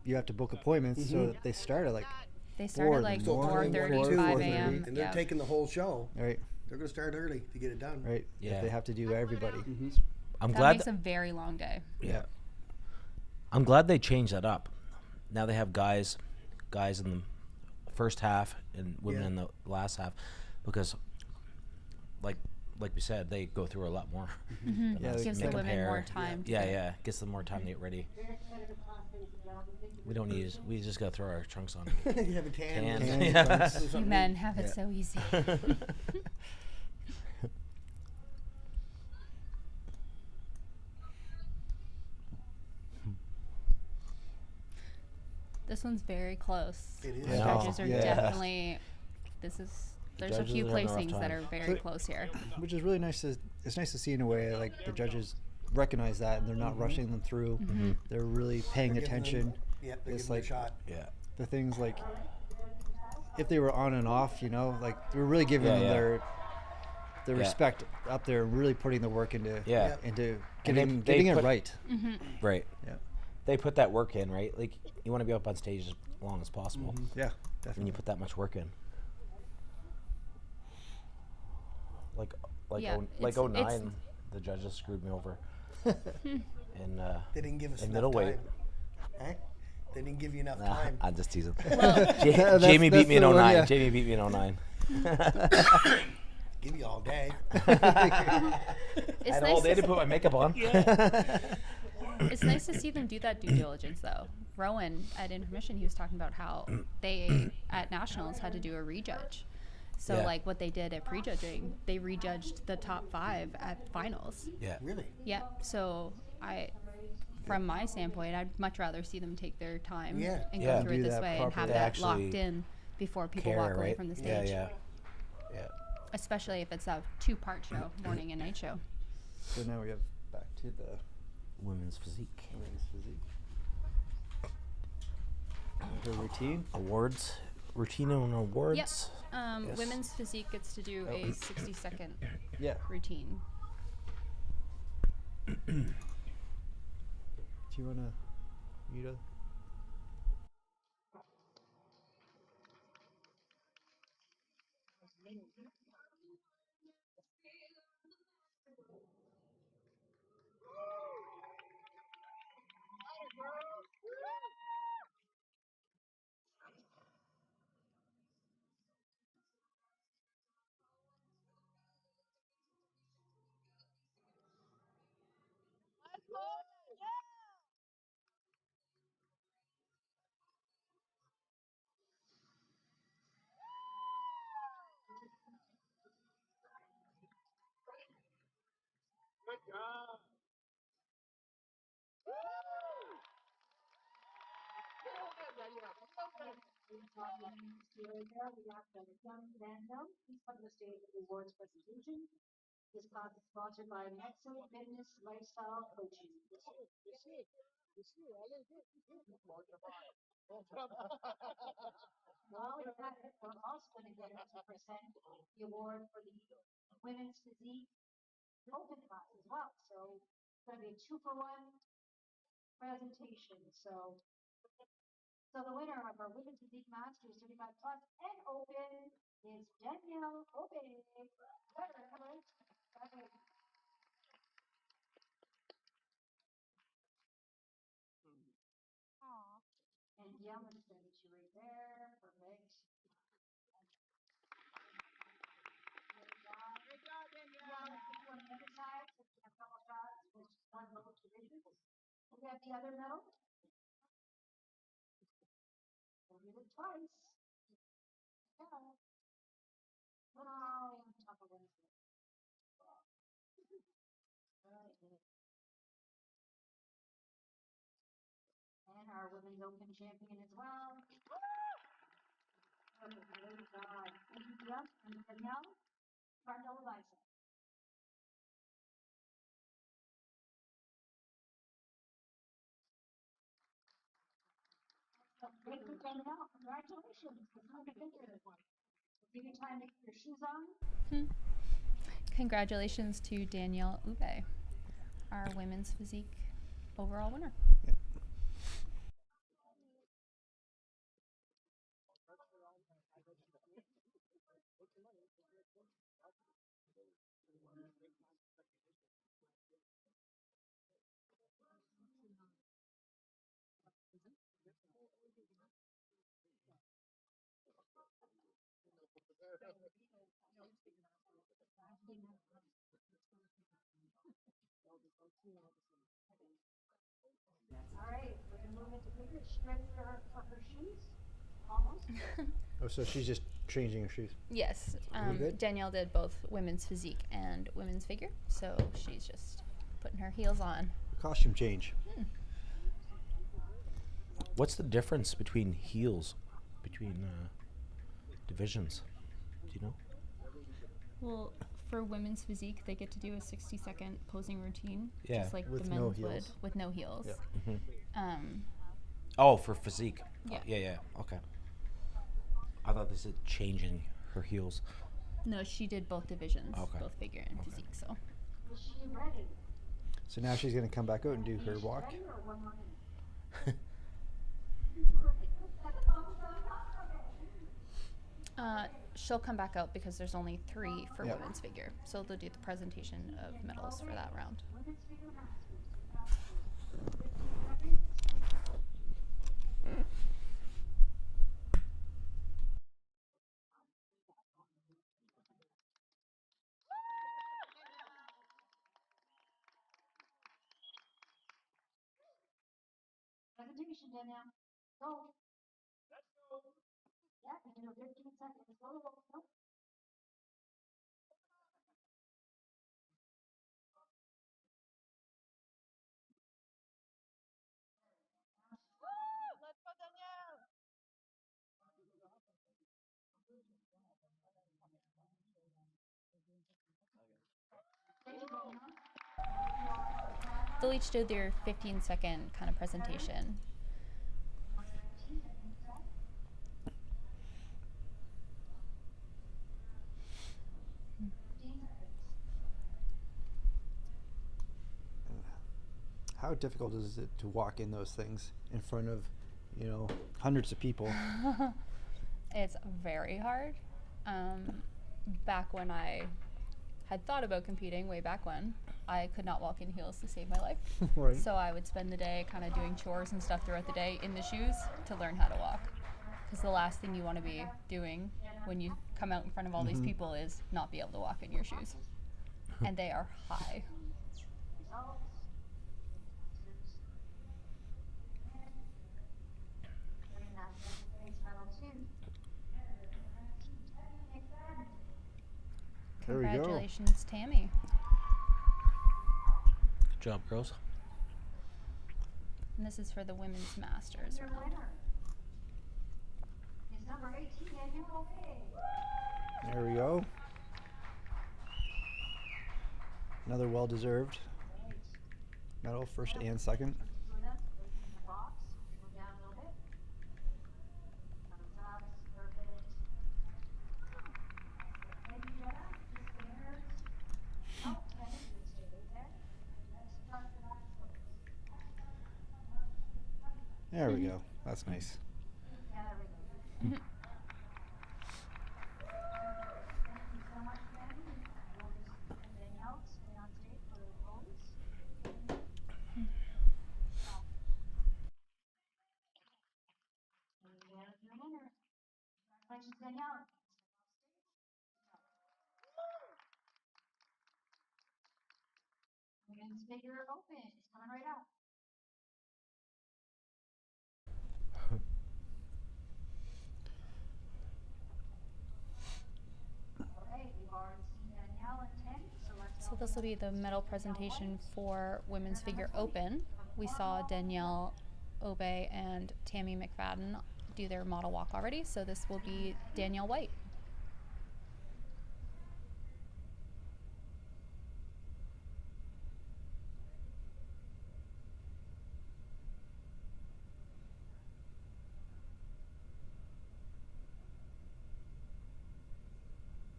you have to book appointments so that they start at like They 4 started in like the So morning, 4:30, 4, 5 4:30. a.m. And they're Yeah. taking the whole show. Right, They're going to start early to get it done. right. Yeah. If they have to do everybody. I'm That glad. makes a very long day. Yeah. I'm glad they changed that up. Now they have guys in the first half and women Yeah. in the last half, because, like we said, they go through a lot more. Mhm. Yeah, us. Gives the Makeup, women more hair. time. To Yeah, get- yeah. Gets them more time to get ready. We don't need. We just gotta throw our trunks on. You have a tan. Tan. Yeah. Something. You men have it Yeah. so easy. This one's very close. It is. The I know. judges are Yeah. definitely. There's a judges few are having a rough placings that time. are very So- close here. Which is really nice to. It's nice to see in a way like the judges recognize that and they're not rushing them through. They're really paying They're giving attention. them- Yeah, they're It's giving like it a shot. Yeah. the things like if they were on and off, like they're really giving Yeah, them yeah. their Yeah. respect up there, and really putting the work into Yeah. into And they getting it put- right. Right. Yeah, They put that work in, right? Like, you want to be up on stage as long as possible. yeah, When definitely. you put that much work in. Like Yeah, like it's- 09, the judges screwed me over. in They didn't give us in enough middleweight. time. Eh? They didn't give you enough Nah, time. I'm just teasing. That's- Jamie beat that's me in the one, 09. yeah. Jamie beat me in 09. Give you all day. I It's had all nice day to to put my makeup on. It's nice to see them do that due diligence, though. Rowan at Intermission, he was talking about how they at nationals had to do a rejudge. So Yeah. like what they did at prejudging, they rejudged the top 5 at finals. Yeah. Really? Yeah. So from my standpoint, I'd much rather see them take their time Yeah. and Yeah. go through it Do this that way and have properly. They that locked actually in before people Care, walk away right? from the stage. Yeah, yeah. Especially if it's a 2-part show, morning and night show. So now we have back to the Women's physique. women's physique. The routine. Awards. Routine and awards. Yep. Yes. Women's physique gets to do a 60-second Yeah. routine. Do you wanna, Yuta? Please come to the stage for the awards presentation. This class is sponsored by Excellent Fitness Lifestyle Coaching. While we're at it, we're also going to get to present the award for the women's physique open class as well. So it's going to be a 2-for-1 presentation. So So the winner of our Women's Physique Masters 35 Plus and Open is Danielle Obe. Aw. And yeah, I'm gonna send it to you right there. Perfect. Great job, Yeah, Danielle. let's do one other side. So we have a couple shots, which is one little division. We have the other medal. We'll do it twice. Yeah. Oh, on top of Wednesday. And our Women's Open champion as well. Perfect. Very good. Thank you, Jeff. And Danielle, front double bicep. Thank you, Danielle. Congratulations. It's not a good one. Give you time to get your shoes on. Congratulations to Danielle Ube, our women's physique overall winner. All right, we're gonna move into bigger. She ready for her shoes? Almost. Oh, so she's just changing her shoes. Yes, good? Danielle did both women's physique and women's figure, so she's just putting her heels on. Costume change. What's the difference between heels, between divisions? Do you know? Well, for women's physique, they get to do a 60-second posing routine, Yeah. just like With the no men's would, heels. with no heels. Yeah. Oh, for physique. Yeah. Yeah. Okay. I thought they said changing her heels. No, she did both divisions, Okay. both figure and physique. So Is she ready? So now she's gonna come back out and do her Is she walk. ready or one more minute? she'll come back out because there's only 3 for Yeah. women's figure. So they'll do the presentation of medals for that round. Women's figure masters. Presentation, Danielle. Go. Let's go. Yeah, you can do 15 seconds. Go. Go. Let's go, Danielle. They'll each do their 15-second kind of presentation. How difficult is it to walk in those things in front of, hundreds of people? It's very hard. Back when I had thought about competing, way back when, I could not walk in heels to save my life. Right. So I would spend the day kind of doing chores and stuff throughout the day in the shoes to learn how to walk. Because the last thing you want to be doing when you come out in front of all these people is not be able to walk in your shoes. And they are high. There we go. Congratulations, Tammy. Good job, girls. And this is for the women's masters. Your winner is number 18, Danielle Obe. There we go. Another well-deserved medal, first and second. There we go. That's nice. Mhm. Congratulations, Danielle. Women's figure open. It's coming right up. Okay, we've already seen Danielle and Tim, so let's So this will be the medal presentation for women's figure open. We saw Danielle Obey and Tammy McFadden do their model walk already, so this will be Danielle White.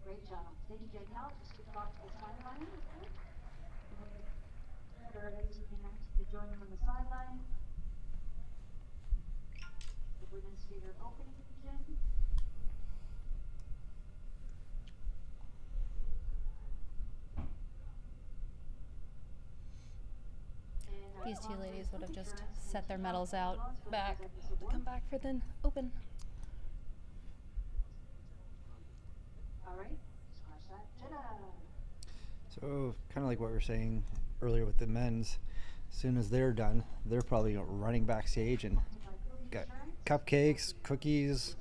Great job. Thank you, Danielle. Just keep off to the sideline. Ladies to join them on the sideline. The women's figure open division. These two ladies would have just set their medals out back to come back for the open. All right. Squash that. Ta-da. So kind of like what we were saying earlier with the men's, as soon as they're done, they're probably running backstage and got cupcakes, cookies,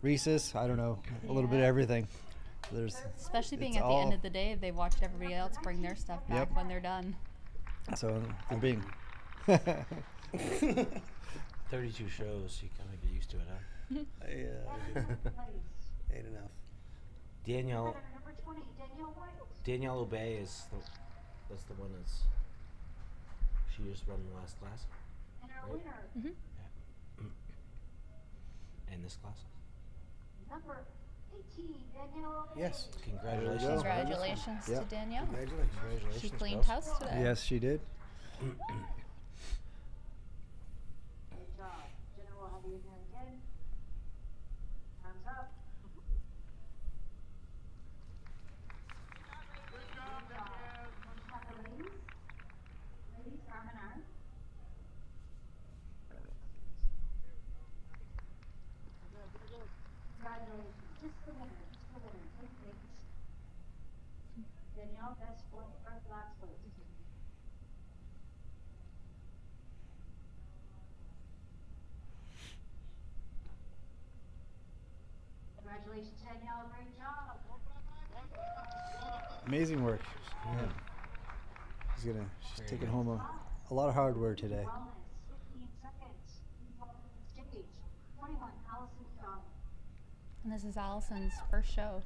Reese's, I don't know, a little bit of everything. Especially being it's at the end of the day, they've watched everybody else bring their stuff back Yep. when they're done. So they're being 32 shows, you kind of get used to it, huh? Ain't enough. Danielle Number 20, Danielle White. Danielle Obey that's the one that's she just won the last class. And our Right? winner, And this class. number 18, Danielle. Yes. Congratulations. Congratulations to Yep. Danielle. Congratulations. She cleaned girls. house today. Yes, she did. Good job. Jenna will have you in there again. Thumbs up. Good job, ladies. Ladies, arm in arm. Congratulations. Just the winner. Take place. Danielle, best foot, first last foot. Congratulations, Danielle. Great job. Amazing work. Yeah. She's taking home a lot of hardware today. Wellness, 15 seconds. Stage. 21, Allison McDonald. And this is Allison's first show.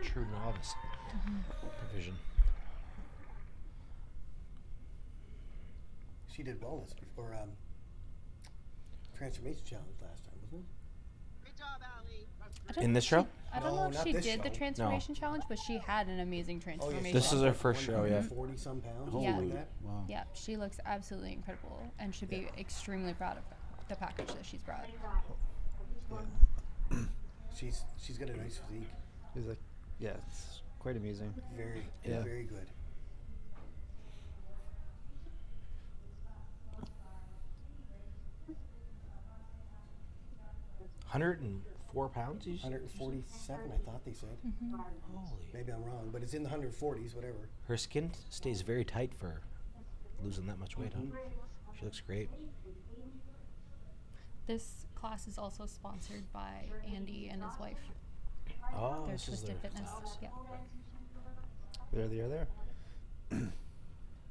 True novice division. She did wellness before Transformation Challenge last time, wasn't it? I don't In know this if show? she- I don't No, know if not she this did the show. transformation challenge, but she had an amazing transformation. This is her first show, yeah. 40 some pounds. Yeah. Something like that. Wow. Yeah, she looks absolutely incredible and should be extremely proud of the package that she's brought. She's got a nice physique. She's like, yeah, it's quite amazing. Very, Yeah. very good. £104, you said? 147, I thought they said. Holy. Maybe I'm wrong, but it's in the 140s, whatever. Her skin stays very tight for losing that much weight, huh? She looks great. This class is also sponsored by Andy and his wife. Oh, They're this is Twisted their Fitness. class. Yeah. There they are there.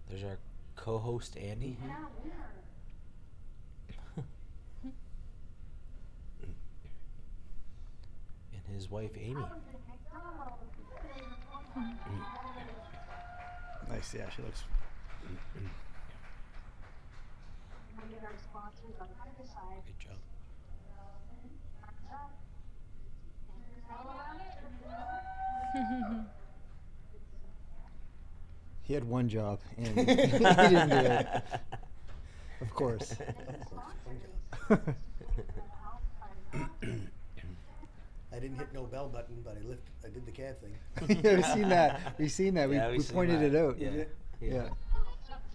There's our co-host, Andy. And his wife, Amy. Nice, yeah, she looks. Good job. He had one job and he didn't do it. Of course. I didn't hit no bell button, but I did the calf thing. Yeah, we've seen that. We've seen that. Yeah, we we've seen pointed that. it out. Yeah. Yeah.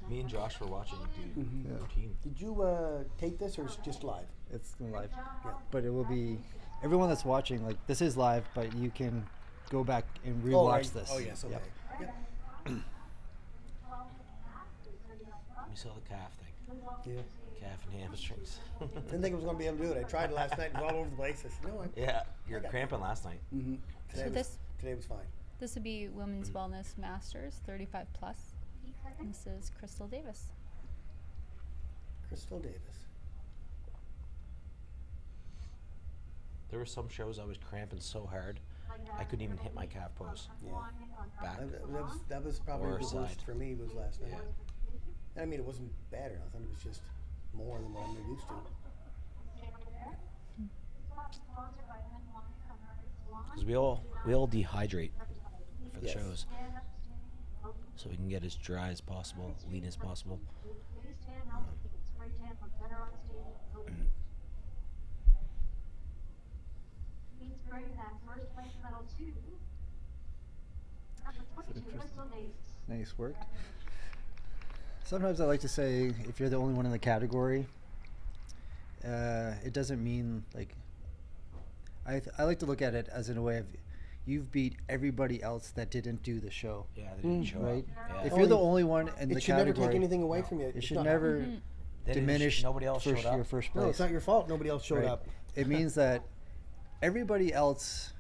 Me and Josh were watching you do Mhm. routine. Did you tape this or it's just live? It's live. Yeah. But it will be, everyone that's watching, like, this is live, but you can go back and rewatch Oh, right. this. Oh, yes, okay. Yep. Yep. We saw the calf thing. Yeah. Calf and hamstrings. Didn't think I was going to be able to do it. I tried it last night. It was all over the place. I said, no, Yeah, you were cramping last night. Mm-hmm. So Today was fine. This would be Women's Wellness Masters 35 plus. And this is Crystal Davis. Crystal Davis. There were some shows I was cramping so hard, I couldn't even hit my calf pose. Yeah. Back. That was probably or the side. worst for me was last night. Yeah. I mean, it wasn't bad or nothing. It was just more than what I'm used to. Because we all dehydrate for the Yes. shows, so we can get as dry as possible, lean as possible. Nice work. Sometimes I like to say, if you're the only one in the category, it doesn't mean, like, I like to look at it as in a way of, you've beat everybody else that didn't do the show. Yeah, they didn't show right? up. Yeah. If you're the only one in the It should category, never take anything away from you. it It's should not- never They didn't diminish nobody else showed up. your first place. No, it's not your fault. Nobody else showed Right. up. It means that everybody else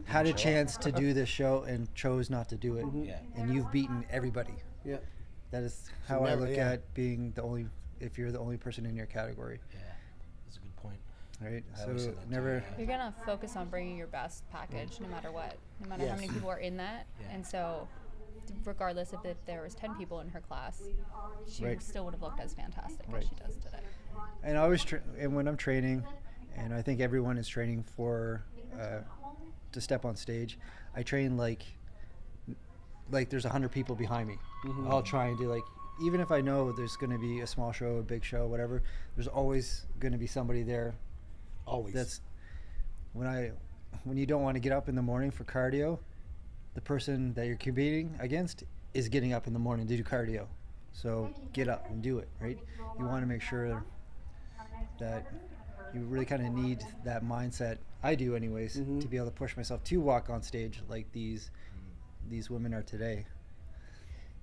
had a show up. chance to do this show and chose not to do it. Yeah. And you've beaten everybody. Yeah. That is So how I never- look yeah. at being the only, if you're the only person in your category. Yeah, that's a good point. Right? I always So said that too, never. yeah. You're gonna focus on bringing your best package, no matter what, no matter how Yes. many people are in that. Yeah. And so, regardless if there was 10 people in her class, she Right. still would have looked as fantastic Right. as she does today. And I always, and when I'm training, and I think everyone is training for, to step on stage, I train like there's 100 people behind me. Mhm. I'll try and do, like, even if I know there's going to be a small show, a big show, whatever, there's always going to be somebody there. Always. That's when you don't want to get up in the morning for cardio, the person that you're competing against is getting up in the morning to do cardio. So get up and do it, right? You want to make sure that you really kind of need that mindset. I do anyways, Mhm. to be able to push myself to walk on stage like these women are today.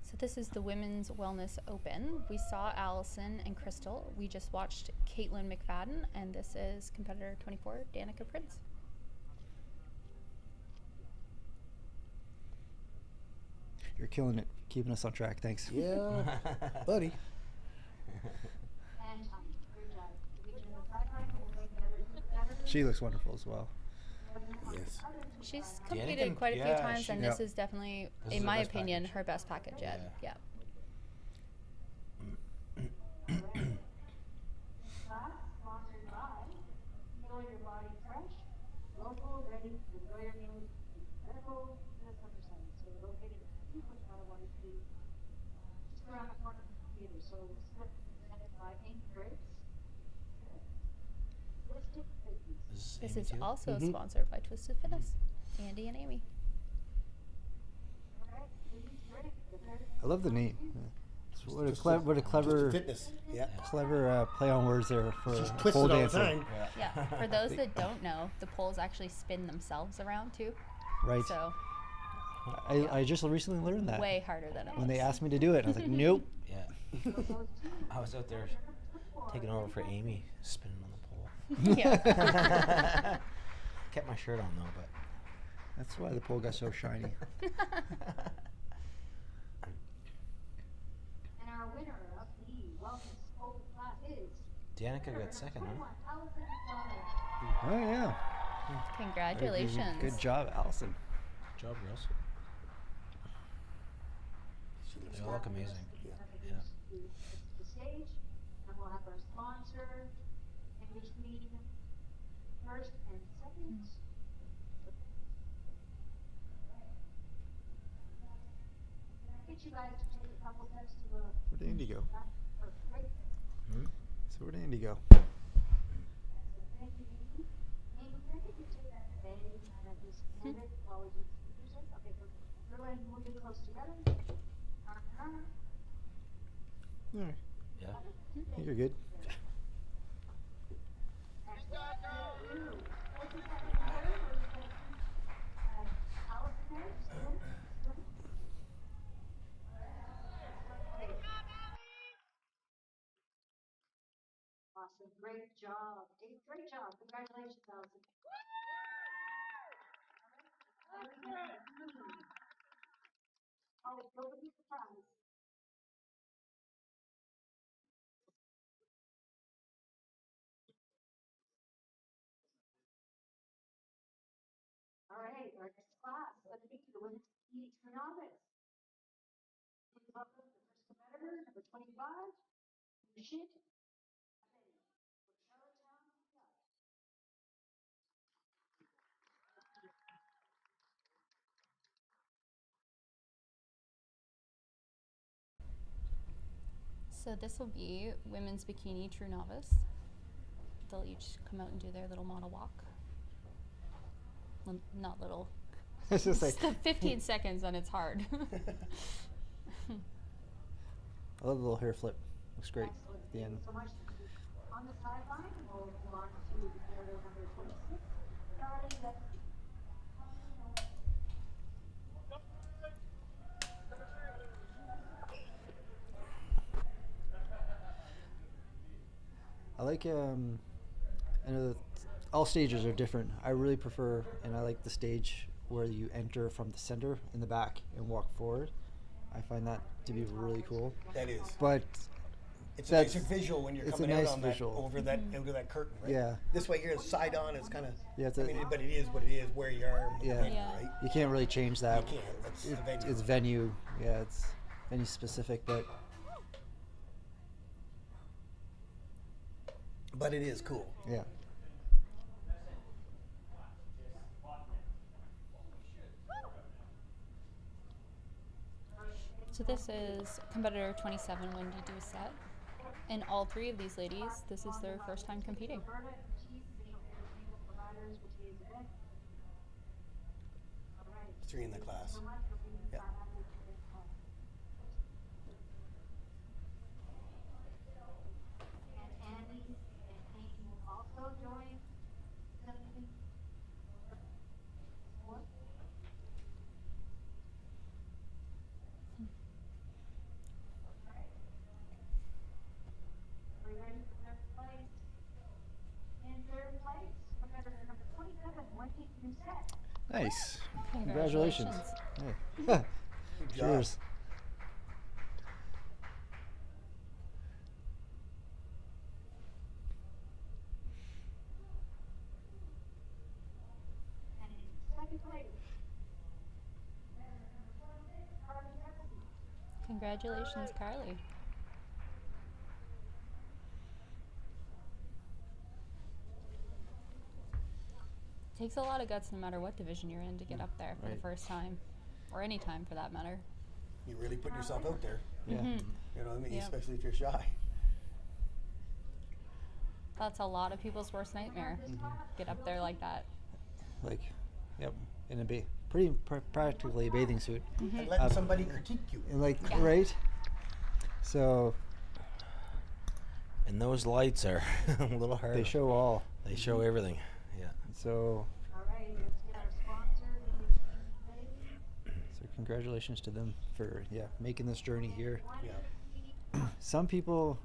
So this is the Women's Wellness Open. We saw Allison and Crystal. We just watched Caitlin McFadden, and this is competitor 24, Danica Prince. You're killing it, keeping us on track. Thanks. Yeah, buddy. She looks wonderful as well. Yes. She's Danica, competed quite a few yeah, times, she- and this is definitely, This is in her my best opinion, package. her best package yet. Yeah. This is also sponsored by Twisted Fitness. Andy and Amy. I love the name. What a, Just what a clever, fitness. Yeah. clever play on words there for Just pole twisted all the dancing. time. Yeah. For those that don't know, the poles actually spin themselves around too. Right. So I just recently learned that. way harder than it When they looks. asked me to do it, I was like, nope. Yeah. I was out there taking over for Amy, spinning on the pole. Yeah. Kept my shirt on though, but That's why the pole got so shiny. And our winner of the Wellness Open class is Danica got second, huh? Oh yeah. Congratulations. Good job, Allison. Good job, girls. They all look amazing. Yeah. the stage, and we'll have our sponsor in between first and second. Get you guys to take a couple steps to the Where'd Andy go? right So where'd Andy go? All right. Yeah. I think you're good. Awesome. Great job. Great job. Congratulations, Allison. Oh, go with the surprise. All right, our next class. Let's meet the women's bikini novice. Please welcome the first competitor, number 25, Shit. So this will be women's bikini true novice. They'll each come out and do their little model walk. Well, not little. It's just like 15 seconds and it's hard. I love the little hair flip. Looks great at the end. So much. On the sideline, we'll move on to competitor number 26. Starting at I like I know that all stages are different. I really prefer, and I like the stage where you enter from the center in the back and walk forward. I find that to be really cool. That is. But it's a nice visual when you're coming out on visual. that over that curtain, right? Yeah. This way here is side on. It's kind of. Yeah, I mean, but it is what it is. Where you are. Yeah. Venue, right? You can't really change that. You can't. That's the venue. It's venue. Yeah, it's venue specific, but. But it is cool. Yeah. So this is competitor 27, Wendy Doucette. And all three of these ladies, this is their first time competing. Three in the class. Yeah. Nice. Congratulations. Congratulations. Hey. Cheers. Congratulations, Carly. It takes a lot of guts no matter what division you're in to get up there for the first time, or any time for that matter. You really put yourself out there. Yeah. Mm-hmm. You know what I mean? Yep. Especially if you're shy. That's a lot of people's worst nightmare. Get up there like that. Like, yep, in a practically a bathing suit. And letting somebody critique you. And like, right? So. And those lights are a little hard. They show all. They show everything. Yeah. So. All right, let's get our sponsor. So congratulations to them for making this journey here. Yeah. Some people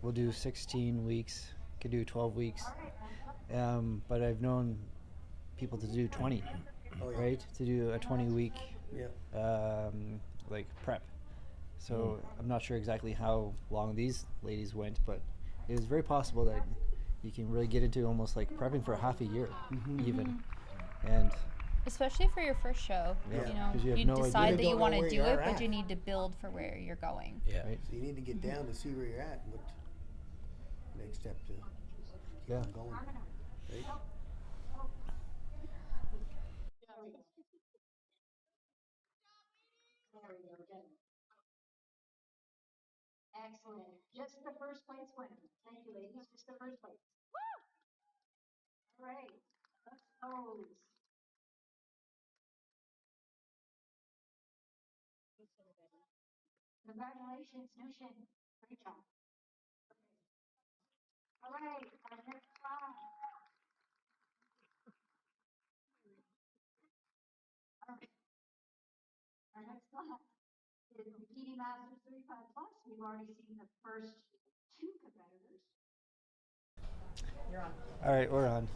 will do 16 weeks, could do 12 weeks, but I've known people to do 20, right? To do a 20-week prep. So I'm not sure exactly how long these ladies went, but it was very possible that you can really get into almost like prepping for half a year, even, and. Especially for your first show, you decide that you want to do it, but you need to build for where you're going. Yeah. Right. So you need to get down to see where you're at and what next step to keep on going. Right? Excellent. Just the first place winner. Thank you, ladies. Just the first place. Woo! All right. Let's pose. Congratulations, Nushin. Great job. All right. Our next class. Our next class is Bikini Masters 35 Plus. We've already seen the first two competitors. You're on. All right, we're on.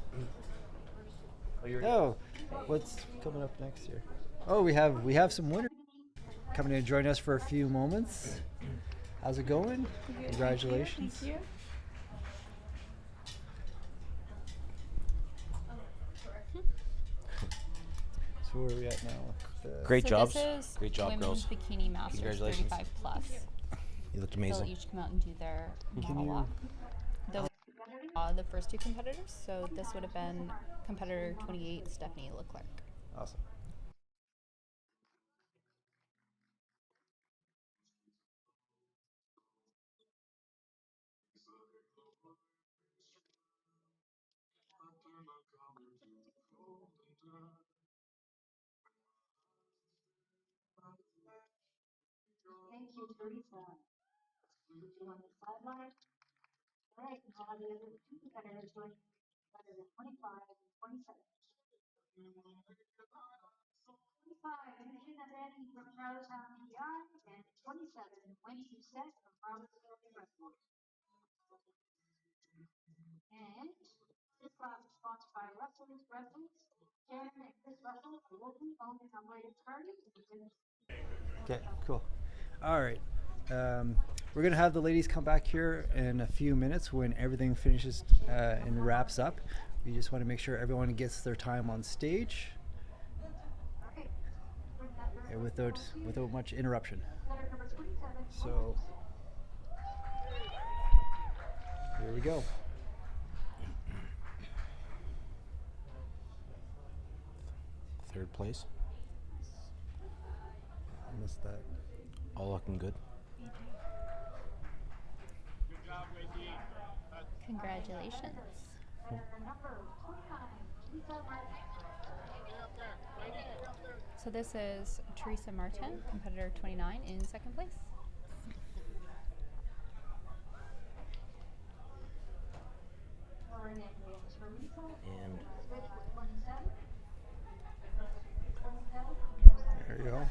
Oh, what's coming up next here? Oh, we have some winners coming in to join us for a few moments. How's it going? Good, Congratulations. Thank you. So where are we at now? Great jobs. This is Great job, Women's girls. Bikini Masters Congratulations. 35 plus. You looked amazing. They'll each come out and do their monologue. The first two competitors. So this would have been competitor 28, Stephanie Leclerc. Awesome. Thank you, Teresa. You on the sideline? All right, now the other two competitors join competitor 25 and 27. 25, Mission Abedi from Charlottetown, PEI, and 27, Wendy Doucette from Charlottesville, New Brunswick. And this class is sponsored by Russell's Wrestling. Karen and Chris Russell are locally owned and operated parties. Okay, cool. All right. We're going to have the ladies come back here in a few minutes when everything finishes and wraps up. We just want to make sure everyone gets their time on stage and without much interruption. So here we go. Third place. I missed that. All looking good. Congratulations. So this is Teresa Martin, competitor 29, in second place. And there you go.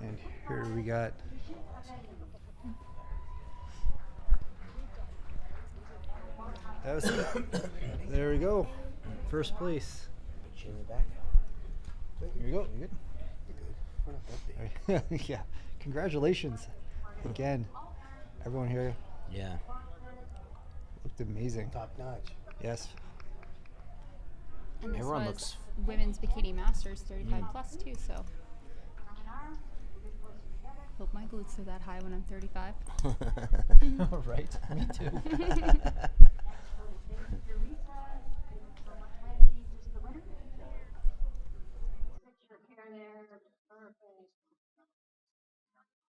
And here we got that was it. There we go. First place. Chin in the back. Here you go. You good? Yeah. Congratulations again, everyone here. Yeah. Looked amazing. Top notch. Yes. And this Everyone was looks Women's Bikini Masters 35 plus too, so hope my glutes are that high when I'm 35. Right. Me too.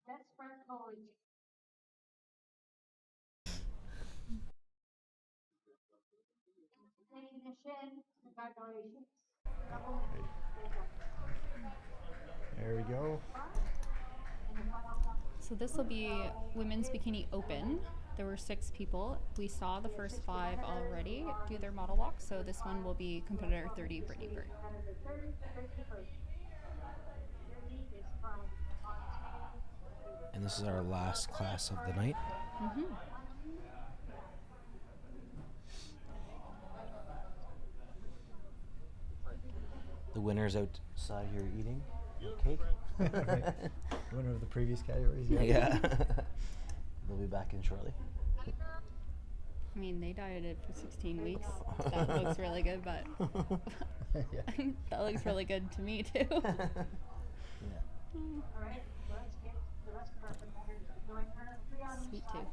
That's Frank College. Thank you, Mission. Congratulations. There we go. So this will be Women's Bikini Open. There were 6 people. We saw the first 5 already do their model walk, so this one will be competitor 30, Brittany Bird. And this is our last class of the night. Mm-hmm. The winner's outside here eating cake. Right. Winner of the previous categories. Yeah. They'll be back in shortly. I mean, they dieted for 16 weeks. That looks really good, but that looks really good to me too. All right, let's get the rest of our competitors to join her. Sweet too.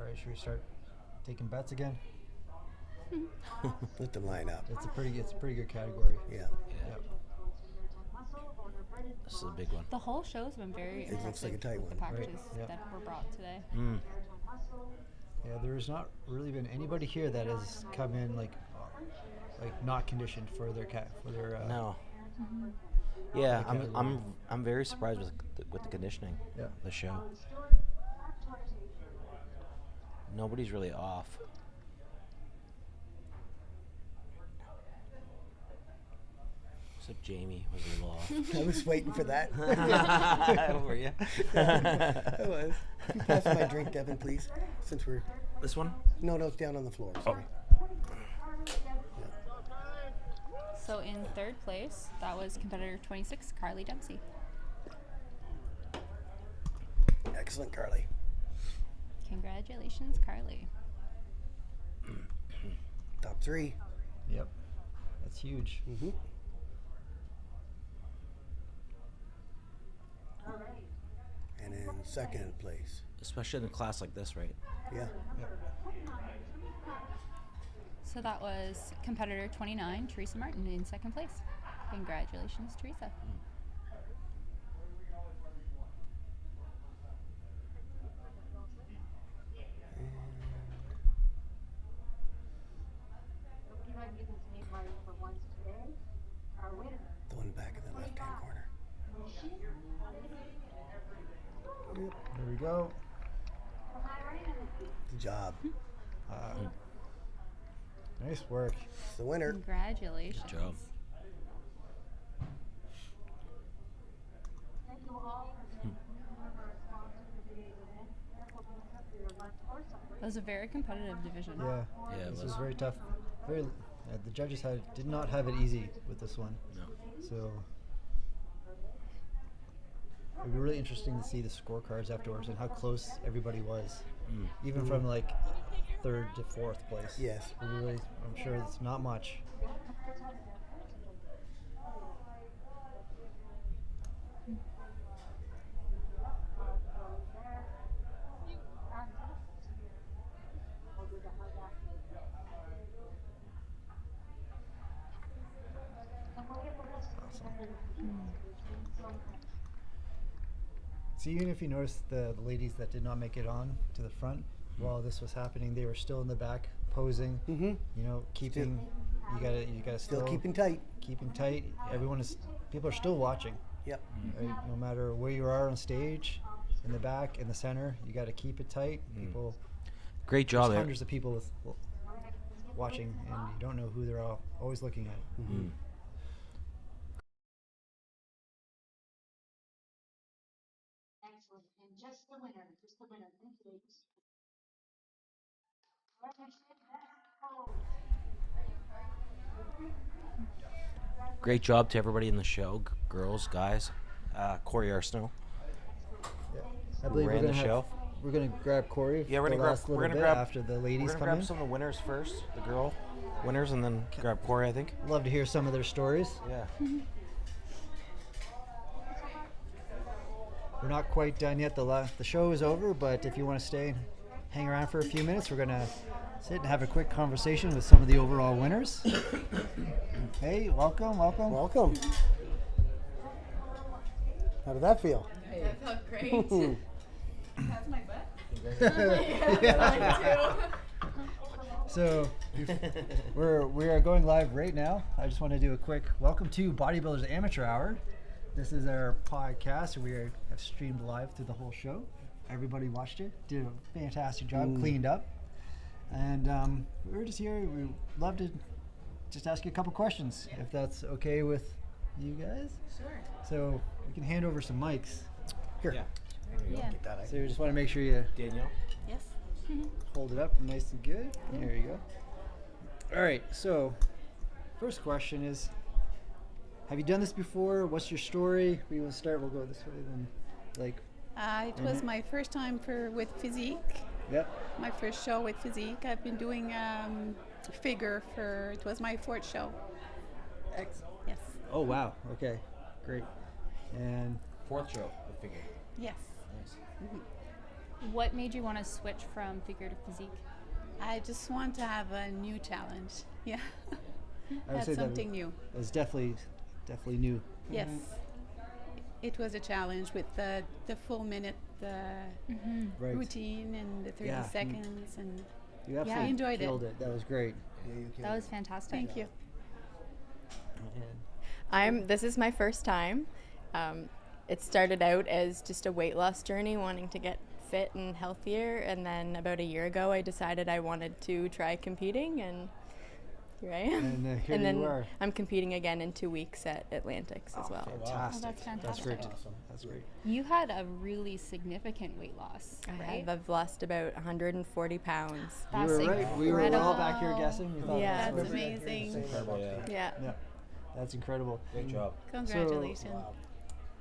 right, should we start taking bets again? Let them line up. It's a pretty good category. Yeah. Yep. This is a big one. The whole show's been very It looks like a impressive tight with the one. packages Yep. that were brought today. Yeah, there's not really been anybody here that has come in like not conditioned for their No. Mm-hmm. Yeah, category. I'm very surprised with the conditioning. Yeah. The show. Nobody's really off. Except Jamie was a little off. I was waiting for that. Were you? I was. Can you pass my drink, Devin, please? Since we're... This one? No, it's down on the floor. Sorry. So in third place, that was competitor 26, Carly Dempsey. Excellent, Carly. Congratulations, Carly. Top 3. Yep. That's huge. Mm-hmm. And in second place. Especially in a class like this, right? Yeah. So that was competitor 29, Teresa Martin, in second place. Congratulations, Teresa. The one back in the left-hand corner. Yep. There we go. Good job. Nice work. It's the winner. Congratulations. Good job. That was a very competitive division. Yeah. Yeah, it This was. was very tough. The judges did not have it easy with this one. No. So it'd be really interesting to see the scorecards afterwards and how close everybody was, even from like third to fourth place. Yes. I'm sure it's not much. So even if you notice the ladies that did not make it on to the front while this was happening, they were still in the back posing. Mm-hmm. You know, keeping. You gotta Still keeping tight. Keeping tight. People are still watching. Yep. Right? No matter where you are on stage, in the back, in the center, you got to keep it tight. People. Great job There's there. hundreds of people watching, and you don't know who they're always looking at. Mm-hmm. Excellent. And just the winner. Thank you, ladies. Great job to everybody in the show, girls, guys. Corey Arsenault. I believe ran the show. We're gonna grab Corey. Yeah, we're the gonna grab. last little We're gonna bit grab after the ladies We're gonna come grab in. some of the winners first, the girl winners, and then grab Corey. I think. Love to hear some of their stories. Yeah. We're not quite done yet. The show is over, but if you want to stay and hang around for a few minutes, we're gonna sit and have a quick conversation with some of the overall winners. Hey, welcome. Welcome. How did that feel? That felt great. That's my butt. So we are going live right now. I just want to do a quick welcome to Bodybuilders Amateur Hour. This is our podcast. We have streamed live through the whole show. Everybody watched it. Did a fantastic job. Cleaned up. And we're just here. We'd love to just ask you a couple questions, if that's okay with you guys. Sure. So we can hand over some mics. Here. Yeah. Yeah. Get that. So we just want to make sure you Danielle. Yes. hold it up nice and good. There you go. All right. So first question is, have you done this before? What's your story? We will start. We'll go this way then. It was my first time with Physique. Yep. My first show with Physique. I've been doing figure it was my fourth show. Excellent. Yes. Oh wow. Okay. Great. And Fourth show with figure. Yes. Nice. What made you want to switch from figure to physique? I just want to have a new challenge. Yeah. I would say That's something new. It's definitely new. Yes. It was a challenge with the full minute Right. routine and the 30 Yeah. seconds, and You absolutely I enjoyed killed it. That was great. That was fantastic. Thank you. This is my first time. It started out as just a weight loss journey, wanting to get fit and healthier, and then about a year ago I decided I wanted to try competing, and here I am. And here then you are. I'm competing again in 2 weeks at Atlantics as well. Fantastic. Oh, that's fantastic. That's great. That's great. You had a really significant weight loss, right? I've lost about 140 pounds. That's You were right. We were all back here incredible. guessing. We thought Yeah. That's amazing. Yeah. Yeah. That's incredible. Great job. Congratulations.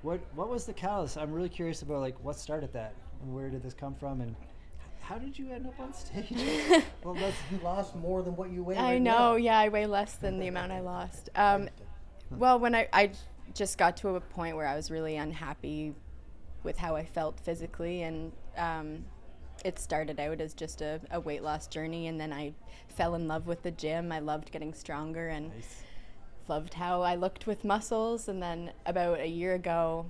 What was the catalyst? I'm really curious about like what started that and where did this come from and how did you end up on stage? Well, you lost more than what you weigh. I right know, now. yeah, I weigh less than the amount I lost. Well, when I just got to a point where I was really unhappy with how I felt physically, and it started out as just a weight loss journey, and then I fell in love with the gym. I loved getting stronger and loved how I looked with muscles, and then about a year ago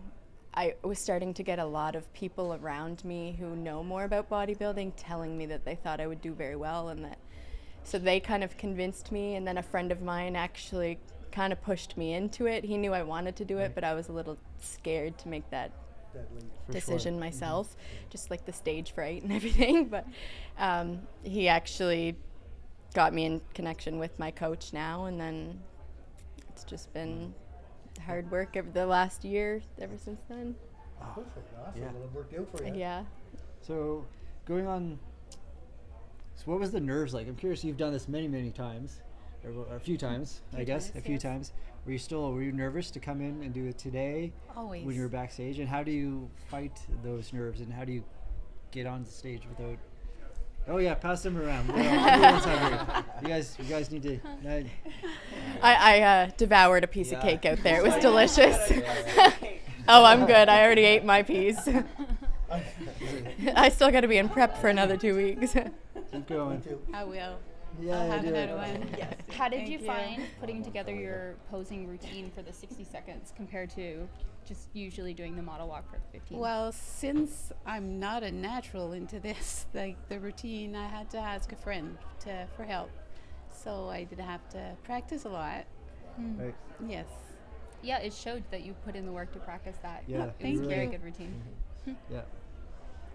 I was starting to get a lot of people around me who know more about bodybuilding telling me that they thought I would do very well, and that so they kind of convinced me, and then a friend of mine actually kind of pushed me into it. He knew I wanted to do it, but I was a little scared to make that decision myself, just like the stage fright and everything, but he actually got me in connection with my coach now, and then it's just been hard work over the last year ever since then. Awesome. Yeah. Well, it worked out for you. Yeah. So going on, so what was the nerves like? I'm curious, you've done this many times, or a few times, I guess, a few yes. times. Were you nervous to come in and do it today? Always. When you were backstage, and how do you fight those nerves, and how do you get on the stage without? Oh yeah, pass them around. Everyone's hungry. You guys need to. I devoured a piece of cake out there. It was delicious. Oh, I'm good. I already ate my piece. I still got to be in prep for another 2 weeks. Keep going. I will. Yeah, I'll have do another it. one. Yes. How did Thank you find putting together your posing routine for the 60 seconds compared to just usually doing the model walk for the 15? Well, since I'm not a natural into this, like the routine, I had to ask a friend for help. So I did have to practice a lot. Right. Yes. Yeah, it showed that you put in the work to practice that. Yeah, It thank was a very you. good routine. Yeah.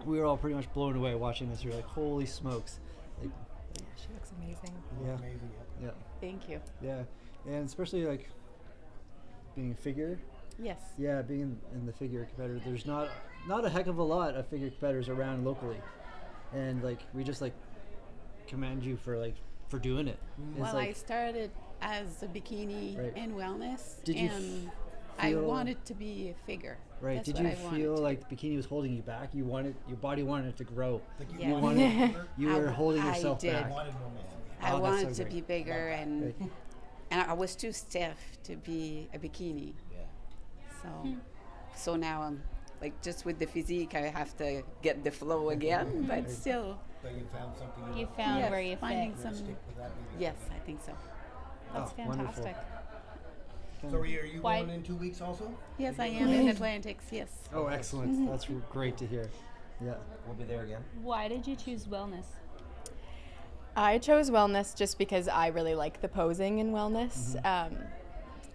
We were all pretty much blown away watching this. We were like, holy smokes. Like, She looks amazing. yeah. Amazing. Yeah. Thank you. Yeah. And especially like being a figure. Yes. Yeah, being in the figure competitor, there's not a heck of a lot of figure competitors around locally, and like we just like commend you for doing it. It's Well, like, I started as a bikini Right. and wellness, Did you and I feel- wanted to be a figure. right? That's Did what you I feel wanted. like bikini was holding you back? You wanted your body wanted it to grow. Yes. You wanted you were holding I yourself did. back. I Oh, that's wanted so to great. be bigger, and Right. and I was too stiff to be a bikini. Yeah. So now I'm like just with the physique, I have to get the flow again, but still. But you found something. You found Yes, where you finding fit. some. Stick with that maybe. Yes, I think so. That's Oh, wonderful. fantastic. So are you Why- going in 2 weeks also? Yes, I am in Atlantics. Yes. Oh, excellent! That's great to hear. Yeah. We'll be there again. Why did you choose wellness? I chose wellness just because I really like the posing in wellness.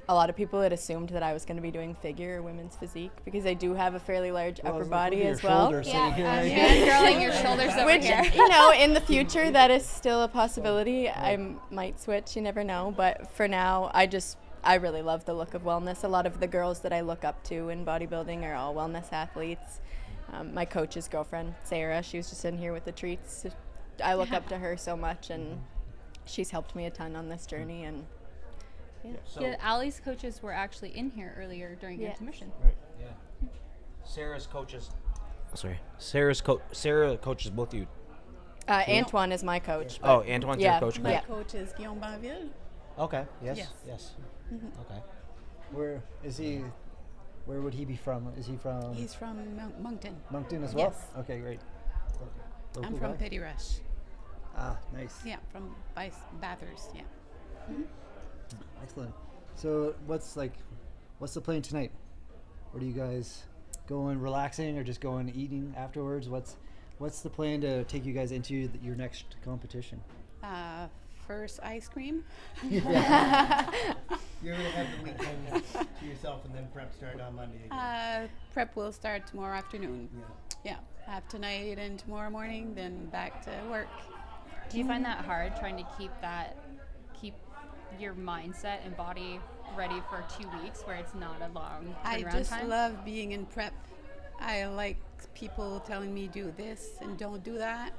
A lot of people had assumed that I was going to be doing figure or women's physique because I do have a fairly large Well, upper look body at your as well. shoulders sitting here, right? Fangirling your shoulders over Which, here. you know, in the future, that is still a possibility. I might switch, you never know. But for now, I really love the look of wellness. A lot of the girls that I look up to in bodybuilding are all wellness athletes. My coach's girlfriend, Sarah, she was just in here with the treats. I look up to her so much, and she's helped me a ton on this journey. And yeah. So Yeah, Allie's coaches were actually in here earlier during Yes. intermission. yeah. Sarah's coaches. Sarah coaches both you. Antoine is my coach. Oh, but- Antoine's yeah, your coach. My yeah. coach is Guillaume Banville. Okay. Yes. Yes. Yes. Okay. Where is he? Where would he be from? Is he from He's from Moncton. Moncton as well? Yes. Okay, great. I'm from Petty Rush. Ah, nice. Yeah, from Bathurst. Yeah. Excellent. So what's the plan tonight? Where do you guys going, relaxing, or just going eating afterwards? What's the plan to take you guys into your next competition? First ice cream. You're gonna have the weekend to yourself, and then prep start on Monday again. Prep will start tomorrow afternoon. Yeah. I have tonight and tomorrow morning, then back to work. Do you find that hard trying to keep your mindset and body ready for 2 weeks where it's not a long turnaround I just time? love being in prep. I like people telling me do this and don't do that.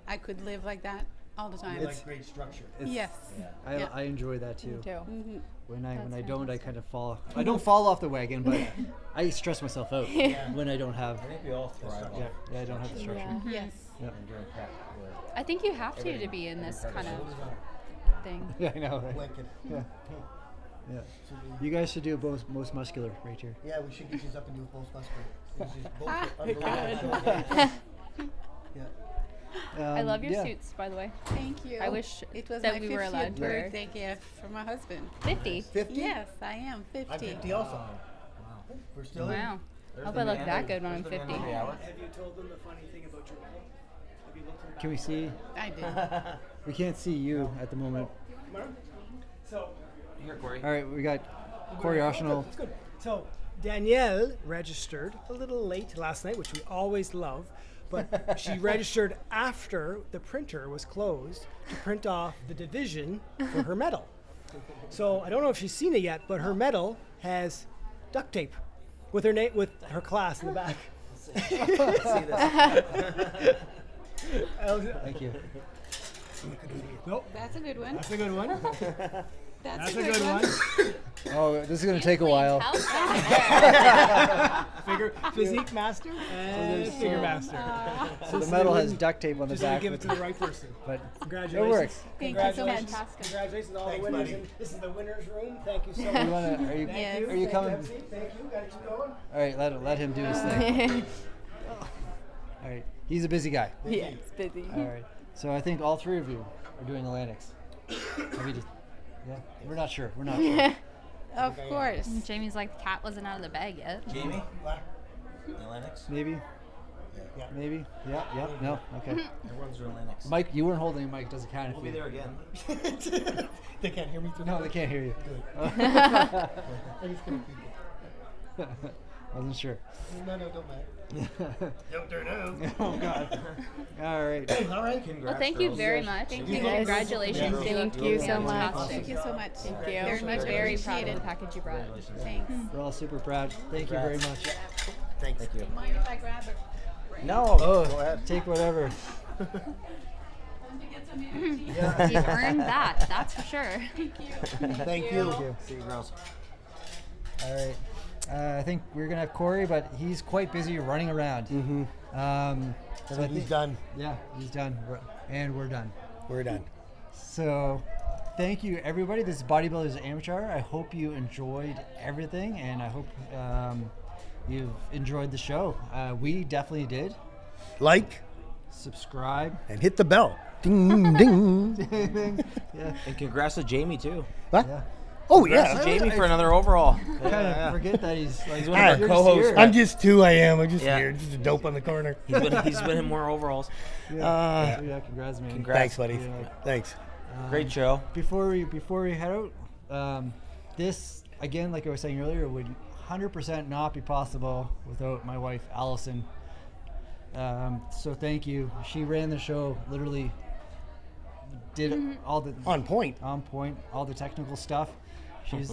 I could live like that all the time. You like great structure. Yes. I enjoy that too. Me too. When I don't, I kind of fall. I don't fall off the wagon, but I stress myself out when I don't have. I think we all thrive. Yeah, I don't have the structure. Yes. Yeah. I think you have to be in this kind of thing. Yeah, I know. Right? Yeah. Yeah. You guys should do both most muscular right here. Yeah, we should get you up and do both muscular. I love your suits, by the way. Thank you. I wish it was that my we were allowed 50th to wear. birthday gift from my husband. 50? 50? Yes, I am 50. I'm 50 also. Wow. We're still in. Wow. I hope I look that good when I'm 50. Have you told them the funny thing about your medal? Have you looked at Can we see? I did. We can't see you at the moment. So, here, Corey. All right, we got Corey Arsenal. It's good. So Danielle registered a little late last night, which we always love, but she registered after the printer was closed to print off the division for her medal. So I don't know if she's seen it yet, but her medal has duct tape with her name, with her class in the back. Thank you. Nope. That's a good one. That's a good one. That's a good one. Oh, this is going to take a while. Physique master and figure master. So the medal has duct tape on the just back. Give it to the right person. But congratulations. it works. Thank you so much. Congratulations to all Thanks, the winners. buddy. And this is the winners' room. Thank you so much. Are you Thank are you coming? Pepsi. Thank you. Got to keep going. All right, let him do his thing. All right, he's a busy guy. Yeah, it's busy. All right, so I think all three of you are doing Atlantics. Yeah, we're not sure. We're not sure. Of course. Jamie's like, the cat wasn't out of the bag yet. Jamie? Atlantics? Maybe. Yeah. Maybe. Yeah. Yeah. No. Okay. Everyone's doing Atlantics. Mike, you weren't holding a mic. Doesn't count if We'll be you. there again. They can't hear me through. No, they can't hear you. Good. I just couldn't keep it. Wasn't sure. No, don't mind. Don't turn out. Oh God. All right. All right. Congrats, Well, thank you girls. very much. Thank you guys. Congratulations. Thank you so much. Fantastic. Thank you so much. Thank you. Very much Very proud of appreciated. the package you brought. Thanks. We're all super proud. Thank you very much. Thanks. Thank you. Mind if I grab it? No, Oh, go ahead. take whatever. You've earned that, that's for sure. Thank you. See you, girls. All right. I think we're gonna have Corey, but he's quite busy running around. Mm-hmm. So So he's done. Yeah, he's done, and we're done. We're done. So, thank you, everybody. This is Bodybuilders Amateur. I hope you enjoyed everything, and I hope you've enjoyed the show. We definitely did. Like Subscribe. and hit the bell. Ding ding. Yeah. And congrats to Jamie, too. What? Yeah. Oh Congrats yeah. to Jamie for another overall. I kind of forget that he's like one of our you're co-hosts. here. I'm just two. I am. I'm just Yeah. here. Just a dope on the corner. He's winning more overalls. Yeah, congrats, man. Congrats. Thanks, buddy. Yeah. Thanks. Great show. Before we head out, this again, like I was saying earlier, would 100% not be possible without my wife Allison. So thank you. She ran the show, literally did all the On point. all the technical stuff. She's.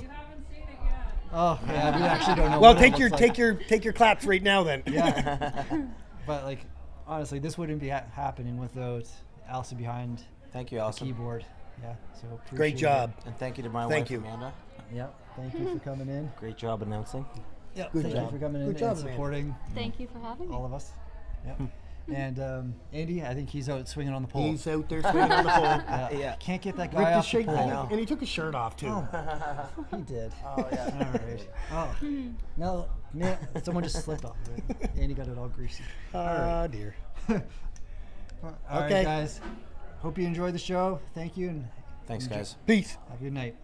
Oh yeah, we actually don't know. Well, what it take looks your like. take your claps right now then. Yeah. But like honestly, this wouldn't be happening without Allison behind Thank you, the Allison. keyboard. Yeah. So Great appreciate job. it. And thank you to my Thank wife, you. Amanda. Yeah. Thank you for coming in. Great job announcing. Yeah. Good Thank job. you for coming in Good job, and Amanda. supporting Thank you for having me. all of us. Yeah. And Andy, I think he's out swinging on the pole. He's out there swinging on the pole. Yeah. Can't get that guy Ripped his off the shirt, pole. and he took his shirt off too. He did. Oh, yeah. All right. Oh. Now Nah, someone just slipped off of it. And he got it all greasy. Oh, dear. All right, guys. Hope you enjoyed the show. Thank you. And Thanks, guys. Peace. Have a good night.